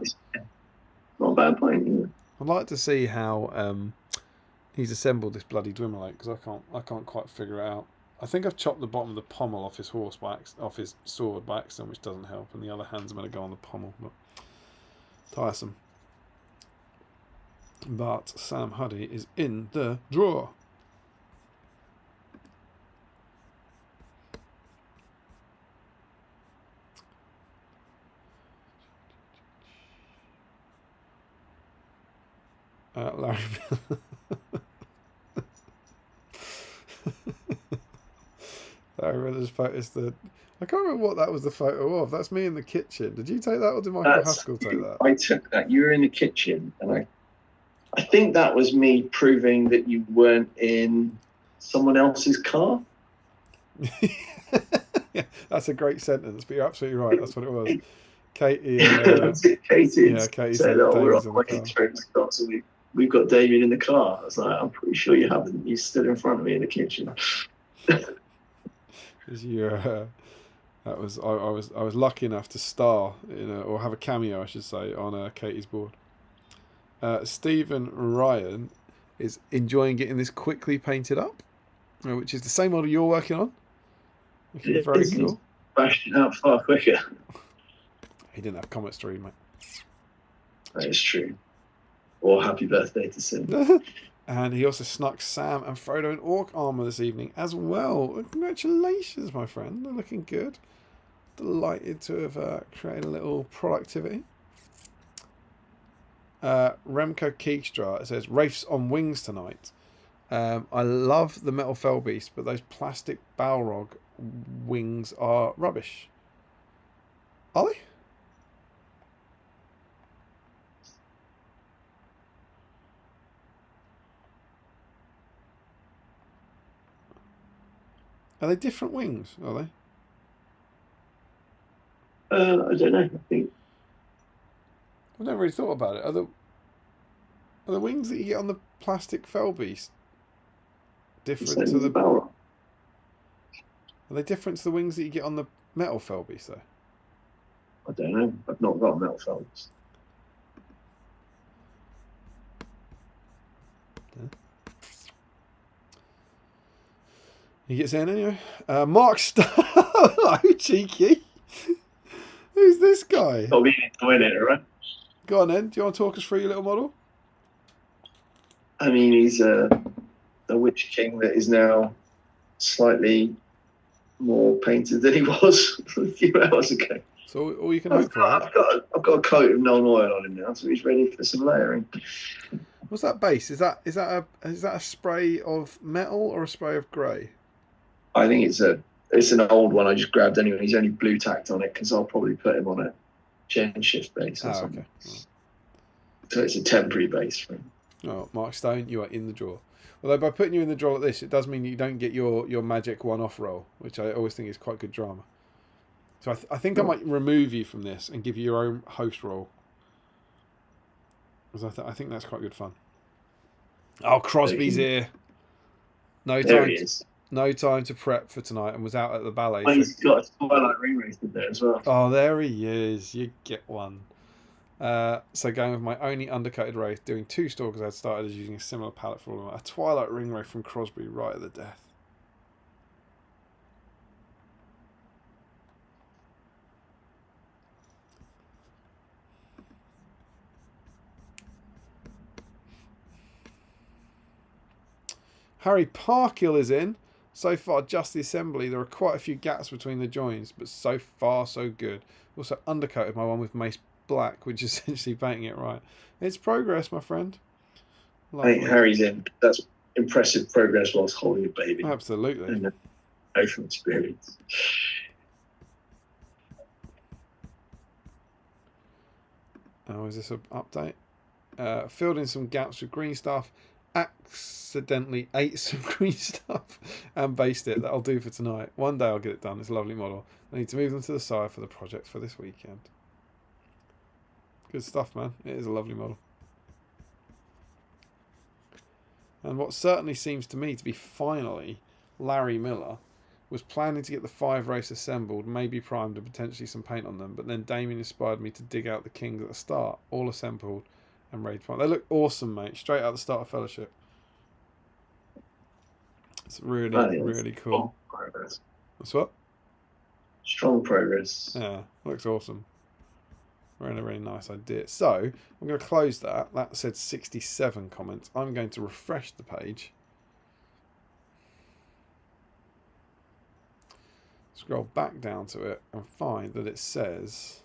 Not a bad point. I'd like to see how he's assembled this bloody Dwimmer Lake, because I can't quite figure it out. I think I've chopped the bottom of the pommel off his off his sword by accident, which doesn't help, and the other hand's going to go on the pommel, but tiresome. But Sam Huddy is in the drawer. Larry I just noticed the. I can't remember what that was the photo of. That's me in the kitchen. Did you take that, or did Michael That's Haskell take that? I took that. You were in the kitchen, and I think that was me proving that you weren't in someone else's car. Yeah, that's a great sentence, but you're absolutely right. That's what it was. Katie. Katie. Yeah, Katie said, said we're David's on in the the way car. to Scott, so we've got Damien in the car. I was like, I'm pretty sure you haven't. You stood in front of me in the kitchen. That was I was lucky enough to star or have a cameo, I should say, on Katie's board. Stephen Ryan is enjoying getting this quickly painted up, which is the same model you're working on. Looking very cool. Bashed it out far quicker. He didn't have comments to read, mate. That is true. Or happy birthday to Sim. And he also snuck Sam and Frodo in orc armor this evening as well. Congratulations, my friend. They're looking good. Delighted to have created a little productivity. Remco Keekstra says, Wraiths on wings tonight. I love the metal fell beast, but those plastic Balrog wings are rubbish. Are they? Are they different wings? Are they? I don't know. I think I've never really thought about it. Are the wings that you get on the plastic fell beast different to the Balrog? Are they different to the wings that you get on the metal fell beast though? I don't know. I've not got metal fells. He gets in anyway. Mark Star. Hello, cheeky. Who's this guy? Got to be to win it, right? Go on then. Do you want to talk us through your little model? I mean, he's a Witch King that is now slightly more painted than he was a few hours ago. So all you can hope for. I've got a coat of non-oil on him now, so he's ready for some layering. What's that base? Is that a spray of metal or a spray of grey? I think it's an old one I just grabbed anyway. He's only blue tacked on it because I'll probably put him on a gen shift base or something. Okay. So it's a temporary base for him. Oh, Mark Stone, you are in the draw. Although by putting you in the draw like this, it does mean you don't get your magic one-off roll, which I always think is quite good drama. So I think I might remove you from this and give you your own host roll. Because I think that's quite good fun. Oh, Crosby's here. There he is. No time to prep for tonight and was out at the ballet. Oh, he's got a Twilight Ring Race there as well. Oh, there he is. You get one. So going with my only undercoated wraith, doing 2 stalkers I'd started as using a similar palette for all of them. A Twilight Ring Wraith from Crosby right at the death. Harry Parkill is in. So far, just the assembly. There are quite a few gaps between the joins, but so far, so good. Also undercoated my one with Mace Black, which is essentially painting it right. It's progress, my friend. Lovely. I think Harry's in. That's impressive progress whilst holding a baby. Absolutely. And ocean experience. Oh, is this an update? Filled in some gaps with green stuff. Accidentally ate some green stuff and based it. That'll do for tonight. One day I'll get it done. It's a lovely model. I need to move them to the side for the project for this weekend. Good stuff, man. It is a lovely model. And what certainly seems to me to be finally Larry Miller was planning to get the 5 race assembled, maybe primed and potentially some paint on them, but then Damien inspired me to dig out the Kings at the start, all assembled and ready to point. They look awesome, mate. Straight out the start of Fellowship. It's really, really cool. Progress. That's what? Strong progress. Yeah, looks awesome. Really, really nice idea. So, I'm going to close that. That said 67 comments. I'm going to refresh the page. Scroll back down to it and find that it says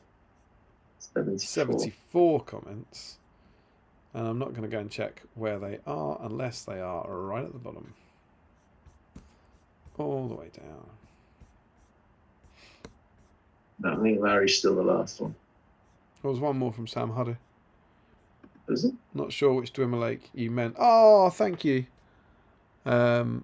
74 comments. And I'm not going to go and check where they are unless they are right at the bottom. All the way down. No, I think Larry's still the last one. There was one more from Sam Huddy. Is it? Not sure which Dwimmer Lake you meant. Oh, thank you. So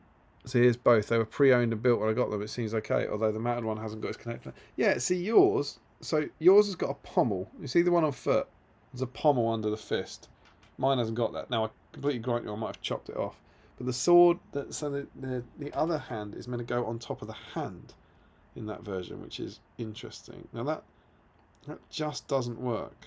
here's both. They were pre-owned and built when I got them. It seems okay, although the mounted one hasn't got its connector. Yeah, see yours. So yours has got a pommel. You see the one on foot? There's a pommel under the fist. Mine hasn't got that. Now I completely grant you, I might have chopped it off. But the sword, so the other hand is meant to go on top of the hand in that version, which is interesting. Now that just doesn't work.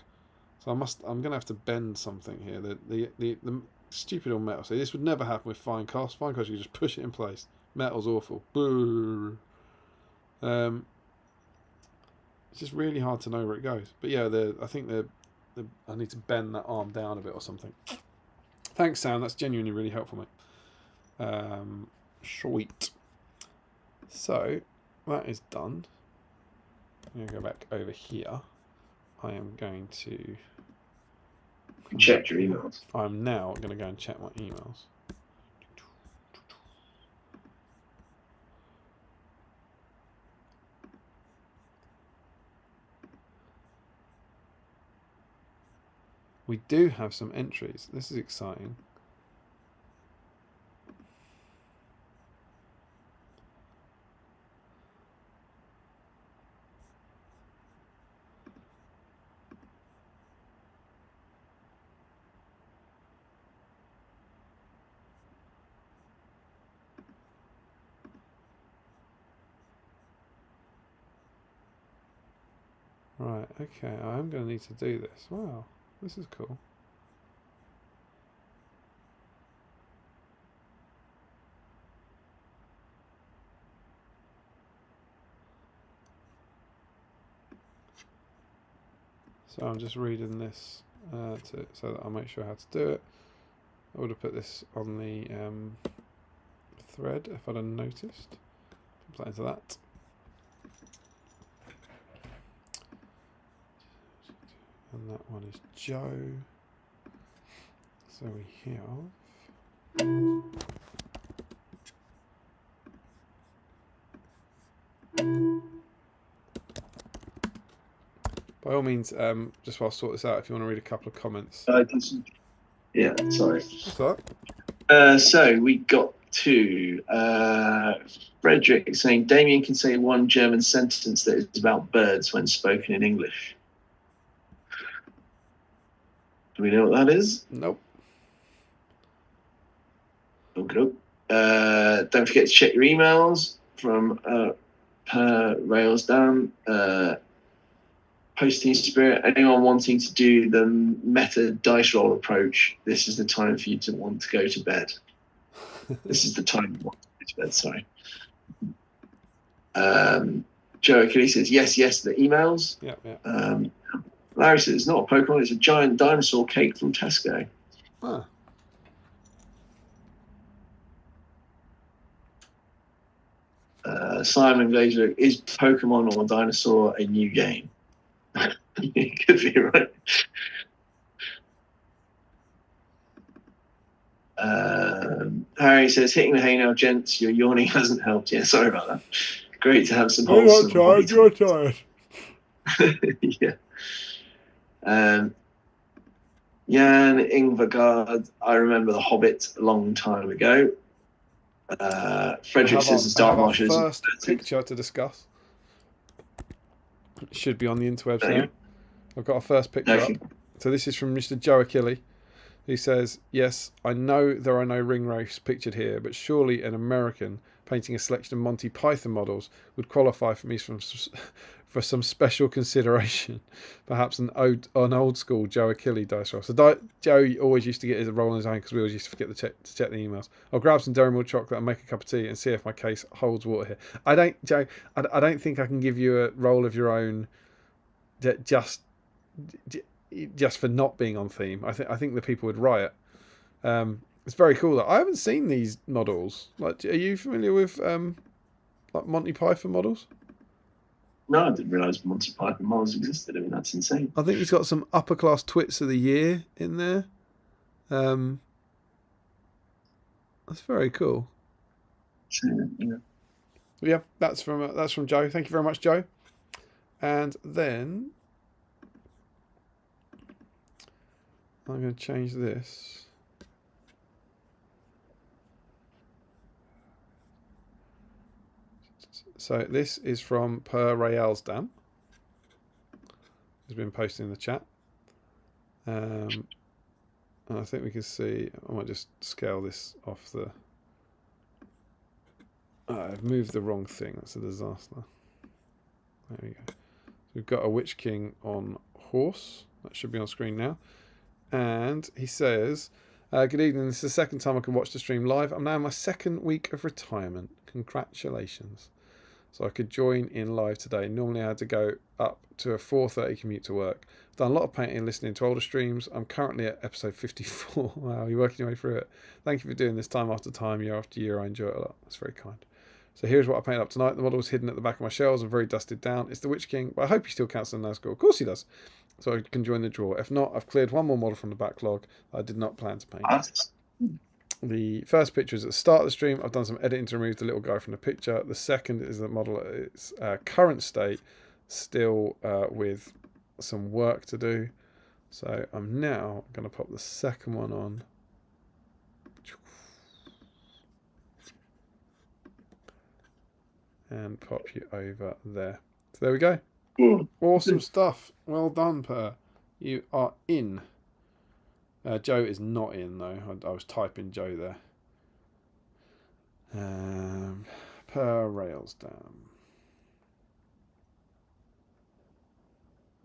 So I'm gonna have to bend something here. The stupid old metal. So this would never happen with fine cast. Fine cast, you just push it in place. Metal's awful. Boo. It's just really hard to know where it goes. But yeah, I think I need to bend that arm down a bit or something. Thanks, Sam. That's genuinely really helpful, mate. Sweet. So that is done. I'm going to go back over here. I am going to check your emails. I'm now going to go and check my emails. We do have some entries. This is exciting. Right, okay, I'm going to need to do this. Wow, this is cool. So I'm just reading this so that I'll make sure how to do it. I would have put this on the thread if I'd have noticed. Put into that. And that one is Joe. So we have by all means, just while I sort this out, if you want to read a couple of comments. Yeah, sorry. What's that? So we got to Frederick saying Damien can say one German sentence that is about birds when spoken in English. Do we know what that is? Nope. Okay. Don't forget to check your emails from Per Rails Dan. Posting spirit. Anyone wanting to do the meta dice roll approach, this is the time for you to want to go to bed. This is the time you want to go to bed, sorry. Joe Achilles says, yes, the emails. Yeah. Larry says, it's not a Pokemon, it's a giant dinosaur cake from Tesco. Huh. Simon Glazer, is Pokemon or dinosaur a new game? It could be, right? Harry says, hitting the hay now, gents. Your yawning hasn't helped. Yeah, sorry about that. Great to have some wholesome. You're tired. Yeah. Jan Ingvargard, I remember The Hobbit a long time ago. Frederick says, Dark Marshes. First picture to discuss. It should be on the interwebs now. I've got a first picture up. So this is from Mr. Joe Achilles, who says, yes, I know there are no ring wraiths pictured here, but surely an American painting a selection of Monty Python models would qualify for me for some special consideration. Perhaps an old school Joe Achilles dice roll. So Joe always used to get his roll on his own because we always used to forget to check the emails. I'll grab some Dairy Milk chocolate and make a cup of tea and see if my case holds water here. Joe, I don't think I can give you a roll of your own just for not being on theme. I think the people would riot. It's very cool. I haven't seen these models. Like, are you familiar with like Monty Python models? No, I didn't realise Monty Python models existed. I mean, that's insane. I think he's got some upper class twits of the year in there. That's very cool. Yeah. Yeah, that's from Joe. Thank you very much, Joe. And then I'm going to change this. So this is from Per Rayelsdam. Has been posted in the chat. And I think we can see, I might just scale this off the... Oh, I've moved the wrong thing. That's a disaster. There we go. So we've got a Witch King on horse. That should be on screen now. And he says, good evening. This is the second time I can watch the stream live. I'm now in my second week of retirement. Congratulations. So I could join in live today. Normally I had to go up to a 4:30 commute to work. I've done a lot of painting and listening to older streams. I'm currently at episode 54. Wow, you're working your way through it. Thank you for doing this time after time, year after year. I enjoy it a lot. That's very kind. So here's what I painted up tonight. The model was hidden at the back of my shelves and very dusted down. It's the Witch King, but I hope he still counts as a Nazgul. Of course he does. So I can join the draw. If not, I've cleared one more model from the backlog that I did not plan to paint. The first picture is at the start of the stream. I've done some editing to remove the little guy from the picture. The second is the model at its current state, still with some work to do. So I'm now going to pop the second one on. And pop you over there. So there we go. Awesome stuff. Well done, Per. You are in. Joe is not in, though. I was typing Joe there. Per Rayelsdam.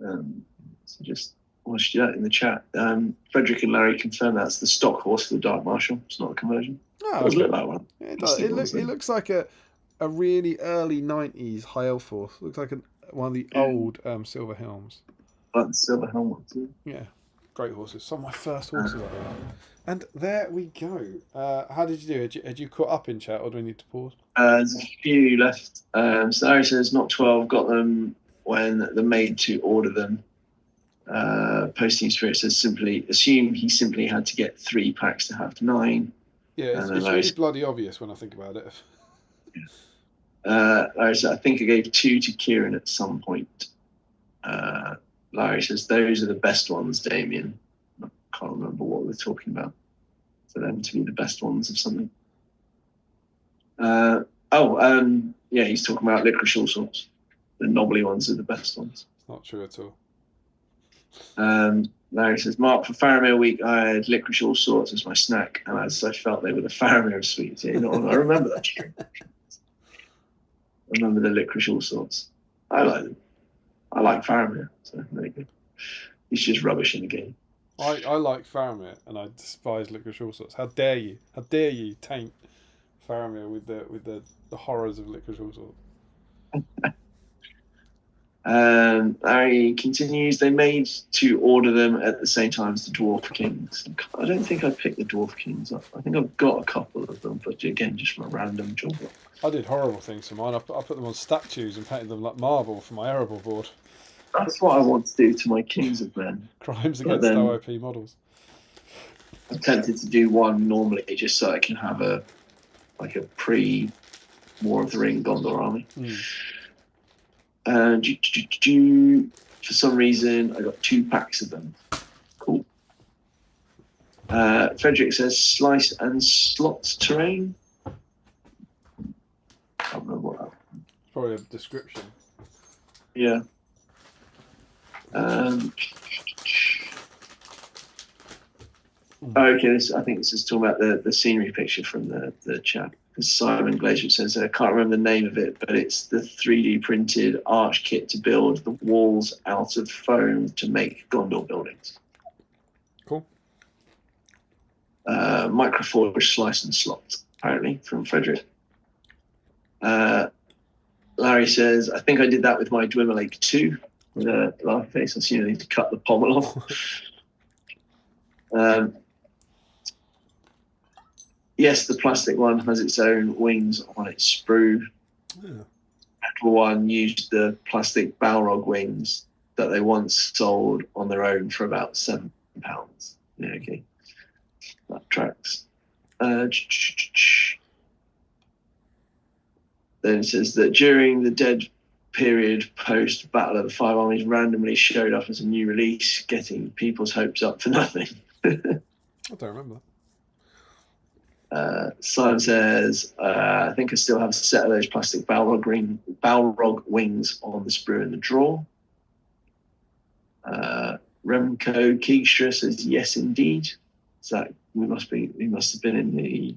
So just watched that in the chat. Frederick and Larry confirmed that's the stock horse for the Dark Marshal. It's not a conversion. Oh, it does look like one. It does. It looks like a really early 90s high elf horse. Looks like one of the old silver helms. Like the silver helm one too. Yeah. Great horses. Some of my first horses I've ever had. And there we go. How did you do? Had you caught up in chat, or do we need to pause? There's a few left. So Larry says, not 12, got them when the maid to order them. Posting Spirit says, simply assume he simply had to get 3 packs to have 9. Yeah, it's really bloody obvious when I think about it. Larry says, I think I gave 2 to Kieran at some point. Larry says, those are the best ones, Damien. I can't remember what we're talking about. For them to be the best ones of something. Yeah, he's talking about licorice all sorts. The knobbly ones are the best ones. It's not true at all. Larry says, Mark, for Faramir week, I had licorice all sorts as my snack, and as I felt they were the Faramir of sweets. Yeah, I remember that. I remember the licorice all sorts. I like them. I like Faramir, so there you go. He's just rubbish in the game. I like Faramir, and I despise licorice all sorts. How dare you? How dare you taint Faramir with the horrors of licorice all sorts? Larry continues, they made to order them at the same time as the Dwarf Kings. I don't think I picked the Dwarf Kings up. I think I've got a couple of them, but again, just from a random job. I did horrible things for mine. I put them on statues and painted them like marble for my arable board. That's what I want to do to my Kings of Men. Crimes against OOP models. I'm tempted to do one normally just so I can have a pre War of the Ring Gondor army. And for some reason, I got 2 packs of them. Cool. Frederick says slice and slot terrain. I don't remember what that was. Probably a description. Yeah. Okay, I think this is talking about the scenery picture from the chat. Simon Glacier says, I can't remember the name of it, but it's the 3D printed arch kit to build the walls out of foam to make Gondor buildings. Cool. Microforge slice and slot, apparently, from Frederick. Larry says, I think I did that with my Dwimmer Lake 2 with a laugh face. I assume I need to cut the pommel off. Yes, the plastic one has its own wings on its sprue. Yeah. Metal one used the plastic Balrog wings that they once sold on their own for about £7. Yeah, okay. That tracks. Then it says that during the Dead period post Battle of the Five Armies randomly showed up as a new release, getting people's hopes up for nothing. I don't remember. Simon says, I think I still have a set of those plastic Balrog wings on the sprue in the drawer. Remco Keistra says, yes, indeed. So that we must have been in the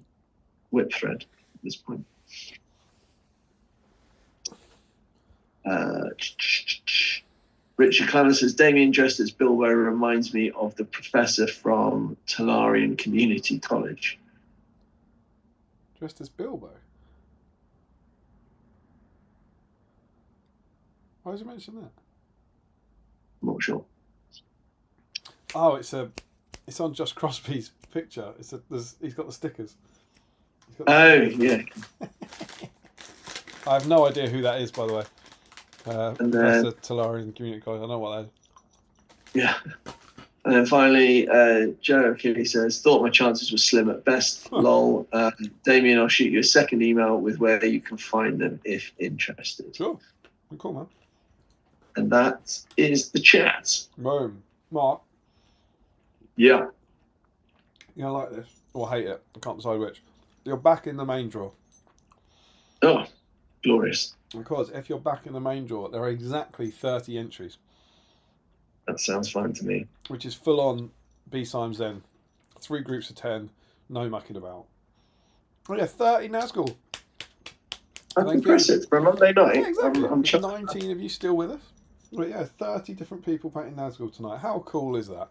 whip thread at this point. Richard Clemens says, Damien dressed as Bilbo reminds me of the professor from Talarian Community College. Dressed as Bilbo? Why did you mention that? I'm not sure. Oh, it's on Josh Crosby's picture. He's got the stickers. Yeah. I have no idea who that is, by the way. And Professor Talarian Community College. I know what that is. Yeah. And then finally, Joe Achilles says, thought my chances were slim at best. Lol. Damien, I'll shoot you a second email with where you can find them if interested. Sure. Cool, man. And that is the chat. Boom. Mark, Yeah. you like this or hate it? I can't decide which. You're back in the main draw. Oh, glorious. Because if you're back in the main draw, there are exactly 30 entries. That sounds fine to me. Which is full on BSIME Zen. 3 groups of 10, no mucking about. Oh yeah, 30 Nazgul. That's impressive for a Monday night. Yeah, exactly. I'm 19 of you still with us. But yeah, 30 different people painting Nazgul tonight. How cool is that?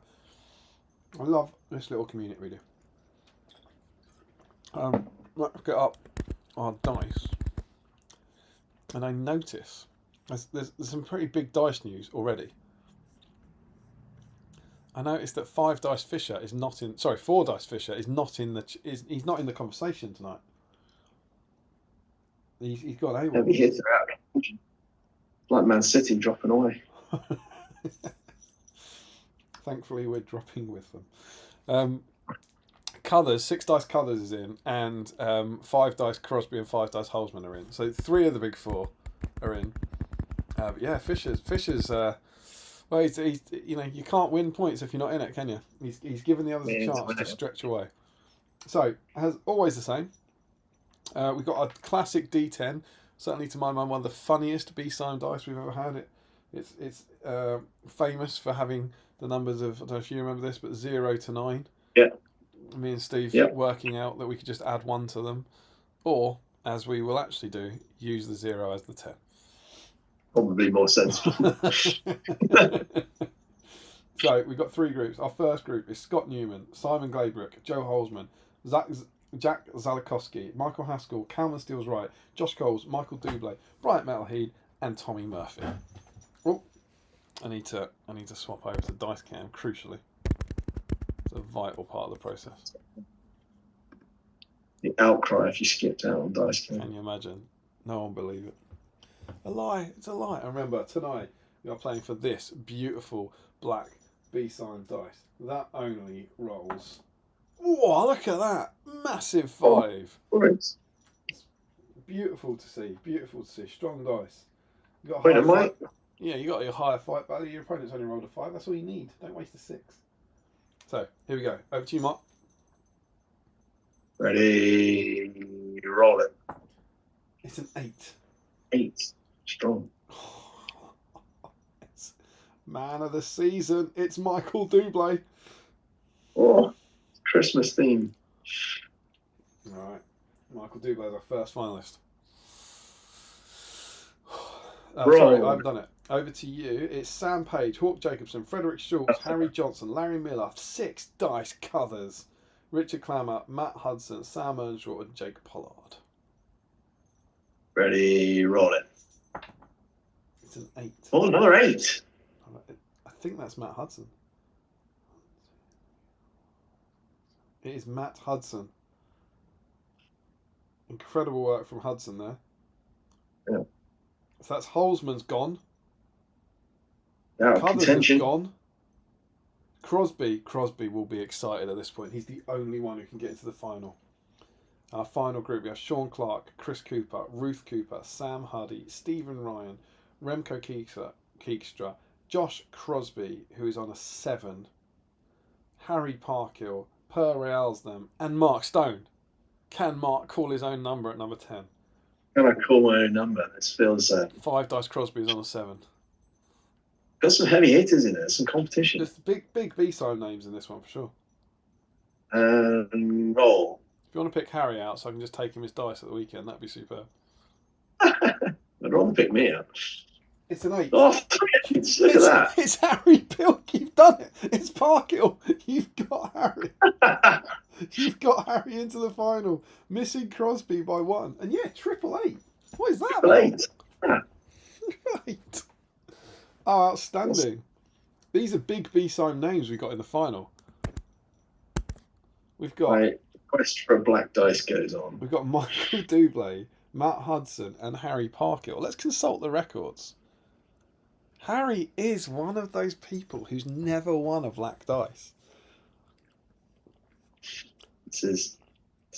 I love this little community we do. Let's get up our dice. And I notice there's some pretty big dice news already. I noticed that 4 Dice Fisher is not in he's not in the conversation tonight. He's got a He'll be here throughout. Like Man City dropping away. Thankfully, we're dropping with them. Colours, 6 Dice Colours is in, and 5 Dice Crosby and 5 Dice Holzman are in. So 3 of the big 4 are in. But yeah, Fisher's. Well, he's you can't win points if you're not in it, can you? He's given the others a chance to stretch away. So, as always the same, we've got a classic D10. Certainly, to my mind, one of the funniest BSIME dice we've ever had. It's famous for having the numbers of, I don't know if you remember this, but 0 to 9. Yeah. Me and Steve working out that we could just add 1 to them, or, as we will actually do, use the 0 as the 10. Probably more sensible. So we've got 3 groups. Our first group is Scott Newman, Simon Glaybrook, Joe Holzman, Jack Zalakowski, Michael Haskell, Calvin Steele's Right, Josh Coles, Michael Dublé, Bryant Metalheed, and Tommy Murphy. Oh, I need to swap over to dice cam. Crucially, it's a vital part of the process. The outcry if you skipped out on dice cam. Can you imagine? No one will believe it. A lie. It's a lie. And remember, tonight we are playing for this beautiful black BSIME dice. That only rolls. Whoa, look at that. Massive 5. It's beautiful to see. Beautiful to see. Strong dice. You got Wait, am I? Yeah, you got your higher fight value. Your opponent's only rolled a 5. That's all you need. Don't waste a 6. So, here we go. Over to you, Mark. Ready. Roll it. It's an 8. 8. Strong. Man of the season. It's Michael Dublé. Oh, Christmas theme. All right. Michael Dublé is our first finalist. Sorry, I haven't done it. Over to you. It's Sam Page, Hawk Jacobson, Frederick Schultz, Harry Johnson, Larry Miller, 6 Dice Colours, Richard Clammer, Matt Hudson, Sam Earnshaw, and Jake Pollard. Ready, roll it. It's an 8. Oh, another 8. I think that's Matt Hudson. It is Matt Hudson. Incredible work from Hudson there. Yeah. So that's Holzman's gone. Now, Colours contention. is gone. Crosby will be excited at this point. He's the only one who can get into the final. Our final group, we have Sean Clark, Chris Cooper, Ruth Cooper, Sam Huddy, Stephen Ryan, Remco Keekstra, Josh Crosby, who is on a 7, Harry Parkill, Per Realsnam, and Mark Stone. Can Mark call his own number at number 10? Can I call my own number? This feels 5 Dice Crosby is on a 7. got some heavy hitters in there, some competition. There's big BSIME names in this one for sure. Roll. If you want to pick Harry out so I can just take him his dice at the weekend, that'd be superb. I'd rather pick me up. It's an 8. Oh, look at that. It's Harry Pilk. You've done it. It's Parkill. You've got Harry. You've got Harry into the final. Missing Crosby by 1. And yeah, 888. What is that? 888. Right. Oh, outstanding. These are big BSIME names we got in the final. We've got... My quest for a black dice goes on. We've got Michael Dublé, Matt Hudson, and Harry Parkill. Let's consult the records. Harry is one of those people who's never won a black dice. It's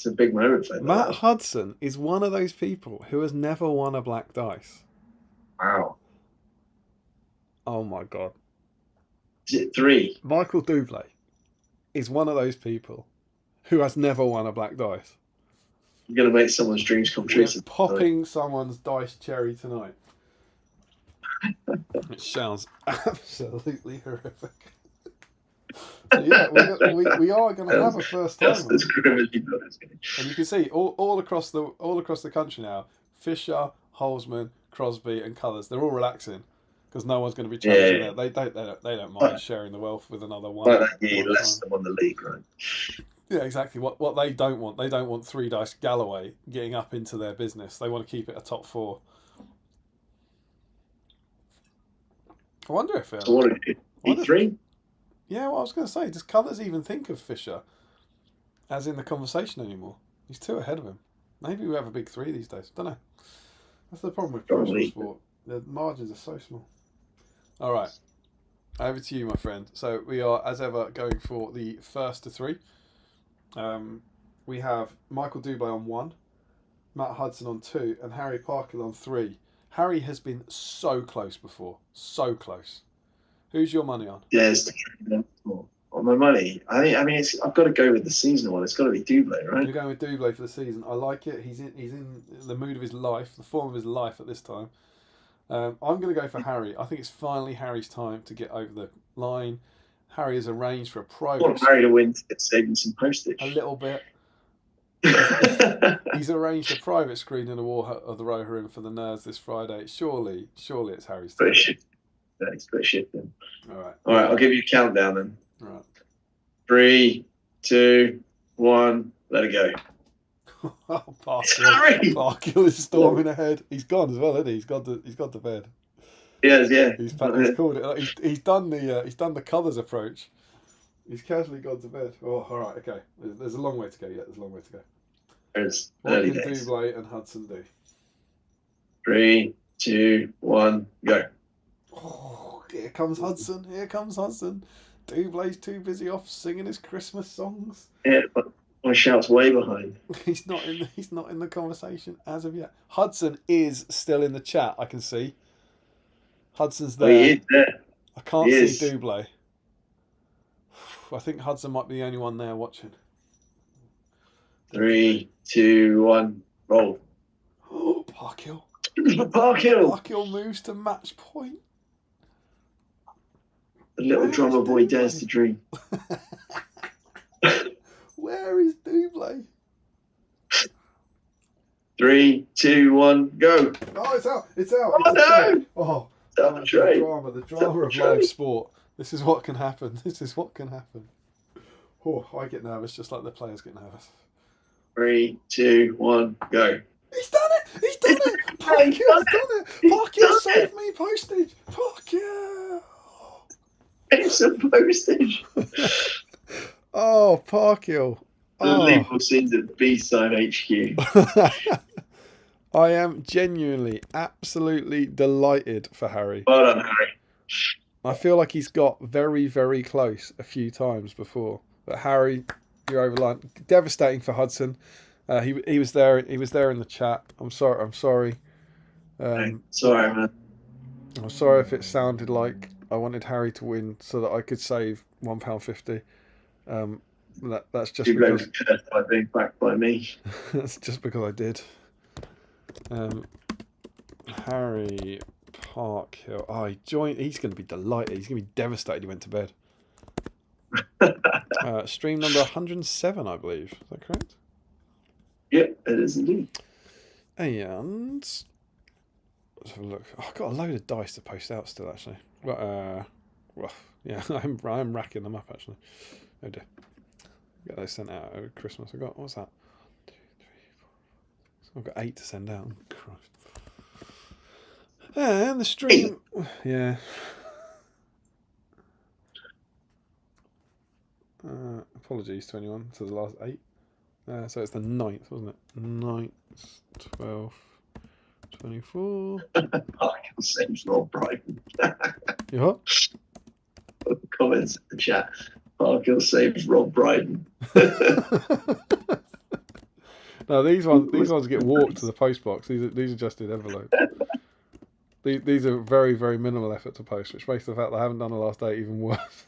a big moment for him. Matt Hudson is one of those people who has never won a black dice. Wow. Oh my God. Is it 3? Michael Dublé is one of those people who has never won a black dice. You're going to make someone's dreams come true. We're popping someone's dice cherry tonight. It sounds absolutely horrific. So yeah, we are going to have a first time. Just as grim as you thought it was going to be. And you can see all across the country now, Fisher, Holzman, Crosby, and Colours, they're all relaxing because no one's going to be challenging Yeah. that. They don't mind sharing the wealth with another one. Like that year, Leicester won the league, right? Yeah, exactly. What they don't want 3 Dice Galloway getting up into their business. They want to keep it a top 4. I wonder if So what did you do? 3? Yeah, well, I was going to say, does Colours even think of Fisher as in the conversation anymore? He's 2 ahead of him. Maybe we have a big 3 these days. Don't know. That's the problem with professional sport. The margins are so small. All right. Over to you, my friend. So we are, as ever, going for the first to 3. We have Michael Dublé on 1, Matt Hudson on 2, and Harry Parkill on 3. Harry has been so close before. So close. Who's your money on? Yeah, it's on my money. I've got to go with the seasonal one. It's got to be Dublé, right? You're going with Dublé for the season. I like it. He's in the mood of his life, the form of his life at this time. I'm going to go for Harry. I think it's finally Harry's time to get over the line. Harry has arranged for a private... I want Harry to win to get saving some postage. A little bit. He's arranged a private screen in the War of the Rohirrim for the nerds this Friday. Surely it's Harry's time. Thanks, put shit then. All right, I'll give you a countdown then. All right. 3, 2, 1, let it go. Oh, Harry! Parkill is storming ahead. He's gone as well, isn't he? He's gone to bed. Yeah. He's called it. He's done the Colours approach. He's casually gone to bed. Oh, all right, okay. There's a long way to go yet. There's What early can days. Dublé and Hudson do? 3, 2, 1, go. Oh, here comes Hudson. Dublé's too busy off singing his Christmas songs. Yeah, but my shout's way behind. He's not in the conversation as of yet. Hudson is still in the chat. I can see. Hudson's there. Oh, he is there. I can't He see is. Dublé. I think Hudson might be the only one there watching. 3, 2, 1, roll. Oh, Parkill. Parkill! Parkill moves to match point. The little Where's drummer boy Dublé? dares to dream. Where is Dublé? 3, 2, 1, go. Oh, it's out. It's out. Oh, It's a no! trade. Oh, Down the train. the drama of live sport. This is what can happen. Oh, I get nervous just like the players get nervous. 3, 2, 1, go. He's done it! Parkill's done it! Parkill saved me postage! Parkill! It's some postage. Oh, Parkill. Unbelievable scenes at BSIME HQ. I am genuinely, absolutely delighted for Harry. Well done, Harry. I feel like he's got very, very close a few times before. But Harry, you're over the line. Devastating for Hudson. He was there. He was there in the chat. I'm sorry. Sorry, man. I'm sorry if it sounded like I wanted Harry to win so that I could save £1.50. That's just You because cursed by being backed by me. that's just because I did. Harry Parkhill. Oh, he joined. He's going to be delighted. He's going to be devastated he went to bed. Stream number 107, I believe. Is that correct? Yep, it is indeed. And let's have a look. Oh, I've got a load of dice to post out still, actually. Well, yeah, I'm racking them up, actually. Oh dear. Get those sent out over Christmas. I got, what's that? 2, 3, 4, 5, 6. I've got 8 to send out. Christ. And the stream. Yeah. Apologies to anyone to the last 8. So it's the 9th, wasn't it? 9th, 12th, 24. Parkhill saves Rob Brydon. You what? Comments in the chat. Parkhill saves Rob Brydon. No, these ones get walked to the post box. These are just in envelopes. These are very, very minimal effort to post, which makes the fact that I haven't done the last 8 even worse.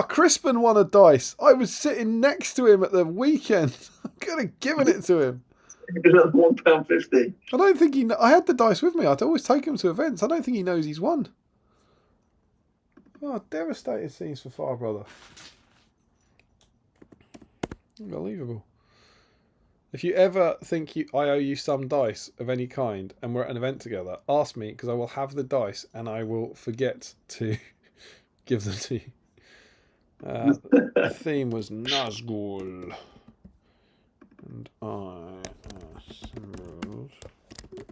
Crispin won a dice. I was sitting next to him at the weekend. I could have given it to him. £1.50. I don't think he. I had the dice with me. I'd always take him to events. I don't think he knows he's won. Oh, devastating scenes for Far Brother. Unbelievable. If you ever think I owe you some dice of any kind and we're at an event together, ask me because I will have the dice and I will forget to give them to you. The theme was Nazgul. And I assembled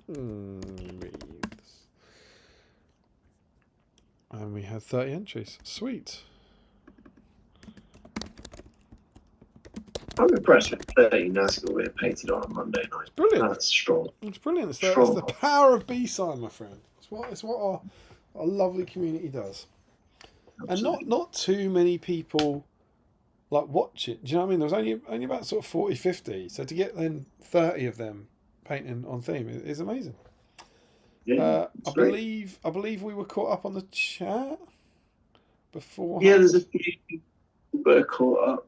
wreaths. And we had 30 entries. Sweet. I'm impressed with 30 Nazgul being painted on a Monday night. Brilliant. That's strong. It's brilliant. It's the power of BSIME, my friend. It's what our lovely community does. Absolutely. And not too many people like watch it. Do you know what I mean? There was only about sort of 40, 50. So to get then 30 of them painting on theme is amazing. Yeah, I believe we were caught up on the chat before. Yeah, there's a few people that are caught up.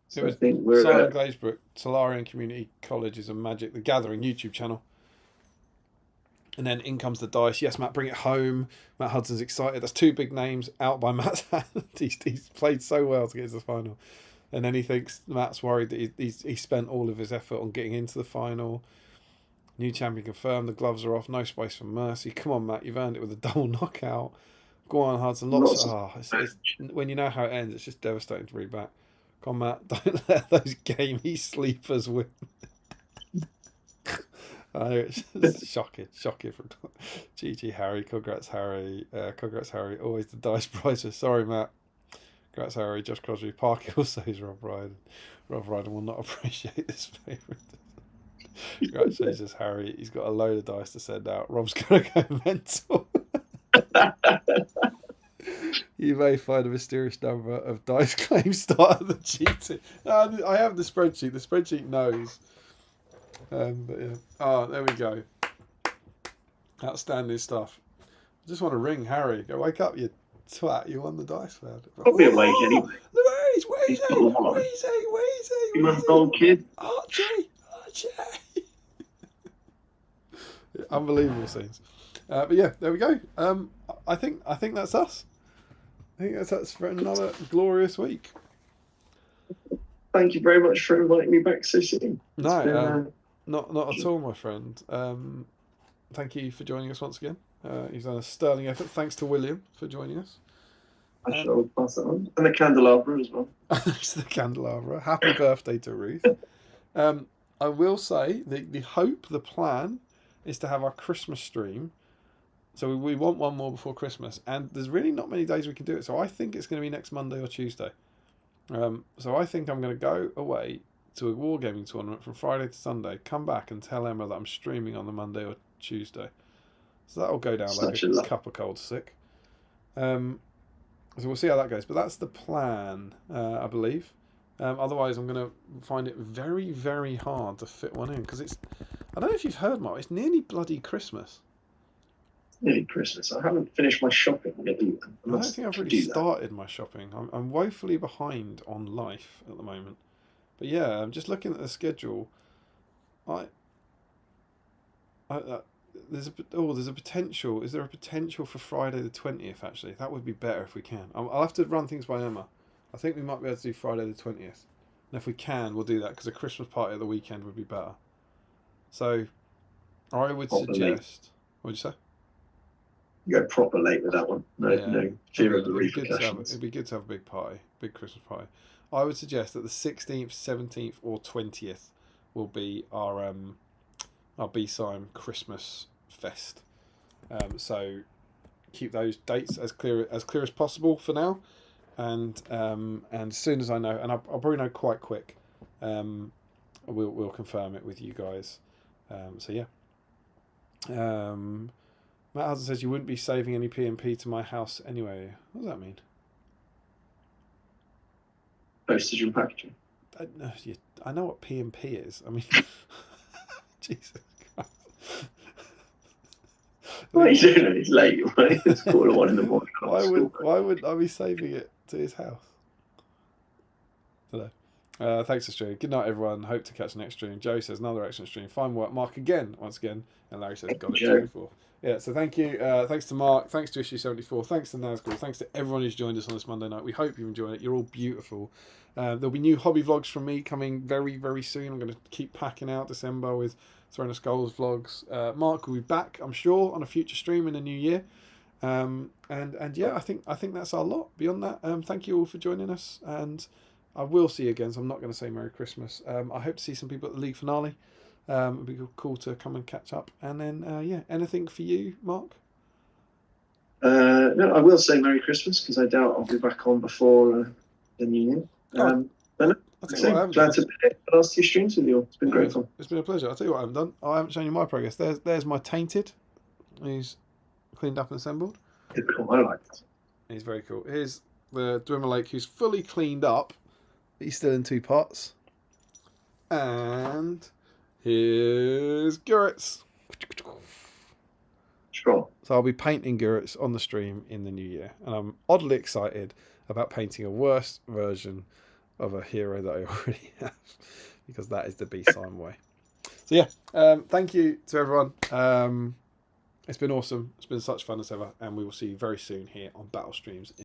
So It was I think we're Simon Glazebrook, Solarian Community Colleges and Magic, the Gathering YouTube channel. And then in comes the dice. Yes, Matt, bring it home. Matt Hudson's excited. That's 2 big names out by Matt's hand. He's played so well to get to the final. And then he thinks Matt's worried that he spent all of his effort on getting into the final. New champion confirmed. The gloves are off. No space for mercy. Come on, Matt. You've earned it with a double knockout. Go on, Hudson. It's when you know how it ends, it's just devastating to read back. Come on, Matt. Don't let those gamey sleepers win. It's shocking from GG Harry. Congrats Harry. Always the dice prizes. Sorry Matt. Congrats Harry. Josh Crosby. Parkhill says Rob Brydon. Rob Brydon will not appreciate this favourite. Congratulations Harry. He's got a load of dice to send out. Rob's gonna go mental. You may find a mysterious number of dice claims start at the cheating. No, I have the spreadsheet. The spreadsheet knows. But yeah. There we go. Outstanding stuff. I just want to ring Harry. Go wake up, you twat. You won the dice, man. I'll be awake anyway. Louise, Weezy. You must old kid. Archie. Unbelievable scenes. But yeah, there we go. I think that's us. I think that's for another glorious week. Thank you very much for inviting me back so soon. No, not at all, my friend. Thank you for joining us once again. You've done a sterling effort. Thanks to William for joining us. I shall pass it on. And the candelabra as well. Thanks to the candelabra. Happy birthday to Ruth. I will say the hope, the plan, is to have our Christmas stream. So we want one more before Christmas, and there's really not many days we can do it. So I think it's going to be next Monday or Tuesday. So I think I'm going to go away to a wargaming tournament from Friday to Sunday, come back and tell Emma that I'm streaming on the Monday or Tuesday. So that'll go down like a cup of cold sick. So we'll see how that goes. But that's the plan, I believe. Otherwise, I'm going to find it very, very hard to fit one in because I don't know if you've heard, Mark. It's nearly bloody Christmas. Nearly Christmas. I haven't finished my shopping yet either. I don't think I've really started my shopping. I'm woefully behind on life at the moment. But yeah, I'm just looking at the schedule. There's a potential. Is there a potential for Friday the 20th? Actually, that would be better if we can. I'll have to run things by Emma. I think we might be able to do Friday the 20th, and if we can, we'll do that because a Christmas party at the weekend would be better. So, I would suggest. What'd you say? You go proper late with that one. No fear of the repercussions. It'd be good to have a big party, big Christmas party. I would suggest that the 16th, 17th, or 20th will be our BSIME Christmas fest. So keep those dates as clear as possible for now, and as soon as I know, and I'll probably know quite quick, we'll confirm it with you guys. So yeah. Matt Hudson says you wouldn't be saving any P&P to my house anyway. What does that mean? Postage and packaging. I know what P&P is. I mean, Jesus Christ. What are you doing? It's late. It's 1:45 in the morning. Why would I be saving it to his house? Hello. Thanks for streaming. Good night, everyone. Hope to catch the next stream. Joe says another excellent stream. Fine work, Mark, once again. And Larry says got it 24. Yeah, so thank you. Thanks to Mark. Thanks to Issue 74. Thanks to Nazgul. Thanks to everyone who's joined us on this Monday night. We hope you've enjoyed it. You're all beautiful. There'll be new hobby vlogs from me coming very, very soon. I'm going to keep packing out December with Throwing a Skulls vlogs. Mark will be back, I'm sure, on a future stream in the new year. And yeah, I think that's our lot. Beyond that, thank you all for joining us, and I will see you again. So I'm not going to say Merry Christmas. I hope to see some people at the league finale. It'd be cool to come and catch up. And then yeah, anything for you, Mark? No, I will say Merry Christmas because I doubt I'll be back on before the new year. But no, glad to be here for the last 2 streams with you. It's been great fun. It's been a pleasure. I'll tell you what I haven't done. I haven't shown you my progress. There's my Tainted. He's cleaned up and assembled. Typical, I like it. He's very cool. Here's the Dwimmer Lake, who's fully cleaned up. He's still in 2 pots. And here's Gurrits. Sure. So I'll be painting Gurrits on the stream in the new year. And I'm oddly excited about painting a worse version of a hero that I already have, because that is the BSIME way. So yeah, thank you to everyone. It's been awesome. It's been such fun as ever, and we will see you very soon here on Battle Streams.